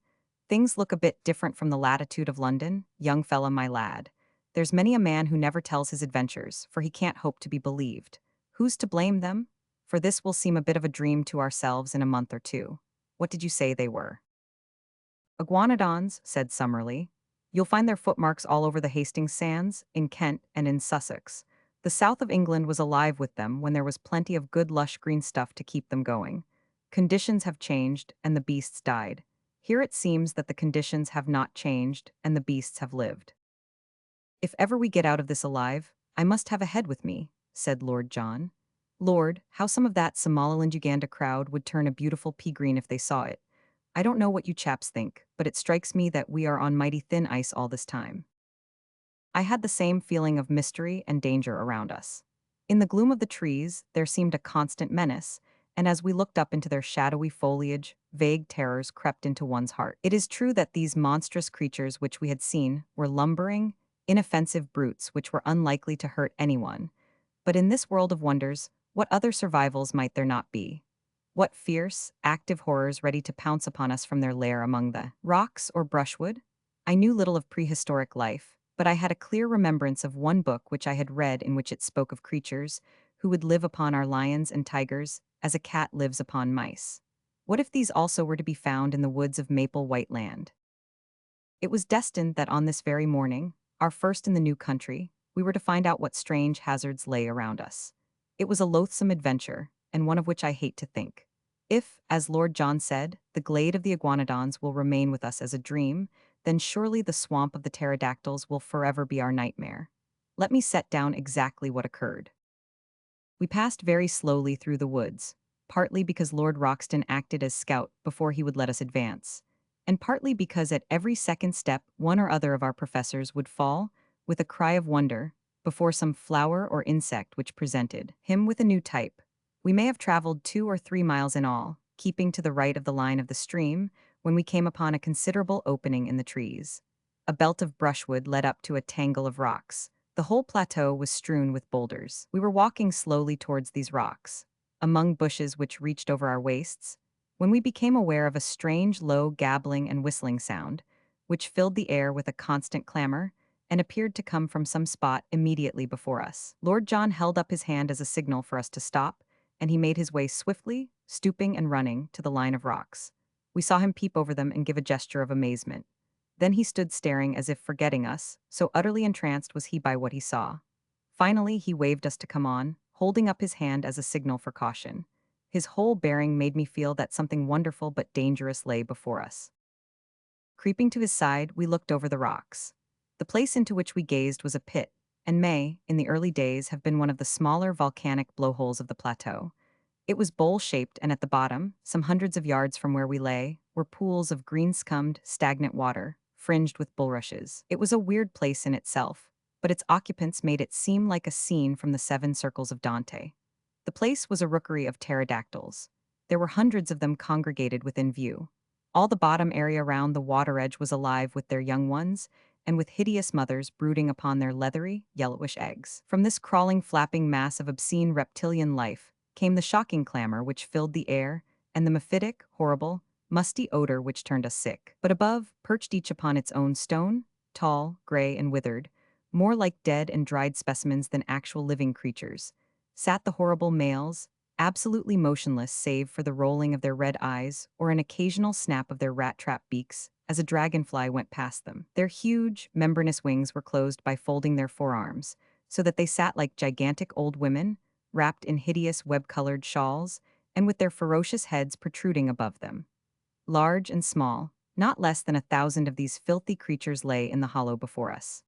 Things look a bit different from the latitude of London, young fella my lad. There's many a man who never tells his adventures, for he can't hope to be believed. Who's to blame them? For this will seem a bit of a dream to ourselves in a month or two. What did you say they were? Iguanodons, said Summerlee. You'll find their footmarks all over the Hastings sands, in Kent and in Sussex. The south of England was alive with them when there was plenty of good lush green stuff to keep them going. Conditions have changed, and the beasts died. Here it seems that the conditions have not changed, and the beasts have lived. If ever we get out of this alive, I must have a head with me, said Lord John. Lord, how some of that Somaliland Uganda crowd would turn a beautiful pea green if they saw it. I don't know what you chaps think, but it strikes me that we are on mighty thin ice all this time. I had the same feeling of mystery and danger around us. In the gloom of the trees, there seemed a constant menace, and as we looked up into their shadowy foliage, vague terrors crept into one's heart. It is true that these monstrous creatures which we had seen were lumbering, inoffensive brutes which were unlikely to hurt anyone. But in this world of wonders, what other survivals might there not be? What fierce, active horrors ready to pounce upon us from their lair among the rocks or brushwood? I knew little of prehistoric life, but I had a clear remembrance of one book which I had read in which it spoke of creatures who would live upon our lions and tigers as a cat lives upon mice. What if these also were to be found in the woods of Maple White Land? It was destined that on this very morning, our first in the new country, we were to find out what strange hazards lay around us. It was a loathsome adventure, and one of which I hate to think. If, as Lord John said, the glade of the iguanodons will remain with us as a dream, then surely the swamp of the pterodactyls will forever be our nightmare. Let me set down exactly what occurred. We passed very slowly through the woods, partly because Lord Roxton acted as scout before he would let us advance, and partly because at every second step one or other of our professors would fall, with a cry of wonder, before some flower or insect which presented him with a new type. We may have traveled 2 or 3 miles in all, keeping to the right of the line of the stream, when we came upon a considerable opening in the trees. A belt of brushwood led up to a tangle of rocks. The whole plateau was strewn with boulders. We were walking slowly towards these rocks, among bushes which reached over our waists, when we became aware of a strange, low gabbling and whistling sound, which filled the air with a constant clamor, and appeared to come from some spot immediately before us. Lord John held up his hand as a signal for us to stop, and he made his way swiftly, stooping and running, to the line of rocks. We saw him peep over them and give a gesture of amazement. Then he stood staring as if forgetting us, so utterly entranced was he by what he saw. Finally, he waved us to come on, holding up his hand as a signal for caution. His whole bearing made me feel that something wonderful but dangerous lay before us. Creeping to his side, we looked over the rocks. The place into which we gazed was a pit, and may, in the early days, have been one of the smaller volcanic blowholes of the plateau. It was bowl-shaped, and at the bottom, some hundreds of yards from where we lay, were pools of green-scummed, stagnant water, fringed with bulrushes. It was a weird place in itself, but its occupants made it seem like a scene from the Seven Circles of Dante. The place was a rookery of pterodactyls. There were hundreds of them congregated within view. All the bottom area around the water edge was alive with their young ones, and with hideous mothers brooding upon their leathery, yellowish eggs. From this crawling, flapping mass of obscene reptilian life came the shocking clamor which filled the air, and the mephitic, horrible, musty odor which turned us sick. But above, perched each upon its own stone, tall, gray, and withered, more like dead and dried specimens than actual living creatures, sat the horrible males, absolutely motionless save for the rolling of their red eyes or an occasional snap of their rat-trap beaks as a dragonfly went past them. Their huge, membranous wings were closed by folding their forearms, so that they sat like gigantic old women, wrapped in hideous web-colored shawls, and with their ferocious heads protruding above them. Large and small, not less than 1,000 of these filthy creatures lay in the hollow before us.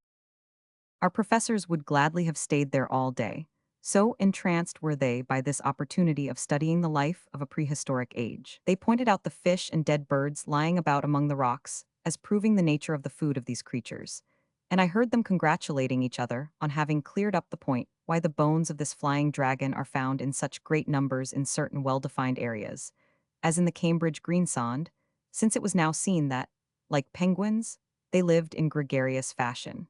Our professors would gladly have stayed there all day, so entranced were they by this opportunity of studying the life of a prehistoric age. They pointed out the fish and dead birds lying about among the rocks as proving the nature of the food of these creatures, and I heard them congratulating each other on having cleared up the point why the bones of this flying dragon are found in such great numbers in certain well-defined areas, as in the Cambridge Greensand, since it was now seen that, like penguins, they lived in gregarious fashion.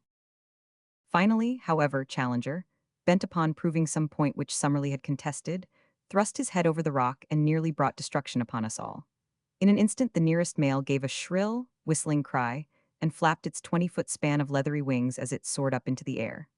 Finally, however, Challenger, bent upon proving some point which Summerlee had contested, thrust his head over the rock and nearly brought destruction upon us all. In an instant the nearest male gave a shrill, whistling cry, and flapped its 20-foot span of leathery wings as it soared up into the air.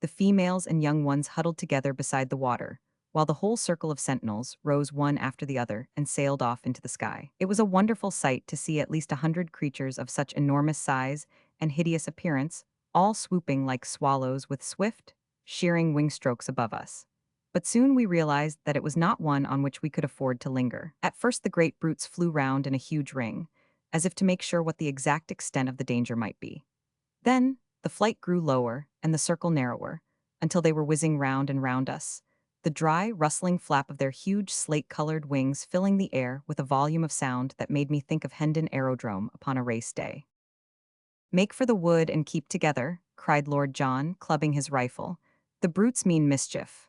The females and young ones huddled together beside the water, while the whole circle of sentinels rose one after the other and sailed off into the sky. It was a wonderful sight to see at least 100 creatures of such enormous size and hideous appearance, all swooping like swallows with swift, shearing wing strokes above us. But soon we realized that it was not one on which we could afford to linger. At first the great brutes flew round in a huge ring, as if to make sure what the exact extent of the danger might be. Then, the flight grew lower and the circle narrower, until they were whizzing round and round us, the dry, rustling flap of their huge slate-colored wings filling the air with a volume of sound that made me think of Hendon Aerodrome upon a race day. "Make for the wood and keep together," cried Lord John, clubbing his rifle. "The brutes mean mischief."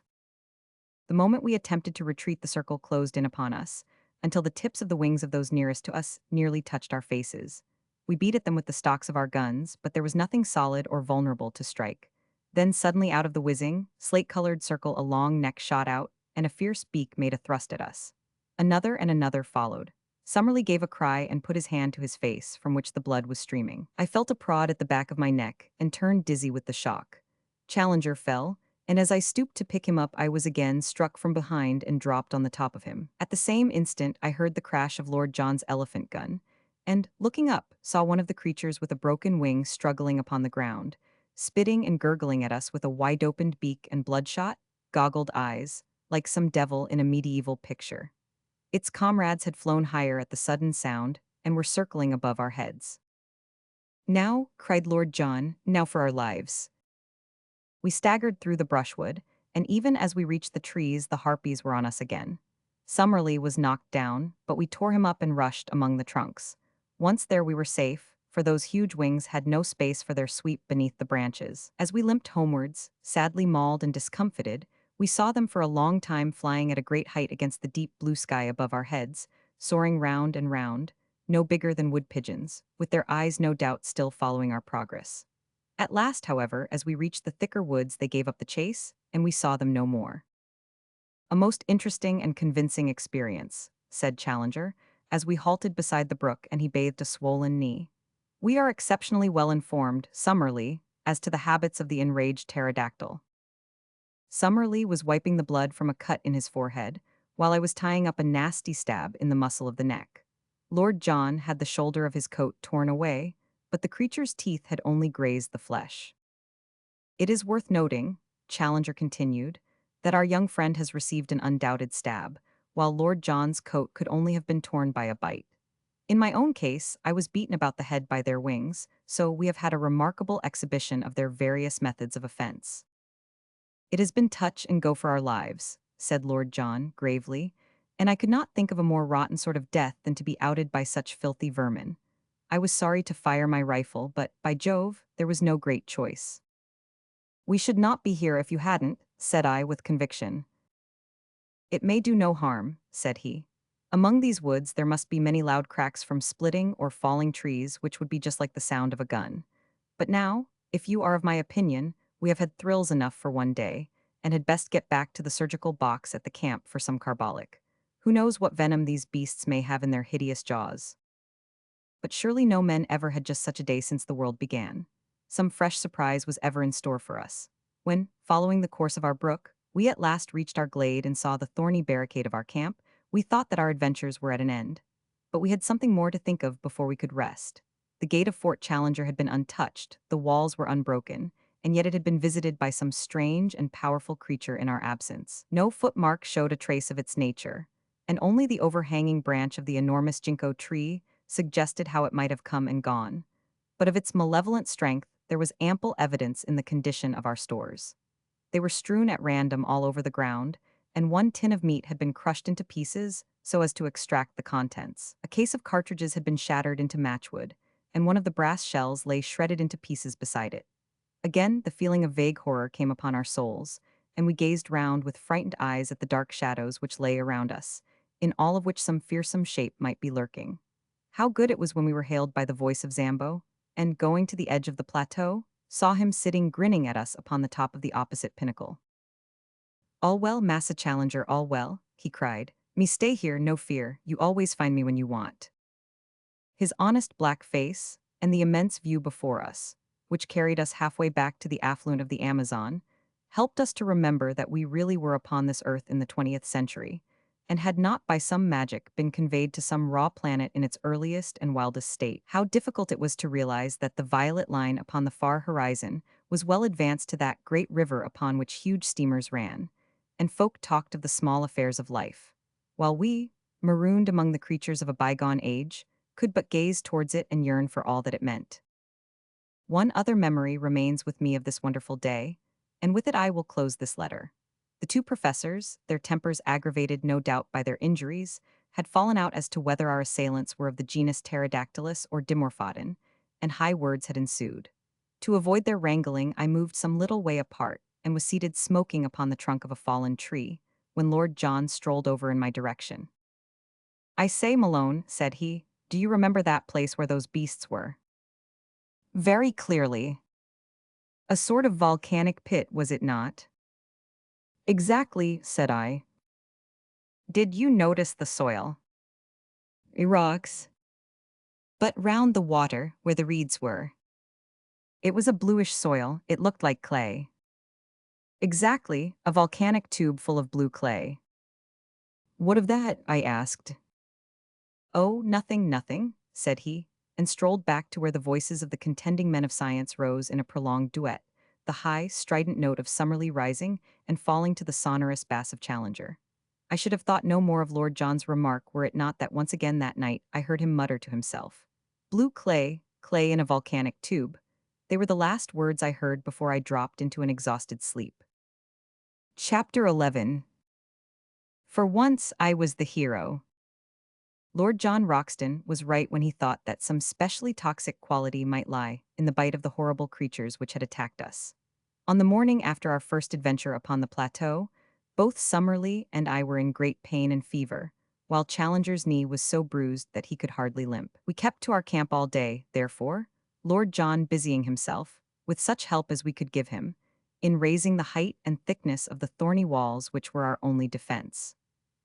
The moment we attempted to retreat, the circle closed in upon us, until the tips of the wings of those nearest to us nearly touched our faces. We beat at them with the stocks of our guns, but there was nothing solid or vulnerable to strike. Then suddenly out of the whizzing, slate-colored circle a long neck shot out, and a fierce beak made a thrust at us. Another and another followed. Summerlee gave a cry and put his hand to his face, from which the blood was streaming. I felt a prod at the back of my neck and turned dizzy with the shock. Challenger fell, and as I stooped to pick him up I was again struck from behind and dropped on the top of him. At the same instant I heard the crash of Lord John's elephant gun, and, looking up, saw one of the creatures with a broken wing struggling upon the ground, spitting and gurgling at us with a wide-opened beak and bloodshot, goggled eyes, like some devil in a medieval picture. Its comrades had flown higher at the sudden sound and were circling above our heads. "Now," cried Lord John, "now for our lives." We staggered through the brushwood, and even as we reached the trees the harpies were on us again. Summerlee was knocked down, but we tore him up and rushed among the trunks. Once there we were safe, for those huge wings had no space for their sweep beneath the branches. As we limped homewards, sadly mauled and discomfited, we saw them for a long time flying at a great height against the deep blue sky above our heads, soaring round and round, no bigger than wood pigeons, with their eyes no doubt still following our progress. At last, however, as we reached the thicker woods they gave up the chase, and we saw them no more. "A most interesting and convincing experience," said Challenger, as we halted beside the brook and he bathed a swollen knee. "We are exceptionally well informed, Summerlee, as to the habits of the enraged pterodactyl." Summerlee was wiping the blood from a cut in his forehead, while I was tying up a nasty stab in the muscle of the neck. Lord John had the shoulder of his coat torn away, but the creature's teeth had only grazed the flesh. "It is worth noting," Challenger continued, "that our young friend has received an undoubted stab, while Lord John's coat could only have been torn by a bite. In my own case, I was beaten about the head by their wings, so we have had a remarkable exhibition of their various methods of offense." "It has been touch and go for our lives," said Lord John, gravely, "and I could not think of a more rotten sort of death than to be outed by such filthy vermin. I was sorry to fire my rifle, but, by Jove, there was no great choice." "We should not be here if you hadn't," said I with conviction. "It may do no harm," said he. "Among these woods there must be many loud cracks from splitting or falling trees which would be just like the sound of a gun. But now, if you are of my opinion, we have had thrills enough for one day, and had best get back to the surgical box at the camp for some carbolic. Who knows what venom these beasts may have in their hideous jaws?" But surely no men ever had just such a day since the world began. Some fresh surprise was ever in store for us. When, following the course of our brook, we at last reached our glade and saw the thorny barricade of our camp, we thought that our adventures were at an end. But we had something more to think of before we could rest. The gate of Fort Challenger had been untouched, the walls were unbroken, and yet it had been visited by some strange and powerful creature in our absence. No footmark showed a trace of its nature, and only the overhanging branch of the enormous ginkgo tree suggested how it might have come and gone. But of its malevolent strength, there was ample evidence in the condition of our stores. They were strewn at random all over the ground, and one tin of meat had been crushed into pieces so as to extract the contents. A case of cartridges had been shattered into matchwood, and one of the brass shells lay shredded into pieces beside it. Again, the feeling of vague horror came upon our souls, and we gazed round with frightened eyes at the dark shadows which lay around us, in all of which some fearsome shape might be lurking. How good it was when we were hailed by the voice of Zambo, and, going to the edge of the plateau, saw him sitting grinning at us upon the top of the opposite pinnacle. "All well, Massa Challenger, all well," he cried. "Me stay here, no fear, you always find me when you want." His honest black face, and the immense view before us, which carried us halfway back to the affluent of the Amazon, helped us to remember that we really were upon this earth in the 20th century, and had not by some magic been conveyed to some raw planet in its earliest and wildest state. How difficult it was to realize that the violet line upon the far horizon was well advanced to that great river upon which huge steamers ran, and folk talked of the small affairs of life, while we, marooned among the creatures of a bygone age, could but gaze towards it and yearn for all that it meant. One other memory remains with me of this wonderful day, and with it I will close this letter. The two professors, their tempers aggravated no doubt by their injuries, had fallen out as to whether our assailants were of the genus pterodactylus or dimorphodon, and high words had ensued. To avoid their wrangling, I moved some little way apart, and was seated smoking upon the trunk of a fallen tree, when Lord John strolled over in my direction. "I say, Malone," said he, "do you remember that place where those beasts were?" "Very clearly." "A sort of volcanic pit, was it not?" "Exactly," said I. "Did you notice the soil?" "Rocks." "But round the water, where the reeds were?" "It was a bluish soil, it looked like clay." "Exactly, a volcanic tube full of blue clay." "What of that?" I asked. "Oh, nothing, nothing," said he, and strolled back to where the voices of the contending men of science rose in a prolonged duet, the high, strident note of Summerlee rising and falling to the sonorous bass of Challenger. I should have thought no more of Lord John's remark were it not that once again that night I heard him mutter to himself, "Blue clay, clay in a volcanic tube." They were the last words I heard before I dropped into an exhausted sleep. Chapter 11. For once I was the hero. Lord John Roxton was right when he thought that some specially toxic quality might lie in the bite of the horrible creatures which had attacked us. On the morning after our first adventure upon the plateau, both Summerlee and I were in great pain and fever, while Challenger's knee was so bruised that he could hardly limp. We kept to our camp all day, therefore, Lord John busying himself, with such help as we could give him, in raising the height and thickness of the thorny walls which were our only defense.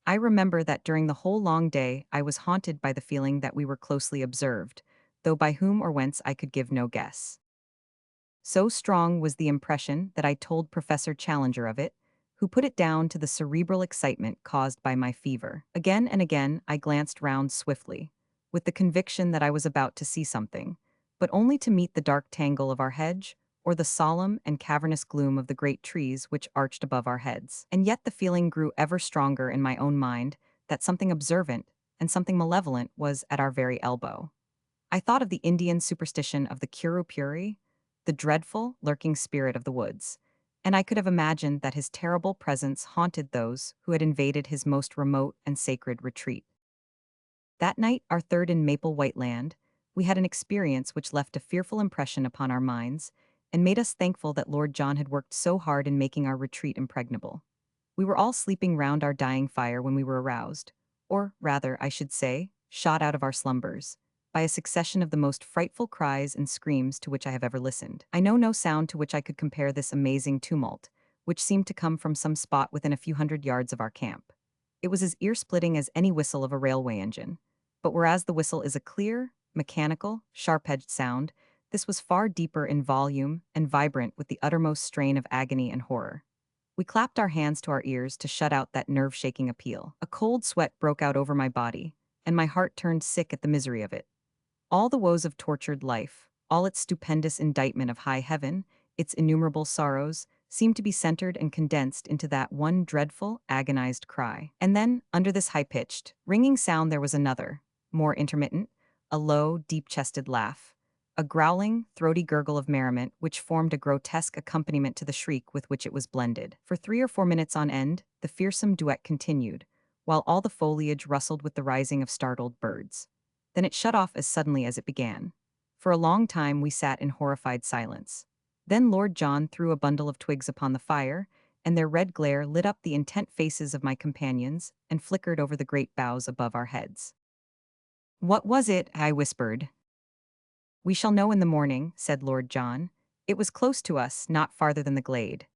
I remember that during the whole long day I was haunted by the feeling that we were closely observed, though by whom or whence I could give no guess. So strong was the impression that I told Professor Challenger of it, who put it down to the cerebral excitement caused by my fever. Again and again I glanced round swiftly, with the conviction that I was about to see something, but only to meet the dark tangle of our hedge, or the solemn and cavernous gloom of the great trees which arched above our heads. And yet the feeling grew ever stronger in my own mind that something observant and something malevolent was at our very elbow. I thought of the Indian superstition of the Curupuri, the dreadful, lurking spirit of the woods, and I could have imagined that his terrible presence haunted those who had invaded his most remote and sacred retreat. That night, our third in Maple White Land, we had an experience which left a fearful impression upon our minds and made us thankful that Lord John had worked so hard in making our retreat impregnable. We were all sleeping round our dying fire when we were aroused, or rather, I should say, shot out of our slumbers, by a succession of the most frightful cries and screams to which I have ever listened. I know no sound to which I could compare this amazing tumult, which seemed to come from some spot within a few hundred yards of our camp. It was as ear-splitting as any whistle of a railway engine, but whereas the whistle is a clear, mechanical, sharp-edged sound, this was far deeper in volume and vibrant with the uttermost strain of agony and horror. We clapped our hands to our ears to shut out that nerve-shaking appeal. A cold sweat broke out over my body, and my heart turned sick at the misery of it. All the woes of tortured life, all its stupendous indictment of high heaven, its innumerable sorrows, seemed to be centered and condensed into that one dreadful, agonized cry. And then, under this high-pitched, ringing sound there was another, more intermittent, a low, deep-chested laugh, a growling, throaty gurgle of merriment which formed a grotesque accompaniment to the shriek with which it was blended. For 3 or 4 minutes on end, the fearsome duet continued, while all the foliage rustled with the rising of startled birds. Then it shut off as suddenly as it began. For a long time we sat in horrified silence. Then Lord John threw a bundle of twigs upon the fire, and their red glare lit up the intent faces of my companions and flickered over the great boughs above our heads. "What was it?" I whispered. "We shall know in the morning," said Lord John. "It was close to us, not farther than the glade.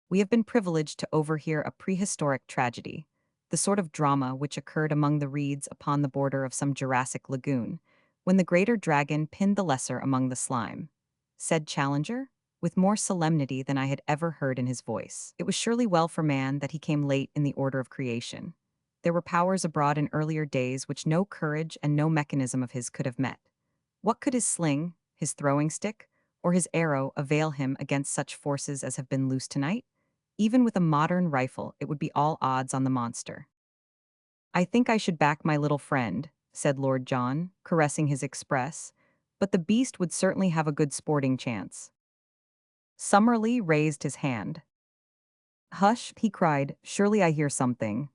We have been privileged to overhear a prehistoric tragedy, the sort of drama which occurred among the reeds upon the border of some Jurassic lagoon, when the greater dragon pinned the lesser among the slime," said Challenger, with more solemnity than I had ever heard in his voice. It was surely well for man that he came late in the order of creation. There were powers abroad in earlier days which no courage and no mechanism of his could have met. What could his sling, his throwing stick, or his arrow avail him against such forces as have been loose tonight? Even with a modern rifle, it would be all odds on the monster. "I think I should back my little friend," said Lord John, caressing his express, "but the beast would certainly have a good sporting chance." Summerlee raised his hand. "Hush," he cried, "surely I hear something."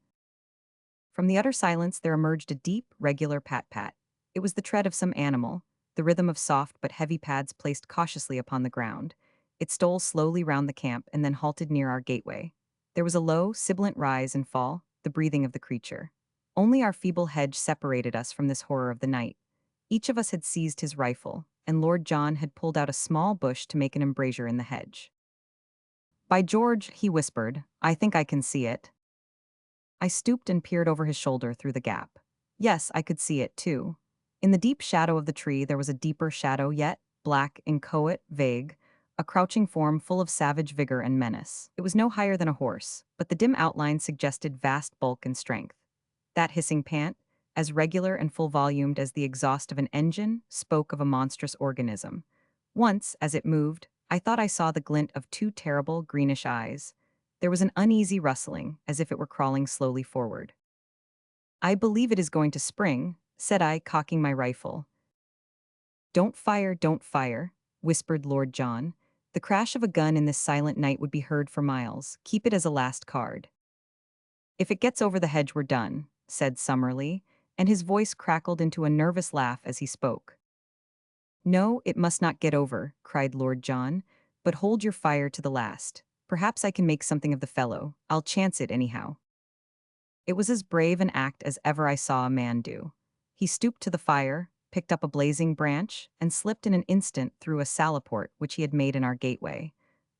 From the utter silence there emerged a deep, regular pat-pat. It was the tread of some animal, the rhythm of soft but heavy pads placed cautiously upon the ground. It stole slowly round the camp and then halted near our gateway. There was a low, sibilant rise and fall, the breathing of the creature. Only our feeble hedge separated us from this horror of the night. Each of us had seized his rifle, and Lord John had pulled out a small bush to make an embrasure in the hedge. "By George," he whispered, "I think I can see it." I stooped and peered over his shoulder through the gap. Yes, I could see it, too. In the deep shadow of the tree there was a deeper shadow yet, black, inchoate, vague, a crouching form full of savage vigor and menace. It was no higher than a horse, but the dim outline suggested vast bulk and strength. That hissing pant, as regular and full-volumed as the exhaust of an engine, spoke of a monstrous organism. Once, as it moved, I thought I saw the glint of two terrible, greenish eyes. There was an uneasy rustling, as if it were crawling slowly forward. "I believe it is going to spring," said I, cocking my rifle. Don't fire," whispered Lord John. "The crash of a gun in this silent night would be heard for miles. Keep it as a last card." "If it gets over the hedge, we're done," said Summerlee, and his voice crackled into a nervous laugh as he spoke. "No, it must not get over," cried Lord John, "but hold your fire to the last. Perhaps I can make something of the fellow. I'll chance it anyhow." It was as brave an act as ever I saw a man do. He stooped to the fire, picked up a blazing branch, and slipped in an instant through a salaport which he had made in our gateway.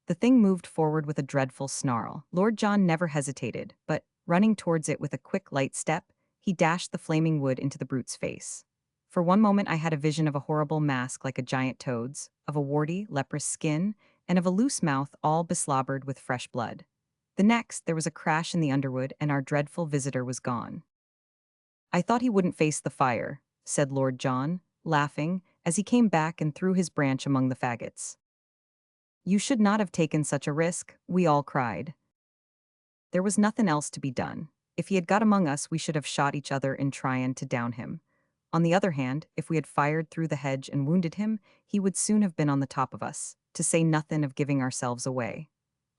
The thing moved forward with a dreadful snarl. Lord John never hesitated, but, running towards it with a quick, light step, he dashed the flaming wood into the brute's face. For one moment I had a vision of a horrible mask like a giant toad's, of a warty, leprous skin, and of a loose mouth all beslobbered with fresh blood. The next, there was a crash in the underwood and our dreadful visitor was gone. "I thought he wouldn't face the fire," said Lord John, laughing, as he came back and threw his branch among the faggots. "You should not have taken such a risk," we all cried. There was nothing else to be done. If he had got among us, we should have shot each other in trying to down him. On the other hand, if we had fired through the hedge and wounded him, he would soon have been on the top of us, to say nothing of giving ourselves away.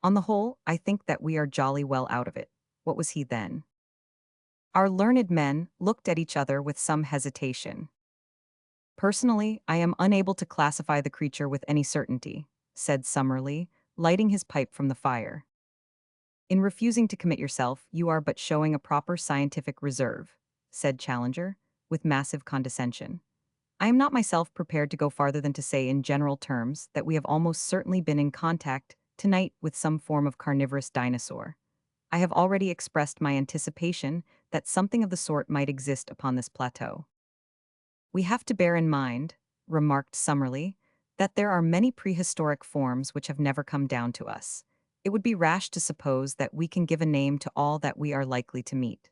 On the whole, I think that we are jolly well out of it. What was he then? Our learned men looked at each other with some hesitation. "Personally, I am unable to classify the creature with any certainty," said Summerlee, lighting his pipe from the fire. "In refusing to commit yourself, you are but showing a proper scientific reserve," said Challenger, with massive condescension. "I am not myself prepared to go farther than to say in general terms that we have almost certainly been in contact tonight with some form of carnivorous dinosaur. I have already expressed my anticipation that something of the sort might exist upon this plateau. We have to bear in mind," remarked Summerlee, "that there are many prehistoric forms which have never come down to us. It would be rash to suppose that we can give a name to all that we are likely to meet."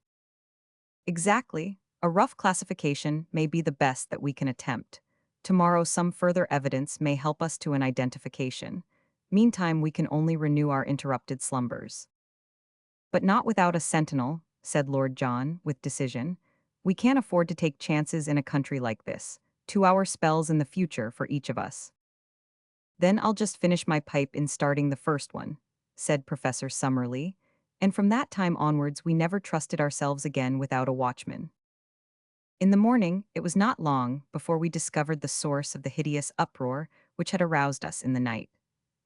"Exactly. A rough classification may be the best that we can attempt. Tomorrow some further evidence may help us to an identification. Meantime we can only renew our interrupted slumbers." "But not without a sentinel," said Lord John, with decision. "We can't afford to take chances in a country like this. 2-hour spells in the future for each of us." "Then I'll just finish my pipe in starting the first one," said Professor Summerlee, and from that time onwards we never trusted ourselves again without a watchman. In the morning, it was not long before we discovered the source of the hideous uproar which had aroused us in the night.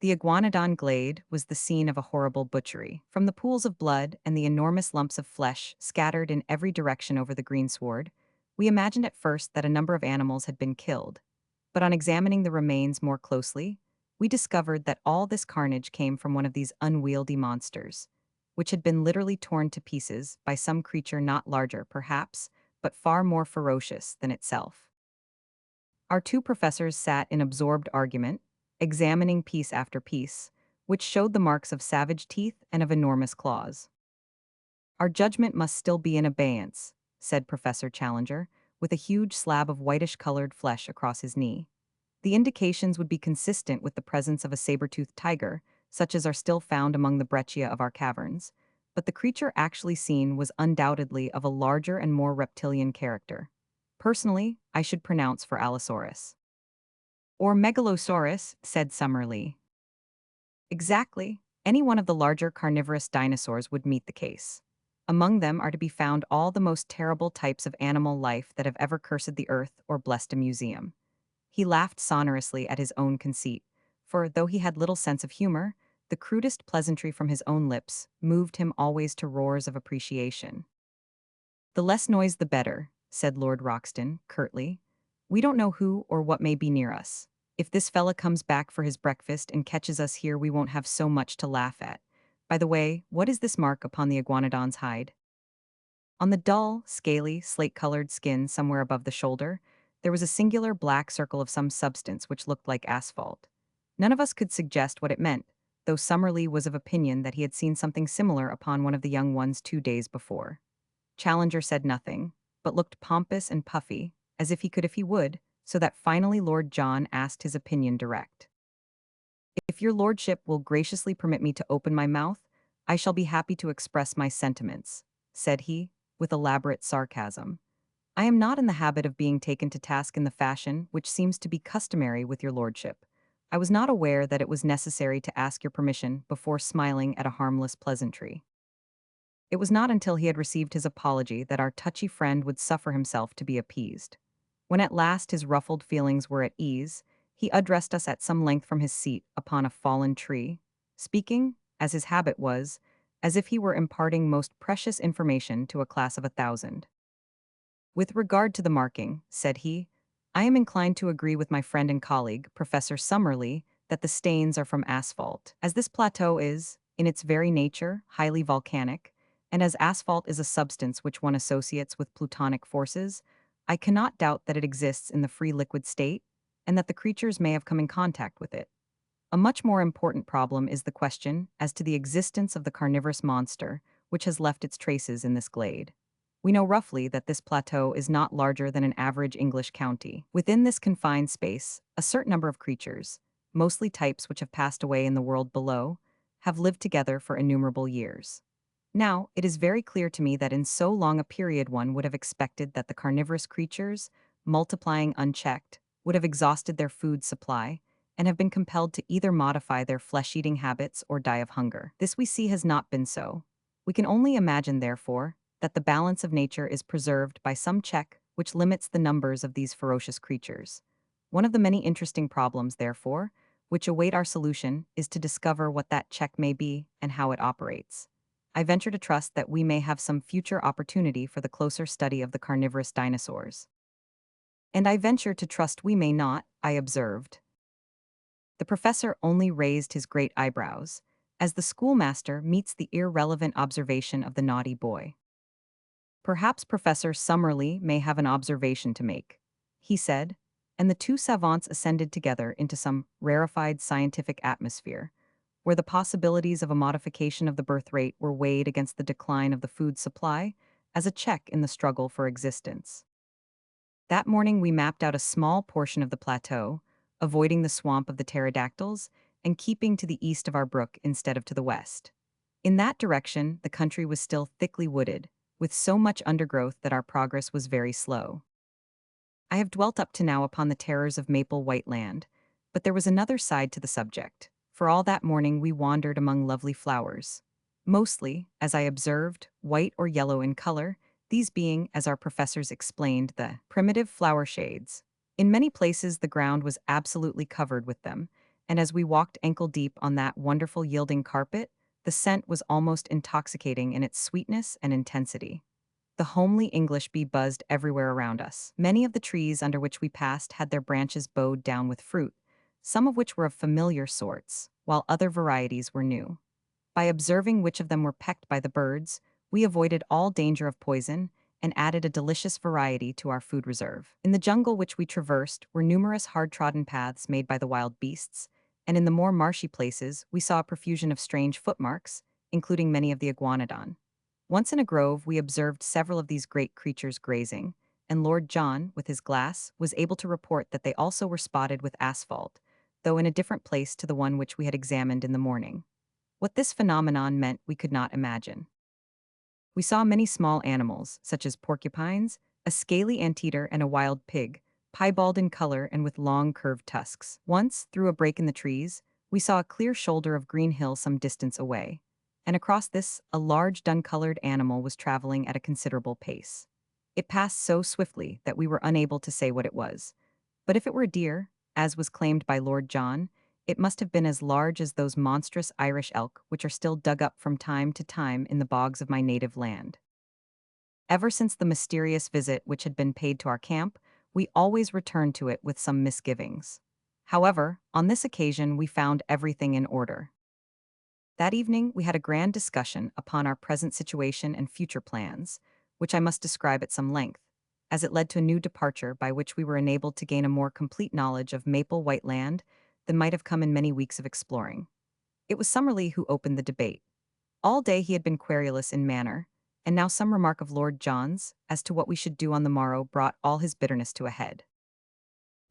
The iguanodon glade was the scene of a horrible butchery. From the pools of blood and the enormous lumps of flesh scattered in every direction over the greensward, we imagined at first that a number of animals had been killed. But on examining the remains more closely, we discovered that all this carnage came from one of these unwieldy monsters, which had been literally torn to pieces by some creature not larger, perhaps, but far more ferocious than itself. Our two professors sat in absorbed argument, examining piece after piece, which showed the marks of savage teeth and of enormous claws. Our judgment must still be in abeyance, said Professor Challenger, with a huge slab of whitish-colored flesh across his knee. The indications would be consistent with the presence of a saber-toothed tiger, such as are still found among the breccia of our caverns, but the creature actually seen was undoubtedly of a larger and more reptilian character. Personally, I should pronounce for Allosaurus. Or Megalosaurus, said Summerlee. Exactly. Any one of the larger carnivorous dinosaurs would meet the case. Among them are to be found all the most terrible types of animal life that have ever cursed the earth or blessed a museum. He laughed sonorously at his own conceit, for though he had little sense of humor, the crudest pleasantry from his own lips moved him always to roars of appreciation. The less noise the better, said Lord Roxton, curtly. We don't know who or what may be near us. If this fella comes back for his breakfast and catches us here, we won't have so much to laugh at. By the way, what is this mark upon the iguanodon's hide? On the dull, scaly, slate-colored skin somewhere above the shoulder, there was a singular black circle of some substance which looked like asphalt. None of us could suggest what it meant, though Summerlee was of opinion that he had seen something similar upon one of the young ones 2 days before. Challenger said nothing, but looked pompous and puffy, as if he could if he would, so that finally Lord John asked his opinion direct. If your lordship will graciously permit me to open my mouth, I shall be happy to express my sentiments, said he, with elaborate sarcasm. I am not in the habit of being taken to task in the fashion which seems to be customary with your lordship. I was not aware that it was necessary to ask your permission before smiling at a harmless pleasantry. It was not until he had received his apology that our touchy friend would suffer himself to be appeased. When at last his ruffled feelings were at ease, he addressed us at some length from his seat upon a fallen tree, speaking, as his habit was, as if he were imparting most precious information to a class of 1,000. With regard to the marking, said he, I am inclined to agree with my friend and colleague, Professor Summerlee, that the stains are from asphalt. As this plateau is, in its very nature, highly volcanic, and as asphalt is a substance which one associates with plutonic forces, I cannot doubt that it exists in the free liquid state, and that the creatures may have come in contact with it. A much more important problem is the question as to the existence of the carnivorous monster which has left its traces in this glade. We know roughly that this plateau is not larger than an average English county. Within this confined space, a certain number of creatures, mostly types which have passed away in the world below, have lived together for innumerable years. Now, it is very clear to me that in so long a period one would have expected that the carnivorous creatures, multiplying unchecked, would have exhausted their food supply, and have been compelled to either modify their flesh-eating habits or die of hunger. This we see has not been so. We can only imagine, therefore, that the balance of nature is preserved by some check which limits the numbers of these ferocious creatures. One of the many interesting problems, therefore, which await our solution is to discover what that check may be and how it operates. I venture to trust that we may have some future opportunity for the closer study of the carnivorous dinosaurs. And I venture to trust we may not, I observed. The professor only raised his great eyebrows, as the schoolmaster meets the irrelevant observation of the naughty boy. Perhaps Professor Summerlee may have an observation to make, he said, and the two savants ascended together into some rarefied scientific atmosphere, where the possibilities of a modification of the birth rate were weighed against the decline of the food supply as a check in the struggle for existence. That morning we mapped out a small portion of the plateau, avoiding the swamp of the pterodactyls and keeping to the east of our brook instead of to the west. In that direction, the country was still thickly wooded, with so much undergrowth that our progress was very slow. I have dwelt up to now upon the terrors of maple white land, but there was another side to the subject. For all that morning we wandered among lovely flowers. Mostly, as I observed, white or yellow in color, these being, as our professors explained, the primitive flower shades. In many places the ground was absolutely covered with them, and as we walked ankle-deep on that wonderful yielding carpet, the scent was almost intoxicating in its sweetness and intensity. The homely English bee buzzed everywhere around us. Many of the trees under which we passed had their branches bowed down with fruit, some of which were of familiar sorts, while other varieties were new. By observing which of them were pecked by the birds, we avoided all danger of poison and added a delicious variety to our food reserve. In the jungle which we traversed were numerous hard-trodden paths made by the wild beasts, and in the more marshy places we saw a profusion of strange footmarks, including many of the iguanodon. Once in a grove, we observed several of these great creatures grazing, and Lord John, with his glass, was able to report that they also were spotted with asphalt, though in a different place to the one which we had examined in the morning. What this phenomenon meant we could not imagine. We saw many small animals, such as porcupines, a scaly anteater and a wild pig, piebald in color and with long curved tusks. Once, through a break in the trees, we saw a clear shoulder of green hill some distance away, and across this, a large dun-colored animal was traveling at a considerable pace. It passed so swiftly that we were unable to say what it was. But if it were a deer, as was claimed by Lord John, it must have been as large as those monstrous Irish elk which are still dug up from time to time in the bogs of my native land. Ever since the mysterious visit which had been paid to our camp, we always returned to it with some misgivings. However, on this occasion we found everything in order. That evening we had a grand discussion upon our present situation and future plans, which I must describe at some length, as it led to a new departure by which we were enabled to gain a more complete knowledge of Maple White Land than might have come in many weeks of exploring. It was Summerlee who opened the debate. All day he had been querulous in manner, and now some remark of Lord John's as to what we should do on the morrow brought all his bitterness to a head.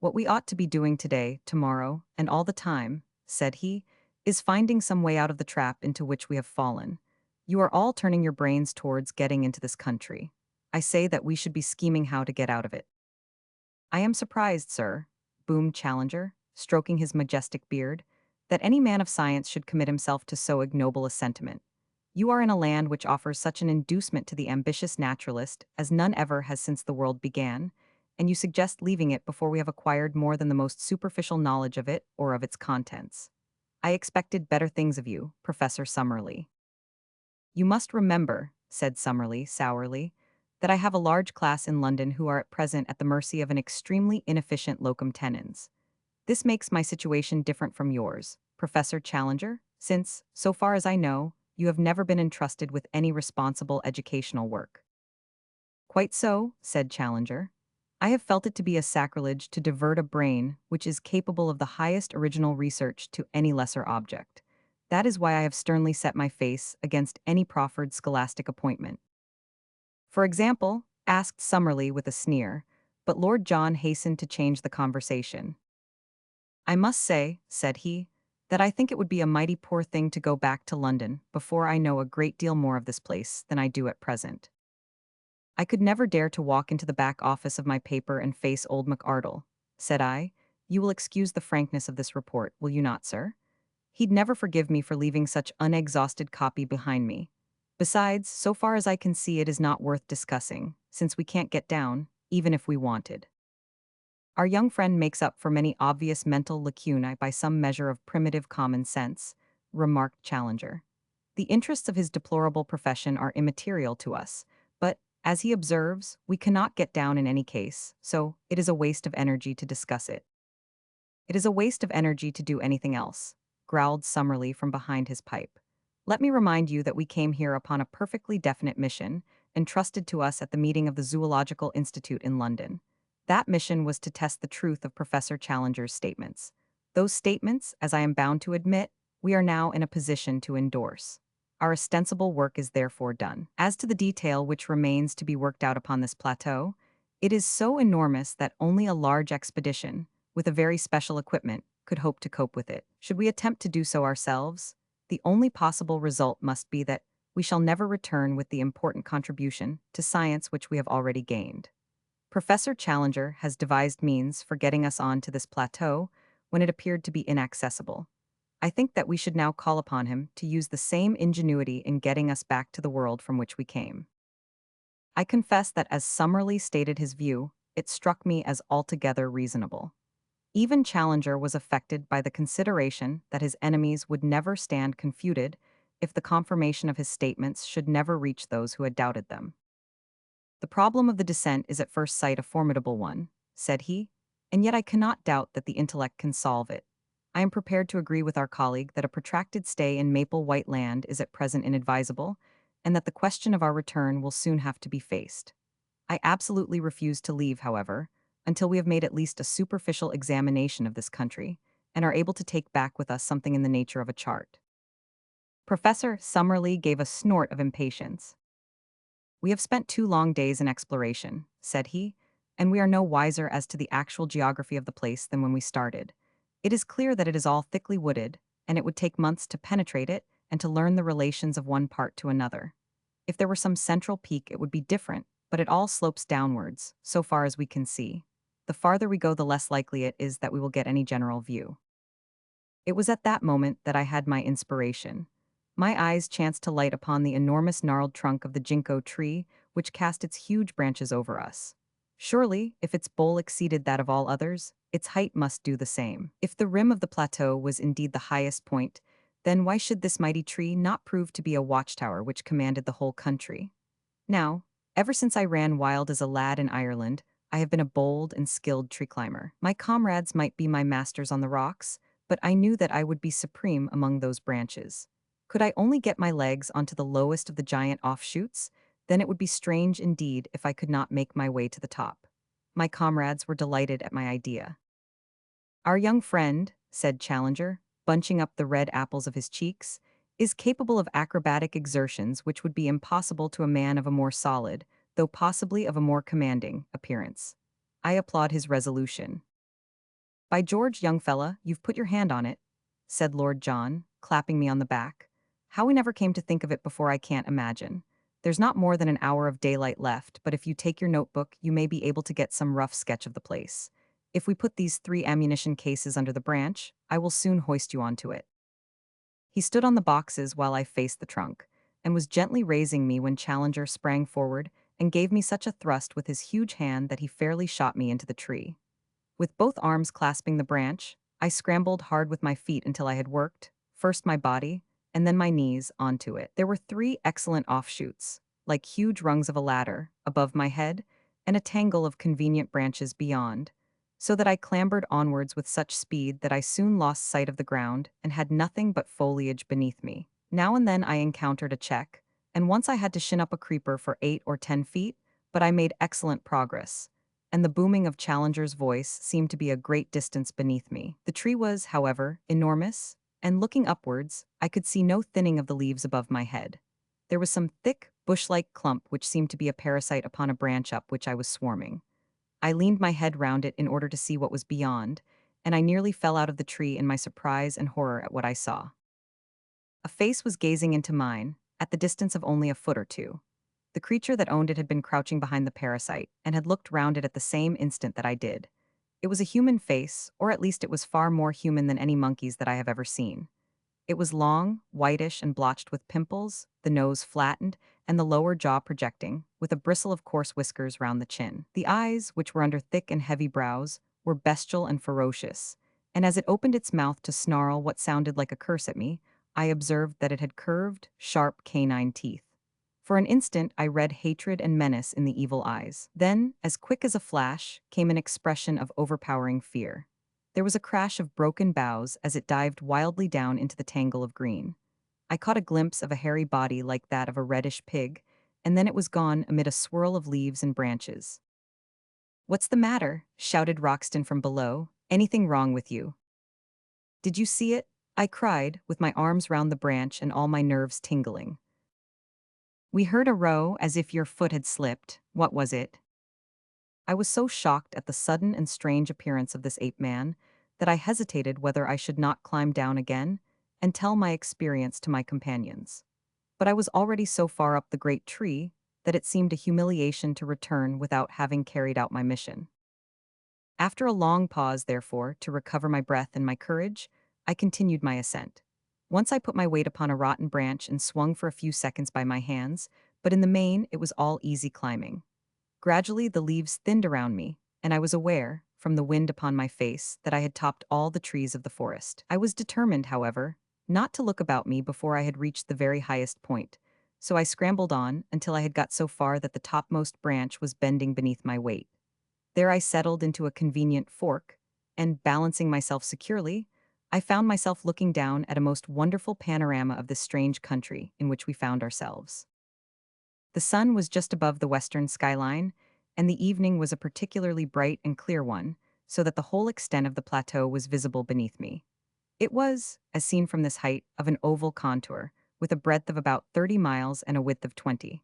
"What we ought to be doing today, tomorrow, and all the time," said he, "is finding some way out of the trap into which we have fallen. You are all turning your brains towards getting into this country. I say that we should be scheming how to get out of it." "I am surprised, sir," boomed Challenger, stroking his majestic beard, "that any man of science should commit himself to so ignoble a sentiment. You are in a land which offers such an inducement to the ambitious naturalist as none ever has since the world began, and you suggest leaving it before we have acquired more than the most superficial knowledge of it or of its contents. I expected better things of you, Professor Summerlee." "You must remember," said Summerlee sourly, "that I have a large class in London who are at present at the mercy of an extremely inefficient locum tenens. This makes my situation different from yours, Professor Challenger, since, so far as I know, you have never been entrusted with any responsible educational work." "Quite so," said Challenger. "I have felt it to be a sacrilege to divert a brain which is capable of the highest original research to any lesser object. That is why I have sternly set my face against any proffered scholastic appointment." "For example?" asked Summerlee with a sneer, but Lord John hastened to change the conversation. "I must say," said he, "that I think it would be a mighty poor thing to go back to London before I know a great deal more of this place than I do at present. I could never dare to walk into the back office of my paper and face old McArdle," said I. "You will excuse the frankness of this report, will you not, sir? He'd never forgive me for leaving such unexhausted copy behind me. Besides, so far as I can see, it is not worth discussing, since we can't get down, even if we wanted. Our young friend makes up for many obvious mental lacunae by some measure of primitive common sense," remarked Challenger. "The interests of his deplorable profession are immaterial to us, but, as he observes, we cannot get down in any case, so it is a waste of energy to discuss it." "It is a waste of energy to do anything else," growled Summerlee from behind his pipe. "Let me remind you that we came here upon a perfectly definite mission, entrusted to us at the meeting of the Zoological Institute in London. That mission was to test the truth of Professor Challenger's statements. Those statements, as I am bound to admit, we are now in a position to endorse. Our ostensible work is therefore done. As to the detail which remains to be worked out upon this plateau, it is so enormous that only a large expedition, with a very special equipment, could hope to cope with it. Should we attempt to do so ourselves, the only possible result must be that we shall never return with the important contribution to science which we have already gained. Professor Challenger has devised means for getting us on to this plateau when it appeared to be inaccessible. I think that we should now call upon him to use the same ingenuity in getting us back to the world from which we came." I confess that as Summerlee stated his view, it struck me as altogether reasonable. Even Challenger was affected by the consideration that his enemies would never stand confuted if the confirmation of his statements should never reach those who had doubted them. The problem of the descent is at first sight a formidable one, said he, and yet I cannot doubt that the intellect can solve it. I am prepared to agree with our colleague that a protracted stay in Maple White Land is at present inadvisable, and that the question of our return will soon have to be faced. I absolutely refuse to leave, however, until we have made at least a superficial examination of this country and are able to take back with us something in the nature of a chart. Professor Summerlee gave a snort of impatience. We have spent 2 long days in exploration, said he, and we are no wiser as to the actual geography of the place than when we started. It is clear that it is all thickly wooded, and it would take months to penetrate it and to learn the relations of one part to another. If there were some central peak, it would be different, but it all slopes downwards, so far as we can see. The farther we go, the less likely it is that we will get any general view. It was at that moment that I had my inspiration. My eyes chanced to light upon the enormous gnarled trunk of the ginkgo tree, which cast its huge branches over us. Surely, if its bole exceeded that of all others, its height must do the same. If the rim of the plateau was indeed the highest point, then why should this mighty tree not prove to be a watchtower which commanded the whole country? Now, ever since I ran wild as a lad in Ireland, I have been a bold and skilled tree climber. My comrades might be my masters on the rocks, but I knew that I would be supreme among those branches. Could I only get my legs onto the lowest of the giant offshoots, then it would be strange indeed if I could not make my way to the top. My comrades were delighted at my idea. Our young friend, said Challenger, bunching up the red apples of his cheeks, is capable of acrobatic exertions which would be impossible to a man of a more solid, though possibly of a more commanding, appearance. I applaud his resolution. By George, young fella, you've put your hand on it, said Lord John, clapping me on the back. How we never came to think of it before I can't imagine. There's not more than an hour of daylight left, but if you take your notebook, you may be able to get some rough sketch of the place. If we put these 3 ammunition cases under the branch, I will soon hoist you onto it. He stood on the boxes while I faced the trunk, and was gently raising me when Challenger sprang forward and gave me such a thrust with his huge hand that he fairly shot me into the tree. With both arms clasping the branch, I scrambled hard with my feet until I had worked, first my body, and then my knees, onto it. There were 3 excellent offshoots, like huge rungs of a ladder, above my head, and a tangle of convenient branches beyond, so that I clambered onwards with such speed that I soon lost sight of the ground and had nothing but foliage beneath me. Now and then I encountered a check, and once I had to shin up a creeper for 8 or 10 feet, but I made excellent progress, and the booming of Challenger's voice seemed to be a great distance beneath me. The tree was, however, enormous, and looking upwards, I could see no thinning of the leaves above my head. There was some thick, bush-like clump which seemed to be a parasite upon a branch up which I was swarming. I leaned my head round it in order to see what was beyond, and I nearly fell out of the tree in my surprise and horror at what I saw. A face was gazing into mine, at the distance of only a foot or two. The creature that owned it had been crouching behind the parasite, and had looked round it at the same instant that I did. It was a human face, or at least it was far more human than any monkey's that I have ever seen. It was long, whitish, and blotched with pimples, the nose flattened, and the lower jaw projecting, with a bristle of coarse whiskers round the chin. The eyes, which were under thick and heavy brows, were bestial and ferocious, and as it opened its mouth to snarl what sounded like a curse at me, I observed that it had curved, sharp canine teeth. For an instant I read hatred and menace in the evil eyes. Then, as quick as a flash, came an expression of overpowering fear. There was a crash of broken boughs as it dived wildly down into the tangle of green. I caught a glimpse of a hairy body like that of a reddish pig, and then it was gone amid a swirl of leaves and branches. "What's the matter?" shouted Roxton from below. "Anything wrong with you?" "Did you see it?" I cried, with my arms round the branch and all my nerves tingling. "We heard a row as if your foot had slipped. What was it?" I was so shocked at the sudden and strange appearance of this ape-man that I hesitated whether I should not climb down again and tell my experience to my companions. But I was already so far up the great tree that it seemed a humiliation to return without having carried out my mission. After a long pause, therefore, to recover my breath and my courage, I continued my ascent. Once I put my weight upon a rotten branch and swung for a few seconds by my hands, but in the main it was all easy climbing. Gradually the leaves thinned around me, and I was aware, from the wind upon my face that I had topped all the trees of the forest. I was determined, however, not to look about me before I had reached the very highest point, so I scrambled on until I had got so far that the topmost branch was bending beneath my weight. There I settled into a convenient fork, and balancing myself securely, I found myself looking down at a most wonderful panorama of this strange country in which we found ourselves. The sun was just above the western skyline, and the evening was a particularly bright and clear one, so that the whole extent of the plateau was visible beneath me. It was, as seen from this height, of an oval contour, with a breadth of about 30 miles and a width of 20.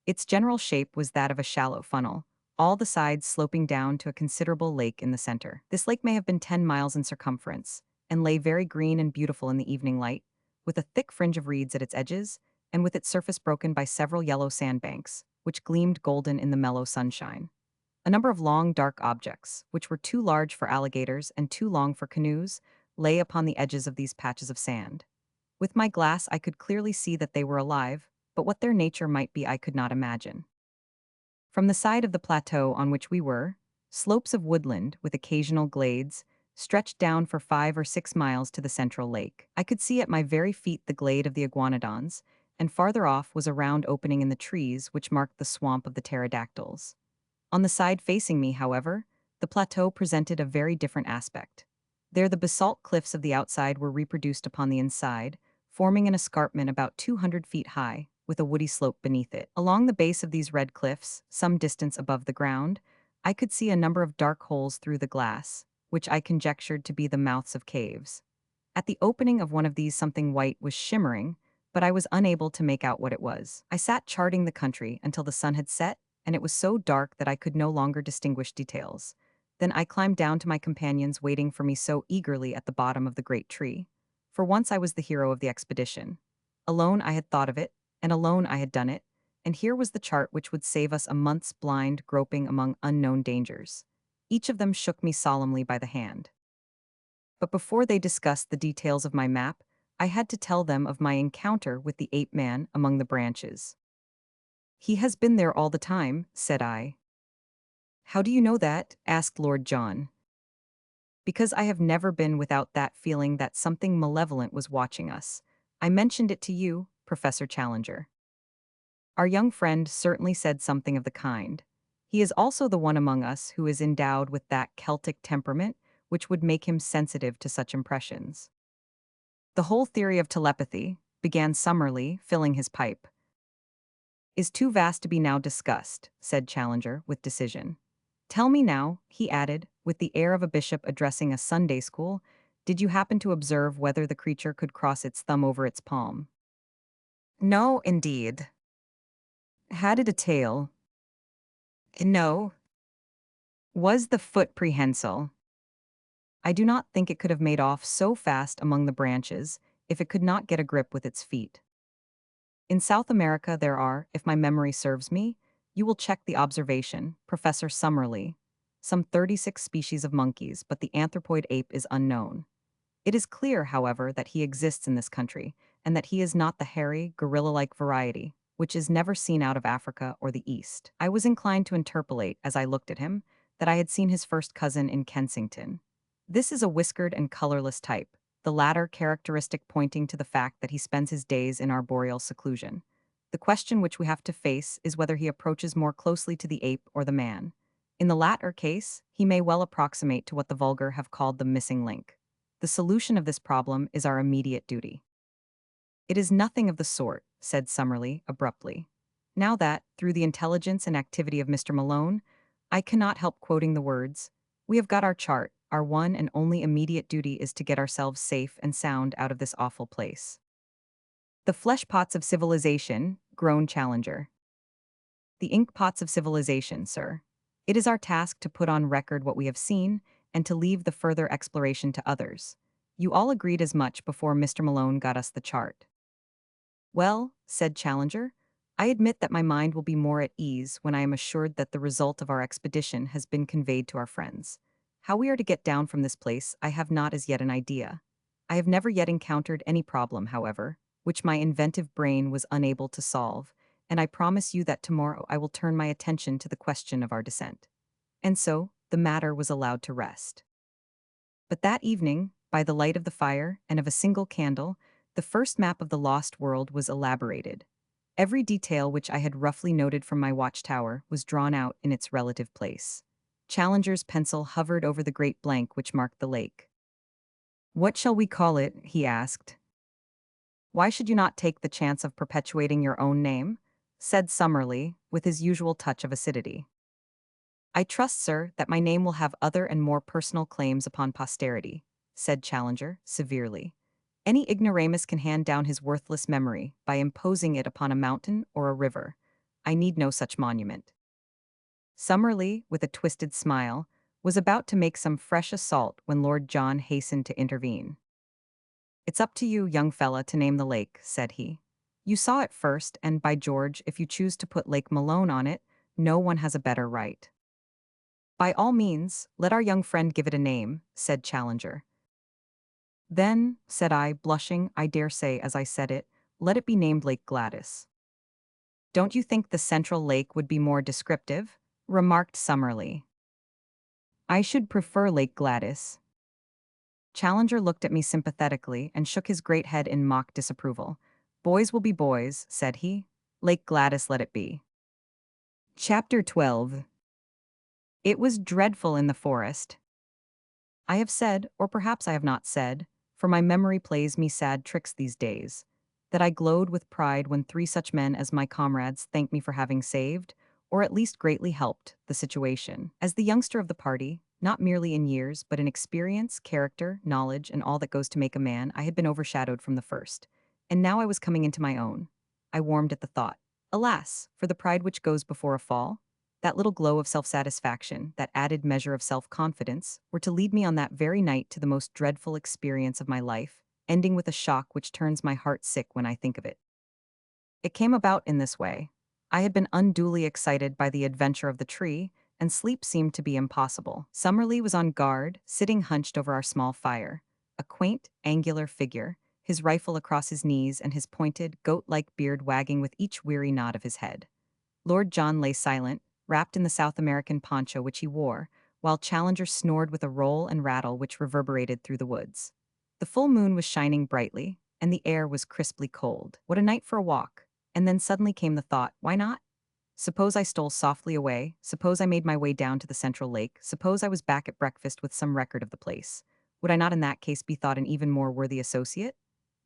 Its general shape was that of a shallow funnel, all the sides sloping down to a considerable lake in the center. This lake may have been 10 miles in circumference, and lay very green and beautiful in the evening light, with a thick fringe of reeds at its edges, and with its surface broken by several yellow sandbanks, which gleamed golden in the mellow sunshine. A number of long, dark objects, which were too large for alligators and too long for canoes, lay upon the edges of these patches of sand. With my glass, I could clearly see that they were alive, but what their nature might be I could not imagine. From the side of the plateau on which we were, slopes of woodland with occasional glades stretched down for 5 or 6 miles to the central lake. I could see at my very feet the glade of the iguanodons, and farther off was a round opening in the trees which marked the swamp of the pterodactyls. On the side facing me, however, the plateau presented a very different aspect. There the basalt cliffs of the outside were reproduced upon the inside, forming an escarpment about 200 feet high, with a woody slope beneath it. Along the base of these red cliffs, some distance above the ground, I could see a number of dark holes through the glass, which I conjectured to be the mouths of caves. At the opening of one of these something white was shimmering, but I was unable to make out what it was. I sat charting the country until the sun had set, and it was so dark that I could no longer distinguish details. Then I climbed down to my companions waiting for me so eagerly at the bottom of the great tree. For once I was the hero of the expedition. Alone I had thought of it, and alone I had done it, and here was the chart which would save us a month's blind groping among unknown dangers. Each of them shook me solemnly by the hand. But before they discussed the details of my map, I had to tell them of my encounter with the ape-man among the branches. "He has been there all the time," said I. "How do you know that?" asked Lord John. "Because I have never been without that feeling that something malevolent was watching us. I mentioned it to you, Professor Challenger." Our young friend certainly said something of the kind. He is also the one among us who is endowed with that Celtic temperament which would make him sensitive to such impressions. "The whole theory of telepathy," began Summerlee, filling his pipe, "is too vast to be now discussed," said Challenger with decision. "Tell me now," he added, with the air of a bishop addressing a Sunday school, "did you happen to observe whether the creature could cross its thumb over its palm?" "No, indeed." "Had it a tail?" "No." "Was the foot prehensile?" "I do not think it could have made off so fast among the branches if it could not get a grip with its feet. In South America there are, if my memory serves me, you will check the observation, Professor Summerlee, some 36 species of monkeys, but the anthropoid ape is unknown. It is clear, however, that he exists in this country, and that he is not the hairy, gorilla-like variety, which is never seen out of Africa or the East. I was inclined to interpolate, as I looked at him, that I had seen his first cousin in Kensington. This is a whiskered and colorless type, the latter characteristic pointing to the fact that he spends his days in arboreal seclusion. The question which we have to face is whether he approaches more closely to the ape or the man. In the latter case, he may well approximate to what the vulgar have called the missing link. The solution of this problem is our immediate duty." "It is nothing of the sort," said Summerlee abruptly. "Now that, through the intelligence and activity of Mr. Malone, I cannot help quoting the words, we have got our chart, our one and only immediate duty is to get ourselves safe and sound out of this awful place." "The flesh pots of civilization," groaned Challenger. "The ink pots of civilization, sir. It is our task to put on record what we have seen, and to leave the further exploration to others. You all agreed as much before Mr. Malone got us the chart." "Well," said Challenger, "I admit that my mind will be more at ease when I am assured that the result of our expedition has been conveyed to our friends. How we are to get down from this place, I have not as yet an idea. I have never yet encountered any problem, however, which my inventive brain was unable to solve, and I promise you that tomorrow I will turn my attention to the question of our descent. And so, the matter was allowed to rest. But that evening, by the light of the fire and of a single candle, the first map of the lost world was elaborated. Every detail which I had roughly noted from my watchtower was drawn out in its relative place. Challenger's pencil hovered over the great blank which marked the lake. "What shall we call it?" he asked. "Why should you not take the chance of perpetuating your own name?" said Summerlee, with his usual touch of acidity. "I trust, sir, that my name will have other and more personal claims upon posterity," said Challenger, severely. "Any ignoramus can hand down his worthless memory by imposing it upon a mountain or a river. I need no such monument." Summerlee, with a twisted smile, was about to make some fresh assault when Lord John hastened to intervene. "It's up to you, young fella, to name the lake," said he. "You saw it first, and by George, if you choose to put Lake Malone on it, no one has a better right." "By all means, let our young friend give it a name," said Challenger. "Then," said I, blushing, I dare say, as I said it, "let it be named Lake Gladys." "Don't you think the Central Lake would be more descriptive?" remarked Summerlee. "I should prefer Lake Gladys." Challenger looked at me sympathetically and shook his great head in mock disapproval. "Boys will be boys," said he. "Lake Gladys let it be." Chapter 12. It was dreadful in the forest. I have said, or perhaps I have not said, for my memory plays me sad tricks these days, that I glowed with pride when 3 such men as my comrades thanked me for having saved, or at least greatly helped, the situation. As the youngster of the party, not merely in years but in experience, character, knowledge, and all that goes to make a man, I had been overshadowed from the first. And now I was coming into my own. I warmed at the thought. Alas, for the pride which goes before a fall! That little glow of self-satisfaction, that added measure of self-confidence, were to lead me on that very night to the most dreadful experience of my life, ending with a shock which turns my heart sick when I think of it. It came about in this way. I had been unduly excited by the adventure of the tree, and sleep seemed to be impossible. Summerlee was on guard, sitting hunched over our small fire. A quaint, angular figure, his rifle across his knees and his pointed, goat-like beard wagging with each weary nod of his head. Lord John lay silent, wrapped in the South American poncho which he wore, while Challenger snored with a roll and rattle which reverberated through the woods. The full moon was shining brightly, and the air was crisply cold. What a night for a walk! And then suddenly came the thought, why not? Suppose I stole softly away, suppose I made my way down to the central lake, suppose I was back at breakfast with some record of the place. Would I not in that case be thought an even more worthy associate?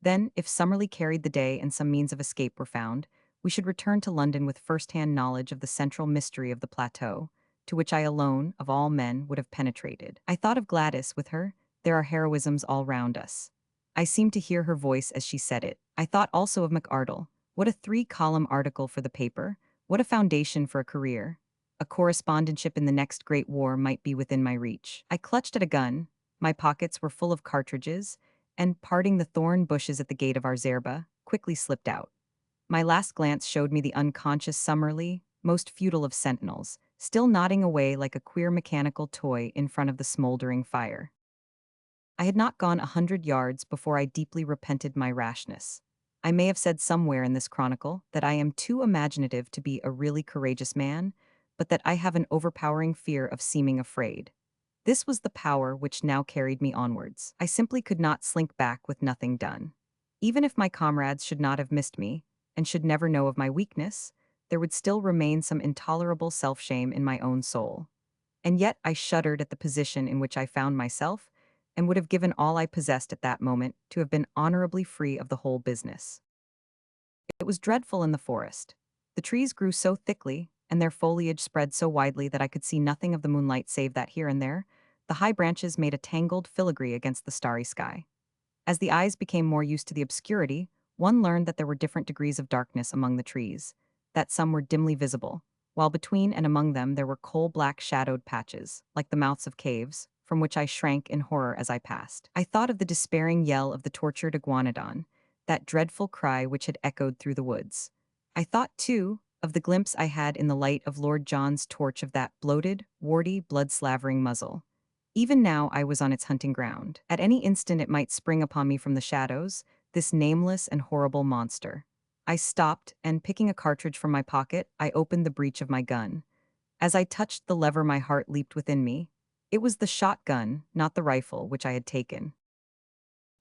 Then, if Summerlee carried the day and some means of escape were found, we should return to London with first-hand knowledge of the central mystery of the plateau, to which I alone, of all men, would have penetrated. I thought of Gladys with her, "There are heroisms all round us." I seemed to hear her voice as she said it. I thought also of McArdle. What a 3-column article for the paper, what a foundation for a career. A correspondentship in the next great war might be within my reach. I clutched at a gun, my pockets were full of cartridges, and, parting the thorn bushes at the gate of our zerba, quickly slipped out. My last glance showed me the unconscious Summerlee, most futile of sentinels, still nodding away like a queer mechanical toy in front of the smoldering fire. I had not gone 100 yards before I deeply repented my rashness. I may have said somewhere in this chronicle that I am too imaginative to be a really courageous man, but that I have an overpowering fear of seeming afraid. This was the power which now carried me onwards. I simply could not slink back with nothing done. Even if my comrades should not have missed me, and should never know of my weakness, there would still remain some intolerable self-shame in my own soul. And yet I shuddered at the position in which I found myself, and would have given all I possessed at that moment to have been honorably free of the whole business. It was dreadful in the forest. The trees grew so thickly, and their foliage spread so widely that I could see nothing of the moonlight save that here and there, the high branches made a tangled filigree against the starry sky. As the eyes became more used to the obscurity, one learned that there were different degrees of darkness among the trees, that some were dimly visible, while between and among them there were coal-black shadowed patches, like the mouths of caves, from which I shrank in horror as I passed. I thought of the despairing yell of the tortured iguanodon, that dreadful cry which had echoed through the woods. I thought, too, of the glimpse I had in the light of Lord John's torch of that bloated, warty, blood-slavering muzzle. Even now I was on its hunting ground. At any instant it might spring upon me from the shadows, this nameless and horrible monster. I stopped, and picking a cartridge from my pocket, I opened the breech of my gun. As I touched the lever, my heart leaped within me. It was the shotgun, not the rifle, which I had taken.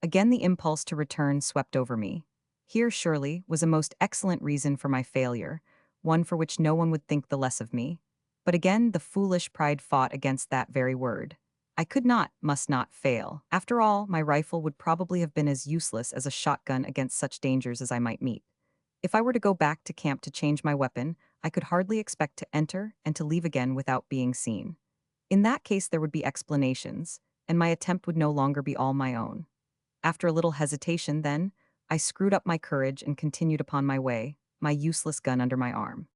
Again, the impulse to return swept over me. Here, surely, was a most excellent reason for my failure, one for which no one would think the less of me. But again, the foolish pride fought against that very word. I could not, must not fail. After all, my rifle would probably have been as useless as a shotgun against such dangers as I might meet. If I were to go back to camp to change my weapon, I could hardly expect to enter and to leave again without being seen. In that case, there would be explanations, and my attempt would no longer be all my own. After a little hesitation, then, I screwed up my courage and continued upon my way, my useless gun under my arm.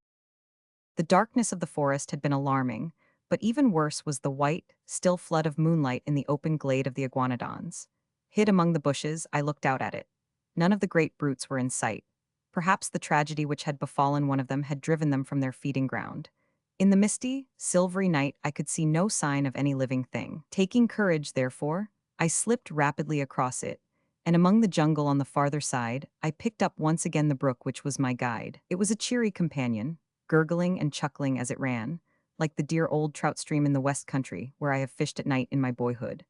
The darkness of the forest had been alarming, but even worse was the white, still flood of moonlight in the open glade of the iguanodons. Hid among the bushes, I looked out at it. None of the great brutes were in sight. Perhaps the tragedy which had befallen one of them had driven them from their feeding ground. In the misty, silvery night, I could see no sign of any living thing. Taking courage, therefore, I slipped rapidly across it, and among the jungle on the farther side, I picked up once again the brook which was my guide. It was a cheery companion, gurgling and chuckling as it ran, like the dear old trout stream in the West Country, where I have fished at night in my boyhood.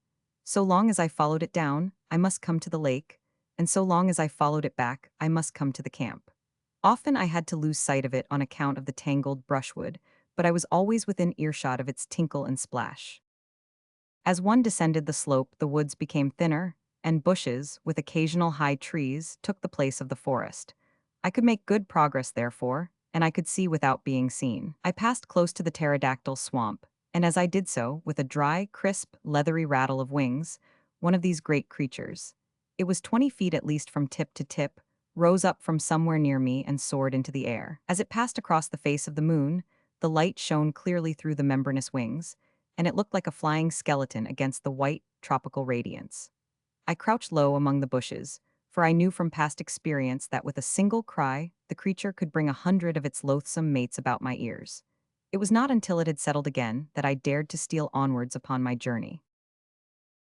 So long as I followed it down, I must come to the lake, and so long as I followed it back, I must come to the camp. Often I had to lose sight of it on account of the tangled brushwood, but I was always within earshot of its tinkle and splash. As one descended the slope, the woods became thinner, and bushes, with occasional high trees, took the place of the forest. I could make good progress, therefore, and I could see without being seen. I passed close to the pterodactyl swamp, and as I did so, with a dry, crisp, leathery rattle of wings, one of these great creatures, it was 20 feet at least from tip to tip, rose up from somewhere near me and soared into the air. As it passed across the face of the moon, the light shone clearly through the membranous wings, and it looked like a flying skeleton against the white, tropical radiance. I crouched low among the bushes, for I knew from past experience that with a single cry, the creature could bring 100 of its loathsome mates about my ears. It was not until it had settled again that I dared to steal onwards upon my journey.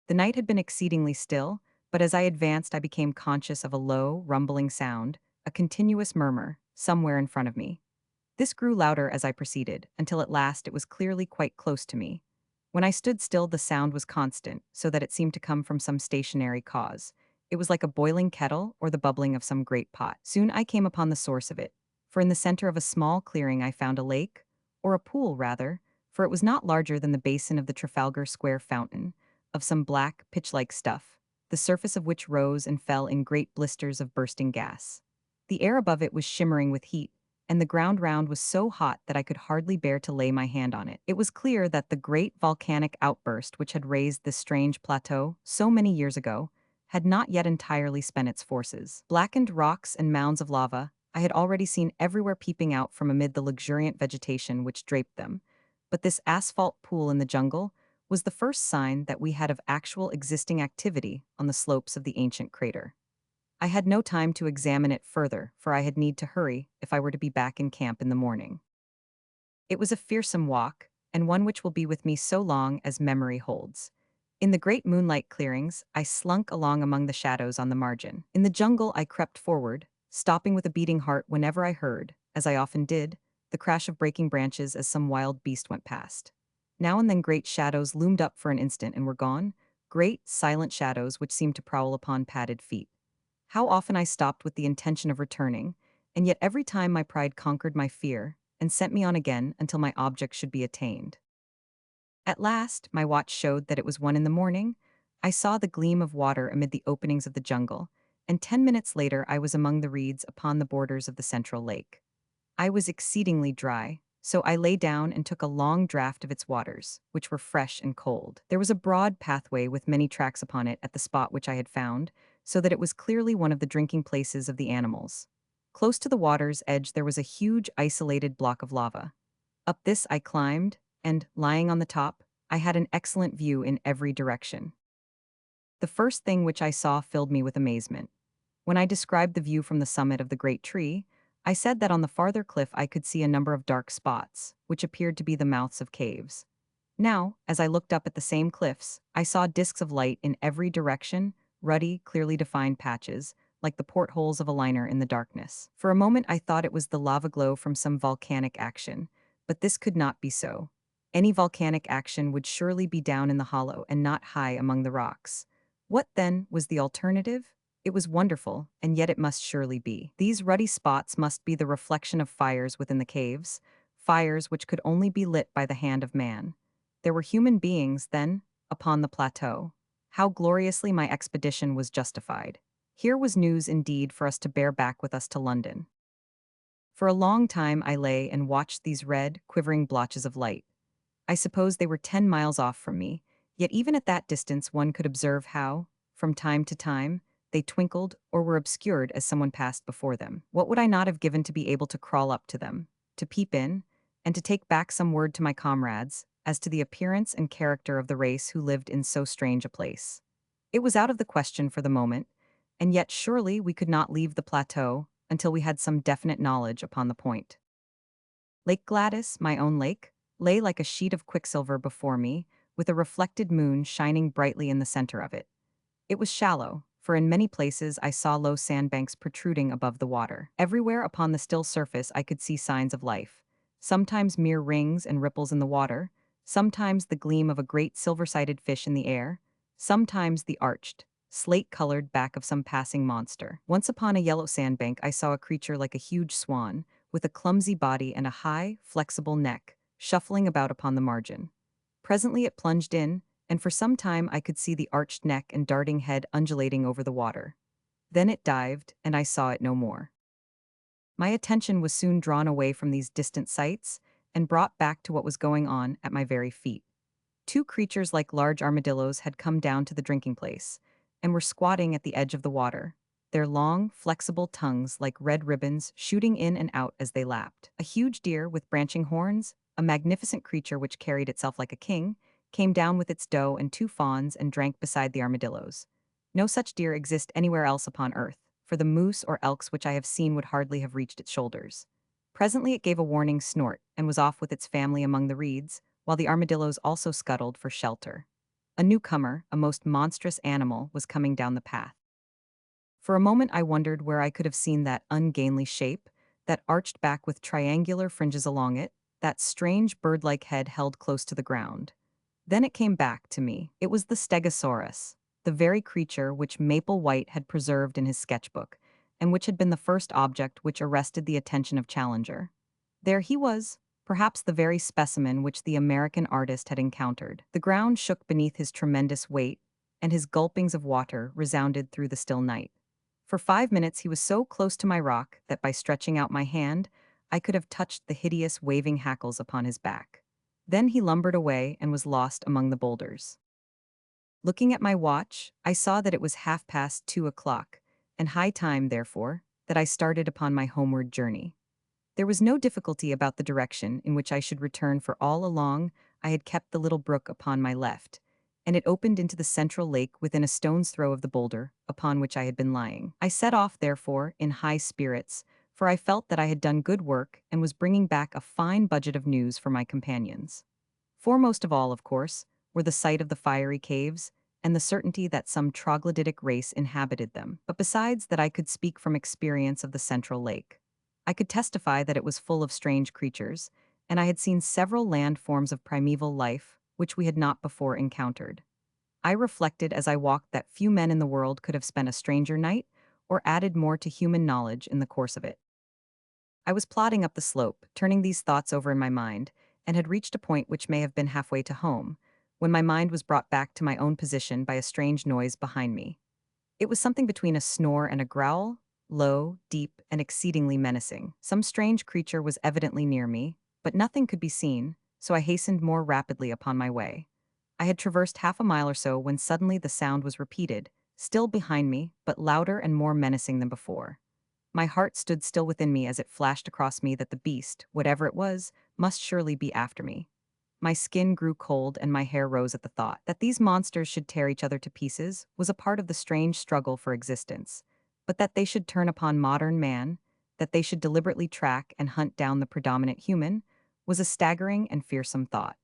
The night had been exceedingly still, but as I advanced I became conscious of a low, rumbling sound, a continuous murmur, somewhere in front of me. This grew louder as I proceeded, until at last it was clearly quite close to me. When I stood still, the sound was constant, so that it seemed to come from some stationary cause. It was like a boiling kettle or the bubbling of some great pot. Soon I came upon the source of it, for in the center of a small clearing I found a lake, or a pool rather, for it was not larger than the basin of the Trafalgar Square fountain, of some black, pitch-like stuff, the surface of which rose and fell in great blisters of bursting gas. The air above it was shimmering with heat, and the ground round was so hot that I could hardly bear to lay my hand on it. It was clear that the great volcanic outburst which had raised this strange plateau so many years ago had not yet entirely spent its forces. Blackened rocks and mounds of lava I had already seen everywhere peeping out from amid the luxuriant vegetation which draped them, but this asphalt pool in the jungle was the first sign that we had of actual existing activity on the slopes of the ancient crater. I had no time to examine it further, for I had need to hurry if I were to be back in camp in the morning. It was a fearsome walk, and one which will be with me so long as memory holds. In the great moonlight clearings, I slunk along among the shadows on the margin. In the jungle, I crept forward, stopping with a beating heart whenever I heard, as I often did, the crash of breaking branches as some wild beast went past. Now and then great shadows loomed up for an instant and were gone, great, silent shadows which seemed to prowl upon padded feet. How often I stopped with the intention of returning, and yet every time my pride conquered my fear and sent me on again until my object should be attained. At last, my watch showed that it was 1 in the morning. I saw the gleam of water amid the openings of the jungle, and 10 minutes later I was among the reeds upon the borders of the central lake. I was exceedingly dry, so I lay down and took a long draught of its waters, which were fresh and cold. There was a broad pathway with many tracks upon it at the spot which I had found, so that it was clearly one of the drinking places of the animals. Close to the water's edge there was a huge isolated block of lava. Up this I climbed, and, lying on the top, I had an excellent view in every direction. The first thing which I saw filled me with amazement. When I described the view from the summit of the great tree, I said that on the farther cliff I could see a number of dark spots, which appeared to be the mouths of caves. Now, as I looked up at the same cliffs, I saw disks of light in every direction, ruddy, clearly defined patches, like the portholes of a liner in the darkness. For a moment I thought it was the lava glow from some volcanic action, But this could not be so. Any volcanic action would surely be down in the hollow and not high among the rocks. What, then, was the alternative? It was wonderful, and yet it must surely be. These ruddy spots must be the reflection of fires within the caves, fires which could only be lit by the hand of man. There were human beings, then, upon the plateau. How gloriously my expedition was justified. Here was news indeed for us to bear back with us to London. For a long time I lay and watched these red, quivering blotches of light. I suppose they were 10 miles off from me, yet even at that distance one could observe how, from time to time, they twinkled or were obscured as someone passed before them. What would I not have given to be able to crawl up to them, to peep in, and to take back some word to my comrades as to the appearance and character of the race who lived in so strange a place? It was out of the question for the moment, and yet surely we could not leave the plateau until we had some definite knowledge upon the point. Lake Gladys, my own lake, lay like a sheet of quicksilver before me, with a reflected moon shining brightly in the center of it. It was shallow, for in many places I saw low sandbanks protruding above the water. Everywhere upon the still surface I could see signs of life, sometimes mere rings and ripples in the water, sometimes the gleam of a great silver-sided fish in the air, sometimes the arched, slate-colored back of some passing monster. Once upon a yellow sandbank I saw a creature like a huge swan, with a clumsy body and a high, flexible neck, shuffling about upon the margin. Presently it plunged in, and for some time I could see the arched neck and darting head undulating over the water. Then it dived, and I saw it no more. My attention was soon drawn away from these distant sights, and brought back to what was going on at my very feet. Two creatures like large armadillos had come down to the drinking place, and were squatting at the edge of the water, their long, flexible tongues like red ribbons shooting in and out as they lapped. A huge deer with branching horns, a magnificent creature which carried itself like a king, came down with its doe and two fawns and drank beside the armadillos. No such deer exist anywhere else upon earth, for the moose or elks which I have seen would hardly have reached its shoulders. Presently it gave a warning snort and was off with its family among the reeds, while the armadillos also scuttled for shelter. A newcomer, a most monstrous animal, was coming down the path. For a moment I wondered where I could have seen that ungainly shape, that arched back with triangular fringes along it, that strange bird-like head held close to the ground. Then it came back to me. It was the stegosaurus, the very creature which Maple White had preserved in his sketchbook, and which had been the first object which arrested the attention of Challenger. There he was, perhaps the very specimen which the American artist had encountered. The ground shook beneath his tremendous weight, and his gulpings of water resounded through the still night. For 5 minutes he was so close to my rock that by stretching out my hand, I could have touched the hideous waving hackles upon his back. Then he lumbered away and was lost among the boulders. Looking at my watch, I saw that it was 2:30, and high time, therefore, that I started upon my homeward journey. There was no difficulty about the direction in which I should return, for all along I had kept the little brook upon my left, and it opened into the central lake within a stone's throw of the boulder upon which I had been lying. I set off, therefore, in high spirits, for I felt that I had done good work and was bringing back a fine budget of news for my companions. Foremost of all, of course, were the sight of the fiery caves and the certainty that some troglodytic race inhabited them. But besides that, I could speak from experience of the central lake. I could testify that it was full of strange creatures, and I had seen several land forms of primeval life which we had not before encountered. I reflected as I walked that few men in the world could have spent a stranger night or added more to human knowledge in the course of it. I was plodding up the slope, turning these thoughts over in my mind, and had reached a point which may have been halfway to home, when my mind was brought back to my own position by a strange noise behind me. It was something between a snore and a growl, low, deep, and exceedingly menacing. Some strange creature was evidently near me, but nothing could be seen, so I hastened more rapidly upon my way. I had traversed half a mile or so when suddenly the sound was repeated, still behind me, but louder and more menacing than before. My heart stood still within me as it flashed across me that the beast, whatever it was, must surely be after me. My skin grew cold and my hair rose at the thought. That these monsters should tear each other to pieces was a part of the strange struggle for existence, but that they should turn upon modern man, that they should deliberately track and hunt down the predominant human, was a staggering and fearsome thought.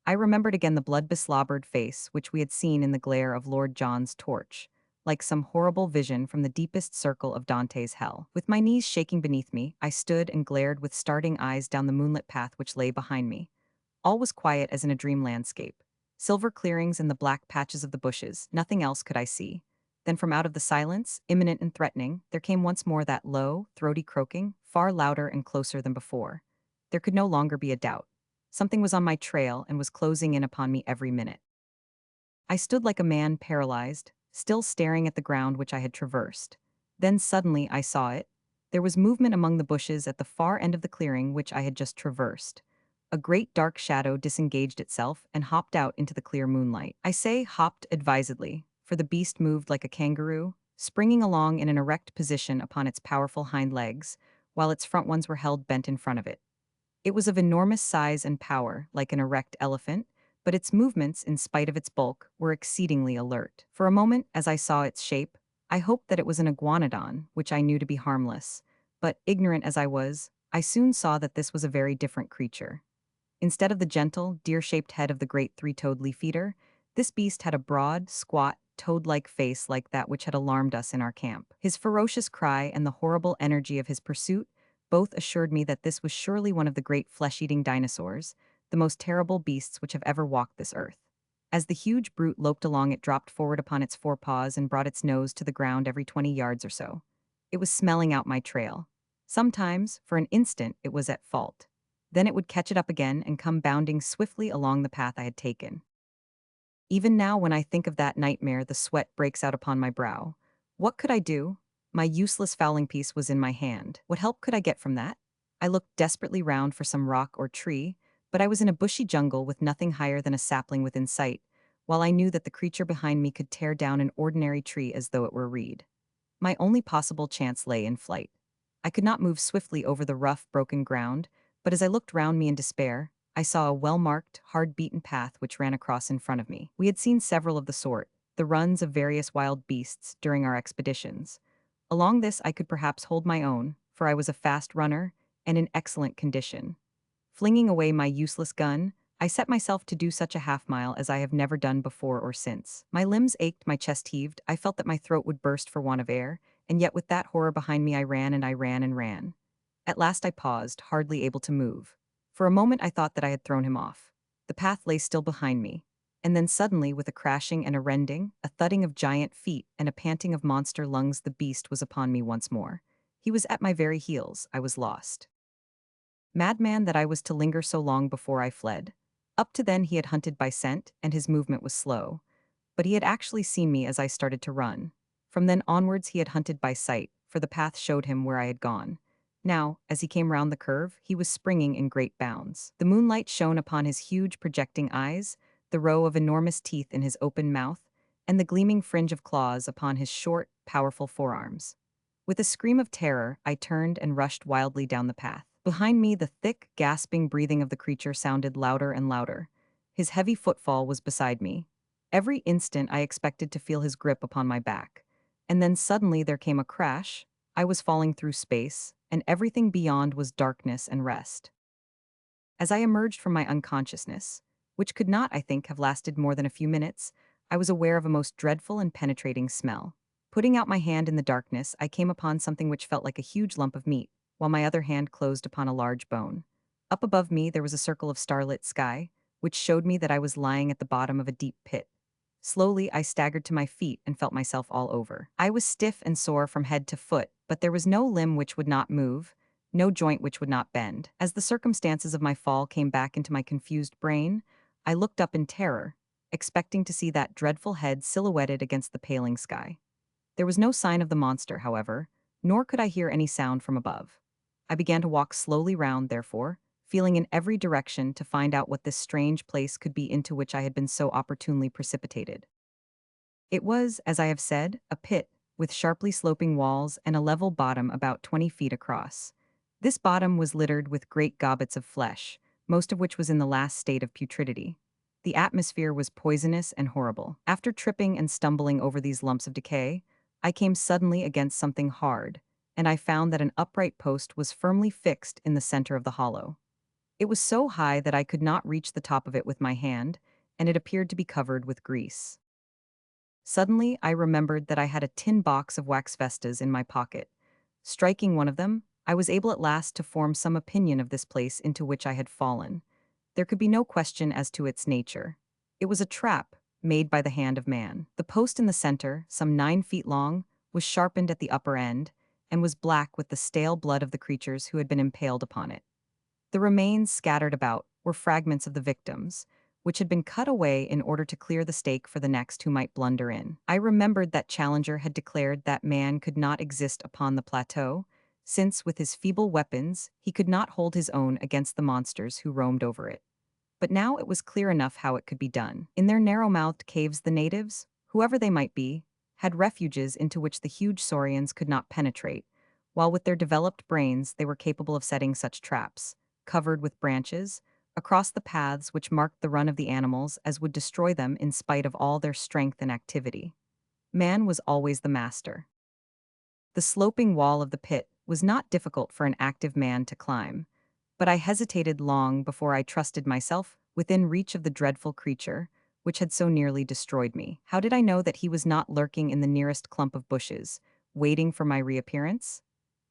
I remembered again the blood-beslobbered face which we had seen in the glare of Lord John's torch, like some horrible vision from the deepest circle of Dante's hell. With my knees shaking beneath me, I stood and glared with starting eyes down the moonlit path which lay behind me. All was quiet as in a dream landscape. Silver clearings and the black patches of the bushes, nothing else could I see. Then from out of the silence, imminent and threatening, there came once more that low, throaty croaking, far louder and closer than before. There could no longer be a doubt. Something was on my trail and was closing in upon me every minute. I stood like a man paralyzed, still staring at the ground which I had traversed. Then suddenly I saw it. There was movement among the bushes at the far end of the clearing which I had just traversed. A great dark shadow disengaged itself and hopped out into the clear moonlight. I say hopped advisedly, for the beast moved like a kangaroo, springing along in an erect position upon its powerful hind legs, while its front ones were held bent in front of it. It was of enormous size and power, like an erect elephant, but its movements, in spite of its bulk, were exceedingly alert. For a moment, as I saw its shape, I hoped that it was an iguanodon, which I knew to be harmless. But, ignorant as I was, I soon saw that this was a very different creature. Instead of the gentle, deer-shaped head of the great three-toed leaf-eater, this beast had a broad, squat, toad-like face like that which had alarmed us in our camp. His ferocious cry and the horrible energy of his pursuit both assured me that this was surely one of the great flesh-eating dinosaurs, the most terrible beasts which have ever walked this earth. As the huge brute loped along, it dropped forward upon its forepaws and brought its nose to the ground every 20 yards or so. It was smelling out my trail. Sometimes, for an instant, it was at fault. Then it would catch it up again and come bounding swiftly along the path I had taken. Even now, when I think of that nightmare, the sweat breaks out upon my brow. What could I do? My useless fowling piece was in my hand. What help could I get from that? I looked desperately round for some rock or tree, but I was in a bushy jungle with nothing higher than a sapling within sight, while I knew that the creature behind me could tear down an ordinary tree as though it were a reed. My only possible chance lay in flight. I could not move swiftly over the rough, broken ground, but as I looked round me in despair, I saw a well-marked, hard-beaten path which ran across in front of me. We had seen several of the sort, the runs of various wild beasts, during our expeditions. Along this I could perhaps hold my own, for I was a fast runner and in excellent condition. Flinging away my useless gun, I set myself to do such a half-mile as I have never done before or since. My limbs ached, my chest heaved, I felt that my throat would burst for want of air, and yet with that horror behind me I ran and I ran and ran. At last I paused, hardly able to move. For a moment I thought that I had thrown him off. The path lay still behind me. And then suddenly, with a crashing and a rending, a thudding of giant feet, and a panting of monster lungs, the beast was upon me once more. He was at my very heels. I was lost. Madman that I was to linger so long before I fled. Up to then he had hunted by scent, and his movement was slow. But he had actually seen me as I started to run. From then onwards he had hunted by sight, for the path showed him where I had gone. Now, as he came round the curve, he was springing in great bounds. The moonlight shone upon his huge projecting eyes, the row of enormous teeth in his open mouth, and the gleaming fringe of claws upon his short, powerful forearms. With a scream of terror, I turned and rushed wildly down the path. Behind me, the thick, gasping breathing of the creature sounded louder and louder. His heavy footfall was beside me. Every instant I expected to feel his grip upon my back. And then suddenly there came a crash. I was falling through space, and everything beyond was darkness and rest. As I emerged from my unconsciousness, which could not, I think, have lasted more than a few minutes, I was aware of a most dreadful and penetrating smell. Putting out my hand in the darkness, I came upon something which felt like a huge lump of meat, while my other hand closed upon a large bone. Up above me there was a circle of starlit sky, which showed me that I was lying at the bottom of a deep pit. Slowly I staggered to my feet and felt myself all over. I was stiff and sore from head to foot, but there was no limb which would not move, no joint which would not bend. As the circumstances of my fall came back into my confused brain, I looked up in terror, expecting to see that dreadful head silhouetted against the paling sky. There was no sign of the monster, however, nor could I hear any sound from above. I began to walk slowly round, therefore, feeling in every direction to find out what this strange place could be into which I had been so opportunely precipitated. It was, as I have said, a pit, with sharply sloping walls and a level bottom about 20 feet across. This bottom was littered with great gobbets of flesh, most of which was in the last state of putridity. The atmosphere was poisonous and horrible. After tripping and stumbling over these lumps of decay, I came suddenly against something hard, and I found that an upright post was firmly fixed in the center of the hollow. It was so high that I could not reach the top of it with my hand, and it appeared to be covered with grease. Suddenly, I remembered that I had a tin box of wax vestas in my pocket. Striking one of them, I was able at last to form some opinion of this place into which I had fallen. There could be no question as to its nature. It was a trap, made by the hand of man. The post in the center, some 9 feet long, was sharpened at the upper end, and was black with the stale blood of the creatures who had been impaled upon it. The remains scattered about were fragments of the victims, which had been cut away in order to clear the stake for the next who might blunder in. I remembered that Challenger had declared that man could not exist upon the plateau, since with his feeble weapons he could not hold his own against the monsters who roamed over it. But now it was clear enough how it could be done. In their narrow-mouthed caves, the natives, whoever they might be, had refuges into which the huge saurians could not penetrate, while with their developed brains they were capable of setting such traps, covered with branches, across the paths which marked the run of the animals as would destroy them in spite of all their strength and activity. Man was always the master. The sloping wall of the pit was not difficult for an active man to climb, but I hesitated long before I trusted myself within reach of the dreadful creature, which had so nearly destroyed me. How did I know that he was not lurking in the nearest clump of bushes, waiting for my reappearance?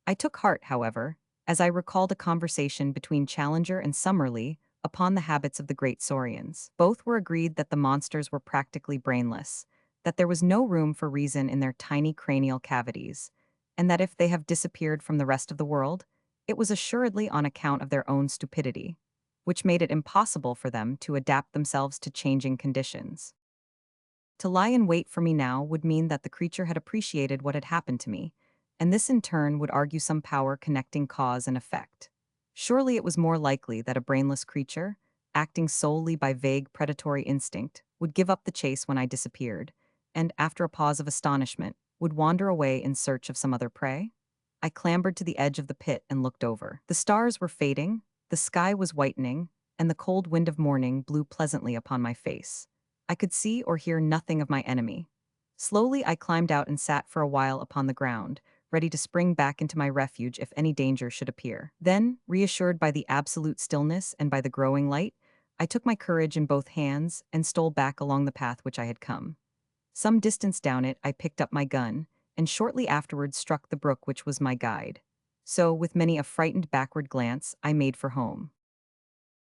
I took heart, however, as I recalled a conversation between Challenger and Summerlee upon the habits of the great saurians. Both were agreed that the monsters were practically brainless, that there was no room for reason in their tiny cranial cavities, and that if they have disappeared from the rest of the world, it was assuredly on account of their own stupidity, which made it impossible for them to adapt themselves to changing conditions. To lie in wait for me now would mean that the creature had appreciated what had happened to me, and this in turn would argue some power connecting cause and effect. Surely it was more likely that a brainless creature, acting solely by vague predatory instinct, would give up the chase when I disappeared, and, after a pause of astonishment, would wander away in search of some other prey? I clambered to the edge of the pit and looked over. The stars were fading, the sky was whitening, and the cold wind of morning blew pleasantly upon my face. I could see or hear nothing of my enemy. Slowly I climbed out and sat for a while upon the ground, ready to spring back into my refuge if any danger should appear. Then, reassured by the absolute stillness and by the growing light, I took my courage in both hands and stole back along the path which I had come. Some distance down it I picked up my gun, and shortly afterwards struck the brook which was my guide. So, with many a frightened backward glance, I made for home.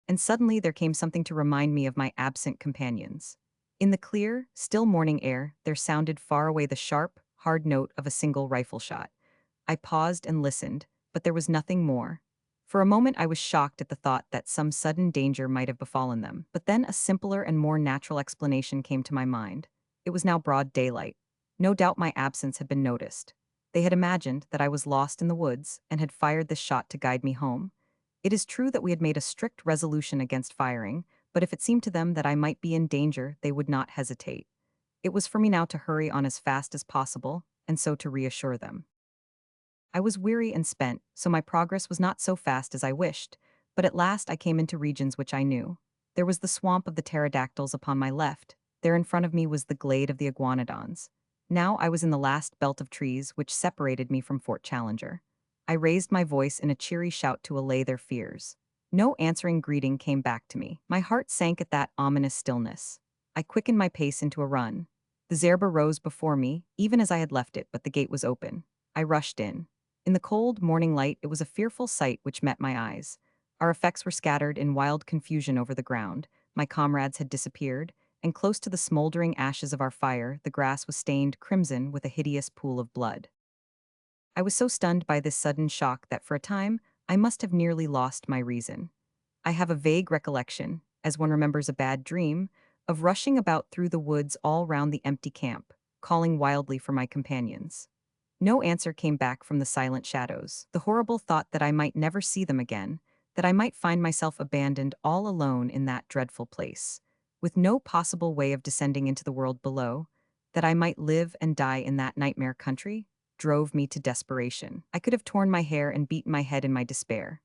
And suddenly there came something to remind me of my absent companions. In the clear, still morning air, there sounded far away the sharp, hard note of a single rifle shot. I paused and listened, but there was nothing more. For a moment I was shocked at the thought that some sudden danger might have befallen them, but then a simpler and more natural explanation came to my mind. It was now broad daylight. No doubt my absence had been noticed. They had imagined that I was lost in the woods and had fired this shot to guide me home. It is true that we had made a strict resolution against firing, but if it seemed to them that I might be in danger, they would not hesitate. It was for me now to hurry on as fast as possible, and so to reassure them. I was weary and spent, so my progress was not so fast as I wished, but at last I came into regions which I knew. There was the swamp of the pterodactyls upon my left, there in front of me was the glade of the iguanodons. Now I was in the last belt of trees which separated me from Fort Challenger. I raised my voice in a cheery shout to allay their fears. No answering greeting came back to me. My heart sank at that ominous stillness. I quickened my pace into a run. The zerba rose before me, even as I had left it, but the gate was open. I rushed in. In the cold morning light, it was a fearful sight which met my eyes. Our effects were scattered in wild confusion over the ground. My comrades had disappeared, and close to the smoldering ashes of our fire, the grass was stained crimson with a hideous pool of blood. I was so stunned by this sudden shock that for a time I must have nearly lost my reason. I have a vague recollection, as one remembers a bad dream, of rushing about through the woods all round the empty camp, calling wildly for my companions. No answer came back from the silent shadows. The horrible thought that I might never see them again, that I might find myself abandoned all alone in that dreadful place, with no possible way of descending into the world below, that I might live and die in that nightmare country, drove me to desperation. I could have torn my hair and beaten my head in my despair.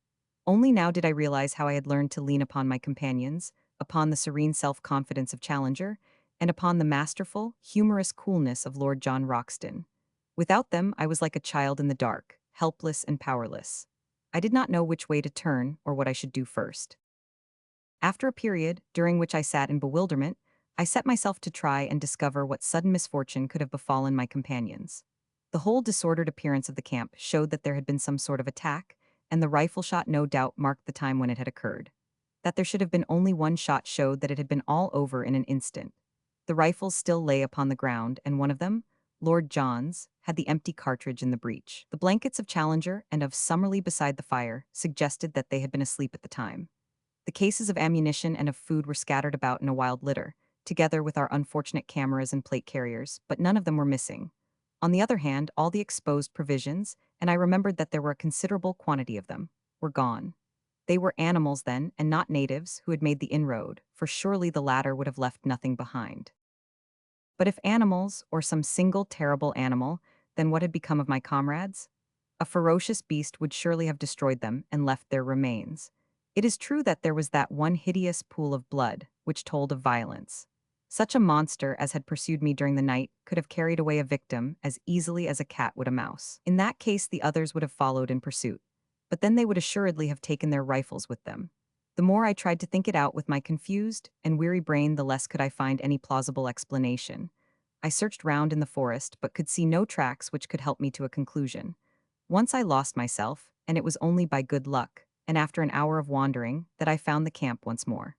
Only now did I realize how I had learned to lean upon my companions, upon the serene self-confidence of Challenger, and upon the masterful, humorous coolness of Lord John Roxton. Without them, I was like a child in the dark, helpless and powerless. I did not know which way to turn or what I should do first. After a period, during which I sat in bewilderment, I set myself to try and discover what sudden misfortune could have befallen my companions. The whole disordered appearance of the camp showed that there had been some sort of attack, and the rifle shot no doubt marked the time when it had occurred. That there should have been only one shot showed that it had been all over in an instant. The rifles still lay upon the ground, and one of them, Lord John's, had the empty cartridge in the breech. The blankets of Challenger and of Summerlee beside the fire suggested that they had been asleep at the time. The cases of ammunition and of food were scattered about in a wild litter, together with our unfortunate cameras and plate carriers, but none of them were missing. On the other hand, all the exposed provisions, and I remembered that there were a considerable quantity of them, were gone. They were animals then, and not natives, who had made the inroad, for surely the latter would have left nothing behind. But if animals, or some single terrible animal, then what had become of my comrades? A ferocious beast would surely have destroyed them and left their remains. It is true that there was that one hideous pool of blood, which told of violence. Such a monster as had pursued me during the night could have carried away a victim as easily as a cat would a mouse. In that case, the others would have followed in pursuit. But then they would assuredly have taken their rifles with them. The more I tried to think it out with my confused and weary brain, the less could I find any plausible explanation. I searched round in the forest, but could see no tracks which could help me to a conclusion. Once I lost myself, and it was only by good luck, and after an hour of wandering, that I found the camp once more.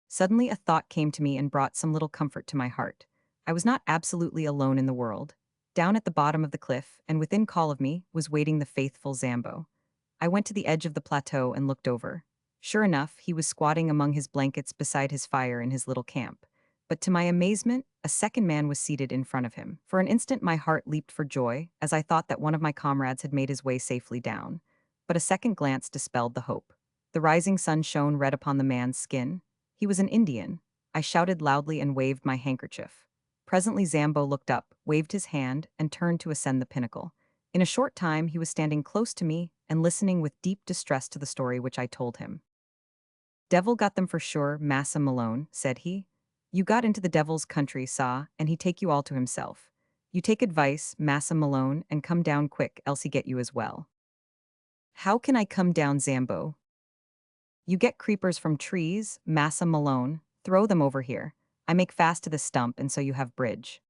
Suddenly a thought came to me and brought some little comfort to my heart. I was not absolutely alone in the world. Down at the bottom of the cliff, and within call of me, was waiting the faithful Zambo. I went to the edge of the plateau and looked over. Sure enough, he was squatting among his blankets beside his fire in his little camp. But to my amazement, a second man was seated in front of him. For an instant my heart leaped for joy, as I thought that one of my comrades had made his way safely down. But a second glance dispelled the hope. The rising sun shone red upon the man's skin. He was an Indian. I shouted loudly and waved my handkerchief. Presently Zambo looked up, waved his hand, and turned to ascend the pinnacle. In a short time he was standing close to me and listening with deep distress to the story which I told him. "Devil got them for sure, Massa Malone," said he. "You got into the devil's country, saw, and he take you all to himself. You take advice, Massa Malone, and come down quick, else he get you as well." "How can I come down, Zambo?" "You get creepers from trees, Massa Malone, throw them over here. I make fast to the stump, and so you have bridge."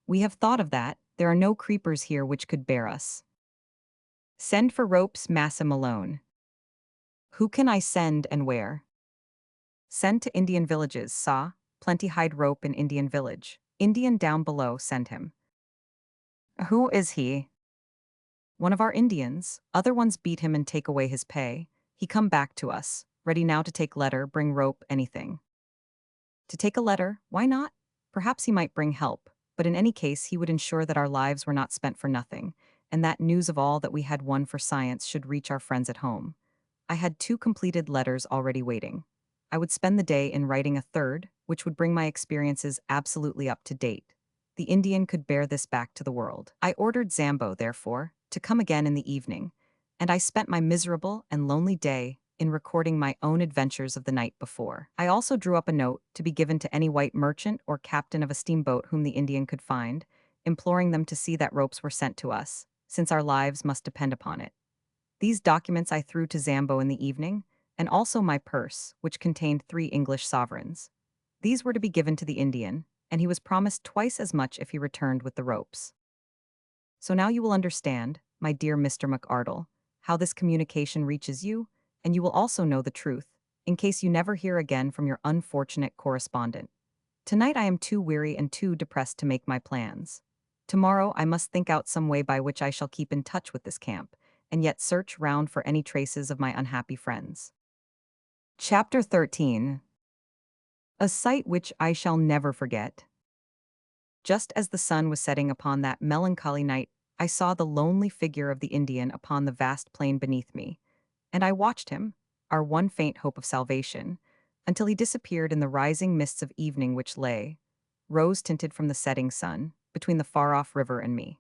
"We have thought of that. There are no creepers here which could bear us." "Send for ropes, Massa Malone." "Who can I send and where?" "Send to Indian villages, saw. Plenty hide rope in Indian village. Indian down below, send him." "Who is he?" "One of our Indians. Other ones beat him and take away his pay. He come back to us, ready now to take letter, bring rope, anything." "To take a letter, why not? Perhaps he might bring help, but in any case he would ensure that our lives were not spent for nothing, and that news of all that we had won for science should reach our friends at home." I had 2 completed letters already waiting. I would spend the day in writing a third, which would bring my experiences absolutely up to date. The Indian could bear this back to the world. I ordered Zambo, therefore, to come again in the evening, and I spent my miserable and lonely day in recording my own adventures of the night before. I also drew up a note to be given to any white merchant or captain of a steamboat whom the Indian could find, imploring them to see that ropes were sent to us, since our lives must depend upon it. These documents I threw to Zambo in the evening, and also my purse, which contained 3 English sovereigns. These were to be given to the Indian, and he was promised twice as much if he returned with the ropes. So now you will understand, my dear Mr. McArdle, how this communication reaches you, and you will also know the truth, in case you never hear again from your unfortunate correspondent. Tonight I am too weary and too depressed to make my plans. Tomorrow I must think out some way by which I shall keep in touch with this camp, and yet search round for any traces of my unhappy friends. Chapter 13. A sight which I shall never forget. Just as the sun was setting upon that melancholy night, I saw the lonely figure of the Indian upon the vast plain beneath me, and I watched him, our one faint hope of salvation, until he disappeared in the rising mists of evening which lay, rose-tinted from the setting sun, between the far-off river and me.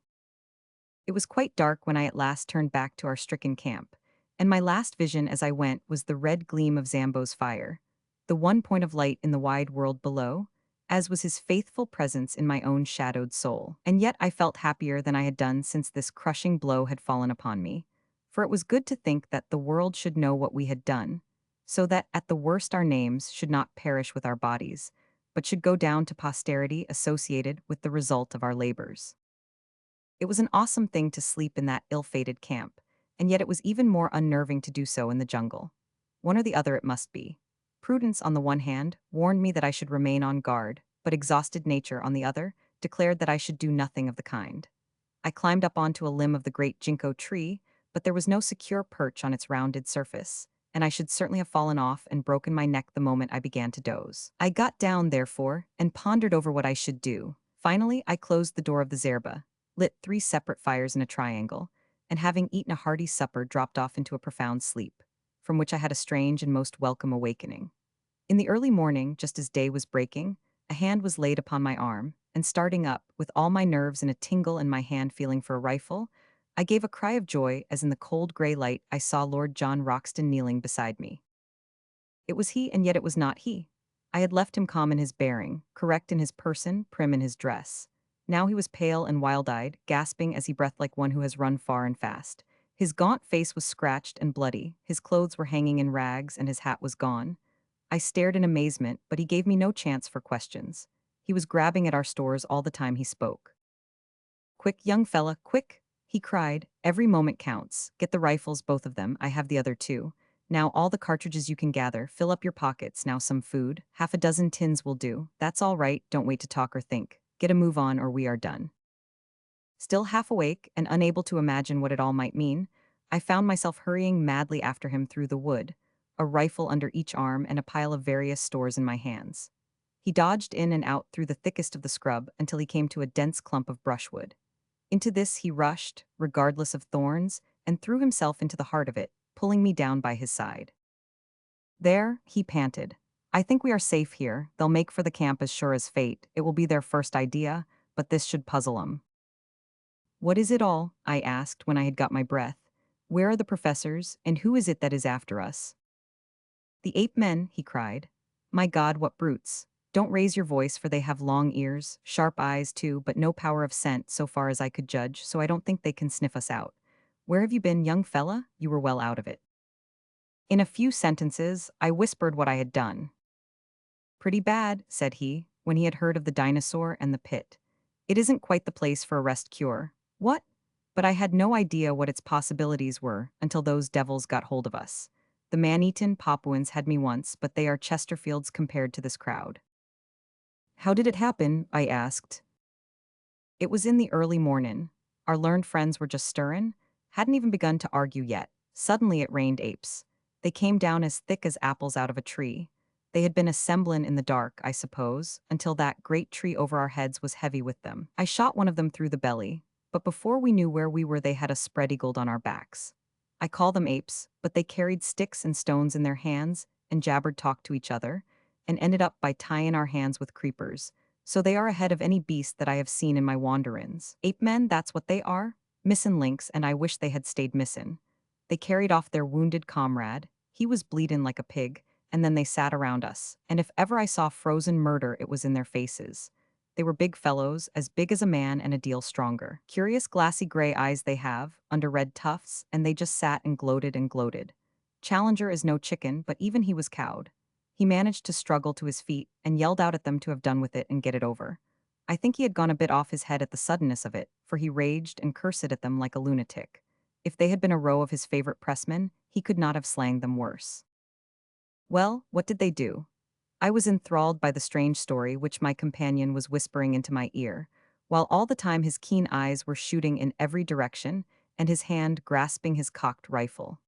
It was quite dark when I at last turned back to our stricken camp, and my last vision as I went was the red gleam of Zambo's fire, the one point of light in the wide world below, as was his faithful presence in my own shadowed soul. And yet I felt happier than I had done since this crushing blow had fallen upon me, for it was good to think that the world should know what we had done, so that at the worst our names should not perish with our bodies, but should go down to posterity associated with the result of our labors. It was an awesome thing to sleep in that ill-fated camp, and yet it was even more unnerving to do so in the jungle. One or the other it must be. Prudence, on the one hand, warned me that I should remain on guard, but exhausted nature, on the other, declared that I should do nothing of the kind. I climbed up onto a limb of the great ginkgo tree, but there was no secure perch on its rounded surface, and I should certainly have fallen off and broken my neck the moment I began to doze. I got down, therefore, and pondered over what I should do. Finally, I closed the door of the zerba, lit 3 separate fires in a triangle, and having eaten a hearty supper, dropped off into a profound sleep, from which I had a strange and most welcome awakening. In the early morning, just as day was breaking, a hand was laid upon my arm, and starting up, with all my nerves in a tingle and my hand feeling for a rifle, I gave a cry of joy as in the cold grey light I saw Lord John Roxton kneeling beside me. It was he, and yet it was not he. I had left him calm in his bearing, correct in his person, prim in his dress. Now he was pale and wild-eyed, gasping as he breathed like one who has run far and fast. His gaunt face was scratched and bloody, his clothes were hanging in rags, and his hat was gone. I stared in amazement, but he gave me no chance for questions. He was grabbing at our stores all the time he spoke. "Quick, young fella, quick!" he cried. "Every moment counts. Get the rifles, both of them. I have the other two. Now all the cartridges you can gather. Fill up your pockets. Now some food. Half a dozen tins will do. That's all right. Don't wait to talk or think. Get a move on or we are done." Still half awake and unable to imagine what it all might mean, I found myself hurrying madly after him through the wood, a rifle under each arm and a pile of various stores in my hands. He dodged in and out through the thickest of the scrub until he came to a dense clump of brushwood. Into this he rushed, regardless of thorns, and threw himself into the heart of it, pulling me down by his side. "There," he panted. "I think we are safe here. They'll make for the camp as sure as fate. It will be their first idea, but this should puzzle 'em." "What is it all?" I asked when I had got my breath. "Where are the professors, and who is it that is after us?" "The ape men," he cried. "My God, what brutes! Don't raise your voice, for they have long ears, sharp eyes too, but no power of scent so far as I could judge, so I don't think they can sniff us out. Where have you been, young fella? You were well out of it." In a few sentences, I whispered what I had done. "Pretty bad," said he, when he had heard of the dinosaur and the pit. "It isn't quite the place for a rest cure." "What?" But I had no idea what its possibilities were until those devils got hold of us. The man-eaten Papuans had me once, but they are Chesterfields compared to this crowd. "How did it happen?" I asked. It was in the early mornin'. Our learned friends were just stirrin', hadn't even begun to argue yet. Suddenly it rained apes. They came down as thick as apples out of a tree. They had been assemblin' in the dark, I suppose, until that great tree over our heads was heavy with them. I shot one of them through the belly, but before we knew where we were they had us spread-eagled on our backs. I call them apes, but they carried sticks and stones in their hands and jabbered talk to each other, and ended up by tying our hands with creepers. So they are ahead of any beast that I have seen in my wanderins. Ape men, that's what they are. Missin' links, and I wish they had stayed missin'. They carried off their wounded comrade. He was bleedin' like a pig, and then they sat around us. And if ever I saw frozen murder, it was in their faces. They were big fellows, as big as a man and a deal stronger. Curious glassy gray eyes they have, under red tufts, and they just sat and gloated and gloated. Challenger is no chicken, but even he was cowed. He managed to struggle to his feet and yelled out at them to have done with it and get it over. I think he had gone a bit off his head at the suddenness of it, for he raged and cursed at them like a lunatic. If they had been a row of his favorite pressmen, he could not have slanged them worse. Well, what did they do? I was enthralled by the strange story which my companion was whispering into my ear, while all the time his keen eyes were shooting in every direction and his hand grasping his cocked rifle.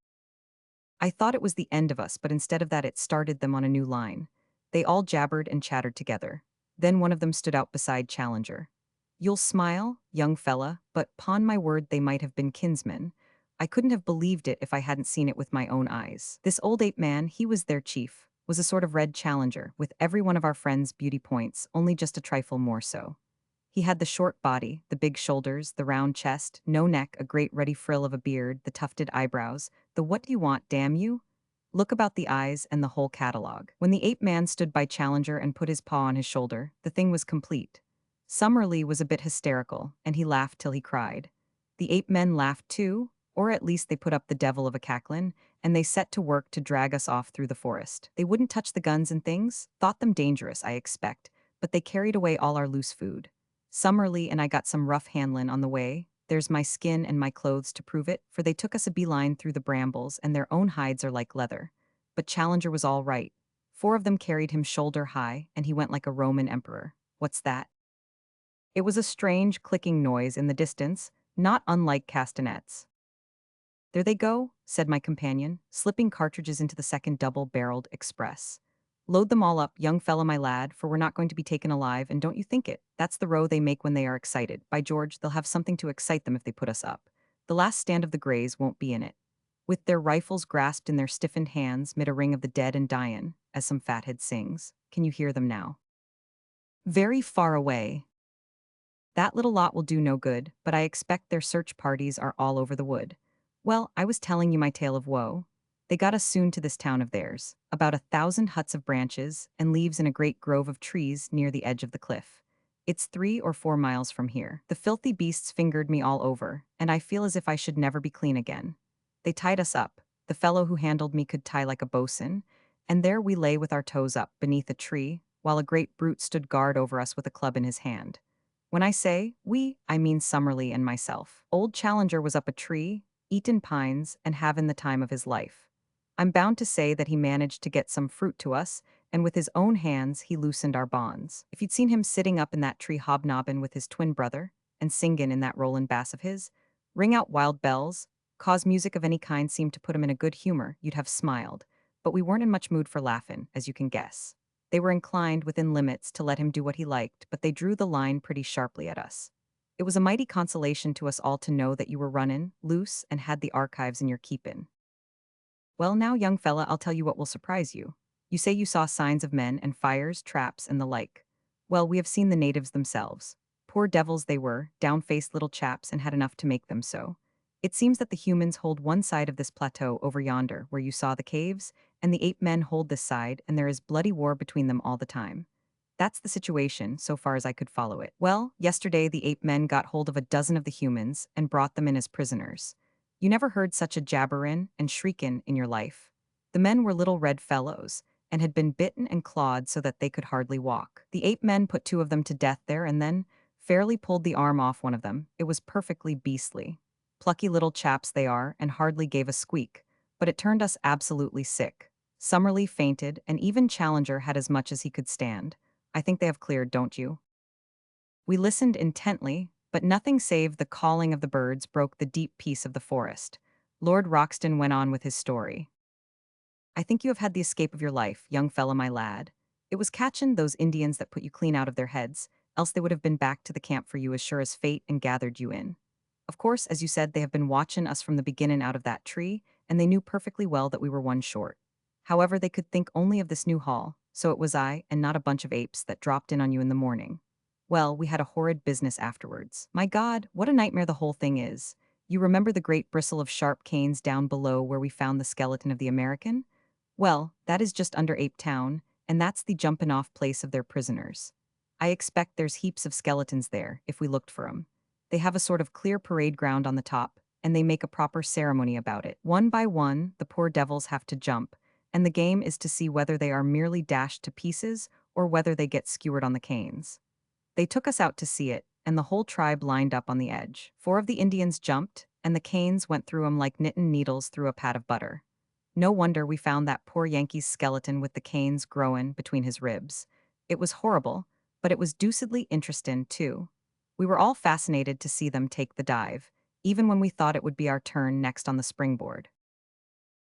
I thought it was the end of us, but instead of that it started them on a new line. They all jabbered and chattered together. Then one of them stood out beside Challenger. "You'll smile, young fella, but 'pon my word they might have been kinsmen. I couldn't have believed it if I hadn't seen it with my own eyes. This old ape man, he was their chief, was a sort of red Challenger, with every one of our friends' beauty points, only just a trifle more so. He had the short body, the big shoulders, the round chest, no neck, a great ruddy frill of a beard, the tufted eyebrows, the what do you want, damn you? Look about the eyes and the whole catalogue. When the ape man stood by Challenger and put his paw on his shoulder, the thing was complete. Summerlee was a bit hysterical, and he laughed till he cried. The ape men laughed too, or at least they put up the devil of a cacklin, and they set to work to drag us off through the forest. They wouldn't touch the guns and things, thought them dangerous, I expect, but they carried away all our loose food. Summerlee and I got some rough handlin' on the way. There's my skin and my clothes to prove it, for they took us a beeline through the brambles and their own hides are like leather. But Challenger was all right. 4 of them carried him shoulder high, and he went like a Roman emperor. What's that? It was a strange clicking noise in the distance, not unlike castanets. There they go, said my companion, slipping cartridges into the second double-barreled express. Load them all up, young fella my lad, for we're not going to be taken alive, and don't you think it. That's the row they make when they are excited. By George, they'll have something to excite them if they put us up. The last stand of the Greys won't be in it. With their rifles grasped in their stiffened hands mid a ring of the dead and dyin', as some fathead sings. Can you hear them now? Very far away. That little lot will do no good, but I expect their search parties are all over the wood. Well, I was telling you my tale of woe. They got us soon to this town of theirs, about 1,000 huts of branches and leaves in a great grove of trees near the edge of the cliff. It's 3 or 4 miles from here. The filthy beasts fingered me all over, and I feel as if I should never be clean again. They tied us up. The fellow who handled me could tie like a bosun, and there we lay with our toes up beneath a tree, while a great brute stood guard over us with a club in his hand. When I say we, I mean Summerlee and myself. Old Challenger was up a tree, eatin' pines, and havin' the time of his life. I'm bound to say that he managed to get some fruit to us, and with his own hands he loosened our bonds. If you'd seen him sitting up in that tree hobnobbin' with his twin brother, and singin' in that rollin' bass of his, ring out wild bells, cause music of any kind seemed to put him in a good humor, you'd have smiled. But we weren't in much mood for laughin', as you can guess. They were inclined, within limits, to let him do what he liked, but they drew the line pretty sharply at us. It was a mighty consolation to us all to know that you were runnin', loose, and had the archives in your keepin'. Well now, young fella, I'll tell you what will surprise you. You say you saw signs of men and fires, traps, and the like. Well, we have seen the natives themselves. Poor devils they were, down-faced little chaps, and had enough to make them so. It seems that the humans hold one side of this plateau over yonder, where you saw the caves, and the ape men hold this side, and there is bloody war between them all the time. That's the situation, so far as I could follow it. Well, yesterday the ape men got hold of a dozen of the humans and brought them in as prisoners. You never heard such a jabberin' and shriekin' in your life. The men were little red fellows, and had been bitten and clawed so that they could hardly walk. The ape men put 2 of them to death there and then fairly pulled the arm off one of them. It was perfectly beastly. Plucky little chaps they are, and hardly gave a squeak, but it turned us absolutely sick. Summerlee fainted, and even Challenger had as much as he could stand. I think they have cleared, don't you? We listened intently, but nothing save the calling of the birds broke the deep peace of the forest. Lord Roxton went on with his story. I think you have had the escape of your life, young fella my lad. It was catchin' those Indians that put you clean out of their heads, else they would have been back to the camp for you as sure as fate and gathered you in. Of course, as you said, they have been watchin' us from the beginnin' out of that tree, and they knew perfectly well that we were one short. However, they could think only of this new haul, so it was I, and not a bunch of apes, that dropped in on you in the morning. Well, we had a horrid business afterwards. My God, what a nightmare the whole thing is. You remember the great bristle of sharp canes down below where we found the skeleton of the American? Well, that is just under Ape Town, and that's the jumpin' off place of their prisoners. I expect there's heaps of skeletons there, if we looked for 'em. They have a sort of clear parade ground on the top, and they make a proper ceremony about it. One by one, the poor devils have to jump, and the game is to see whether they are merely dashed to pieces or whether they get skewered on the canes. They took us out to see it, and the whole tribe lined up on the edge. 4 of the Indians jumped, and the canes went through 'em like knittin' needles through a pat of butter. No wonder we found that poor Yankee's skeleton with the canes growin' between his ribs. It was horrible, but it was deucedly interestin', too. We were all fascinated to see them take the dive, even when we thought it would be our turn next on the springboard.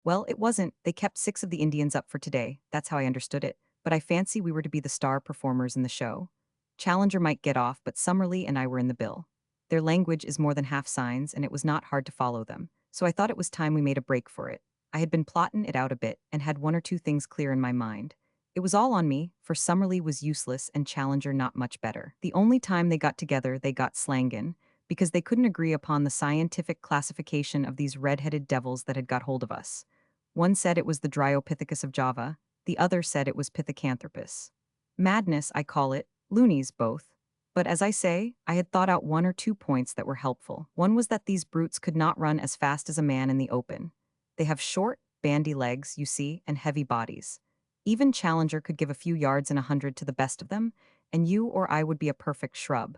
Well, it wasn't. They kept 6 of the Indians up for today, that's how I understood it, but I fancy we were to be the star performers in the show. Challenger might get off, but Summerlee and I were in the bill. Their language is more than half signs, and it was not hard to follow them, so I thought it was time we made a break for it. I had been plottin' it out a bit, and had 1 or 2 things clear in my mind. It was all on me, for Summerlee was useless and Challenger not much better. The only time they got together they got slangin', because they couldn't agree upon the scientific classification of these red-headed devils that had got hold of us. One said it was the Dryopithecus of Java, the other said it was Pithecanthropus. Madness, I call it, loonies both. But as I say, I had thought out 1 or 2 points that were helpful. One was that these brutes could not run as fast as a man in the open. They have short, bandy legs, you see, and heavy bodies. Even Challenger could give a few yards in 100 to the best of them, and you or I would be a perfect shrub.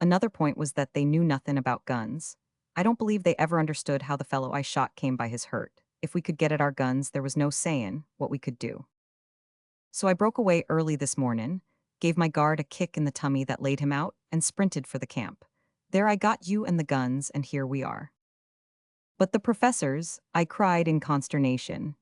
Another point was that they knew nothing about guns. I don't believe they ever understood how the fellow I shot came by his hurt. If we could get at our guns, there was no saying what we could do. So I broke away early this morning, gave my guard a kick in the tummy that laid him out, and sprinted for the camp. There I got you and the guns, and here we are. But the professors, I cried in consternation.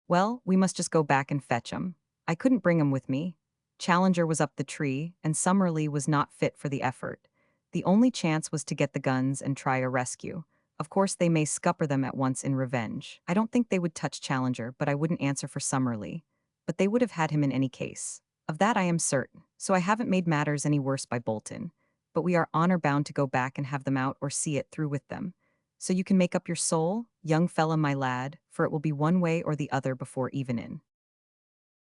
Well, we must just go back and fetch 'em. I couldn't bring 'em with me. Challenger was up the tree, and Summerlee was not fit for the effort. The only chance was to get the guns and try a rescue. Of course, they may scupper them at once in revenge. I don't think they would touch Challenger, but I wouldn't answer for Summerlee. But they would have had him in any case. Of that I am certain, so I haven't made matters any worse by Bolton. But we are honor-bound to go back and have them out or see it through with them. So you can make up your soul, young fella my lad, for it will be one way or the other before evening.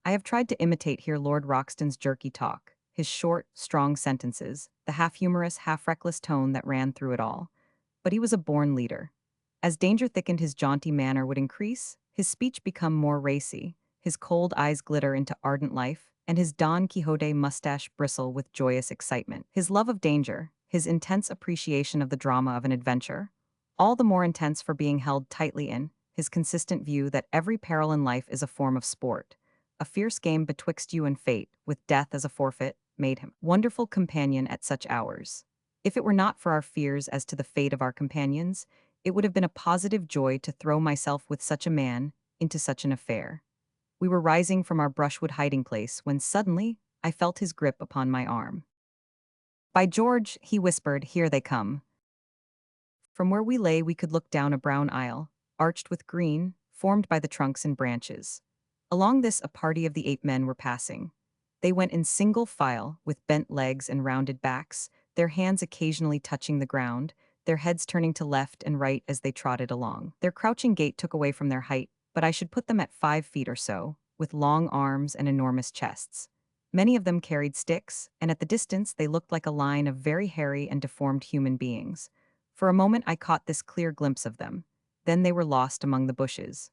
I have tried to imitate here Lord Roxton's jerky talk, his short, strong sentences, the half-humorous, half-reckless tone that ran through it all. But he was a born leader. As danger thickened, his jaunty manner would increase, his speech become more racy, his cold eyes glitter into ardent life, and his Don Quixote mustache bristle with joyous excitement. His love of danger, his intense appreciation of the drama of an adventure, all the more intense for being held tightly in, his consistent view that every peril in life is a form of sport, a fierce game betwixt you and fate, with death as a forfeit, made him wonderful companion at such hours. If it were not for our fears as to the fate of our companions, it would have been a positive joy to throw myself with such a man into such an affair. We were rising from our brushwood hiding place when suddenly I felt his grip upon my arm. By George, he whispered, here they come. From where we lay, we could look down a brown aisle, arched with green, formed by the trunks and branches. Along this, a party of the 8 men were passing. They went in single file, with bent legs and rounded backs, their hands occasionally touching the ground, their heads turning to left and right as they trotted along. Their crouching gait took away from their height, but I should put them at 5 feet or so, with long arms and enormous chests. Many of them carried sticks, and at the distance they looked like a line of very hairy and deformed human beings. For a moment I caught this clear glimpse of them. Then they were lost among the bushes.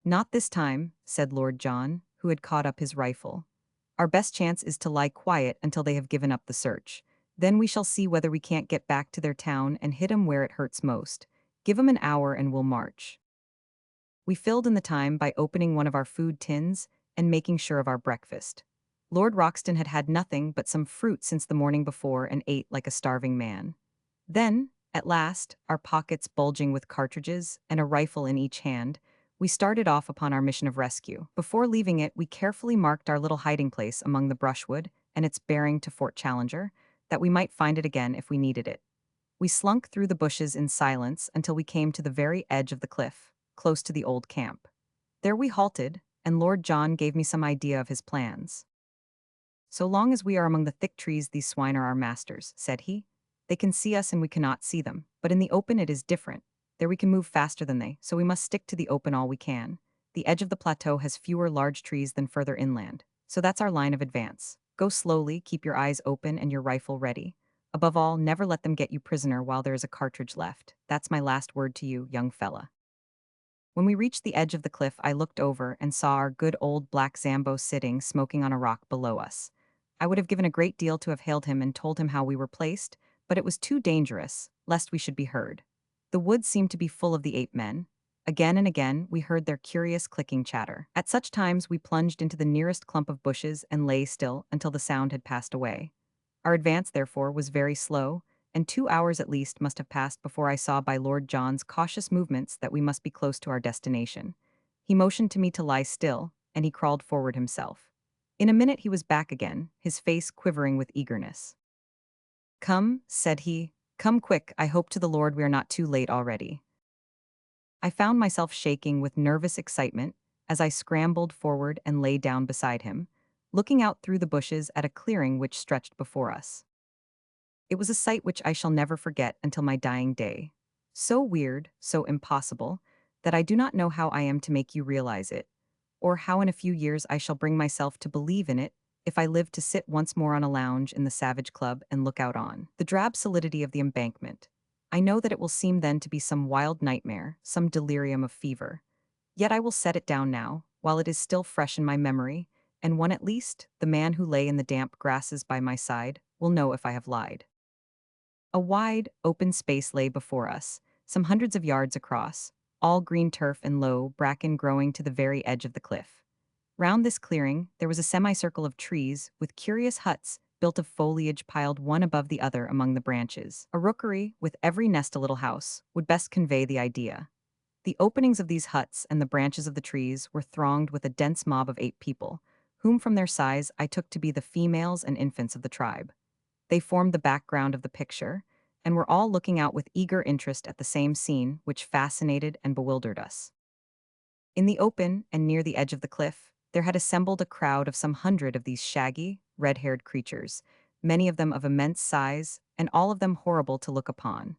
Not this time, said Lord John, who had caught up his rifle. Our best chance is to lie quiet until they have given up the search. Then we shall see whether we can't get back to their town and hit 'em where it hurts most. Give 'em an hour and we'll march. We filled in the time by opening one of our food tins and making sure of our breakfast. Lord Roxton had had nothing but some fruit since the morning before and ate like a starving man. Then, at last, our pockets bulging with cartridges and a rifle in each hand, we started off upon our mission of rescue. Before leaving it, we carefully marked our little hiding place among the brushwood and its bearing to Fort Challenger, that we might find it again if we needed it. We slunk through the bushes in silence until we came to the very edge of the cliff, close to the old camp. There we halted, and Lord John gave me some idea of his plans. So long as we are among the thick trees, these swine are our masters, said he. They can see us and we cannot see them, but in the open it is different. There we can move faster than they, so we must stick to the open all we can. The edge of the plateau has fewer large trees than further inland, so that's our line of advance. Go slowly, keep your eyes open and your rifle ready. Above all, never let them get you prisoner while there is a cartridge left. That's my last word to you, young fella. When we reached the edge of the cliff, I looked over and saw our good old black Zambo sitting, smoking on a rock below us. I would have given a great deal to have hailed him and told him how we were placed, but it was too dangerous, lest we should be heard. The woods seemed to be full of the 8 men. Again and again, we heard their curious clicking chatter. At such times, we plunged into the nearest clump of bushes and lay still until the sound had passed away. Our advance, therefore, was very slow, and 2 hours at least must have passed before I saw by Lord John's cautious movements that we must be close to our destination. He motioned to me to lie still, and he crawled forward himself. In a minute he was back again, his face quivering with eagerness. Come, said he, come quick, I hope to the Lord we are not too late already. I found myself shaking with nervous excitement as I scrambled forward and lay down beside him, looking out through the bushes at a clearing which stretched before us. It was a sight which I shall never forget until my dying day. So weird, so impossible, that I do not know how I am to make you realize it, or how in a few years I shall bring myself to believe in it if I live to sit once more on a lounge in the Savage Club and look out on the drab solidity of the embankment. I know that it will seem then to be some wild nightmare, some delirium of fever. Yet I will set it down now, while it is still fresh in my memory, and one at least, the man who lay in the damp grasses by my side, will know if I have lied. A wide, open space lay before us, some hundreds of yards across, all green turf and low bracken growing to the very edge of the cliff. Round this clearing, there was a semicircle of trees with curious huts built of foliage piled one above the other among the branches. A rookery, with every nest a little house, would best convey the idea. The openings of these huts and the branches of the trees were thronged with a dense mob of 8 people, whom from their size I took to be the females and infants of the tribe. They formed the background of the picture, and were all looking out with eager interest at the same scene which fascinated and bewildered us. In the open and near the edge of the cliff, there had assembled a crowd of some 100 of these shaggy, red-haired creatures, many of them of immense size, and all of them horrible to look upon.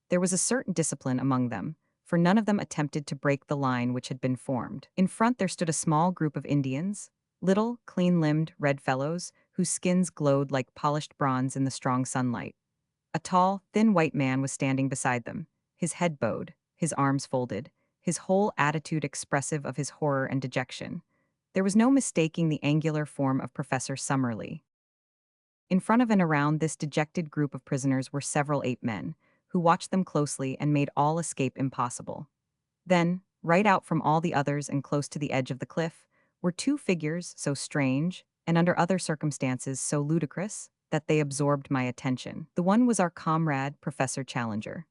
There was a certain discipline among them, for none of them attempted to break the line which had been formed. In front there stood a small group of Indians, little, clean-limbed, red fellows, whose skins glowed like polished bronze in the strong sunlight. A tall, thin white man was standing beside them, his head bowed, his arms folded, his whole attitude expressive of his horror and dejection. There was no mistaking the angular form of Professor Summerlee. In front of and around this dejected group of prisoners were several ape-men, who watched them closely and made all escape impossible. Then, right out from all the others and close to the edge of the cliff, were 2 figures so strange, and under other circumstances so ludicrous, that they absorbed my attention. The one was our comrade, Professor Challenger.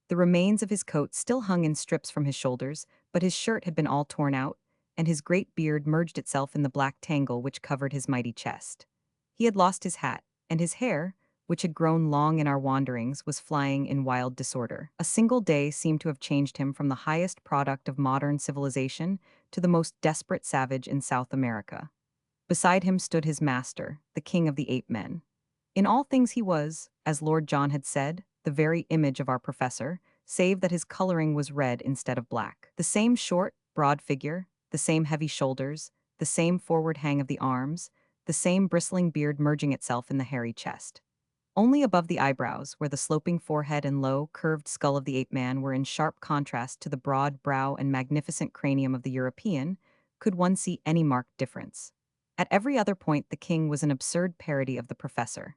The remains of his coat still hung in strips from his shoulders, but his shirt had been all torn out, and his great beard merged itself in the black tangle which covered his mighty chest. He had lost his hat, and his hair, which had grown long in our wanderings, was flying in wild disorder. A single day seemed to have changed him from the highest product of modern civilization to the most desperate savage in South America. Beside him stood his master, the king of the ape-men. In all things he was, as Lord John had said, the very image of our professor, save that his coloring was red instead of black. The same short, broad figure, the same heavy shoulders, the same forward hang of the arms, the same bristling beard merging itself in the hairy chest. Only above the eyebrows, where the sloping forehead and low, curved skull of the ape-man were in sharp contrast to the broad brow and magnificent cranium of the European, could one see any marked difference. At every other point the king was an absurd parody of the professor.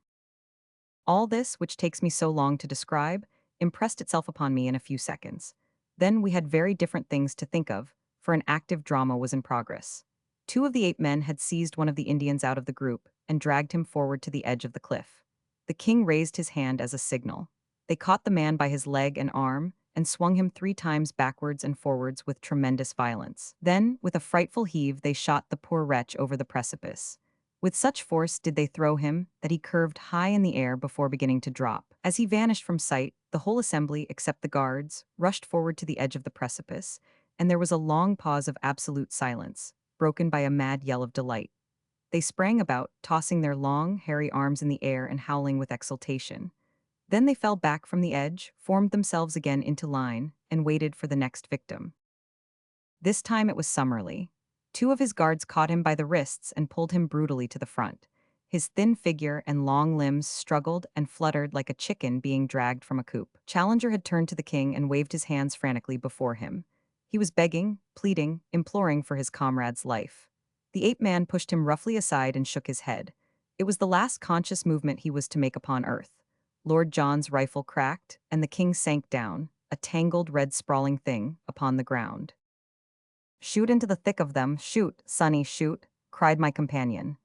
All this, which takes me so long to describe, impressed itself upon me in a few seconds. Then we had very different things to think of, for an active drama was in progress. 2 of the 8 men had seized one of the Indians out of the group and dragged him forward to the edge of the cliff. The king raised his hand as a signal. They caught the man by his leg and arm and swung him 3 times backwards and forwards with tremendous violence. Then, with a frightful heave, they shot the poor wretch over the precipice. With such force did they throw him that he curved high in the air before beginning to drop. As he vanished from sight, the whole assembly, except the guards, rushed forward to the edge of the precipice, and there was a long pause of absolute silence, broken by a mad yell of delight. They sprang about, tossing their long, hairy arms in the air and howling with exultation. Then they fell back from the edge, formed themselves again into line, and waited for the next victim. This time it was Summerlee. 2 of his guards caught him by the wrists and pulled him brutally to the front. His thin figure and long limbs struggled and fluttered like a chicken being dragged from a coop. Challenger had turned to the king and waved his hands frantically before him. He was begging, pleading, imploring for his comrade's life. The ape-man pushed him roughly aside and shook his head. It was the last conscious movement he was to make upon earth. Lord John's rifle cracked, and the king sank down, a tangled red sprawling thing, upon the ground. "Shoot into the thick of them, shoot, sonny, shoot," cried my companion.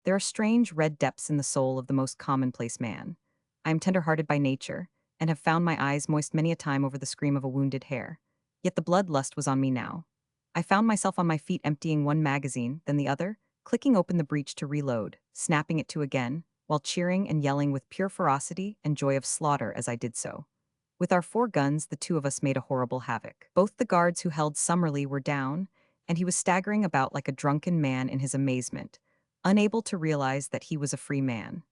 There are strange red depths in the soul of the most commonplace man. I am tender-hearted by nature, and have found my eyes moist many a time over the scream of a wounded hare. Yet the bloodlust was on me now. I found myself on my feet emptying one magazine, then the other, clicking open the breech to reload, snapping it to again, while cheering and yelling with pure ferocity and joy of slaughter as I did so. With our 4 guns, the 2 of us made a horrible havoc. Both the guards who held Summerlee were down, and he was staggering about like a drunken man in his amazement, unable to realize that he was a free man.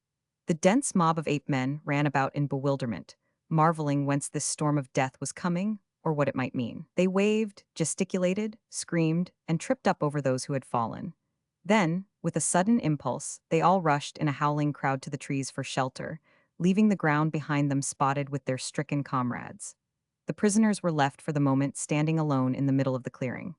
The dense mob of 8 men ran about in bewilderment, marveling whence this storm of death was coming, or what it might mean. They waved, gesticulated, screamed, and tripped up over those who had fallen. Then, with a sudden impulse, they all rushed in a howling crowd to the trees for shelter, leaving the ground behind them spotted with their stricken comrades. The prisoners were left for the moment standing alone in the middle of the clearing.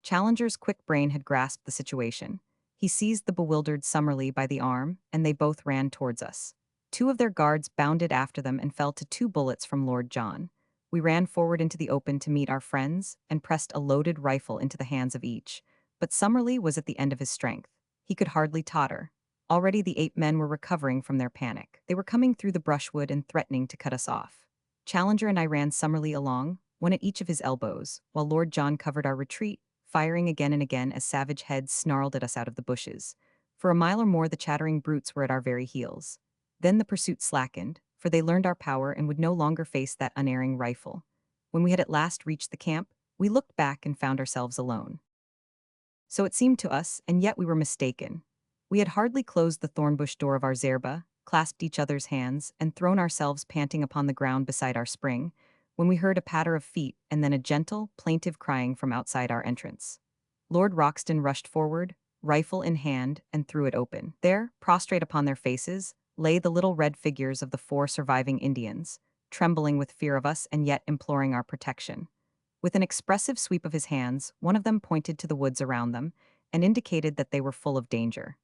Challenger's quick brain had grasped the situation. He seized the bewildered Summerlee by the arm, and they both ran towards us. Two of their guards bounded after them and fell to 2 bullets from Lord John. We ran forward into the open to meet our friends and pressed a loaded rifle into the hands of each. But Summerlee was at the end of his strength. He could hardly totter. Already the 8 men were recovering from their panic. They were coming through the brushwood and threatening to cut us off. Challenger and I ran Summerlee along, one at each of his elbows, while Lord John covered our retreat, firing again and again as savage heads snarled at us out of the bushes. For a mile or more the chattering brutes were at our very heels. Then the pursuit slackened, for they learned our power and would no longer face that unerring rifle. When we had at last reached the camp, we looked back and found ourselves alone. So it seemed to us, and yet we were mistaken. We had hardly closed the thornbush door of our zerba, clasped each other's hands, and thrown ourselves panting upon the ground beside our spring, when we heard a patter of feet and then a gentle, plaintive crying from outside our entrance. Lord Roxton rushed forward, rifle in hand, and threw it open. There, prostrate upon their faces, lay the little red figures of the 4 surviving Indians, trembling with fear of us and yet imploring our protection. With an expressive sweep of his hands, one of them pointed to the woods around them and indicated that they were full of danger.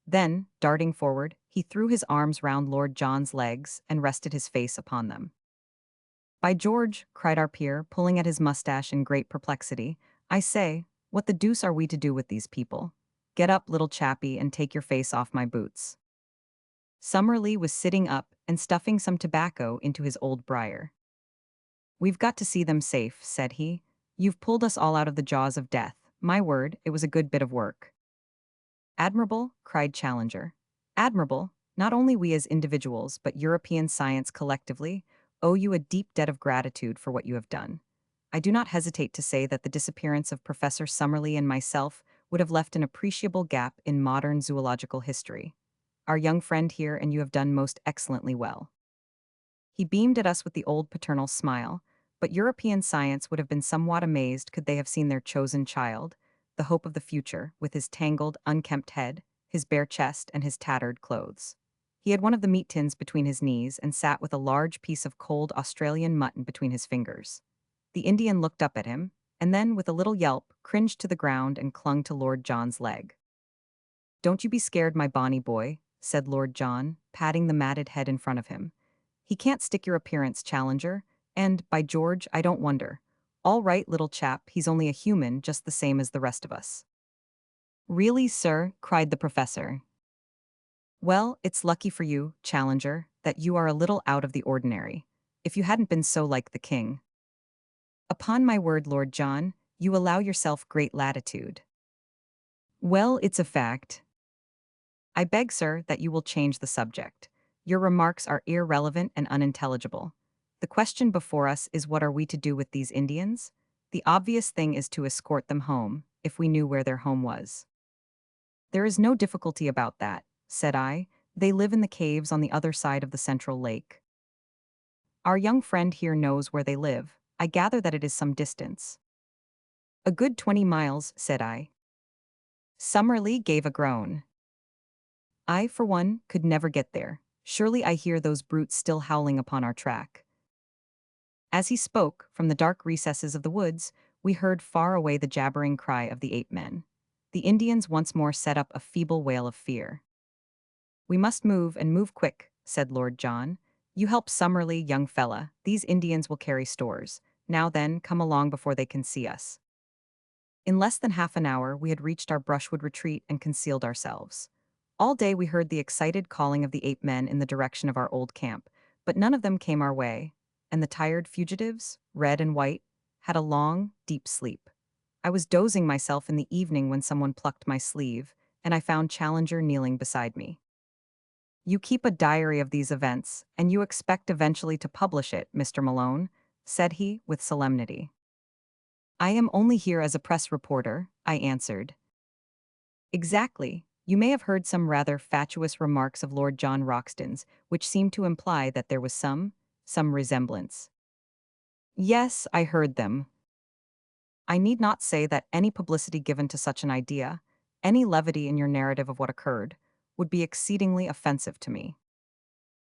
Then, darting forward, he threw his arms round Lord John's legs and rested his face upon them. "By George," cried our peer, pulling at his mustache in great perplexity, "I say, what the deuce are we to do with these people? Get up, little chappie, and take your face off my boots." Summerlee was sitting up and stuffing some tobacco into his old briar. "We've got to see them safe," said he. "You've pulled us all out of the jaws of death. My word, it was a good bit of work." "Admirable," cried Challenger. "Admirable. Not only we as individuals, but European science collectively, owe you a deep debt of gratitude for what you have done. I do not hesitate to say that the disappearance of Professor Summerlee and myself would have left an appreciable gap in modern zoological history. Our young friend here and you have done most excellently well." He beamed at us with the old paternal smile, but European science would have been somewhat amazed could they have seen their chosen child, the hope of the future, with his tangled, unkempt head, his bare chest, and his tattered clothes. He had one of the meat tins between his knees and sat with a large piece of cold Australian mutton between his fingers. The Indian looked up at him, and then, with a little yelp, cringed to the ground and clung to Lord John's leg. "Don't you be scared, my bonny boy," said Lord John, patting the matted head in front of him. "He can't stick your appearance, Challenger, and, by George, I don't wonder. All right, little chap, he's only a human, just the same as the rest of us." "Really, sir?" cried the professor. "Well, it's lucky for you, Challenger, that you are a little out of the ordinary. If you hadn't been so like the king." "Upon my word, Lord John, you allow yourself great latitude." "Well, it's a fact." "I beg, sir, that you will change the subject. Your remarks are irrelevant and unintelligible. The question before us is what are we to do with these Indians? The obvious thing is to escort them home, if we knew where their home was." "There is no difficulty about that," said I. "They live in the caves on the other side of the central lake. Our young friend here knows where they live. I gather that it is some distance." "A good 20 miles, said I. Summerlee gave a groan. "I, for one, could never get there. Surely I hear those brutes still howling upon our track." As he spoke, from the dark recesses of the woods, we heard far away the jabbering cry of the 8 men. The Indians once more set up a feeble wail of fear. "We must move, and move quick," said Lord John. "You help Summerlee, young fella. These Indians will carry stores. Now then, come along before they can see us." In less than half an hour, we had reached our brushwood retreat and concealed ourselves. All day we heard the excited calling of the 8 men in the direction of our old camp, but none of them came our way, and the tired fugitives, red and white, had a long, deep sleep. I was dozing myself in the evening when someone plucked my sleeve, and I found Challenger kneeling beside me. "You keep a diary of these events, and you expect eventually to publish it, Mr. Malone," said he, with solemnity. "I am only here as a press reporter," I answered. "Exactly. You may have heard some rather fatuous remarks of Lord John Roxton's, which seemed to imply that there was some resemblance." "Yes, I heard them. I need not say that any publicity given to such an idea, any levity in your narrative of what occurred, would be exceedingly offensive to me.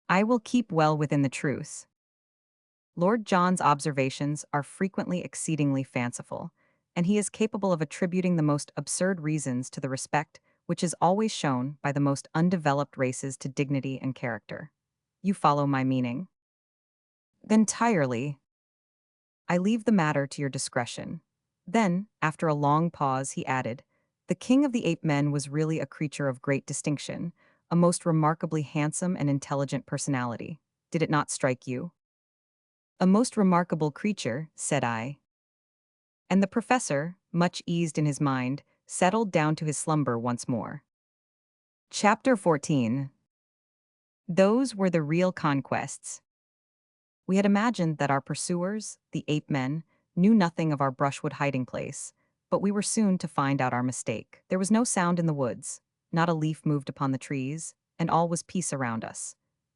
I will keep well within the truth. Lord John's observations are frequently exceedingly fanciful, and he is capable of attributing the most absurd reasons to the respect which is always shown by the most undeveloped races to dignity and character. You follow my meaning? Entirely. I leave the matter to your discretion. Then, after a long pause, he added, the king of the ape men was really a creature of great distinction, a most remarkably handsome and intelligent personality. Did it not strike you? A most remarkable creature, said I. And the professor, much eased in his mind, settled down to his slumber once more. Chapter 14. Those were the real conquests. We had imagined that our pursuers, the ape men, knew nothing of our brushwood hiding place, but we were soon to find out our mistake. There was no sound in the woods, not a leaf moved upon the trees, and all was peace around us.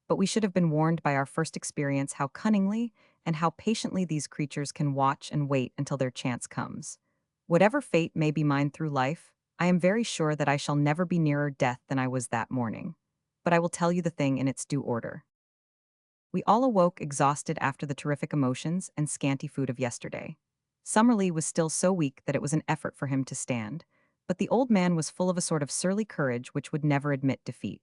But we should have been warned by our first experience how cunningly and how patiently these creatures can watch and wait until their chance comes. Whatever fate may be mine through life, I am very sure that I shall never be nearer death than I was that morning. But I will tell you the thing in its due order. We all awoke exhausted after the terrific emotions and scanty food of yesterday. Summerlee was still so weak that it was an effort for him to stand, but the old man was full of a sort of surly courage which would never admit defeat.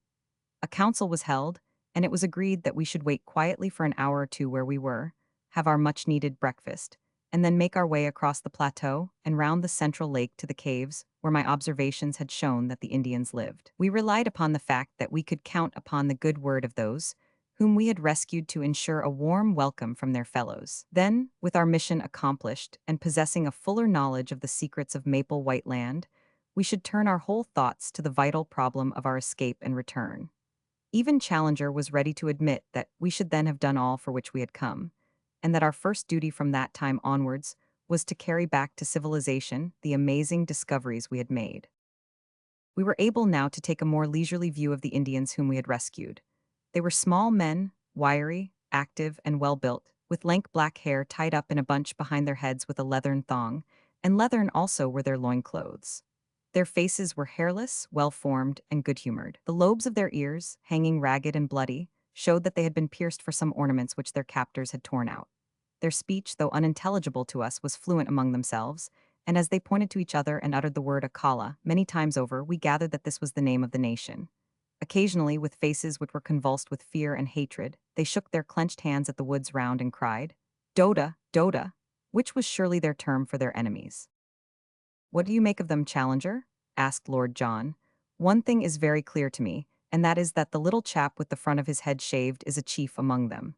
A council was held, and it was agreed that we should wait quietly for an hour or two where we were, have our much-needed breakfast, and then make our way across the plateau and round the central lake to the caves where my observations had shown that the Indians lived. We relied upon the fact that we could count upon the good word of those whom we had rescued to ensure a warm welcome from their fellows. Then, with our mission accomplished and possessing a fuller knowledge of the secrets of Maple White Land, we should turn our whole thoughts to the vital problem of our escape and return. Even Challenger was ready to admit that we should then have done all for which we had come, and that our first duty from that time onwards was to carry back to civilization the amazing discoveries we had made. We were able now to take a more leisurely view of the Indians whom we had rescued. They were small men, wiry, active, and well-built, with lank black hair tied up in a bunch behind their heads with a leathern thong, and leathern also were their loinclothes. Their faces were hairless, well-formed, and good-humored. The lobes of their ears, hanging ragged and bloody, showed that they had been pierced for some ornaments which their captors had torn out. Their speech, though unintelligible to us, was fluent among themselves, and as they pointed to each other and uttered the word Akala many times over, we gathered that this was the name of the nation. Occasionally, with faces which were convulsed with fear and hatred, they shook their clenched hands at the woods round and cried, Doda, Doda, which was surely their term for their enemies. What do you make of them, Challenger? Asked Lord John. One thing is very clear to me, and that is that the little chap with the front of his head shaved is a chief among them.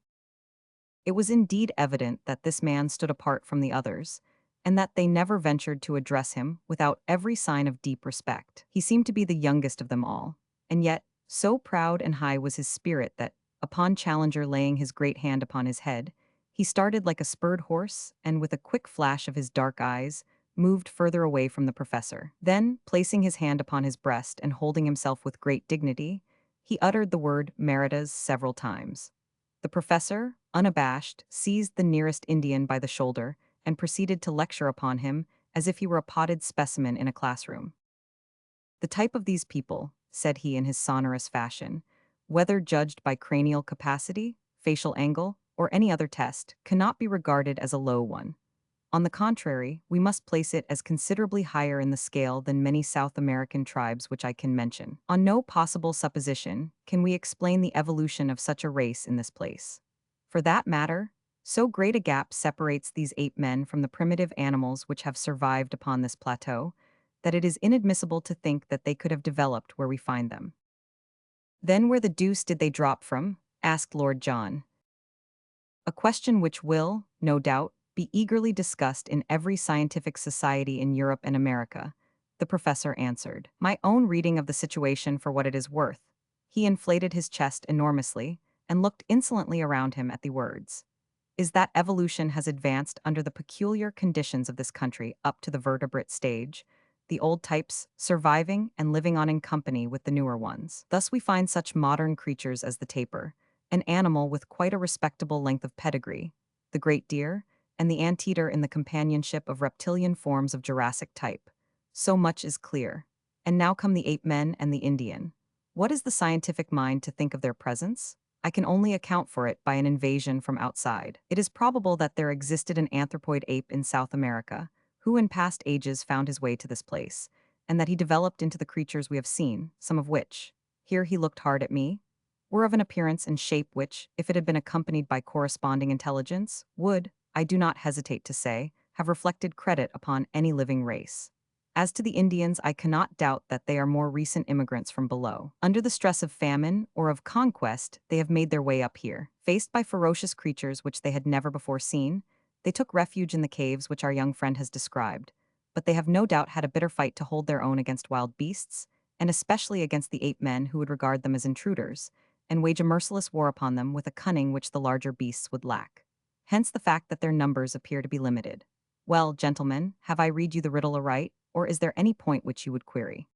It was indeed evident that this man stood apart from the others, and that they never ventured to address him without every sign of deep respect. He seemed to be the youngest of them all, and yet, so proud and high was his spirit that, upon Challenger laying his great hand upon his head, he started like a spurred horse, and with a quick flash of his dark eyes, moved further away from the professor. Then, placing his hand upon his breast and holding himself with great dignity, he uttered the word Meridas several times. The professor, unabashed, seized the nearest Indian by the shoulder and proceeded to lecture upon him as if he were a potted specimen in a classroom. The type of these people, said he in his sonorous fashion, whether judged by cranial capacity, facial angle, or any other test, cannot be regarded as a low one. On the contrary, we must place it as considerably higher in the scale than many South American tribes which I can mention. On no possible supposition can we explain the evolution of such a race in this place. For that matter, so great a gap separates these ape men from the primitive animals which have survived upon this plateau, that it is inadmissible to think that they could have developed where we find them. Then where the deuce did they drop from? Asked Lord John. A question which will, no doubt, be eagerly discussed in every scientific society in Europe and America, the professor answered. My own reading of the situation for what it is worth. He inflated his chest enormously and looked insolently around him at the words. Is that evolution has advanced under the peculiar conditions of this country up to the vertebrate stage, the old types surviving and living on in company with the newer ones. Thus we find such modern creatures as the tapir, an animal with quite a respectable length of pedigree, the great deer, and the anteater in the companionship of reptilian forms of Jurassic type. So much is clear. And now come the ape men and the Indian. What is the scientific mind to think of their presence? I can only account for it by an invasion from outside. It is probable that there existed an anthropoid ape in South America, who in past ages found his way to this place, and that he developed into the creatures we have seen, some of which, here he looked hard at me, were of an appearance and shape which, if it had been accompanied by corresponding intelligence, would, I do not hesitate to say, have reflected credit upon any living race. As to the Indians, I cannot doubt that they are more recent immigrants from below. Under the stress of famine or of conquest, they have made their way up here. Faced by ferocious creatures which they had never before seen, they took refuge in the caves which our young friend has described. But they have no doubt had a bitter fight to hold their own against wild beasts, and especially against the ape men who would regard them as intruders, and wage a merciless war upon them with a cunning which the larger beasts would lack. Hence the fact that their numbers appear to be limited. Well, gentlemen, have I read you the riddle aright, or is there any point which you would query?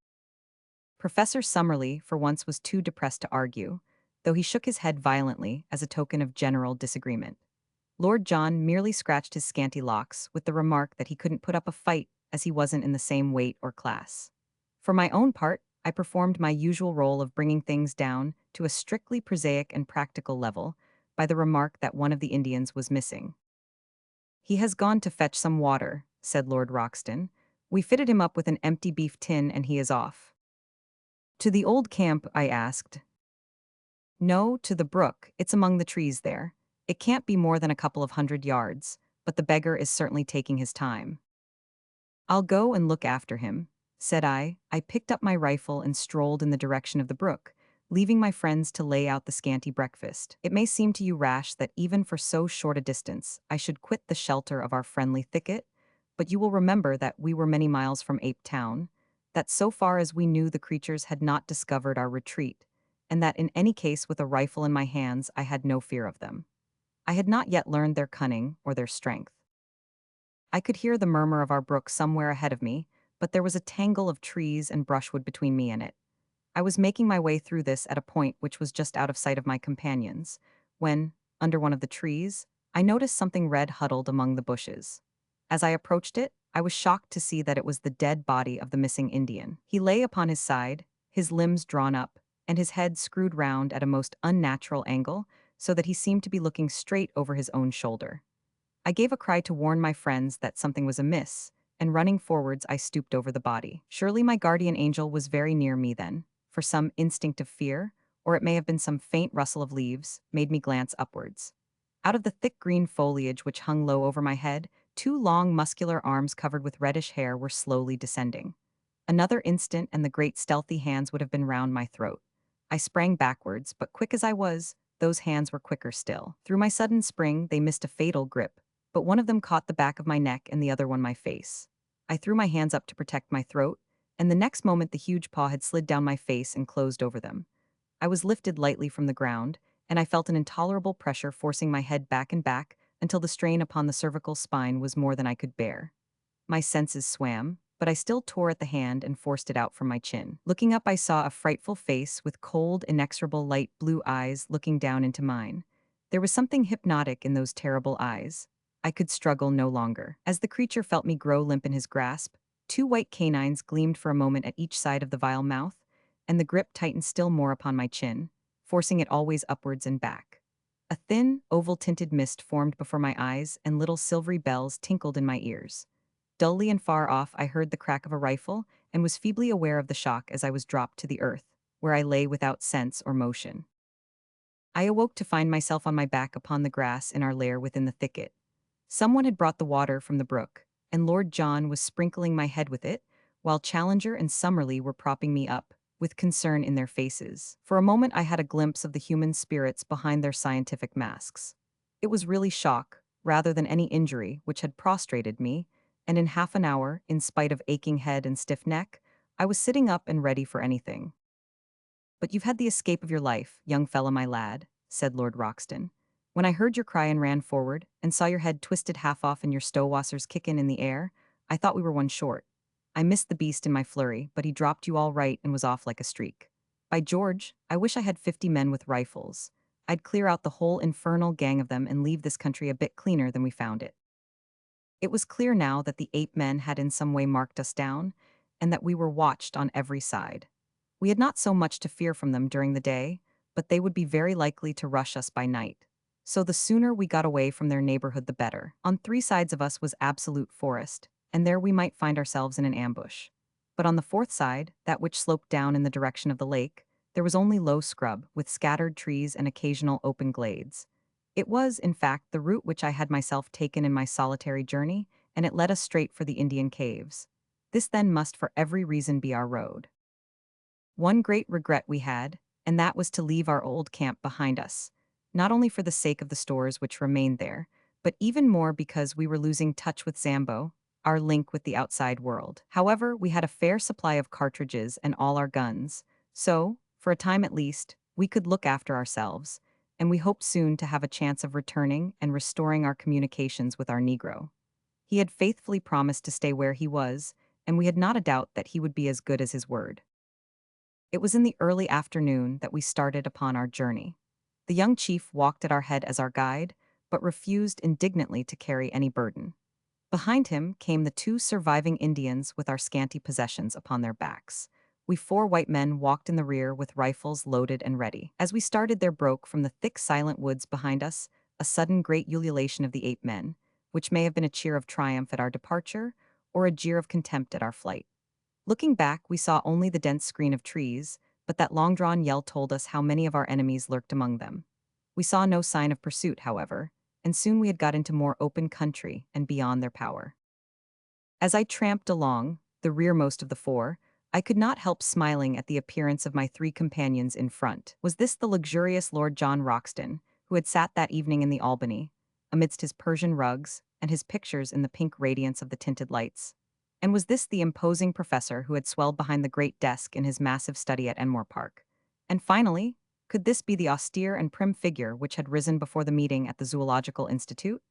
Professor Summerlee, for once, was too depressed to argue, though he shook his head violently as a token of general disagreement. Lord John merely scratched his scanty locks with the remark that he couldn't put up a fight as he wasn't in the same weight or class. For my own part, I performed my usual role of bringing things down to a strictly prosaic and practical level by the remark that one of the Indians was missing. "He has gone to fetch some water," said Lord Roxton. "We fitted him up with an empty beef tin and he is off." "To the old camp?" I asked. "No, to the brook. It's among the trees there. It can't be more than a couple of 100 yards, but the beggar is certainly taking his time." "I'll go and look after him," said I. I picked up my rifle and strolled in the direction of the brook, leaving my friends to lay out the scanty breakfast. It may seem to you rash that even for so short a distance I should quit the shelter of our friendly thicket, but you will remember that we were many miles from Ape Town, that so far as we knew the creatures had not discovered our retreat, and that in any case with a rifle in my hands I had no fear of them. I had not yet learned their cunning or their strength. I could hear the murmur of our brook somewhere ahead of me, but there was a tangle of trees and brushwood between me and it. I was making my way through this at a point which was just out of sight of my companions, when, under one of the trees, I noticed something red huddled among the bushes. As I approached it, I was shocked to see that it was the dead body of the missing Indian. He lay upon his side, his limbs drawn up, and his head screwed round at a most unnatural angle, so that he seemed to be looking straight over his own shoulder. I gave a cry to warn my friends that something was amiss, and running forwards I stooped over the body. Surely my guardian angel was very near me then, for some instinct of fear, or it may have been some faint rustle of leaves, made me glance upwards. Out of the thick green foliage which hung low over my head, two long muscular arms covered with reddish hair were slowly descending. Another instant and the great stealthy hands would have been round my throat. I sprang backwards, but quick as I was, those hands were quicker still. Through my sudden spring, they missed a fatal grip, but one of them caught the back of my neck and the other one my face. I threw my hands up to protect my throat, and the next moment the huge paw had slid down my face and closed over them. I was lifted lightly from the ground, and I felt an intolerable pressure forcing my head back and back until the strain upon the cervical spine was more than I could bear. My senses swam, but I still tore at the hand and forced it out from my chin. Looking up, I saw a frightful face with cold, inexorable light blue eyes looking down into mine. There was something hypnotic in those terrible eyes. I could struggle no longer. As the creature felt me grow limp in his grasp, two white canines gleamed for a moment at each side of the vile mouth, and the grip tightened still more upon my chin, forcing it always upwards and back. A thin, oval-tinted mist formed before my eyes, and little silvery bells tinkled in my ears. Dully and far off I heard the crack of a rifle, and was feebly aware of the shock as I was dropped to the earth, where I lay without sense or motion. I awoke to find myself on my back upon the grass in our lair within the thicket. Someone had brought the water from the brook, and Lord John was sprinkling my head with it, while Challenger and Summerlee were propping me up, with concern in their faces. For a moment I had a glimpse of the human spirits behind their scientific masks. It was really shock, rather than any injury, which had prostrated me, and in half an hour, in spite of aching head and stiff neck, I was sitting up and ready for anything. "But you've had the escape of your life, young fellow my lad," said Lord Roxton. "When I heard your cry and ran forward, and saw your head twisted half off and your stowassers kickin' in the air, I thought we were one short. I missed the beast in my flurry, but he dropped you all right and was off like a streak. By George, I wish I had 50 men with rifles. I'd clear out the whole infernal gang of them and leave this country a bit cleaner than we found it." It was clear now that the ape men had in some way marked us down, and that we were watched on every side. We had not so much to fear from them during the day, but they would be very likely to rush us by night. So the sooner we got away from their neighborhood the better. On three sides of us was absolute forest, and there we might find ourselves in an ambush. But on the fourth side, that which sloped down in the direction of the lake, there was only low scrub, with scattered trees and occasional open glades. It was, in fact, the route which I had myself taken in my solitary journey, and it led us straight for the Indian caves. This then must for every reason be our road. One great regret we had, and that was to leave our old camp behind us, not only for the sake of the stores which remained there, but even more because we were losing touch with Zambo, our link with the outside world. However, we had a fair supply of cartridges and all our guns, so, for a time at least, we could look after ourselves, and we hoped soon to have a chance of returning and restoring our communications with our Negro. He had faithfully promised to stay where he was, and we had not a doubt that he would be as good as his word. It was in the early afternoon that we started upon our journey. The young chief walked at our head as our guide, but refused indignantly to carry any burden. Behind him came the two surviving Indians with our scanty possessions upon their backs. We four white men walked in the rear with rifles loaded and ready. As we started, there broke from the thick, silent woods behind us a sudden great ululation of the ape men, which may have been a cheer of triumph at our departure or a jeer of contempt at our flight. Looking back, we saw only the dense screen of trees, but that long-drawn yell told us how many of our enemies lurked among them. We saw no sign of pursuit, however, and soon we had got into more open country and beyond their power. As I tramped along, the rearmost of the four, I could not help smiling at the appearance of my three companions in front. Was this the luxurious Lord John Roxton, who had sat that evening in the Albany, amidst his Persian rugs and his pictures in the pink radiance of the tinted lights? And was this the imposing professor who had swelled behind the great desk in his massive study at Enmore Park? And finally, could this be the austere and prim figure which had risen before the meeting at the Zoological Institute?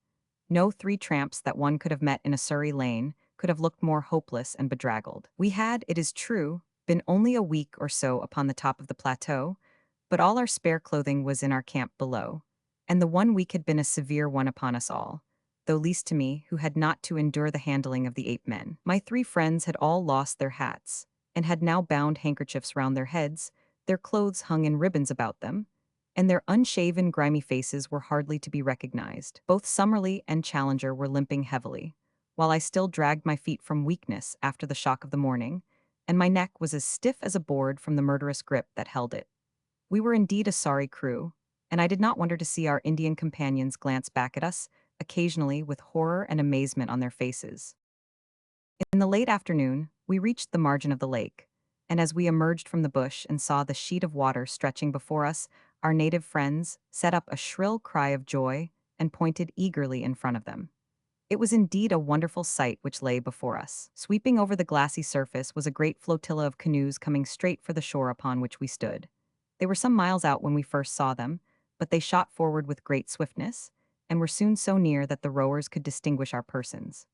No three tramps that one could have met in a Surrey lane could have looked more hopeless and bedraggled. We had, it is true, been only a week or so upon the top of the plateau, but all our spare clothing was in our camp below, and the 1 week had been a severe one upon us all, though least to me, who had not to endure the handling of the ape men. My three friends had all lost their hats, and had now bound handkerchiefs round their heads, their clothes hung in ribbons about them, and their unshaven, grimy faces were hardly to be recognized. Both Summerlee and Challenger were limping heavily, while I still dragged my feet from weakness after the shock of the morning, and my neck was as stiff as a board from the murderous grip that held it. We were indeed a sorry crew, and I did not wonder to see our Indian companions glance back at us, occasionally with horror and amazement on their faces. In the late afternoon, we reached the margin of the lake, and as we emerged from the bush and saw the sheet of water stretching before us, our native friends set up a shrill cry of joy and pointed eagerly in front of them. It was indeed a wonderful sight which lay before us. Sweeping over the glassy surface was a great flotilla of canoes coming straight for the shore upon which we stood. They were some miles out when we first saw them, but they shot forward with great swiftness, and were soon so near that the rowers could distinguish our persons.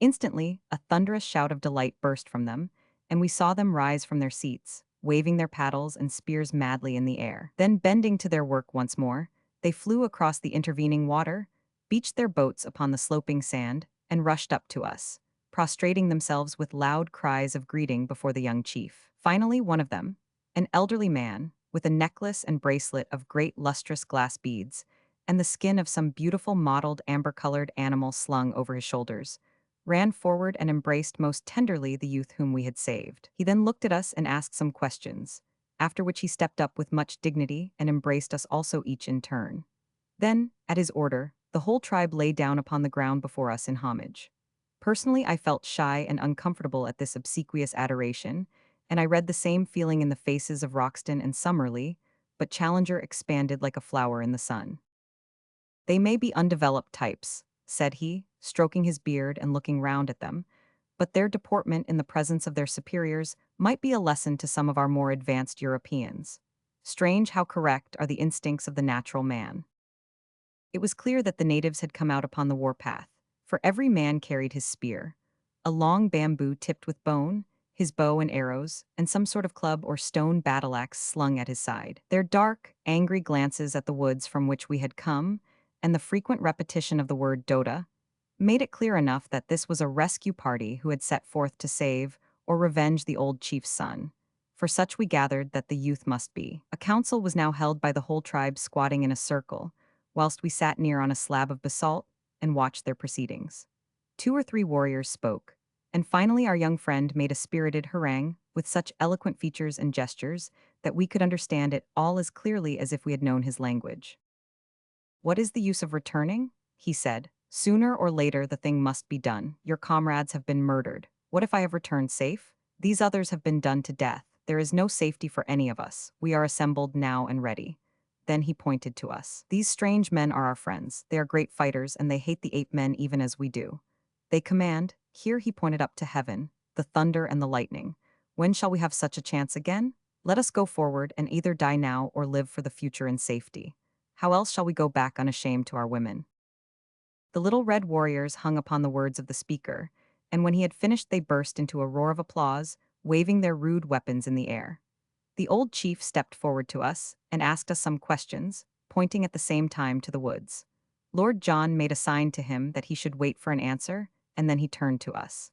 Instantly, a thunderous shout of delight burst from them, and we saw them rise from their seats, waving their paddles and spears madly in the air. Then, bending to their work once more, they flew across the intervening water, beached their boats upon the sloping sand, and rushed up to us, prostrating themselves with loud cries of greeting before the young chief. Finally, one of them, an elderly man, with a necklace and bracelet of great lustrous glass beads, and the skin of some beautiful mottled amber-colored animal slung over his shoulders, ran forward and embraced most tenderly the youth whom we had saved. He then looked at us and asked some questions, after which he stepped up with much dignity and embraced us also each in turn. Then, at his order, the whole tribe lay down upon the ground before us in homage. Personally, I felt shy and uncomfortable at this obsequious adoration, and I read the same feeling in the faces of Roxton and Summerlee, but Challenger expanded like a flower in the sun. They may be undeveloped types, said he, stroking his beard and looking round at them, but their deportment in the presence of their superiors might be a lesson to some of our more advanced Europeans. Strange how correct are the instincts of the natural man. It was clear that the natives had come out upon the warpath, for every man carried his spear, a long bamboo tipped with bone, his bow and arrows, and some sort of club or stone battle-axe slung at his side. Their dark, angry glances at the woods from which we had come, and the frequent repetition of the word Doda, made it clear enough that this was a rescue party who had set forth to save or revenge the old chief's son. For such we gathered that the youth must be. A council was now held by the whole tribe squatting in a circle, whilst we sat near on a slab of basalt and watched their proceedings. 2 or 3 warriors spoke, And finally, our young friend made a spirited harangue with such eloquent features and gestures that we could understand it all as clearly as if we had known his language. "What is the use of returning?" he said. "Sooner or later the thing must be done. Your comrades have been murdered. What if I have returned safe? These others have been done to death. There is no safety for any of us. We are assembled now and ready." Then he pointed to us. "These strange men are our friends. They are great fighters, and they hate the ape men even as we do. They command," here he pointed up to heaven, "the thunder and the lightning. When shall we have such a chance again? Let us go forward and either die now or live for the future in safety. How else shall we go back unashamed to our women?" The little red warriors hung upon the words of the speaker, and when he had finished they burst into a roar of applause, waving their rude weapons in the air. The old chief stepped forward to us and asked us some questions, pointing at the same time to the woods. Lord John made a sign to him that he should wait for an answer, and then he turned to us.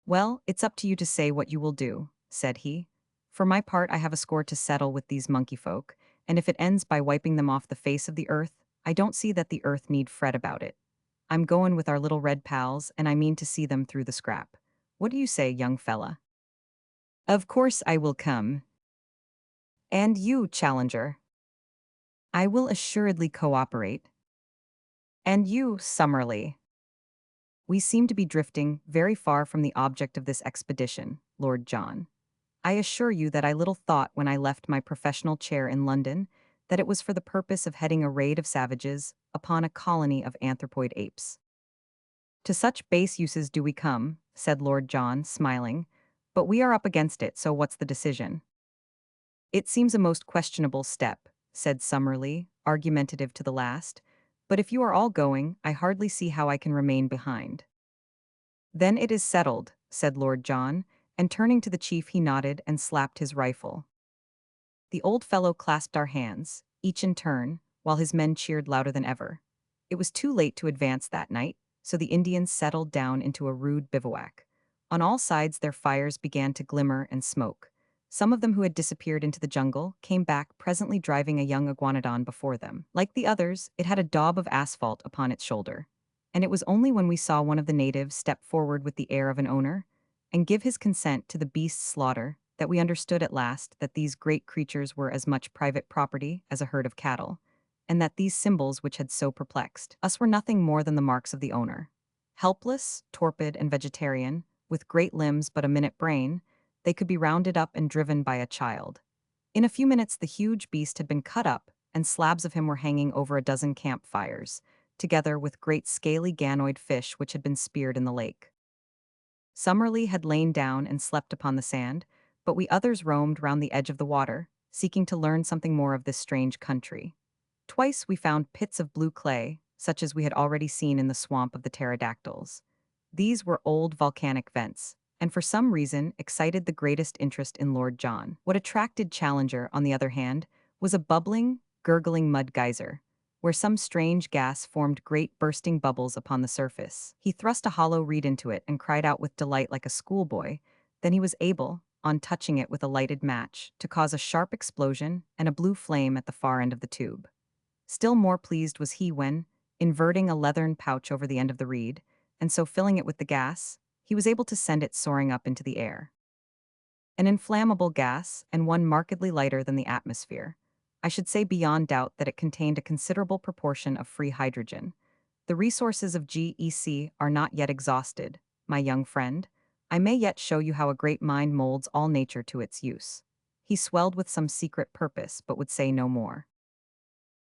"Well, it's up to you to say what you will do," said he. "For my part, I have a score to settle with these monkey folk, and if it ends by wiping them off the face of the earth, I don't see that the earth need fret about it. I'm goin' with our little red pals, and I mean to see them through the scrap. What do you say, young fella?" "Of course I will come." "And you, Challenger?" "I will assuredly cooperate." "And you, Summerlee?" "We seem to be drifting very far from the object of this expedition, Lord John. I assure you that I little thought when I left my professional chair in London that it was for the purpose of heading a raid of savages upon a colony of anthropoid apes." "To such base uses do we come," said Lord John, smiling. "But we are up against it, so what's the decision?" "It seems a most questionable step," said Summerlee, argumentative to the last. "But if you are all going, I hardly see how I can remain behind." "Then it is settled," said Lord John, and turning to the chief he nodded and slapped his rifle. The old fellow clasped our hands, each in turn, while his men cheered louder than ever. It was too late to advance that night, so the Indians settled down into a rude bivouac. On all sides their fires began to glimmer and smoke. Some of them who had disappeared into the jungle came back presently driving a young iguanodon before them. Like the others, it had a daub of asphalt upon its shoulder. And it was only when we saw one of the natives step forward with the air of an owner and give his consent to the beast's slaughter that we understood at last that these great creatures were as much private property as a herd of cattle, and that these symbols which had so perplexed us were nothing more than the marks of the owner. Helpless, torpid, and vegetarian, with great limbs but a minute brain, they could be rounded up and driven by a child. In a few minutes the huge beast had been cut up, and slabs of him were hanging over a dozen campfires, together with great scaly ganoid fish which had been speared in the lake. Summerlee had lain down and slept upon the sand, but we others roamed round the edge of the water, seeking to learn something more of this strange country. Twice we found pits of blue clay, such as we had already seen in the swamp of the pterodactyls. These were old volcanic vents, and for some reason excited the greatest interest in Lord John. What attracted Challenger, on the other hand, was a bubbling, gurgling mud geyser, where some strange gas formed great bursting bubbles upon the surface. He thrust a hollow reed into it and cried out with delight like a schoolboy. Then he was able, on touching it with a lighted match, to cause a sharp explosion and a blue flame at the far end of the tube. Still more pleased was he when, inverting a leathern pouch over the end of the reed, and so filling it with the gas, he was able to send it soaring up into the air. An inflammable gas, and one markedly lighter than the atmosphere. I should say beyond doubt that it contained a considerable proportion of free hydrogen. The resources of GEC are not yet exhausted, my young friend. I may yet show you how a great mind molds all nature to its use. He swelled with some secret purpose, but would say no more.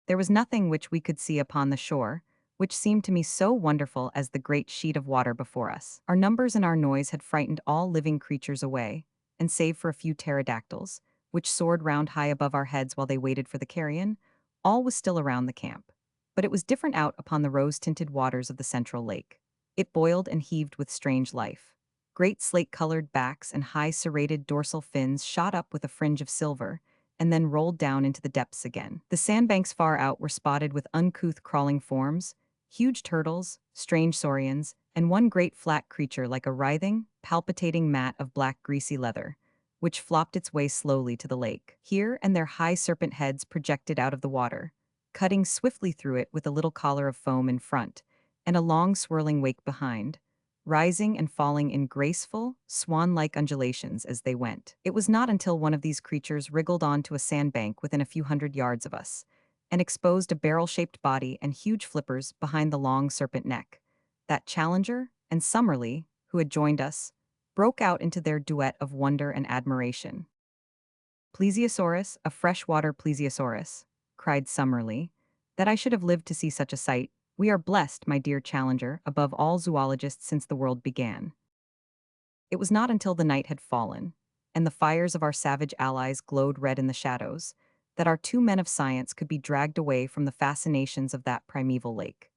There was nothing which we could see upon the shore, which seemed to me so wonderful as the great sheet of water before us. Our numbers and our noise had frightened all living creatures away, and save for a few pterodactyls, which soared round high above our heads while they waited for the carrion, all was still around the camp. But it was different out upon the rose-tinted waters of the central lake. It boiled and heaved with strange life. Great slate-colored backs and high serrated dorsal fins shot up with a fringe of silver, and then rolled down into the depths again. The sandbanks far out were spotted with uncouth crawling forms, huge turtles, strange saurians, and one great flat creature like a writhing, palpitating mat of black greasy leather, which flopped its way slowly to the lake. Here and there high serpent heads projected out of the water, cutting swiftly through it with a little collar of foam in front, and a long swirling wake behind, rising and falling in graceful, swan-like undulations as they went. It was not until one of these creatures wriggled onto a sandbank within a few hundred yards of us and exposed a barrel-shaped body and huge flippers behind the long serpent neck that Challenger and Summerlee, who had joined us, broke out into their duet of wonder and admiration. Plesiosaurus, a freshwater plesiosaurus, cried Summerlee, that I should have lived to see such a sight. We are blessed, my dear Challenger, above all zoologists since the world began. It was not until the night had fallen, and the fires of our savage allies glowed red in the shadows, that our two men of science could be dragged away from the fascinations of that primeval lake.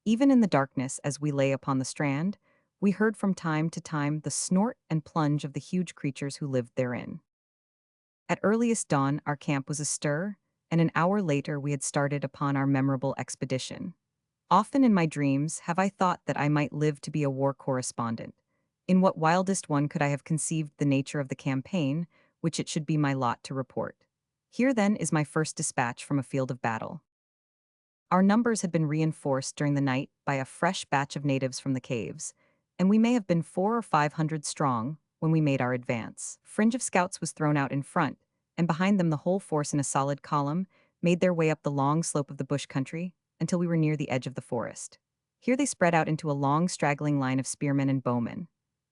Even in the darkness, as we lay upon the strand, we heard from time to time the snort and plunge of the huge creatures who lived therein. At earliest dawn, our camp was astir, and an hour later we had started upon our memorable expedition. Often in my dreams have I thought that I might live to be a war correspondent. In what wildest one could I have conceived the nature of the campaign, which it should be my lot to report? Here then is my first dispatch from a field of battle. Our numbers had been reinforced during the night by a fresh batch of natives from the caves, and we may have been 400 or 500 strong when we made our advance. Fringe of scouts was thrown out in front, and behind them the whole force in a solid column made their way up the long slope of the bush country until we were near the edge of the forest. Here they spread out into a long straggling line of spearmen and bowmen.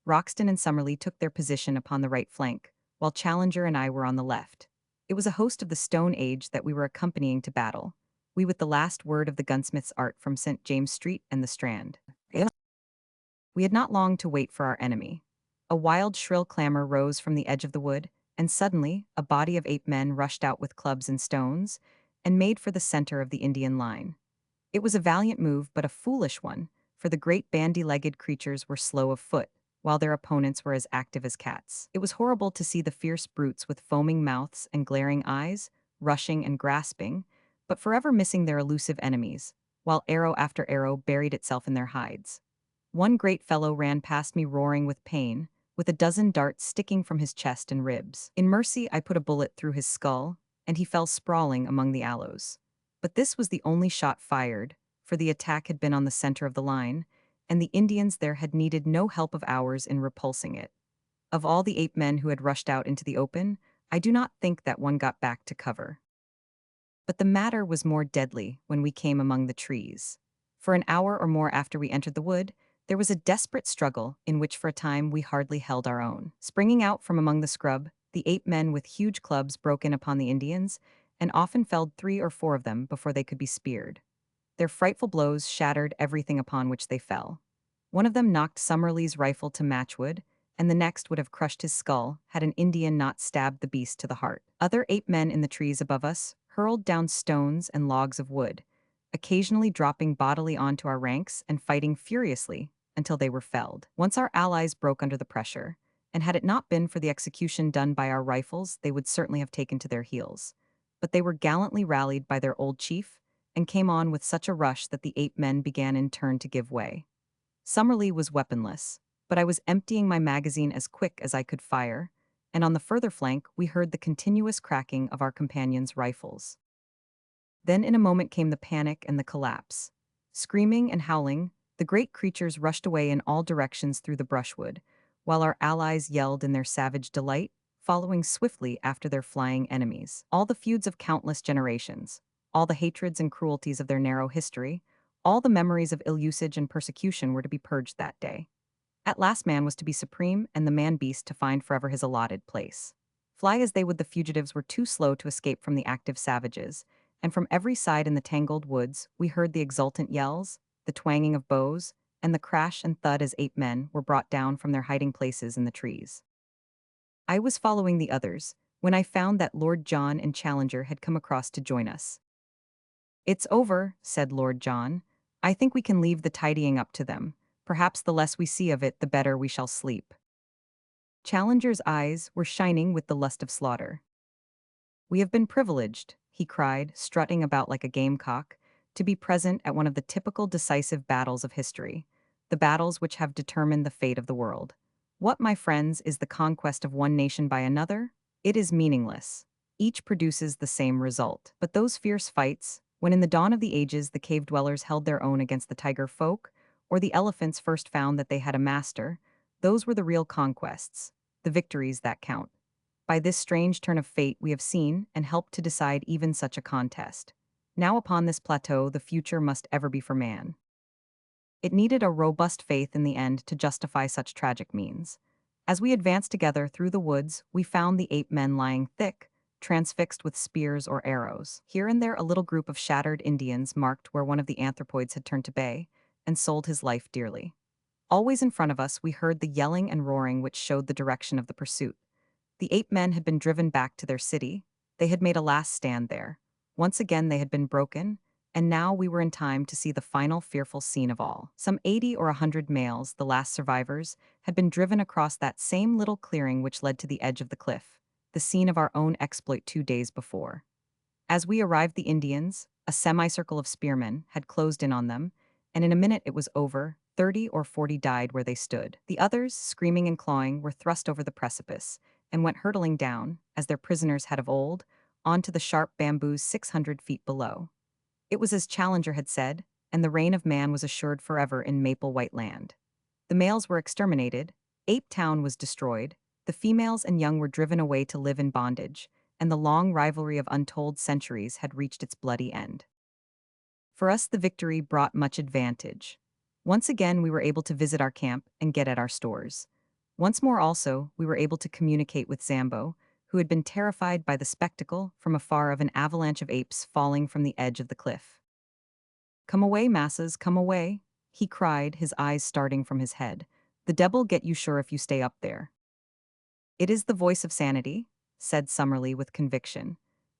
Roxton and Summerlee took their position upon the right flank, while Challenger and I were on the left. It was a host of the Stone Age that we were accompanying to battle, we with the last word of the gunsmith's art from St. James Street and the Strand. We had not long to wait for our enemy. A wild, shrill clamor rose from the edge of the wood, and suddenly a body of 8 men rushed out with clubs and stones and made for the center of the Indian line. It was a valiant move, but a foolish one, for the great bandy-legged creatures were slow of foot, while their opponents were as active as cats. It was horrible to see the fierce brutes with foaming mouths and glaring eyes, rushing and grasping, but forever missing their elusive enemies, while arrow after arrow buried itself in their hides. One great fellow ran past me roaring with pain, with a dozen darts sticking from his chest and ribs. In mercy, I put a bullet through his skull, and he fell sprawling among the aloes. But this was the only shot fired, for the attack had been on the center of the line, and the Indians there had needed no help of ours in repulsing it. Of all the 8 men who had rushed out into the open, I do not think that one got back to cover. But the matter was more deadly when we came among the trees. For an hour or more after we entered the wood, there was a desperate struggle in which for a time we hardly held our own. Springing out from among the scrub, the 8 men with huge clubs broke in upon the Indians, and often felled 3 or 4 of them before they could be speared. Their frightful blows shattered everything upon which they fell. One of them knocked Summerlee's rifle to matchwood, and the next would have crushed his skull had an Indian not stabbed the beast to the heart. Other 8 men in the trees above us hurled down stones and logs of wood, occasionally dropping bodily onto our ranks and fighting furiously until they were felled. Once our allies broke under the pressure, and had it not been for the execution done by our rifles, they would certainly have taken to their heels. But they were gallantly rallied by their old chief, and came on with such a rush that the 8 men began in turn to give way. Summerlee was weaponless, but I was emptying my magazine as quick as I could fire, and on the further flank we heard the continuous cracking of our companions' rifles. Then in a moment came the panic and the collapse. Screaming and howling, the great creatures rushed away in all directions through the brushwood, while our allies yelled in their savage delight, following swiftly after their flying enemies. All the feuds of countless generations, all the hatreds and cruelties of their narrow history, all the memories of ill usage and persecution were to be purged that day. At last man was to be supreme, and the man-beast to find forever his allotted place. Fly as they would, the fugitives were too slow to escape from the active savages, and from every side in the tangled woods we heard the exultant yells, the twanging of bows, and the crash and thud as 8 men were brought down from their hiding places in the trees. I was following the others, when I found that Lord John and Challenger had come across to join us. "It's over," said Lord John. "I think we can leave the tidying up to them. Perhaps the less we see of it, the better we shall sleep." Challenger's eyes were shining with the lust of slaughter. "We have been privileged," he cried, strutting about like a gamecock, "to be present at one of the typical decisive battles of history, the battles which have determined the fate of the world. What, my friends, is the conquest of one nation by another? It is meaningless. Each produces the same result. But those fierce fights, when in the dawn of the ages the cave dwellers held their own against the tiger folk, or the elephants first found that they had a master, those were the real conquests, the victories that count. By this strange turn of fate we have seen and helped to decide even such a contest. Now upon this plateau the future must ever be for man. It needed a robust faith in the end to justify such tragic means. As we advanced together through the woods, we found the ape men lying thick, transfixed with spears or arrows. Here and there a little group of shattered Indians marked where one of the anthropoids had turned to bay and sold his life dearly. Always in front of us we heard the yelling and roaring which showed the direction of the pursuit. The ape men had been driven back to their city. They had made a last stand there. Once again they had been broken, and now we were in time to see the final fearful scene of all. Some 80 or 100 males, the last survivors, had been driven across that same little clearing which led to the edge of the cliff, the scene of our own exploit 2 days before. As we arrived, the Indians, a semicircle of spearmen, had closed in on them, and in a minute it was over. 30 or 40 died where they stood. The others, screaming and clawing, were thrust over the precipice and went hurtling down, as their prisoners had of old, onto the sharp bamboos 600 feet below. It was as Challenger had said, and the reign of man was assured forever in Maple White Land. The males were exterminated, Ape Town was destroyed, the females and young were driven away to live in bondage, and the long rivalry of untold centuries had reached its bloody end. For us the victory brought much advantage. Once again we were able to visit our camp and get at our stores. Once more also we were able to communicate with Zambo, who had been terrified by the spectacle from afar of an avalanche of apes falling from the edge of the cliff. "Come away, masses, come away," he cried, his eyes starting from his head. "The devil get you sure if you stay up there." "It is the voice of sanity," said Summerlee with conviction.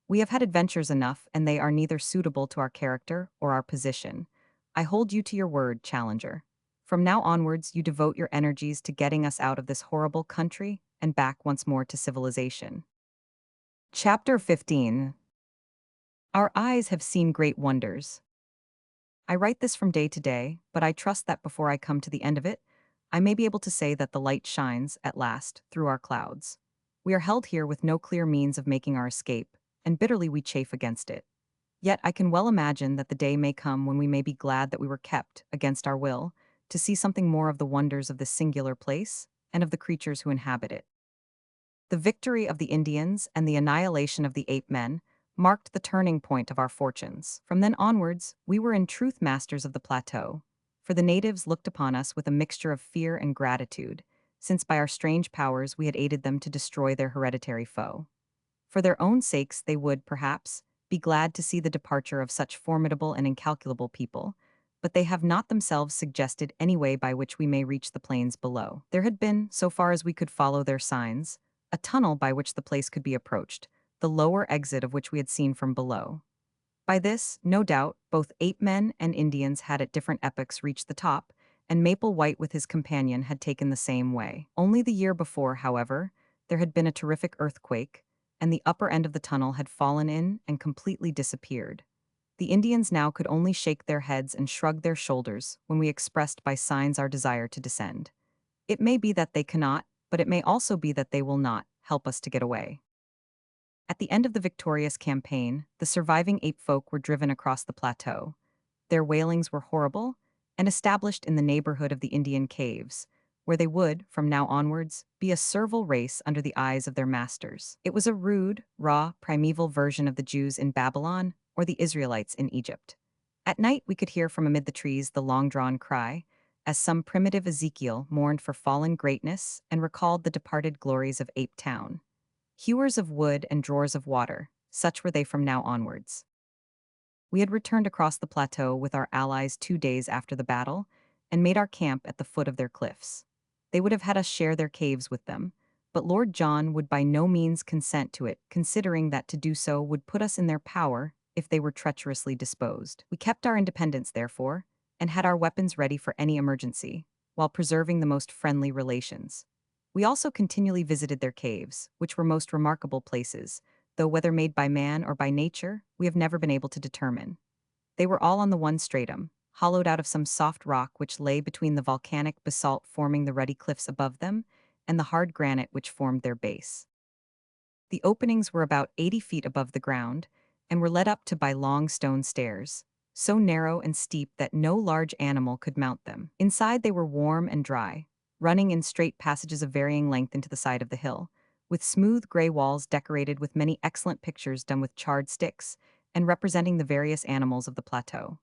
"We have had adventures enough, and they are neither suitable to our character or our position. I hold you to your word, Challenger. From now onwards you devote your energies to getting us out of this horrible country and back once more to civilization." Chapter 15. Our eyes have seen great wonders. I write this from day to day, but I trust that before I come to the end of it, I may be able to say that the light shines, at last, through our clouds. We are held here with no clear means of making our escape, and bitterly we chafe against it. Yet I can well imagine that the day may come when we may be glad that we were kept, against our will, to see something more of the wonders of this singular place, and of the creatures who inhabit it. The victory of the Indians and the annihilation of the ape men marked the turning point of our fortunes. From then onwards, we were in truth masters of the plateau, for the natives looked upon us with a mixture of fear and gratitude, since by our strange powers we had aided them to destroy their hereditary foe. For their own sakes they would, perhaps, be glad to see the departure of such formidable and incalculable people, but they have not themselves suggested any way by which we may reach the plains below. There had been, so far as we could follow their signs, a tunnel by which the place could be approached, the lower exit of which we had seen from below. By this, no doubt, both ape men and Indians had at different epochs reached the top, and Maple White with his companion had taken the same way. Only the year before, however, there had been a terrific earthquake, and the upper end of the tunnel had fallen in and completely disappeared. The Indians now could only shake their heads and shrug their shoulders when we expressed by signs our desire to descend. It may be that they cannot, but it may also be that they will not, help us to get away. At the end of the victorious campaign, the surviving ape folk were driven across the plateau. Their wailings were horrible, and established in the neighborhood of the Indian caves, where they would, from now onwards, be a servile race under the eyes of their masters. It was a rude, raw, primeval version of the Jews in Babylon or the Israelites in Egypt. At night we could hear from amid the trees the long-drawn cry, as some primitive Ezekiel mourned for fallen greatness and recalled the departed glories of Ape Town. Hewers of wood and drawers of water, such were they from now onwards. We had returned across the plateau with our allies 2 days after the battle, and made our camp at the foot of their cliffs. They would have had us share their caves with them, but Lord John would by no means consent to it, considering that to do so would put us in their power if they were treacherously disposed. We kept our independence, therefore, and had our weapons ready for any emergency, while preserving the most friendly relations. We also continually visited their caves, which were most remarkable places, though whether made by man or by nature, we have never been able to determine. They were all on the one stratum, hollowed out of some soft rock which lay between the volcanic basalt forming the ruddy cliffs above them and the hard granite which formed their base. The openings were about 80 feet above the ground, and were led up to by long stone stairs. so narrow and steep that no large animal could mount them. Inside they were warm and dry, running in straight passages of varying length into the side of the hill, with smooth gray walls decorated with many excellent pictures done with charred sticks and representing the various animals of the plateau.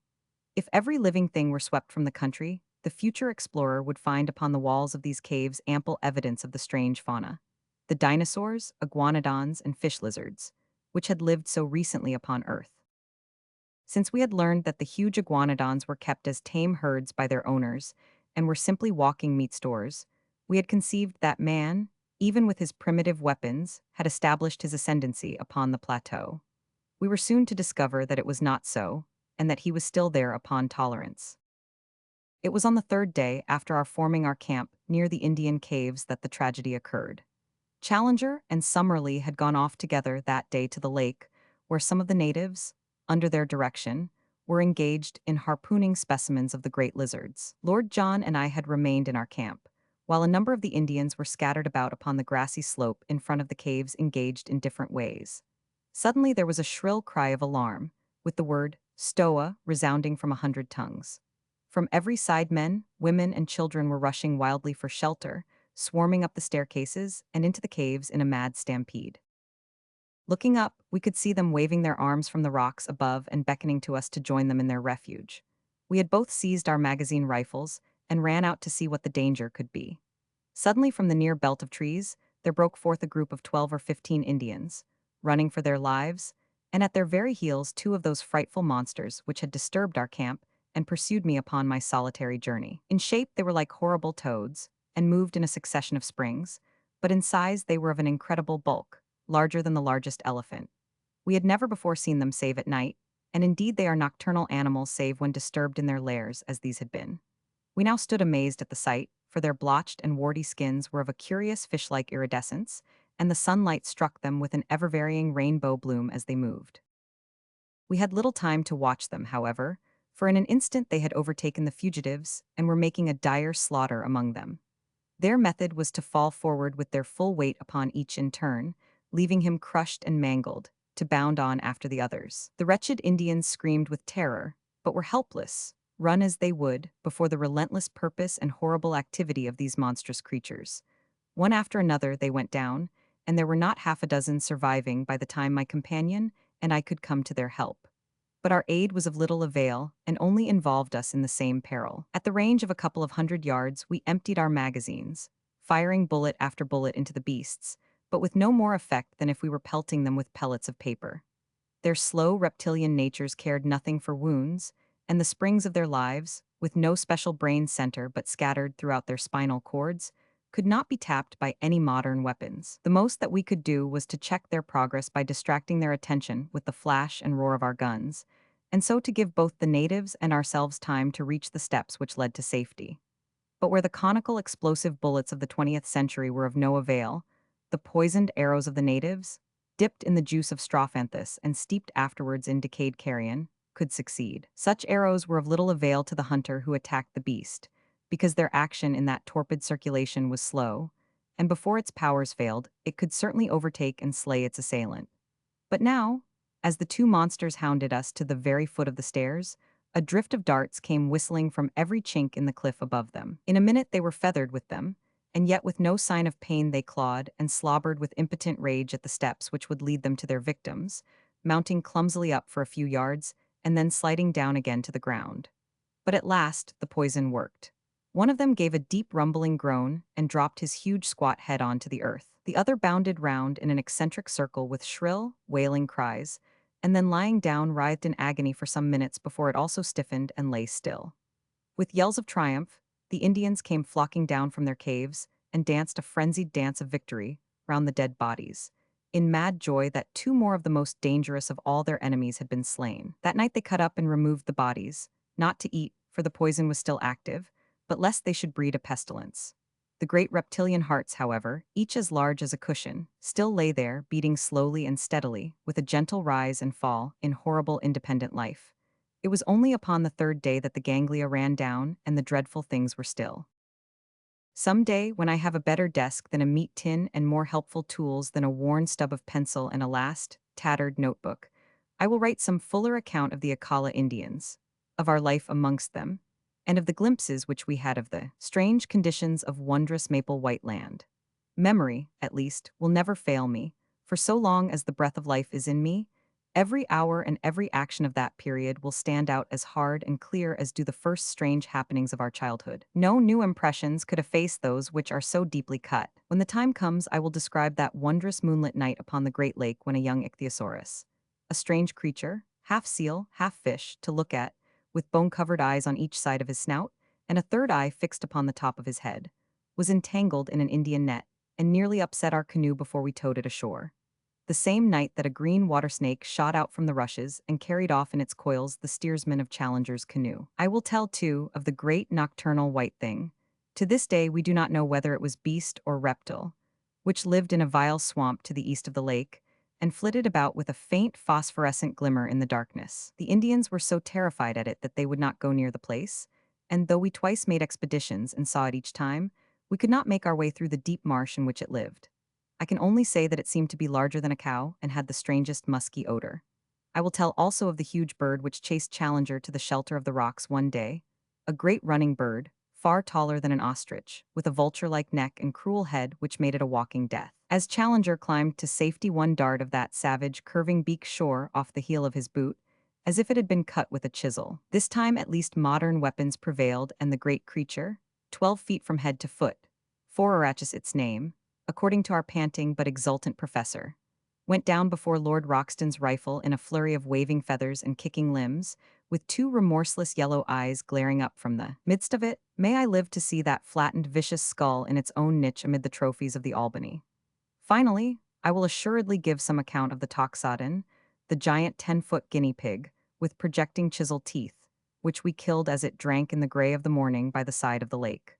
If every living thing were swept from the country, the future explorer would find upon the walls of these caves ample evidence of the strange fauna. The dinosaurs, iguanodons, and fish lizards, which had lived so recently upon Earth. Since we had learned that the huge iguanodons were kept as tame herds by their owners and were simply walking meat stores, we had conceived that man, even with his primitive weapons, had established his ascendancy upon the plateau. We were soon to discover that it was not so, and that he was still there upon tolerance. It was on the third day after our forming our camp near the Indian caves that the tragedy occurred. Challenger and Summerlee had gone off together that day to the lake, where some of the natives, under their direction, were engaged in harpooning specimens of the great lizards. Lord John and I had remained in our camp, while a number of the Indians were scattered about upon the grassy slope in front of the caves engaged in different ways. Suddenly there was a shrill cry of alarm, with the word "Stoa" resounding from 100 tongues. From every side men, women, and children were rushing wildly for shelter, swarming up the staircases and into the caves in a mad stampede. Looking up, we could see them waving their arms from the rocks above and beckoning to us to join them in their refuge. We had both seized our magazine rifles and ran out to see what the danger could be. Suddenly, from the near belt of trees, there broke forth a group of 12 or 15 Indians, running for their lives, and at their very heels two of those frightful monsters which had disturbed our camp and pursued me upon my solitary journey. In shape, they were like horrible toads, and moved in a succession of springs, but in size they were of an incredible bulk, larger than the largest elephant. We had never before seen them save at night, and indeed they are nocturnal animals save when disturbed in their lairs, as these had been. We now stood amazed at the sight, for their blotched and warty skins were of a curious fish-like iridescence, and the sunlight struck them with an ever-varying rainbow bloom as they moved. We had little time to watch them, however, for in an instant they had overtaken the fugitives and were making a dire slaughter among them. Their method was to fall forward with their full weight upon each in turn, leaving him crushed and mangled, to bound on after the others. The wretched Indians screamed with terror, but were helpless, run as they would, before the relentless purpose and horrible activity of these monstrous creatures. One after another they went down, and there were not half a dozen surviving by the time my companion and I could come to their help. But our aid was of little avail and only involved us in the same peril. At the range of a couple of 100 yards, we emptied our magazines, firing bullet after bullet into the beasts, but with no more effect than if we were pelting them with pellets of paper. Their slow reptilian natures cared nothing for wounds, and the springs of their lives, with no special brain center but scattered throughout their spinal cords, could not be tapped by any modern weapons. The most that we could do was to check their progress by distracting their attention with the flash and roar of our guns, and so to give both the natives and ourselves time to reach the steps which led to safety. But where the conical explosive bullets of the 20th century were of no avail, the poisoned arrows of the natives, dipped in the juice of strophanthus and steeped afterwards in decayed carrion, could succeed. Such arrows were of little avail to the hunter who attacked the beast, because their action in that torpid circulation was slow, and before its powers failed, it could certainly overtake and slay its assailant. But now, as the two monsters hounded us to the very foot of the stairs, a drift of darts came whistling from every chink in the cliff above them. In a minute they were feathered with them, and yet with no sign of pain they clawed and slobbered with impotent rage at the steps which would lead them to their victims, mounting clumsily up for a few yards and then sliding down again to the ground. But at last the poison worked. One of them gave a deep rumbling groan and dropped his huge squat head onto the earth. The other bounded round in an eccentric circle with shrill, wailing cries, and then lying down writhed in agony for some minutes before it also stiffened and lay still. With yells of triumph, the Indians came flocking down from their caves and danced a frenzied dance of victory round the dead bodies, in mad joy that two more of the most dangerous of all their enemies had been slain. That night they cut up and removed the bodies, not to eat, for the poison was still active, but lest they should breed a pestilence. The great reptilian hearts, however, each as large as a cushion, still lay there, beating slowly and steadily, with a gentle rise and fall, in horrible independent life. It was only upon the third day that the ganglia ran down and the dreadful things were still. Some day, when I have a better desk than a meat tin and more helpful tools than a worn stub of pencil and a last, tattered notebook, I will write some fuller account of the Akala Indians, of our life amongst them, and of the glimpses which we had of the strange conditions of wondrous maple white land. Memory, at least, will never fail me, for so long as the breath of life is in me, every hour and every action of that period will stand out as hard and clear as do the first strange happenings of our childhood. No new impressions could efface those which are so deeply cut. When the time comes, I will describe that wondrous moonlit night upon the Great Lake when a young ichthyosaurus, a strange creature, half seal, half fish, to look at, with bone-covered eyes on each side of his snout, and a third eye fixed upon the top of his head, was entangled in an Indian net, and nearly upset our canoe before we towed it ashore. The same night that a green water snake shot out from the rushes and carried off in its coils the steersman of Challenger's canoe. I will tell, too, of the great nocturnal white thing. To this day we do not know whether it was beast or reptile, which lived in a vile swamp to the east of the lake, and flitted about with a faint phosphorescent glimmer in the darkness. The Indians were so terrified at it that they would not go near the place, and though we twice made expeditions and saw it each time, we could not make our way through the deep marsh in which it lived. I can only say that it seemed to be larger than a cow and had the strangest musky odor. I will tell also of the huge bird which chased Challenger to the shelter of the rocks one day, a great running bird, far taller than an ostrich, with a vulture-like neck and cruel head which made it a walking death. As Challenger climbed to safety, one dart of that savage, curving beak shore off the heel of his boot, as if it had been cut with a chisel. This time at least modern weapons prevailed, and the great creature, 12 feet from head to foot, Forarachus its name, according to our panting but exultant professor, went down before Lord Roxton's rifle in a flurry of waving feathers and kicking limbs, with two remorseless yellow eyes glaring up from the midst of it. May I live to see that flattened, vicious skull in its own niche amid the trophies of the Albany. Finally, I will assuredly give some account of the Toxodon, the giant 10-foot guinea pig, with projecting chisel teeth, which we killed as it drank in the gray of the morning by the side of the lake.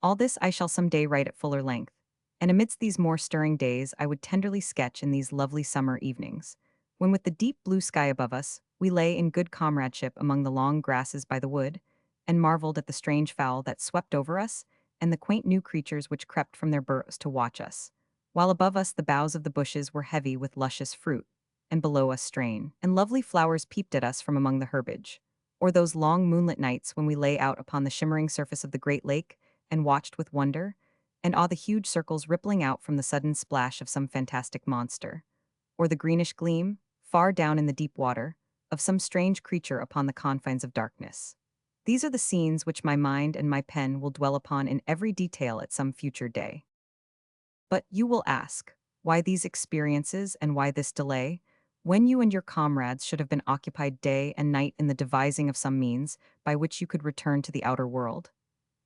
All this I shall some day write at fuller length, and amidst these more stirring days I would tenderly sketch in these lovely summer evenings, when with the deep blue sky above us, we lay in good comradeship among the long grasses by the wood, and marveled at the strange fowl that swept over us, and the quaint new creatures which crept from their burrows to watch us, while above us the boughs of the bushes were heavy with luscious fruit, and below us strain, and lovely flowers peeped at us from among the herbage, or those long moonlit nights when we lay out upon the shimmering surface of the great lake, and watched with wonder, and awe the huge circles rippling out from the sudden splash of some fantastic monster, or the greenish gleam, far down in the deep water, of some strange creature upon the confines of darkness. These are the scenes which my mind and my pen will dwell upon in every detail at some future day. But you will ask, why these experiences and why this delay, when you and your comrades should have been occupied day and night in the devising of some means by which you could return to the outer world?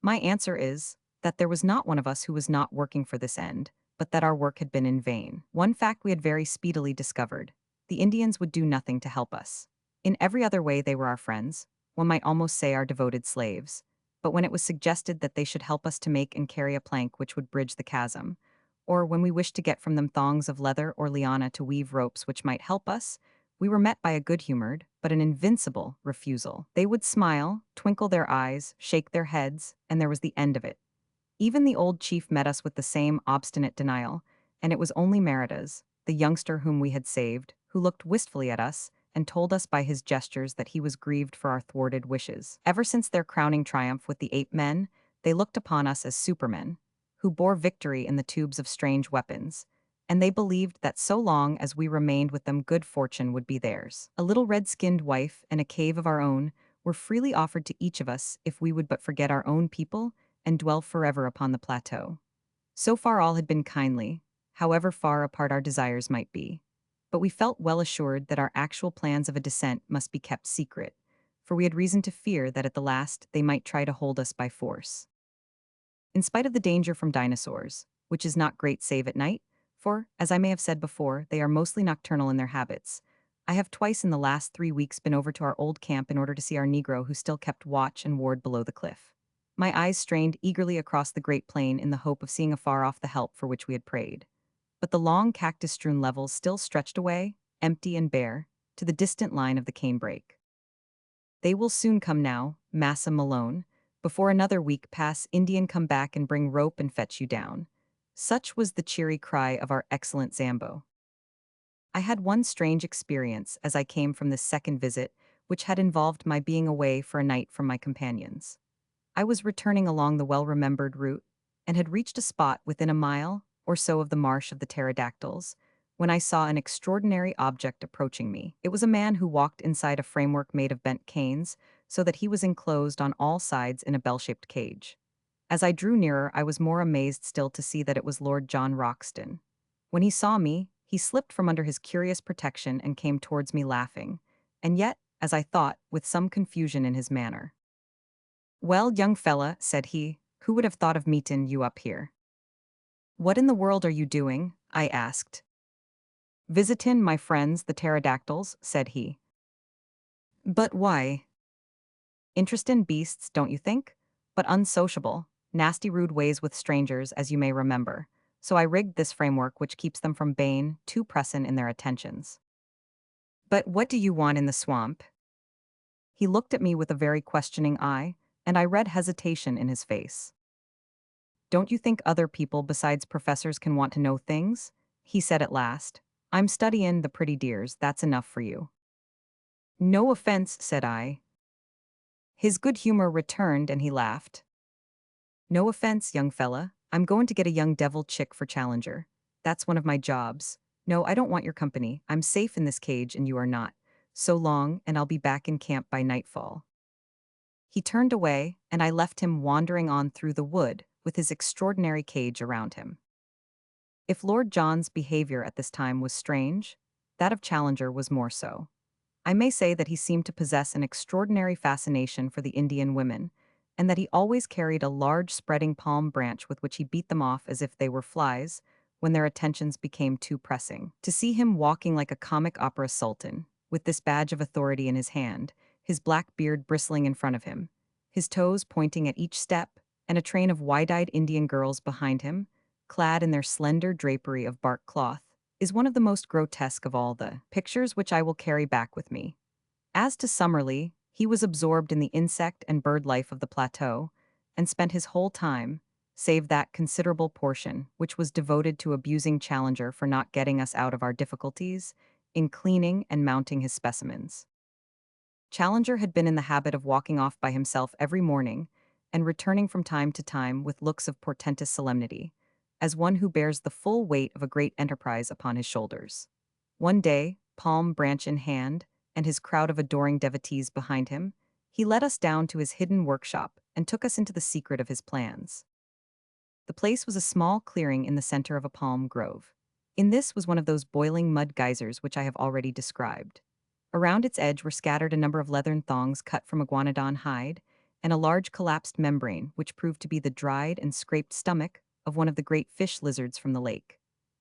My answer is that there was not one of us who was not working for this end, but that our work had been in vain. One fact we had very speedily discovered: the Indians would do nothing to help us. In every other way they were our friends, one might almost say our devoted slaves, but when it was suggested that they should help us to make and carry a plank which would bridge the chasm, or when we wished to get from them thongs of leather or liana to weave ropes which might help us, we were met by a good-humored, but an invincible, refusal. They would smile, twinkle their eyes, shake their heads, and there was the end of it. Even the old chief met us with the same obstinate denial, and it was only Meridas, the youngster whom we had saved, who looked wistfully at us, and told us by his gestures that he was grieved for our thwarted wishes. Ever since their crowning triumph with the ape men, they looked upon us as supermen, who bore victory in the tubes of strange weapons, and they believed that so long as we remained with them good fortune would be theirs. A little red-skinned wife and a cave of our own were freely offered to each of us if we would but forget our own people and dwell forever upon the plateau. So far all had been kindly, however far apart our desires might be, but we felt well assured that our actual plans of a descent must be kept secret, for we had reason to fear that at the last they might try to hold us by force. In spite of the danger from dinosaurs, which is not great save at night, for, as I may have said before, they are mostly nocturnal in their habits, I have twice in the last 3 weeks been over to our old camp in order to see our Negro who still kept watch and ward below the cliff. My eyes strained eagerly across the great plain in the hope of seeing afar off the help for which we had prayed. But the long cactus-strewn levels still stretched away, empty and bare, to the distant line of the canebrake. They will soon come now, Massa Malone. Before another week pass, Indian come back and bring rope and fetch you down. Such was the cheery cry of our excellent Zambo. I had one strange experience as I came from this second visit, which had involved my being away for a night from my companions. I was returning along the well-remembered route and had reached a spot within a mile or so of the marsh of the pterodactyls when I saw an extraordinary object approaching me. It was a man who walked inside a framework made of bent canes so that he was enclosed on all sides in a bell-shaped cage. As I drew nearer, I was more amazed still to see that it was Lord John Roxton. When he saw me, he slipped from under his curious protection and came towards me laughing, and yet, as I thought, with some confusion in his manner. "Well, young fella," said he, "who would have thought of meetin' you up here?" "What in the world are you doing?" I asked. "Visitin' my friends, the pterodactyls," said he. "But why?" "Interestin' beasts, don't you think? But unsociable, nasty rude ways with strangers, as you may remember. So I rigged this framework which keeps them from bein' too pressin' in their attentions." "But what do you want in the swamp?" He looked at me with a very questioning eye, and I read hesitation in his face. "Don't you think other people besides professors can want to know things?" he said at last. "I'm studyin' the pretty dears, that's enough for you." "No offense," said I. His good humor returned and he laughed. "No offense, young fella. I'm going to get a young devil chick for Challenger. That's one of my jobs. No, I don't want your company. I'm safe in this cage and you are not. So long, and I'll be back in camp by nightfall." He turned away, and I left him wandering on through the wood with his extraordinary cage around him. If Lord John's behavior at this time was strange, that of Challenger was more so. I may say that he seemed to possess an extraordinary fascination for the Indian women, and that he always carried a large spreading palm branch with which he beat them off as if they were flies when their attentions became too pressing. To see him walking like a comic opera sultan, with this badge of authority in his hand, his black beard bristling in front of him, his toes pointing at each step, and a train of wide-eyed Indian girls behind him, clad in their slender drapery of bark cloth, is one of the most grotesque of all the pictures which I will carry back with me. As to Summerlee, he was absorbed in the insect and bird life of the plateau, and spent his whole time, save that considerable portion which was devoted to abusing Challenger for not getting us out of our difficulties, in cleaning and mounting his specimens. Challenger had been in the habit of walking off by himself every morning, and returning from time to time with looks of portentous solemnity, as one who bears the full weight of a great enterprise upon his shoulders. One day, palm branch in hand, and his crowd of adoring devotees behind him, he led us down to his hidden workshop and took us into the secret of his plans. The place was a small clearing in the center of a palm grove. In this was one of those boiling mud geysers which I have already described. Around its edge were scattered a number of leathern thongs cut from iguanodon hide, and a large collapsed membrane which proved to be the dried and scraped stomach of one of the great fish lizards from the lake.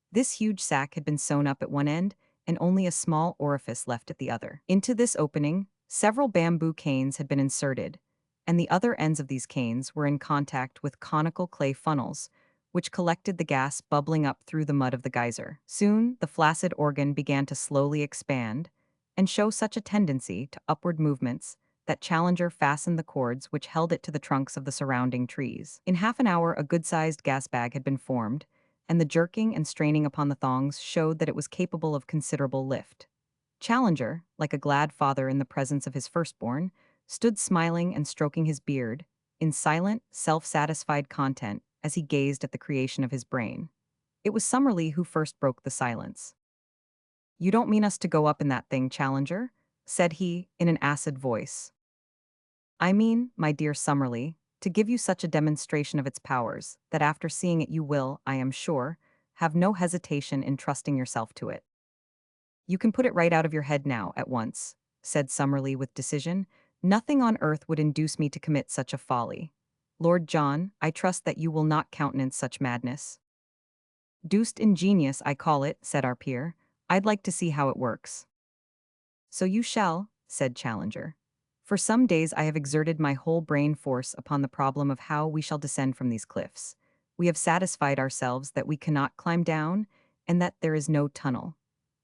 This huge sack had been sewn up at one end, and only a small orifice left at the other. Into this opening, several bamboo canes had been inserted, and the other ends of these canes were in contact with conical clay funnels, which collected the gas bubbling up through the mud of the geyser. Soon, the flaccid organ began to slowly expand, and show such a tendency to upward movements that Challenger fastened the cords which held it to the trunks of the surrounding trees. In half an hour, a good-sized gas bag had been formed, and the jerking and straining upon the thongs showed that it was capable of considerable lift. Challenger, like a glad father in the presence of his firstborn, stood smiling and stroking his beard, in silent, self-satisfied content as he gazed at the creation of his brain. It was Summerlee who first broke the silence. "You don't mean us to go up in that thing, Challenger?" said he, in an acid voice. "I mean, my dear Summerlee, to give you such a demonstration of its powers, that after seeing it you will, I am sure, have no hesitation in trusting yourself to it." "You can put it right out of your head now, at once," said Summerlee with decision. "Nothing on earth would induce me to commit such a folly. Lord John, I trust that you will not countenance such madness." "Deuced ingenious, I call it," said our peer. "I'd like to see how it works." "So you shall," said Challenger. "For some days I have exerted my whole brain force upon the problem of how we shall descend from these cliffs. We have satisfied ourselves that we cannot climb down, and that there is no tunnel.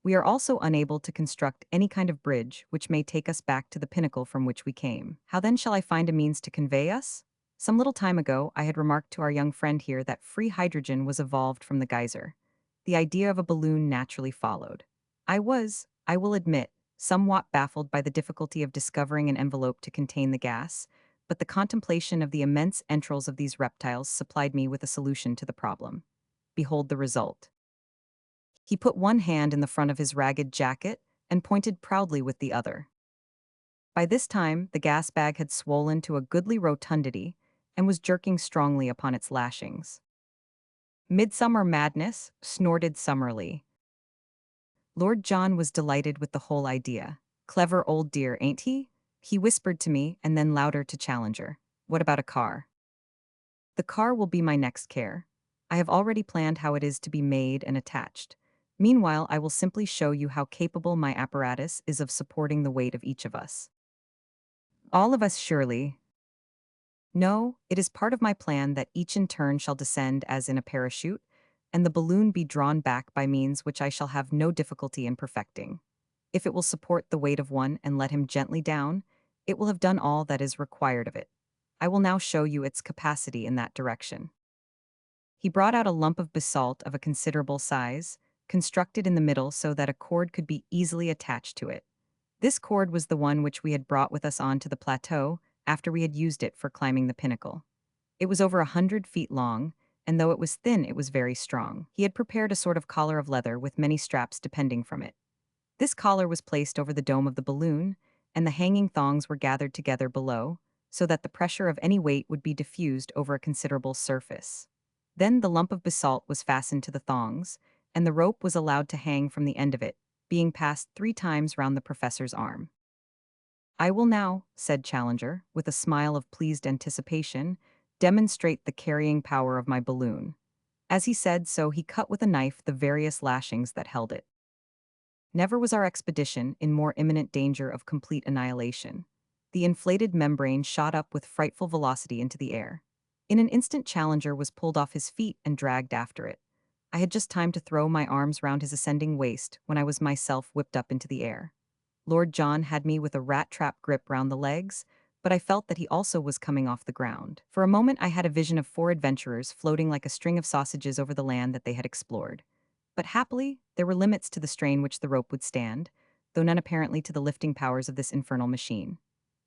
We are also unable to construct any kind of bridge which may take us back to the pinnacle from which we came. How then shall I find a means to convey us? Some little time ago I had remarked to our young friend here that free hydrogen was evolved from the geyser. The idea of a balloon naturally followed. I will admit, somewhat baffled by the difficulty of discovering an envelope to contain the gas, but the contemplation of the immense entrails of these reptiles supplied me with a solution to the problem. Behold the result. He put one hand in the front of his ragged jacket and pointed proudly with the other. By this time, the gas bag had swollen to a goodly rotundity and was jerking strongly upon its lashings. Midsummer Madness snorted summerly. Lord John was delighted with the whole idea. Clever old dear, ain't he? He whispered to me and then louder to Challenger. What about a car? The car will be my next care. I have already planned how it is to be made and attached. Meanwhile, I will simply show you how capable my apparatus is of supporting the weight of each of us. All of us, surely. No, it is part of my plan that each in turn shall descend as in a parachute, and the balloon be drawn back by means which I shall have no difficulty in perfecting. If it will support the weight of one and let him gently down, it will have done all that is required of it. I will now show you its capacity in that direction. He brought out a lump of basalt of a considerable size, constructed in the middle so that a cord could be easily attached to it. This cord was the one which we had brought with us on to the plateau after we had used it for climbing the pinnacle. It was over 100 feet long, and though it was thin, it was very strong. He had prepared a sort of collar of leather with many straps depending from it. This collar was placed over the dome of the balloon, and the hanging thongs were gathered together below, so that the pressure of any weight would be diffused over a considerable surface. Then the lump of basalt was fastened to the thongs, and the rope was allowed to hang from the end of it, being passed 3 times round the professor's arm. I will now, said Challenger, with a smile of pleased anticipation, demonstrate the carrying power of my balloon. As he said so, he cut with a knife the various lashings that held it. Never was our expedition in more imminent danger of complete annihilation. The inflated membrane shot up with frightful velocity into the air. In an instant, Challenger was pulled off his feet and dragged after it. I had just time to throw my arms round his ascending waist when I was myself whipped up into the air. Lord John had me with a rat-trap grip round the legs, but I felt that he also was coming off the ground. For a moment I had a vision of 4 adventurers floating like a string of sausages over the land that they had explored. But happily, there were limits to the strain which the rope would stand, though none apparently to the lifting powers of this infernal machine.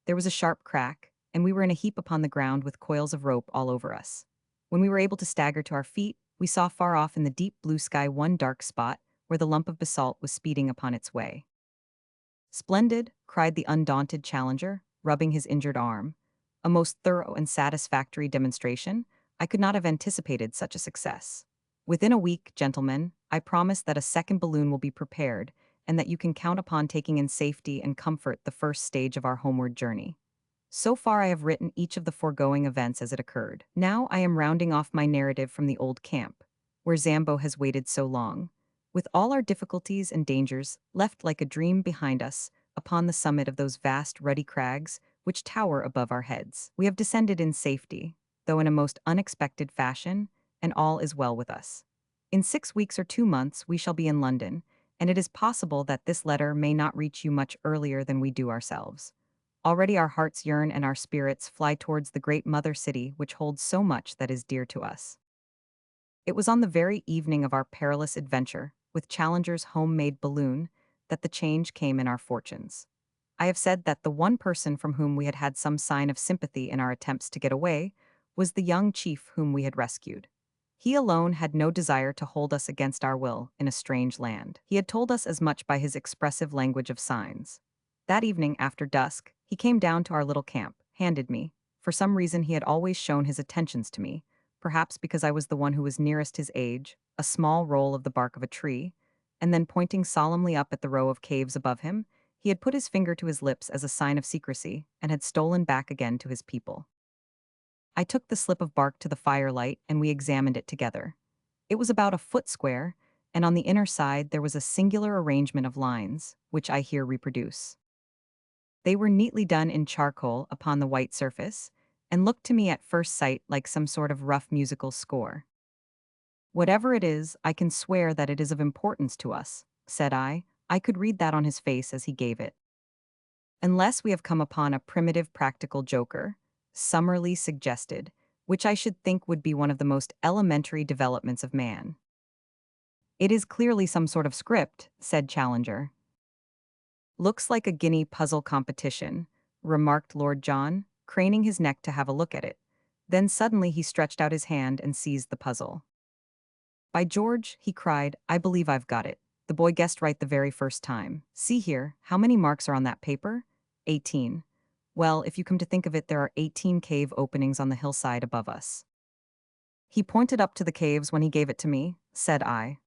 There was a sharp crack, and we were in a heap upon the ground with coils of rope all over us. When we were able to stagger to our feet, we saw far off in the deep blue sky one dark spot where the lump of basalt was speeding upon its way. Splendid, cried the undaunted Challenger, rubbing his injured arm. A most thorough and satisfactory demonstration. I could not have anticipated such a success. Within a week, gentlemen, I promise that a second balloon will be prepared, and that you can count upon taking in safety and comfort the first stage of our homeward journey. So far I have written each of the foregoing events as it occurred. Now I am rounding off my narrative from the old camp, where Zambo has waited so long, with all our difficulties and dangers left like a dream behind us upon the summit of those vast ruddy crags which tower above our heads. We have descended in safety, though in a most unexpected fashion, and all is well with us. In 6 weeks or 2 months we shall be in London, and it is possible that this letter may not reach you much earlier than we do ourselves. Already our hearts yearn and our spirits fly towards the great mother city which holds so much that is dear to us. It was on the very evening of our perilous adventure, with Challenger's homemade balloon, that the change came in our fortunes. I have said that the one person from whom we had had some sign of sympathy in our attempts to get away was the young chief whom we had rescued. He alone had no desire to hold us against our will in a strange land. He had told us as much by his expressive language of signs. That evening, after dusk, he came down to our little camp, handed me, for some reason he had always shown his attentions to me, perhaps because I was the one who was nearest his age, a small roll of the bark of a tree, and then pointing solemnly up at the row of caves above him, he had put his finger to his lips as a sign of secrecy and had stolen back again to his people. I took the slip of bark to the firelight and we examined it together. It was about a foot square, and on the inner side there was a singular arrangement of lines, which I here reproduce. They were neatly done in charcoal upon the white surface, and looked to me at first sight like some sort of rough musical score. Whatever it is, I can swear that it is of importance to us, said I. I could read that on his face as he gave it. Unless we have come upon a primitive practical joker, Summerlee suggested, which I should think would be one of the most elementary developments of man. It is clearly some sort of script, said Challenger. Looks like a guinea puzzle competition, remarked Lord John, craning his neck to have a look at it. Then suddenly he stretched out his hand and seized the puzzle. By George, he cried, I believe I've got it. The boy guessed right the very first time. See here, how many marks are on that paper? 18. Well, if you come to think of it, there are 18 cave openings on the hillside above us. He pointed up to the caves when he gave it to me, said I.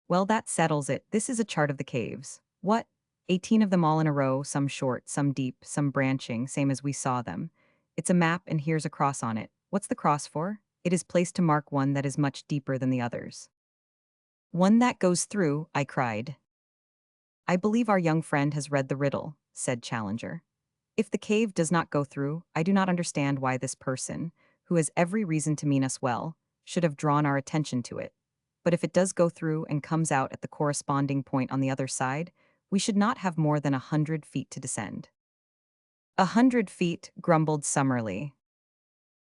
Well, that settles it. This is a chart of the caves. What? 18 of them all in a row, some short, some deep, some branching, same as we saw them. It's a map and here's a cross on it. What's the cross for? It is placed to mark one that is much deeper than the others. One that goes through, I cried. I believe our young friend has read the riddle, said Challenger. If the cave does not go through, I do not understand why this person, who has every reason to mean us well, should have drawn our attention to it. But if it does go through and comes out at the corresponding point on the other side, we should not have more than 100 feet to descend. 100 feet, grumbled Summerlee.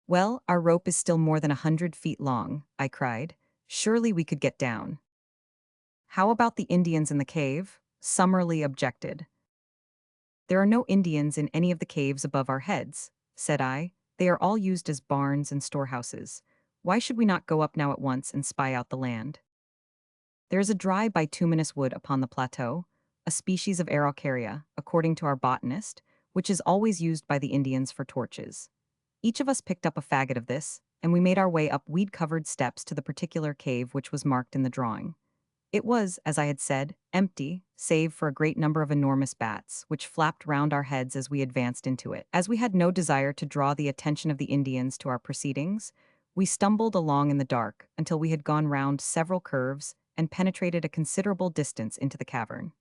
Well, our rope is still more than 100 feet long, I cried. Surely we could get down. How about the Indians in the cave? Summerlee objected. There are no Indians in any of the caves above our heads, said I. They are all used as barns and storehouses. Why should we not go up now at once and spy out the land? There is a dry bituminous wood upon the plateau, a species of araucaria, according to our botanist, which is always used by the Indians for torches. Each of us picked up a faggot of this, and we made our way up weed-covered steps to the particular cave which was marked in the drawing. It was, as I had said, empty, save for a great number of enormous bats, which flapped round our heads as we advanced into it. As we had no desire to draw the attention of the Indians to our proceedings, we stumbled along in the dark until we had gone round several curves and penetrated a considerable distance into the cavern.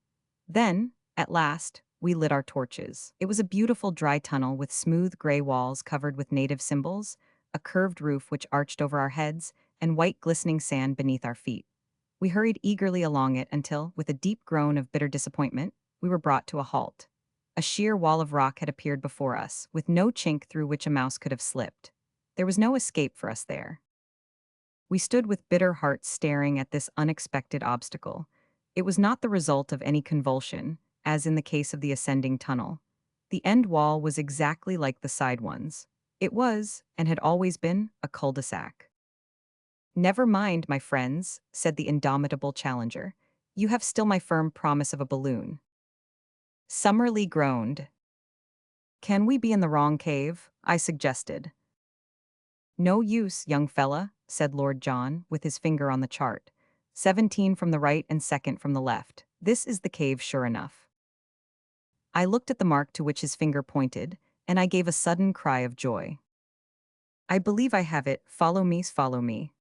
Then, at last, we lit our torches. It was a beautiful dry tunnel with smooth gray walls covered with native symbols, a curved roof which arched over our heads, and white glistening sand beneath our feet. We hurried eagerly along it until, with a deep groan of bitter disappointment, we were brought to a halt. A sheer wall of rock had appeared before us, with no chink through which a mouse could have slipped. There was no escape for us there. We stood with bitter hearts staring at this unexpected obstacle. It was not the result of any convulsion, as in the case of the ascending tunnel. The end wall was exactly like the side ones. It was, and had always been, a cul-de-sac. Never mind, my friends, said the indomitable Challenger. You have still my firm promise of a balloon. Summerlee groaned. Can we be in the wrong cave? I suggested. No use, young fella, said Lord John, with his finger on the chart. 17 from the right and second from the left. This is the cave sure enough. I looked at the mark to which his finger pointed, and I gave a sudden cry of joy. I believe I have it. Follow me, follow me.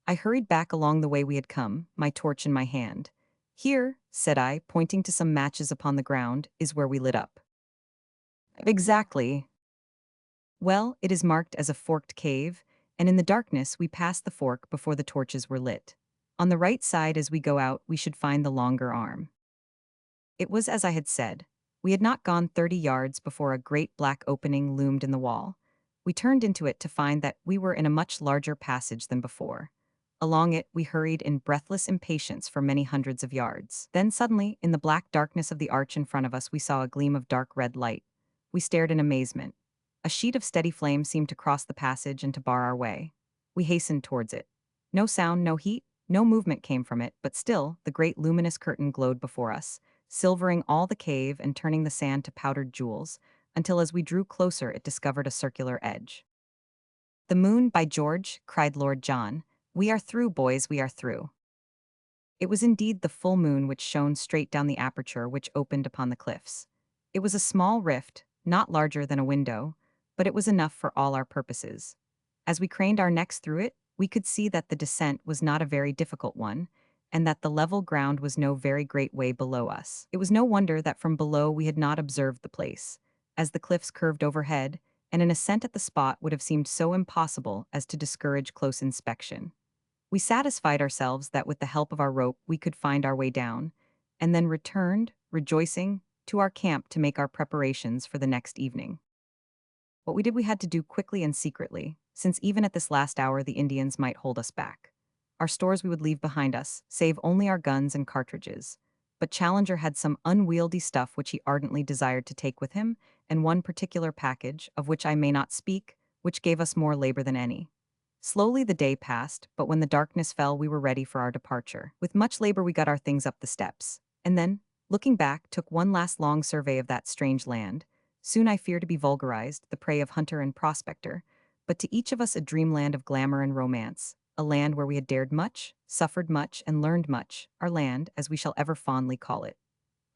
I hurried back along the way we had come, my torch in my hand. Here, said I, pointing to some matches upon the ground, is where we lit up. Exactly. Well, it is marked as a forked cave, and in the darkness we passed the fork before the torches were lit. On the right side as we go out we should find the longer arm. It was as I had said. We had not gone 30 yards before a great black opening loomed in the wall. We turned into it to find that we were in a much larger passage than before. Along it we hurried in breathless impatience for many hundreds of yards. Then suddenly, in the black darkness of the arch in front of us we saw a gleam of dark red light. We stared in amazement. A sheet of steady flame seemed to cross the passage and to bar our way. We hastened towards it. No sound, no heat, no movement came from it, but still, the great luminous curtain glowed before us, silvering all the cave and turning the sand to powdered jewels, until as we drew closer it discovered a circular edge. The moon, by George, cried Lord John. We are through, boys, we are through. It was indeed the full moon which shone straight down the aperture which opened upon the cliffs. It was a small rift, not larger than a window, but it was enough for all our purposes. As we craned our necks through it, we could see that the descent was not a very difficult one, and that the level ground was no very great way below us. It was no wonder that from below we had not observed the place, as the cliffs curved overhead, and an ascent at the spot would have seemed so impossible as to discourage close inspection. We satisfied ourselves that with the help of our rope we could find our way down, and then returned, rejoicing, to our camp to make our preparations for the next evening. What we did we had to do quickly and secretly, since even at this last hour the Indians might hold us back. our stores we would leave behind us, save only our guns and cartridges. But Challenger had some unwieldy stuff which he ardently desired to take with him, and one particular package, of which I may not speak, which gave us more labor than any. Slowly the day passed, but when the darkness fell, we were ready for our departure. With much labor, we got our things up the steps, and then, looking back, took one last long survey of that strange land. Soon I fear to be vulgarized, the prey of hunter and prospector, but to each of us a dreamland of glamour and romance, a land where we had dared much, suffered much, and learned much, our land, as we shall ever fondly call it.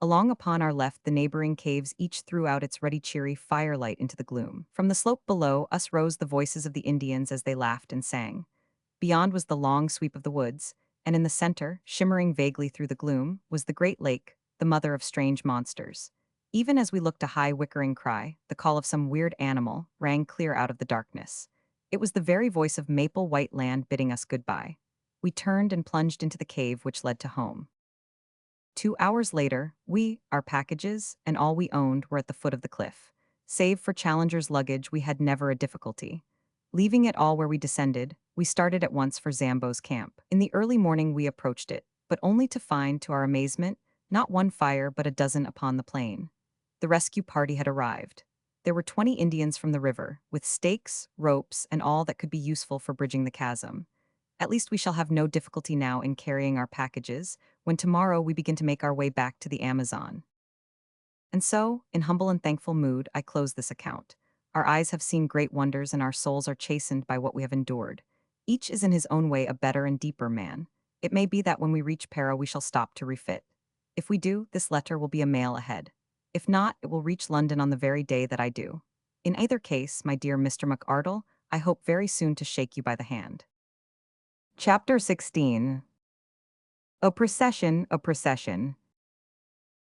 Along upon our left, the neighboring caves each threw out its ruddy cheery firelight into the gloom. From the slope below us rose the voices of the Indians as they laughed and sang. Beyond was the long sweep of the woods, and in the center, shimmering vaguely through the gloom, was the great lake, the mother of strange monsters. Even as we looked, a high whickering cry, the call of some weird animal, rang clear out of the darkness. It was the very voice of maple white land bidding us goodbye. We turned and plunged into the cave which led to home. 2 hours later, we, our packages, and all we owned were at the foot of the cliff. Save for Challenger's luggage, we had never a difficulty. Leaving it all where we descended, we started at once for Zambo's camp. In the early morning we approached it, but only to find, to our amazement, not one fire but a dozen upon the plain. The rescue party had arrived. There were 20 Indians from the river, with stakes, ropes, and all that could be useful for bridging the chasm. At least we shall have no difficulty now in carrying our packages, when tomorrow we begin to make our way back to the Amazon. And so, in humble and thankful mood, I close this account. Our eyes have seen great wonders and our souls are chastened by what we have endured. Each is in his own way a better and deeper man. It may be that when we reach Para we shall stop to refit. If we do, this letter will be a mail ahead. If not, it will reach London on the very day that I do. In either case, my dear Mr. McArdle, I hope very soon to shake you by the hand. Chapter 16. A procession, a procession.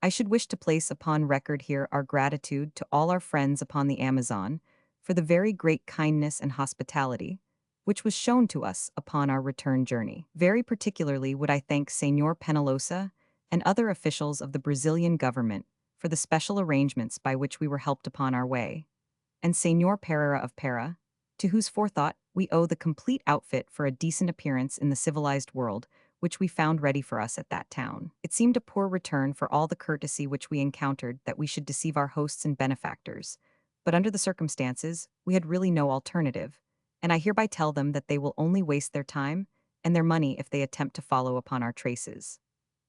I should wish to place upon record here our gratitude to all our friends upon the Amazon for the very great kindness and hospitality which was shown to us upon our return journey. Very particularly would I thank Senor Penalosa and other officials of the Brazilian government for the special arrangements by which we were helped upon our way, and Senor Pereira of Para, to whose forethought we owe the complete outfit for a decent appearance in the civilized world which we found ready for us at that town. It seemed a poor return for all the courtesy which we encountered that we should deceive our hosts and benefactors, but under the circumstances, we had really no alternative, and I hereby tell them that they will only waste their time and their money if they attempt to follow upon our traces.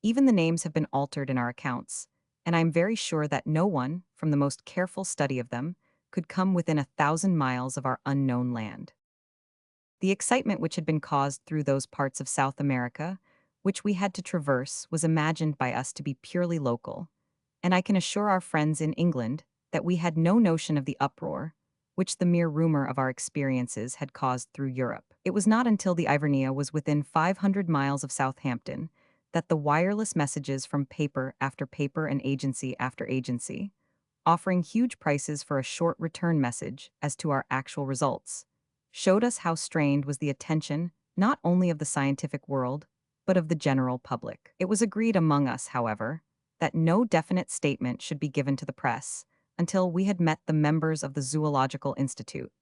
Even the names have been altered in our accounts, and I am very sure that no one, from the most careful study of them, could come within 1,000 miles of our unknown land. The excitement which had been caused through those parts of South America, which we had to traverse, was imagined by us to be purely local, and I can assure our friends in England that we had no notion of the uproar which the mere rumor of our experiences had caused through Europe. It was not until the Ivernia was within 500 miles of Southampton that the wireless messages from paper after paper and agency after agency, offering huge prices for a short return message as to our actual results, showed us how strained was the attention not only of the scientific world, but of the general public. It was agreed among us, however, that no definite statement should be given to the press until we had met the members of the Zoological Institute,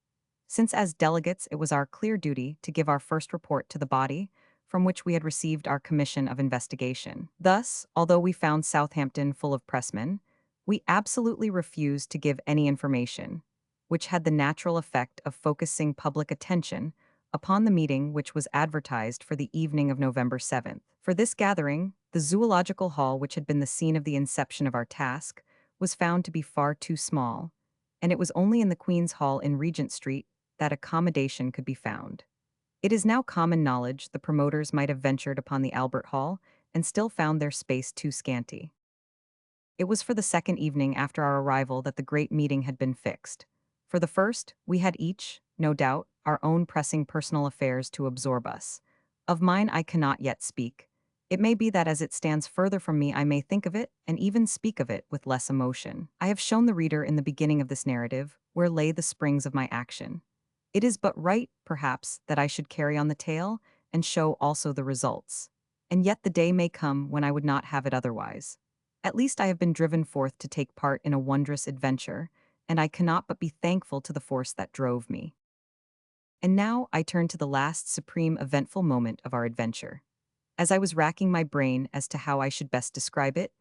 since as delegates it was our clear duty to give our first report to the body from which we had received our commission of investigation. Thus, although we found Southampton full of pressmen, we absolutely refused to give any information, which had the natural effect of focusing public attention upon the meeting which was advertised for the evening of November 7th. For this gathering, the Zoological Hall, which had been the scene of the inception of our task, was found to be far too small, and it was only in the Queen's Hall in Regent Street that accommodation could be found. It is now common knowledge the promoters might have ventured upon the Albert Hall and still found their space too scanty. It was for the second evening after our arrival that the great meeting had been fixed. For the first, we had each, no doubt, our own pressing personal affairs to absorb us. Of mine I cannot yet speak. It may be that as it stands further from me I may think of it and even speak of it with less emotion. I have shown the reader in the beginning of this narrative where lay the springs of my action. It is but right, perhaps, that I should carry on the tale and show also the results. And yet the day may come when I would not have it otherwise. At least I have been driven forth to take part in a wondrous adventure, and I cannot but be thankful to the force that drove me. And now I turn to the last supreme eventful moment of our adventure. As I was racking my brain as to how I should best describe it,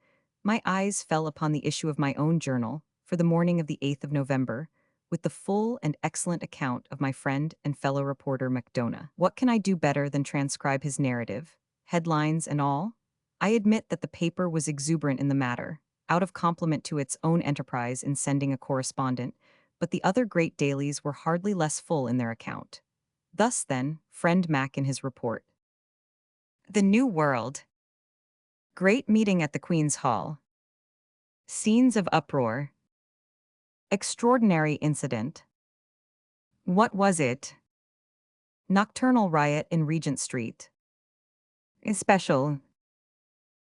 my eyes fell upon the issue of my own journal for the morning of the 8th of November, with the full and excellent account of my friend and fellow reporter McDonough. What can I do better than transcribe his narrative, headlines and all? I admit that the paper was exuberant in the matter, out of compliment to its own enterprise in sending a correspondent, but the other great dailies were hardly less full in their account. Thus, then, friend Mac in his report. The New World. Great meeting at the Queen's Hall. Scenes of uproar. Extraordinary incident. What was it? Nocturnal riot in Regent Street. Special.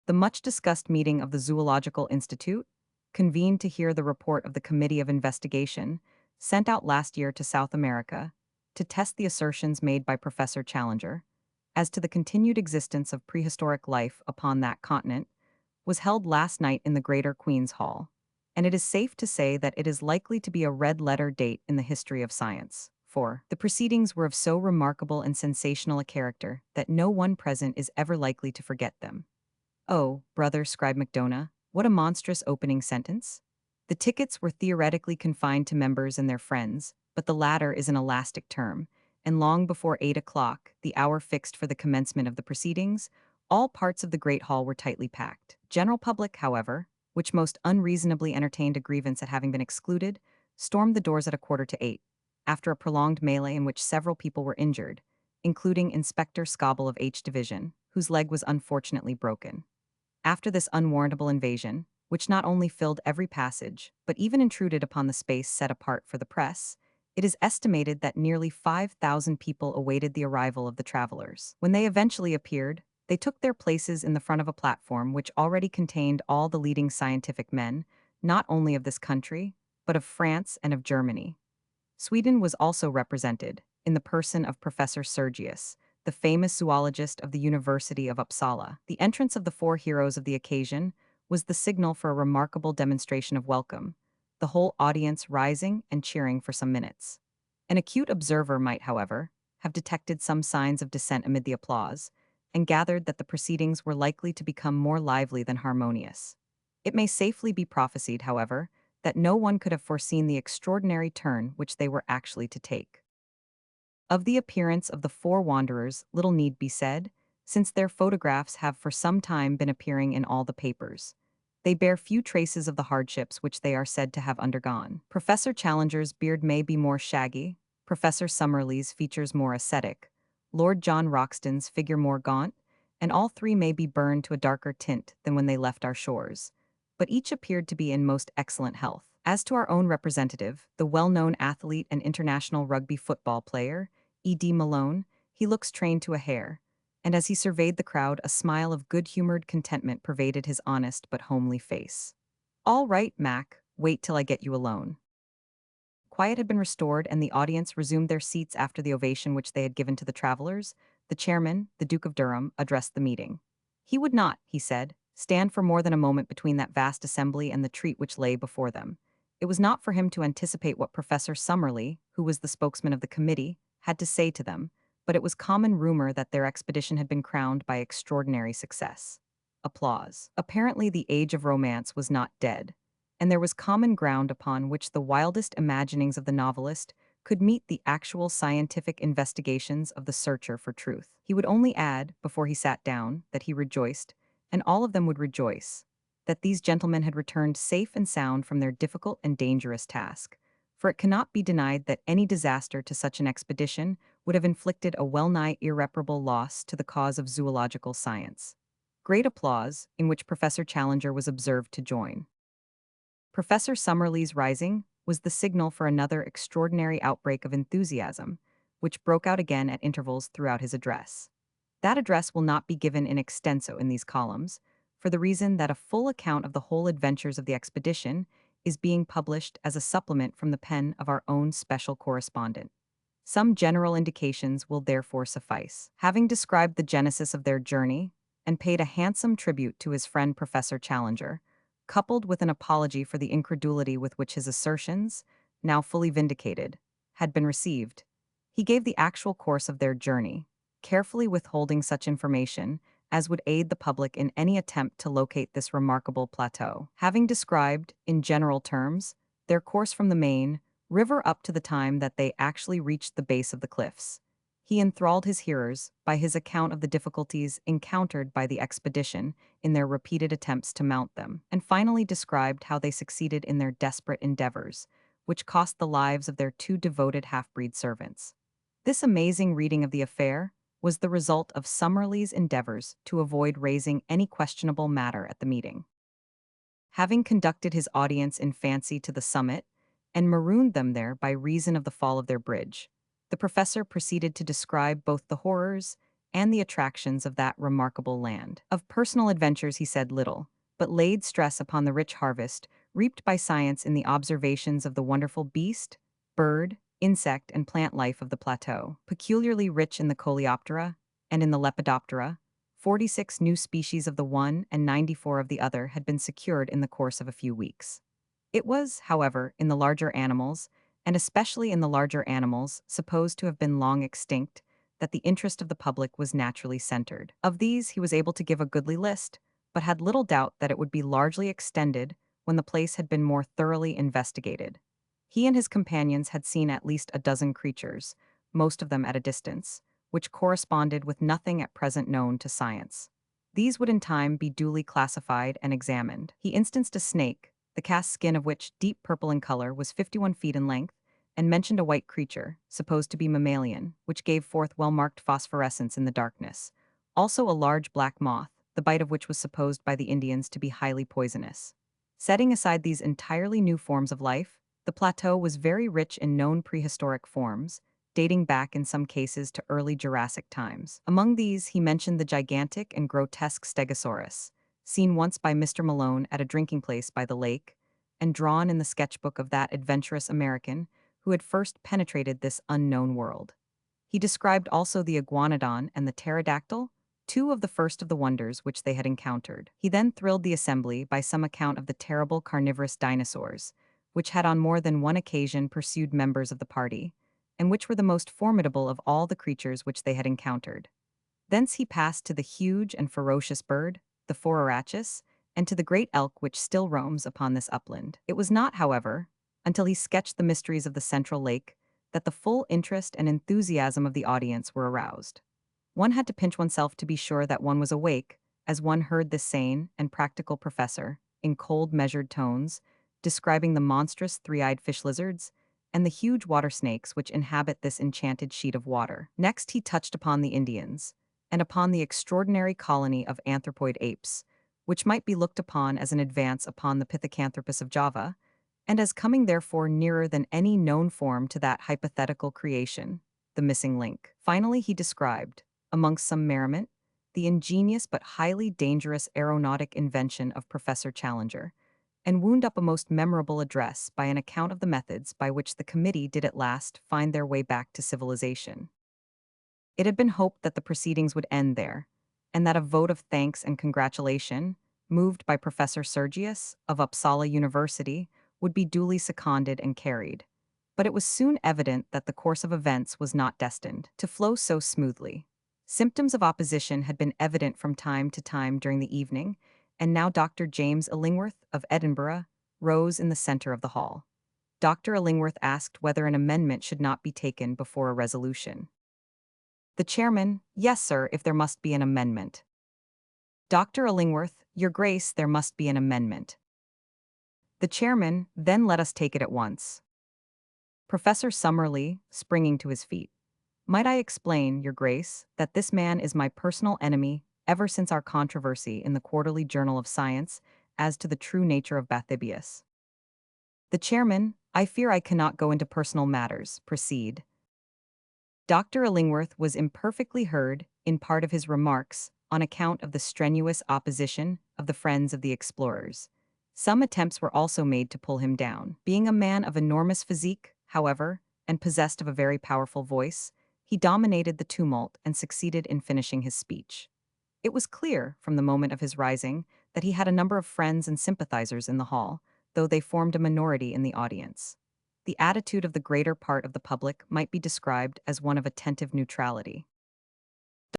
The much-discussed meeting of the Zoological Institute, convened to hear the report of the Committee of Investigation, sent out last year to South America, to test the assertions made by Professor Challenger, as to the continued existence of prehistoric life upon that continent, was held last night in the Greater Queen's Hall, and it is safe to say that it is likely to be a red-letter date in the history of science. For the proceedings were of so remarkable and sensational a character that no one present is ever likely to forget them. Oh, brother Scribe McDonough, what a monstrous opening sentence! The tickets were theoretically confined to members and their friends, but the latter is an elastic term, and long before 8 o'clock, the hour fixed for the commencement of the proceedings, all parts of the great hall were tightly packed. General public, however, which most unreasonably entertained a grievance at having been excluded, stormed the doors at 7:45, after a prolonged melee in which several people were injured, including Inspector Scobble of H Division, whose leg was unfortunately broken. After this unwarrantable invasion, which not only filled every passage, but even intruded upon the space set apart for the press, it is estimated that nearly 5,000 people awaited the arrival of the travelers. When they eventually appeared, they took their places in the front of a platform which already contained all the leading scientific men, not only of this country, but of France and of Germany. Sweden was also represented, in the person of Professor Sergius, the famous zoologist of the University of Uppsala. The entrance of the four heroes of the occasion was the signal for a remarkable demonstration of welcome, the whole audience rising and cheering for some minutes. An acute observer might, however, have detected some signs of dissent amid the applause, and gathered that the proceedings were likely to become more lively than harmonious. It may safely be prophesied, however, that no one could have foreseen the extraordinary turn which they were actually to take. Of the appearance of the four wanderers little need be said, since their photographs have for some time been appearing in all the papers. They bear few traces of the hardships which they are said to have undergone. Professor Challenger's beard may be more shaggy, Professor Summerlee's features more ascetic, Lord John Roxton's figure more gaunt, and all three may be burned to a darker tint than when they left our shores, but each appeared to be in most excellent health. As to our own representative, the well-known athlete and international rugby football player, E.D. Malone, he looks trained to a hair, and as he surveyed the crowd, a smile of good-humored contentment pervaded his honest but homely face. "All right, Mac, wait till I get you alone." Quiet had been restored, and the audience resumed their seats after the ovation which they had given to the travelers. The chairman, the Duke of Durham, addressed the meeting. He would not, he said, stand for more than a moment between that vast assembly and the treat which lay before them. It was not for him to anticipate what Professor Summerlee, who was the spokesman of the committee, had to say to them, but it was common rumor that their expedition had been crowned by extraordinary success. Applause. Apparently the age of romance was not dead, and there was common ground upon which the wildest imaginings of the novelist could meet the actual scientific investigations of the searcher for truth. He would only add, before he sat down, that he rejoiced, and all of them would rejoice, that these gentlemen had returned safe and sound from their difficult and dangerous task, for it cannot be denied that any disaster to such an expedition would have inflicted a well-nigh irreparable loss to the cause of zoological science. Great applause, in which Professor Challenger was observed to join. Professor Summerlee's rising was the signal for another extraordinary outbreak of enthusiasm, which broke out again at intervals throughout his address. That address will not be given in extenso in these columns, for the reason that a full account of the whole adventures of the expedition is being published as a supplement from the pen of our own special correspondent. Some general indications will therefore suffice. Having described the genesis of their journey and paid a handsome tribute to his friend Professor Challenger, coupled with an apology for the incredulity with which his assertions, now fully vindicated, had been received, He gave the actual course of their journey, carefully withholding such information as would aid the public in any attempt to locate this remarkable plateau. Having described, in general terms, their course from the main river up to the time that they actually reached the base of the cliffs, he enthralled his hearers by his account of the difficulties encountered by the expedition in their repeated attempts to mount them, and finally described how they succeeded in their desperate endeavors, which cost the lives of their two devoted half-breed servants. This amazing reading of the affair was the result of Summerlee's endeavors to avoid raising any questionable matter at the meeting. Having conducted his audience in fancy to the summit and marooned them there by reason of the fall of their bridge, the professor proceeded to describe both the horrors and the attractions of that remarkable land. Of personal adventures he said little, but laid stress upon the rich harvest reaped by science in the observations of the wonderful beast, bird, insect, and plant life of the plateau. Peculiarly rich in the coleoptera and in the lepidoptera, 46 new species of the one and 94 of the other had been secured in the course of a few weeks. It was, however, in the larger animals, and especially in the larger animals supposed to have been long extinct, that the interest of the public was naturally centered. Of these he was able to give a goodly list, but had little doubt that it would be largely extended when the place had been more thoroughly investigated. He and his companions had seen at least a dozen creatures, most of them at a distance, which corresponded with nothing at present known to science. These would in time be duly classified and examined. He instanced a snake, the cast skin of which, deep purple in color, was 51 feet in length, and mentioned a white creature, supposed to be mammalian, which gave forth well-marked phosphorescence in the darkness. Also a large black moth, the bite of which was supposed by the Indians to be highly poisonous. Setting aside these entirely new forms of life, the plateau was very rich in known prehistoric forms, dating back in some cases to early Jurassic times. Among these, he mentioned the gigantic and grotesque stegosaurus, seen once by Mr. Malone at a drinking place by the lake, and drawn in the sketchbook of that adventurous American who had first penetrated this unknown world. He described also the iguanodon and the pterodactyl, two of the first of the wonders which they had encountered. He then thrilled the assembly by some account of the terrible carnivorous dinosaurs, which had on more than one occasion pursued members of the party, and which were the most formidable of all the creatures which they had encountered. Thence he passed to the huge and ferocious bird, the forarachus, and to the great elk which still roams upon this upland. It was not, however, until he sketched the mysteries of the central lake that the full interest and enthusiasm of the audience were aroused. One had to pinch oneself to be sure that one was awake, as one heard this sane and practical professor, in cold, measured tones, describing the monstrous three-eyed fish lizards and the huge water snakes which inhabit this enchanted sheet of water. Next he touched upon the Indians, and upon the extraordinary colony of anthropoid apes, which might be looked upon as an advance upon the Pithecanthropus of Java, and as coming therefore nearer than any known form to that hypothetical creation, the missing link. Finally he described, amongst some merriment, the ingenious but highly dangerous aeronautic invention of Professor Challenger, and wound up a most memorable address by an account of the methods by which the committee did at last find their way back to civilization. It had been hoped that the proceedings would end there, and that a vote of thanks and congratulation, moved by Professor Sergius of Uppsala University, would be duly seconded and carried. But it was soon evident that the course of events was not destined to flow so smoothly. Symptoms of opposition had been evident from time to time during the evening, and now Dr. James Illingworth of Edinburgh rose in the center of the hall. Dr. Illingworth asked whether an amendment should not be taken before a resolution. The chairman, "Yes, sir, if there must be an amendment." Dr. Illingworth, "Your Grace, there must be an amendment." The chairman, "Then let us take it at once." Professor Summerlee, springing to his feet. "Might I explain, Your Grace, that this man is my personal enemy ever since our controversy in the Quarterly Journal of Science as to the true nature of Bathybius." The chairman, "I fear I cannot go into personal matters. Proceed." Dr. Illingworth was imperfectly heard in part of his remarks on account of the strenuous opposition of the friends of the explorers. Some attempts were also made to pull him down. Being a man of enormous physique, however, and possessed of a very powerful voice, he dominated the tumult and succeeded in finishing his speech. It was clear, from the moment of his rising, that he had a number of friends and sympathizers in the hall, though they formed a minority in the audience. the attitude of the greater part of the public might be described as one of attentive neutrality.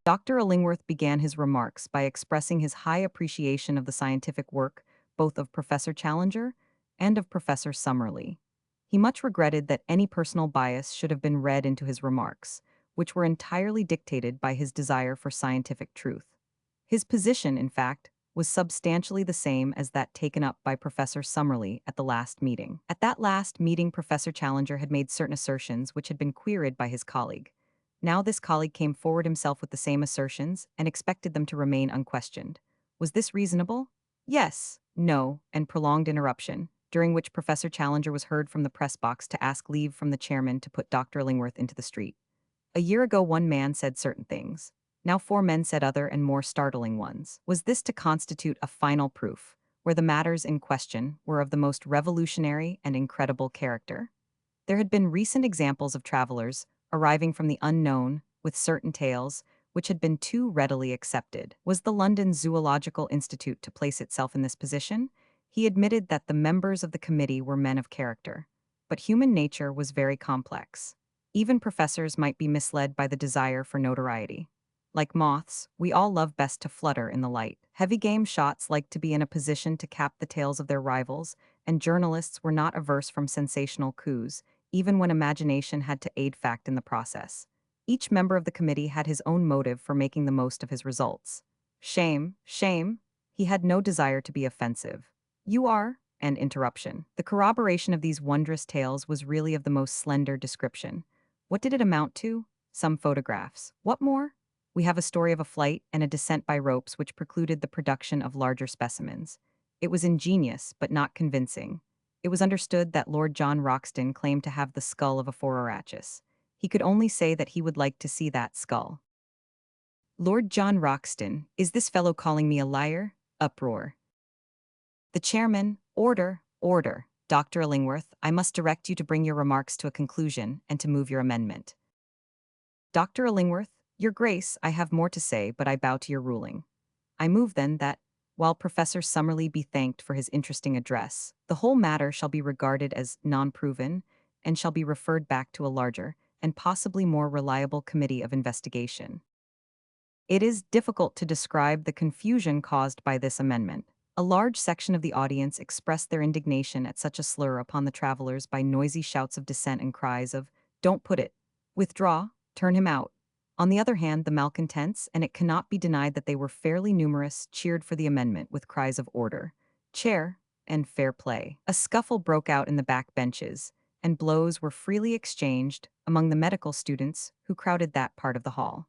Dr. Illingworth began his remarks by expressing his high appreciation of the scientific work both of Professor Challenger and of Professor Summerlee. He much regretted that any personal bias should have been read into his remarks, which were entirely dictated by his desire for scientific truth. His position, in fact, was substantially the same as that taken up by Professor Summerlee at the last meeting. At that last meeting, Professor Challenger had made certain assertions which had been queried by his colleague. Now this colleague came forward himself with the same assertions and expected them to remain unquestioned. Was this reasonable? Yes, no, and prolonged interruption, during which Professor Challenger was heard from the press box to ask leave from the chairman to put Dr. Illingworth into the street. A year ago one man said certain things. Now four men said other and more startling ones. Was this to constitute a final proof, where the matters in question were of the most revolutionary and incredible character? There had been recent examples of travelers arriving from the unknown with certain tales which had been too readily accepted. Was the London Zoological Institute to place itself in this position? He admitted that the members of the committee were men of character. But human nature was very complex. Even professors might be misled by the desire for notoriety. Like moths, we all love best to flutter in the light. Heavy game shots like to be in a position to cap the tails of their rivals, and journalists were not averse from sensational coups, even when imagination had to aid fact in the process. Each member of the committee had his own motive for making the most of his results. Shame, shame. He had no desire to be offensive. You are, and interruption. The corroboration of these wondrous tales was really of the most slender description. What did it amount to? Some photographs. What more? We have a story of a flight and a descent by ropes which precluded the production of larger specimens. It was ingenious, but not convincing. It was understood that Lord John Roxton claimed to have the skull of a Phororachus. He could only say that he would like to see that skull. Lord John Roxton, is this fellow calling me a liar? Uproar. The chairman, order, order. Dr. Illingworth, I must direct you to bring your remarks to a conclusion and to move your amendment. Dr. Illingworth, Your Grace, I have more to say, but I bow to your ruling. I move then that, while Professor Summerlee be thanked for his interesting address, the whole matter shall be regarded as non-proven and shall be referred back to a larger and possibly more reliable committee of investigation. It is difficult to describe the confusion caused by this amendment. A large section of the audience expressed their indignation at such a slur upon the travelers by noisy shouts of dissent and cries of, "Don't put it! Withdraw! Turn him out!" On the other hand, the malcontents, and it cannot be denied that they were fairly numerous, cheered for the amendment with cries of order, chair, and fair play. A scuffle broke out in the back benches, and blows were freely exchanged among the medical students who crowded that part of the hall.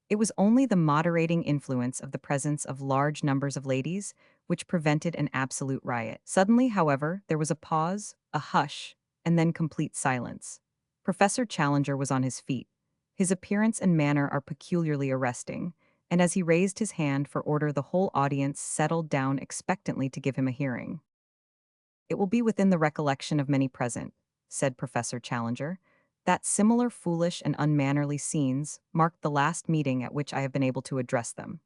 It was only the moderating influence of the presence of large numbers of ladies which prevented an absolute riot. Suddenly, however, there was a pause, a hush, and then complete silence. Professor Challenger was on his feet. His appearance and manner are peculiarly arresting, and as he raised his hand for order, the whole audience settled down expectantly to give him a hearing. It will be within the recollection of many present, said Professor Challenger, that similar foolish and unmannerly scenes marked the last meeting at which I have been able to address them.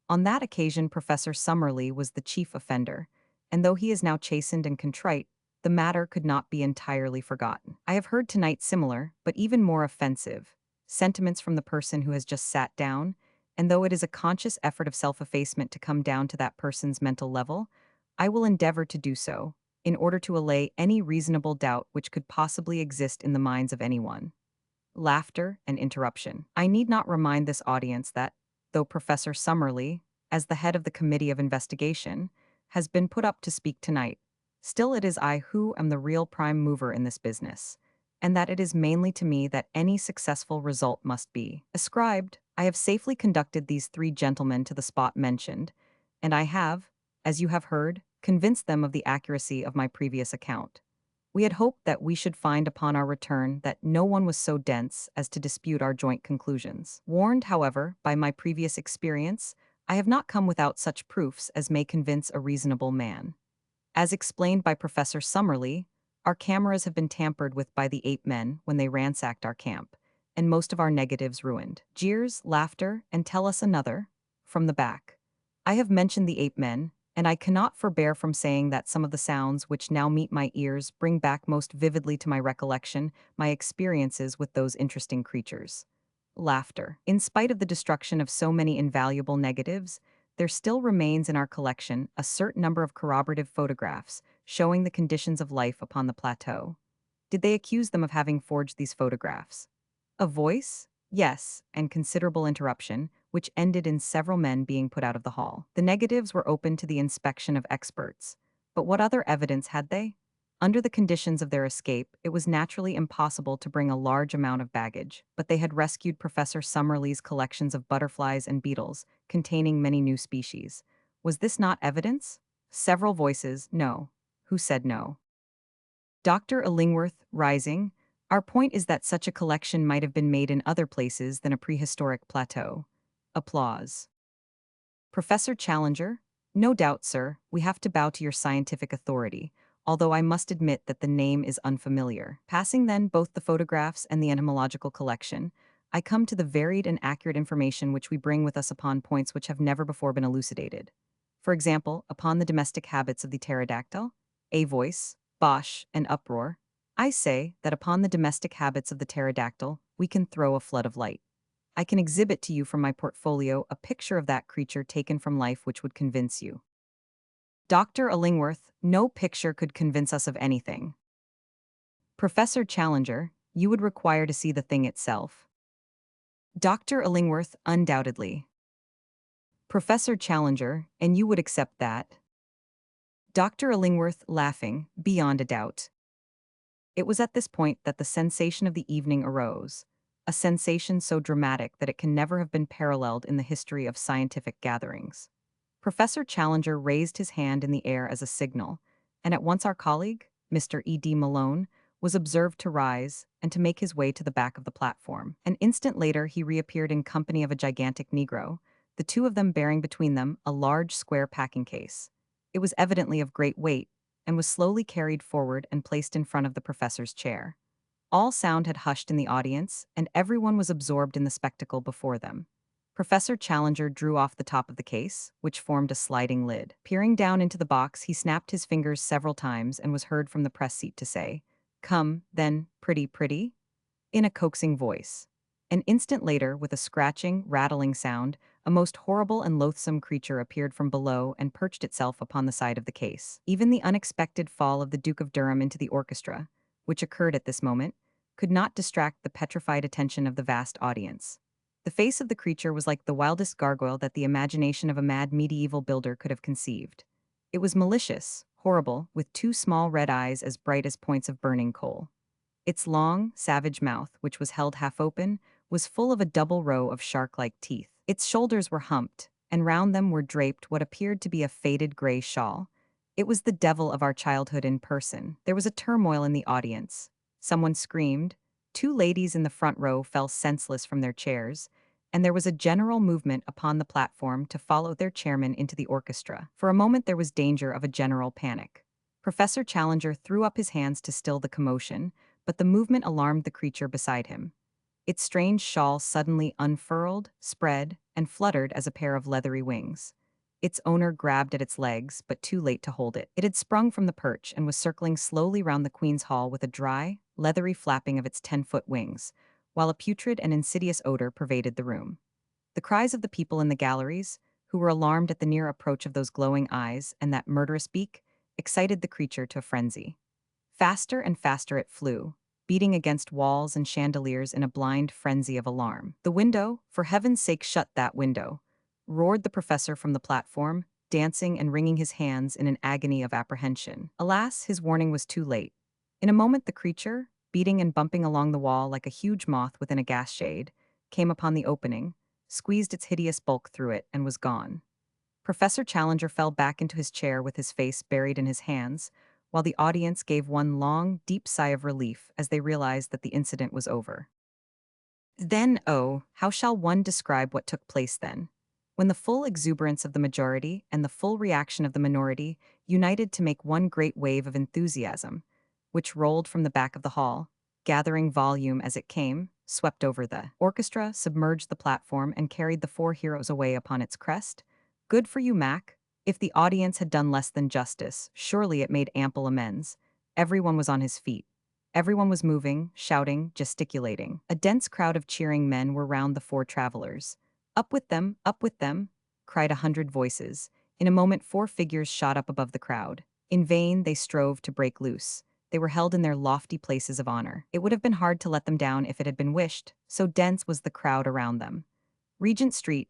On that occasion, Professor Summerlee was the chief offender, and though he is now chastened and contrite, the matter could not be entirely forgotten. I have heard tonight similar, but even more offensive, sentiments from the person who has just sat down, and though it is a conscious effort of self-effacement to come down to that person's mental level, I will endeavor to do so, in order to allay any reasonable doubt which could possibly exist in the minds of anyone. Laughter and interruption. I need not remind this audience that, though Professor Summerlee, as the head of the Committee of Investigation, has been put up to speak tonight, still it is I who am the real prime mover in this business, and that it is mainly to me that any successful result must be ascribed. I have safely conducted these three gentlemen to the spot mentioned, and I have, as you have heard, convinced them of the accuracy of my previous account. We had hoped that we should find upon our return that no one was so dense as to dispute our joint conclusions. Warned, however, by my previous experience, I have not come without such proofs as may convince a reasonable man. As explained by Professor Summerlee, our cameras have been tampered with by the ape men when they ransacked our camp, and most of our negatives ruined. Jeers, laughter, and tell us another, from the back. I have mentioned the ape men, And I cannot forbear from saying that some of the sounds which now meet my ears bring back most vividly to my recollection my experiences with those interesting creatures. Laughter. In spite of the destruction of so many invaluable negatives, there still remains in our collection a certain number of corroborative photographs showing the conditions of life upon the plateau. Did they accuse them of having forged these photographs? A voice? Yes, and considerable interruption, which ended in several men being put out of the hall. The negatives were open to the inspection of experts. But what other evidence had they? Under the conditions of their escape, it was naturally impossible to bring a large amount of baggage, but they had rescued Professor Summerlee's collections of butterflies and beetles, containing many new species. Was this not evidence? Several voices, no. Who said no? Dr. Illingworth, rising. Our point is that such a collection might have been made in other places than a prehistoric plateau. Applause. Professor Challenger, no doubt, sir, we have to bow to your scientific authority, although I must admit that the name is unfamiliar. Passing then both the photographs and the entomological collection, I come to the varied and accurate information which we bring with us upon points which have never before been elucidated. For example, upon the domestic habits of the pterodactyl, a voice, bosh, and uproar, I say that upon the domestic habits of the pterodactyl, we can throw a flood of light. I can exhibit to you from my portfolio a picture of that creature taken from life which would convince you. Dr. Illingworth, no picture could convince us of anything. Professor Challenger, you would require to see the thing itself. Dr. Illingworth, undoubtedly. Professor Challenger, and you would accept that. Dr. Illingworth, laughing, beyond a doubt. It was at this point that the sensation of the evening arose, a sensation so dramatic that it can never have been paralleled in the history of scientific gatherings. Professor Challenger raised his hand in the air as a signal, and at once our colleague, Mr. E.D. Malone, was observed to rise and to make his way to the back of the platform. An instant later he reappeared in company of a gigantic Negro, the two of them bearing between them a large square packing case. It was evidently of great weight, and was slowly carried forward and placed in front of the professor's chair. All sound had hushed in the audience, and everyone was absorbed in the spectacle before them. Professor Challenger drew off the top of the case, which formed a sliding lid. Peering down into the box, he snapped his fingers several times and was heard from the press seat to say, "Come, then, pretty, pretty?" in a coaxing voice. An instant later, with a scratching, rattling sound, a most horrible and loathsome creature appeared from below and perched itself upon the side of the case. Even the unexpected fall of the Duke of Durham into the orchestra, which occurred at this moment, could not distract the petrified attention of the vast audience. The face of the creature was like the wildest gargoyle that the imagination of a mad medieval builder could have conceived. It was malicious, horrible, with two small red eyes as bright as points of burning coal. Its long, savage mouth, which was held half open, was full of a double row of shark-like teeth. Its shoulders were humped, and round them were draped what appeared to be a faded gray shawl. It was the devil of our childhood in person. There was a turmoil in the audience. Someone screamed, two ladies in the front row fell senseless from their chairs, and there was a general movement upon the platform to follow their chairman into the orchestra. For a moment there was danger of a general panic. Professor Challenger threw up his hands to still the commotion, but the movement alarmed the creature beside him. Its strange shawl suddenly unfurled, spread, and fluttered as a pair of leathery wings. Its owner grabbed at its legs, but too late to hold it. It had sprung from the perch and was circling slowly round the Queen's Hall with a dry, leathery flapping of its 10-foot wings, while a putrid and insidious odor pervaded the room. The cries of the people in the galleries, who were alarmed at the near approach of those glowing eyes and that murderous beak, excited the creature to a frenzy. Faster and faster it flew, beating against walls and chandeliers in a blind frenzy of alarm. "The window, for heaven's sake shut that window!" roared the professor from the platform, dancing and wringing his hands in an agony of apprehension. Alas, his warning was too late. In a moment the creature, beating and bumping along the wall like a huge moth within a gas shade, came upon the opening, squeezed its hideous bulk through it, and was gone. Professor Challenger fell back into his chair with his face buried in his hands, while the audience gave one long, deep sigh of relief as they realized that the incident was over. Then, oh, how shall one describe what took place then? When the full exuberance of the majority and the full reaction of the minority united to make one great wave of enthusiasm, which rolled from the back of the hall, gathering volume as it came, swept over the orchestra, submerged the platform, and carried the four heroes away upon its crest. "Good for you, Mac," If the audience had done less than justice, surely it made ample amends. Everyone was on his feet. Everyone was moving, shouting, gesticulating. A dense crowd of cheering men were round the four travelers. Up with them, cried 100 voices. In a moment 4 figures shot up above the crowd. In vain they strove to break loose. They were held in their lofty places of honor. It would have been hard to let them down if it had been wished, so dense was the crowd around them. Regent Street,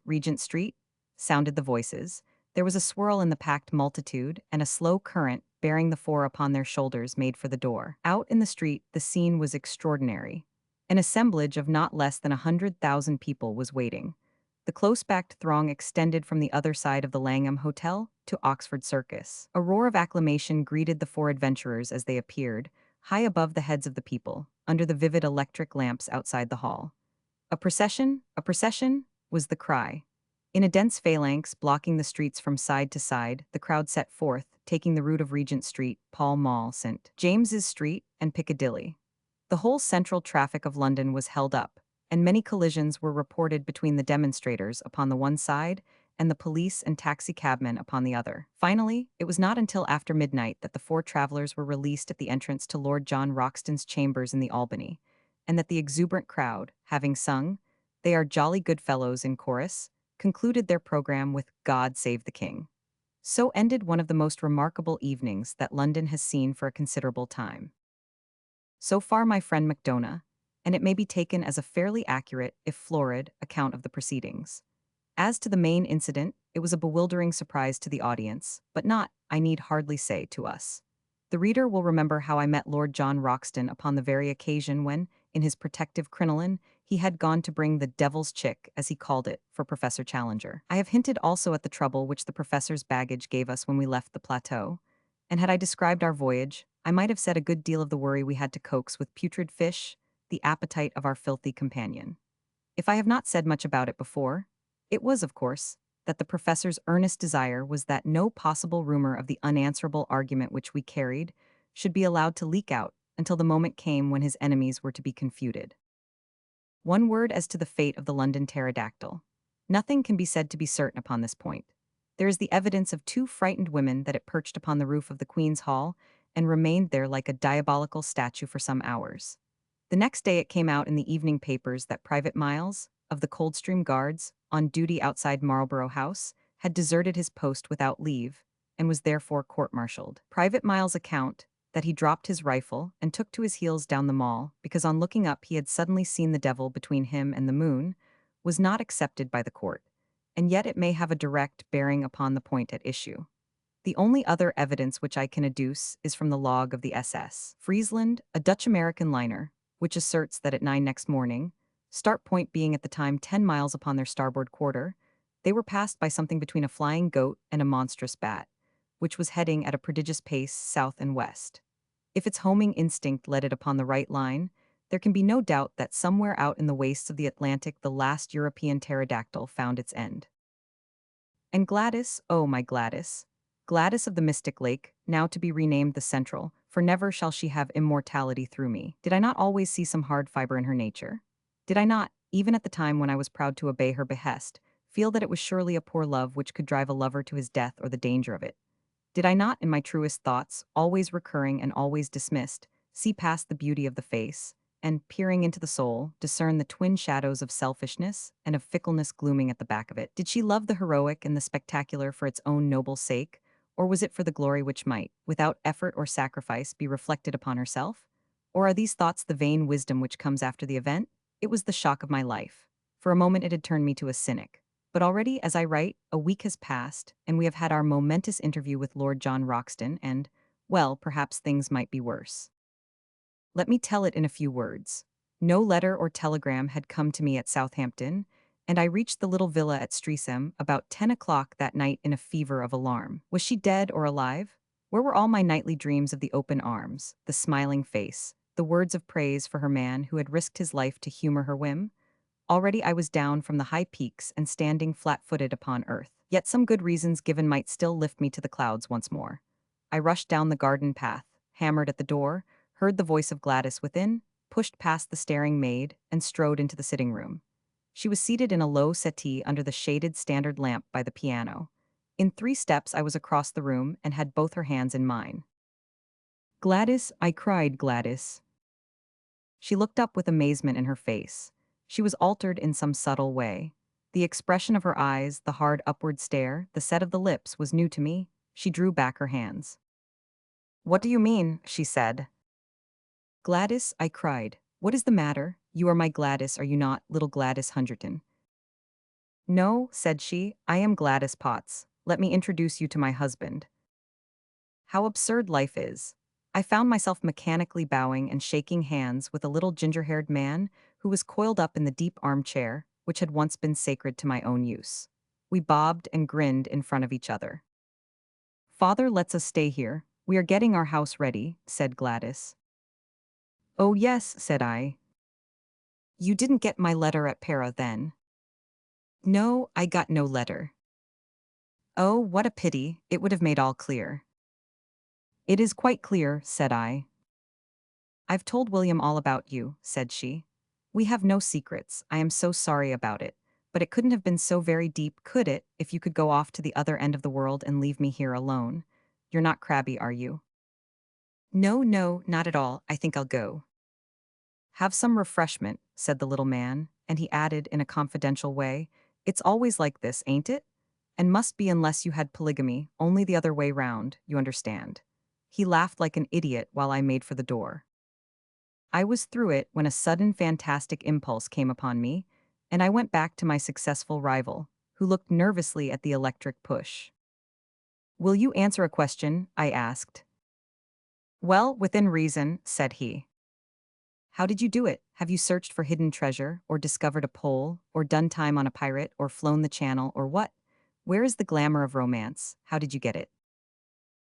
sounded the voices. There was a swirl in the packed multitude, and a slow current, bearing the 4 upon their shoulders, made for the door. Out in the street, the scene was extraordinary. An assemblage of not less than 100,000 people was waiting. The close-packed throng extended from the other side of the Langham Hotel to Oxford Circus. A roar of acclamation greeted the 4 adventurers as they appeared, high above the heads of the people, under the vivid electric lamps outside the hall. A procession, was the cry. In a dense phalanx blocking the streets from side to side, the crowd set forth, taking the route of Regent Street, Pall Mall, St. James's Street, and Piccadilly. The whole central traffic of London was held up, and many collisions were reported between the demonstrators upon the one side and the police and taxi-cabmen upon the other. Finally, it was not until after midnight that the 4 travelers were released at the entrance to Lord John Roxton's chambers in the Albany, and that the exuberant crowd, having sung, "They are jolly good fellows" in chorus, concluded their program with "God Save the King." So ended one of the most remarkable evenings that London has seen for a considerable time. So far, my friend Macdona, and it may be taken as a fairly accurate, if florid, account of the proceedings. As to the main incident, it was a bewildering surprise to the audience, but not, I need hardly say, to us. The reader will remember how I met Lord John Roxton upon the very occasion when, in his protective crinoline, he had gone to bring the devil's chick, as he called it, for Professor Challenger. I have hinted also at the trouble which the professor's baggage gave us when we left the plateau, and had I described our voyage, I might have said a good deal of the worry we had to coax with putrid fish, the appetite of our filthy companion. If I have not said much about it before, it was, of course, that the professor's earnest desire was that no possible rumor of the unanswerable argument which we carried should be allowed to leak out until the moment came when his enemies were to be confuted. One word as to the fate of the London pterodactyl. Nothing can be said to be certain upon this point. There is the evidence of 2 frightened women that it perched upon the roof of the Queen's Hall and remained there like a diabolical statue for some hours. The next day it came out in the evening papers that Private Miles, of the Coldstream Guards, on duty outside Marlborough House, had deserted his post without leave, and was therefore court-martialed. Private Miles' account, that he dropped his rifle and took to his heels down the Mall, because on looking up he had suddenly seen the devil between him and the moon, was not accepted by the court, and yet it may have a direct bearing upon the point at issue. The only other evidence which I can adduce is from the log of the SS Friesland, a Dutch-American liner, which asserts that at 9 next morning, start point being at the time 10 miles upon their starboard quarter, they were passed by something between a flying goat and a monstrous bat, which was heading at a prodigious pace south and west. If its homing instinct led it upon the right line, there can be no doubt that somewhere out in the wastes of the Atlantic the last European pterodactyl found its end. And Gladys, oh my Gladys, Gladys of the Mystic Lake, now to be renamed the Central, for never shall she have immortality through me. Did I not always see some hard fiber in her nature? Did I not, even at the time when I was proud to obey her behest, feel that it was surely a poor love which could drive a lover to his death or the danger of it? Did I not, in my truest thoughts, always recurring and always dismissed, see past the beauty of the face, and, peering into the soul, discern the twin shadows of selfishness and of fickleness glooming at the back of it? Did she love the heroic and the spectacular for its own noble sake, or was it for the glory which might, without effort or sacrifice, be reflected upon herself? Or are these thoughts the vain wisdom which comes after the event? It was the shock of my life. For a moment it had turned me to a cynic. But already, as I write, a week has passed, and we have had our momentous interview with Lord John Roxton, and, well, perhaps things might be worse. Let me tell it in a few words. No letter or telegram had come to me at Southampton, and I reached the little villa at Streatham about 10 o'clock that night in a fever of alarm. Was she dead or alive? Where were all my nightly dreams of the open arms, the smiling face, the words of praise for her man who had risked his life to humor her whim? Already I was down from the high peaks and standing flat-footed upon earth. Yet some good reasons given might still lift me to the clouds once more. I rushed down the garden path, hammered at the door, heard the voice of Gladys within, pushed past the staring maid, and strode into the sitting room. She was seated in a low settee under the shaded standard lamp by the piano. In 3 steps, I was across the room and had both her hands in mine. Gladys, I cried, Gladys. She looked up with amazement in her face. She was altered in some subtle way. The expression of her eyes, the hard upward stare, the set of the lips was new to me. She drew back her hands. What do you mean? She said. Gladys, I cried. What is the matter? You are my Gladys, are you not, little Gladys Hungerton? No, said she, I am Gladys Potts. Let me introduce you to my husband. How absurd life is. I found myself mechanically bowing and shaking hands with a little ginger-haired man who was coiled up in the deep armchair, which had once been sacred to my own use. We bobbed and grinned in front of each other. Father lets us stay here. We are getting our house ready, said Gladys. Oh yes, said I. You didn't get my letter at Para then? No, I got no letter. Oh, what a pity, it would have made all clear. It is quite clear, said I. I've told William all about you, said she. We have no secrets, I am so sorry about it, but it couldn't have been so very deep, could it, if you could go off to the other end of the world and leave me here alone? You're not crabby, are you? No, no, not at all, I think I'll go. Have some refreshment, said the little man, and he added in a confidential way, it's always like this, ain't it? And must be unless you had polygamy, only the other way round, you understand. He laughed like an idiot while I made for the door. I was through it when a sudden fantastic impulse came upon me, and I went back to my successful rival, who looked nervously at the electric push. Will you answer a question? I asked. Well, within reason, said he. How did you do it? Have you searched for hidden treasure, or discovered a pole, or done time on a pirate, or flown the channel, or what? Where is the glamour of romance? How did you get it?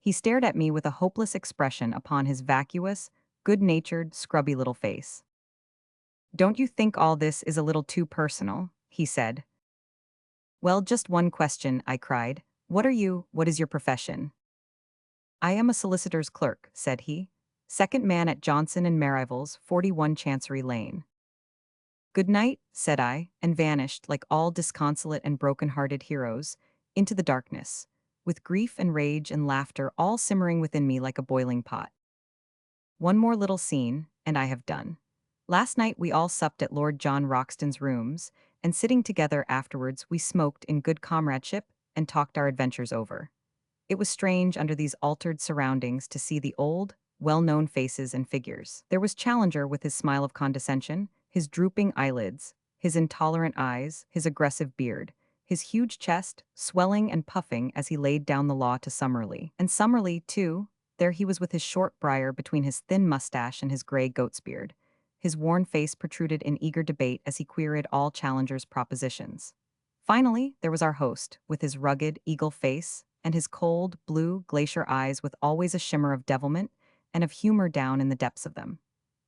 He stared at me with a hopeless expression upon his vacuous, good-natured, scrubby little face. Don't you think all this is a little too personal? He said. Well, just one question, I cried. What are you? What is your profession? I am a solicitor's clerk, said he. Second man at Johnson and Merivale's, 41 Chancery Lane. Good night, said I, and vanished like all disconsolate and broken-hearted heroes, into the darkness, with grief and rage and laughter all simmering within me like a boiling pot. One more little scene, and I have done. Last night we all supped at Lord John Roxton's rooms, and sitting together afterwards we smoked in good comradeship and talked our adventures over. It was strange under these altered surroundings to see the old, well-known faces and figures. There was Challenger with his smile of condescension, his drooping eyelids, his intolerant eyes, his aggressive beard, his huge chest, swelling and puffing as he laid down the law to Summerlee. And Summerlee, too, there he was with his short briar between his thin mustache and his gray goat's beard. His worn face protruded in eager debate as he queried all Challenger's propositions. Finally, there was our host, with his rugged, eagle face, and his cold, blue, glacier eyes with always a shimmer of devilment and of humor down in the depths of them.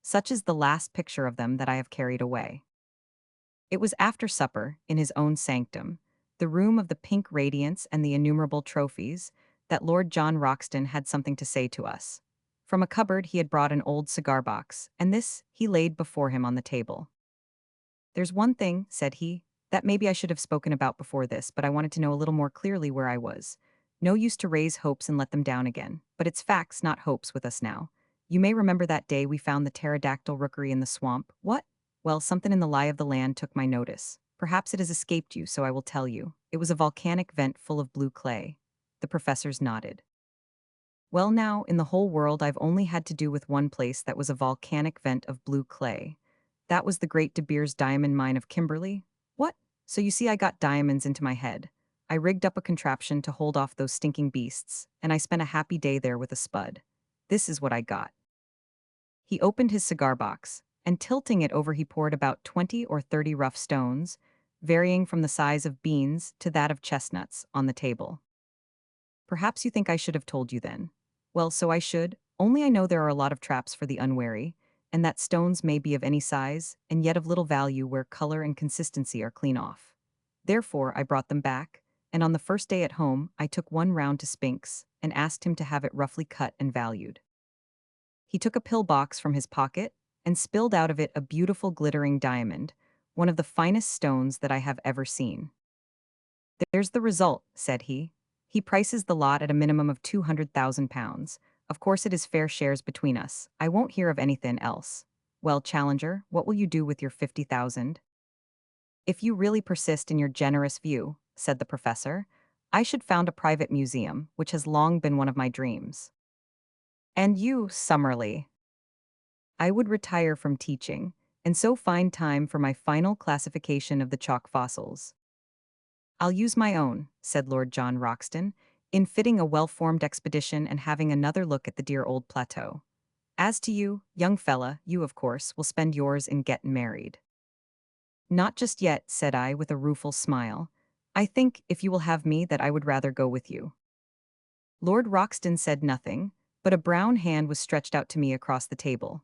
Such is the last picture of them that I have carried away. It was after supper, in his own sanctum, the room of the pink radiance and the innumerable trophies, that Lord John Roxton had something to say to us. From a cupboard he had brought an old cigar box, and this he laid before him on the table. There's one thing, said he, that maybe I should have spoken about before this, but I wanted to know a little more clearly where I was. No use to raise hopes and let them down again, but it's facts, not hopes, with us now. You may remember that day we found the pterodactyl rookery in the swamp. What? Well, something in the lie of the land took my notice. Perhaps it has escaped you, so I will tell you. It was a volcanic vent full of blue clay. The professors nodded. Well now, in the whole world I've only had to do with one place that was a volcanic vent of blue clay. That was the great De Beers diamond mine of Kimberley. What? So you see I got diamonds into my head. I rigged up a contraption to hold off those stinking beasts, and I spent a happy day there with a spud. This is what I got. He opened his cigar box, and tilting it over he poured about 20 or 30 rough stones, varying from the size of beans to that of chestnuts, on the table. Perhaps you think I should have told you then. Well, so I should, only I know there are a lot of traps for the unwary, and that stones may be of any size, and yet of little value where color and consistency are clean off. Therefore, I brought them back, and on the first day at home, I took one round to Spinks, and asked him to have it roughly cut and valued. He took a pill-box from his pocket, and spilled out of it a beautiful glittering diamond, one of the finest stones that I have ever seen. There's the result, said he. He prices the lot at a minimum of £200,000. Of course it is fair shares between us. I won't hear of anything else. Well, Challenger, what will you do with your 50,000? If you really persist in your generous view, said the professor, I should found a private museum, which has long been one of my dreams. And you, Summerlee. I would retire from teaching, and so find time for my final classification of the chalk fossils. I'll use my own, said Lord John Roxton, in fitting a well-formed expedition and having another look at the dear old plateau. As to you, young fella, you, of course, will spend yours in getting married. Not just yet, said I with a rueful smile. I think, if you will have me, that I would rather go with you. Lord Roxton said nothing, but a brown hand was stretched out to me across the table.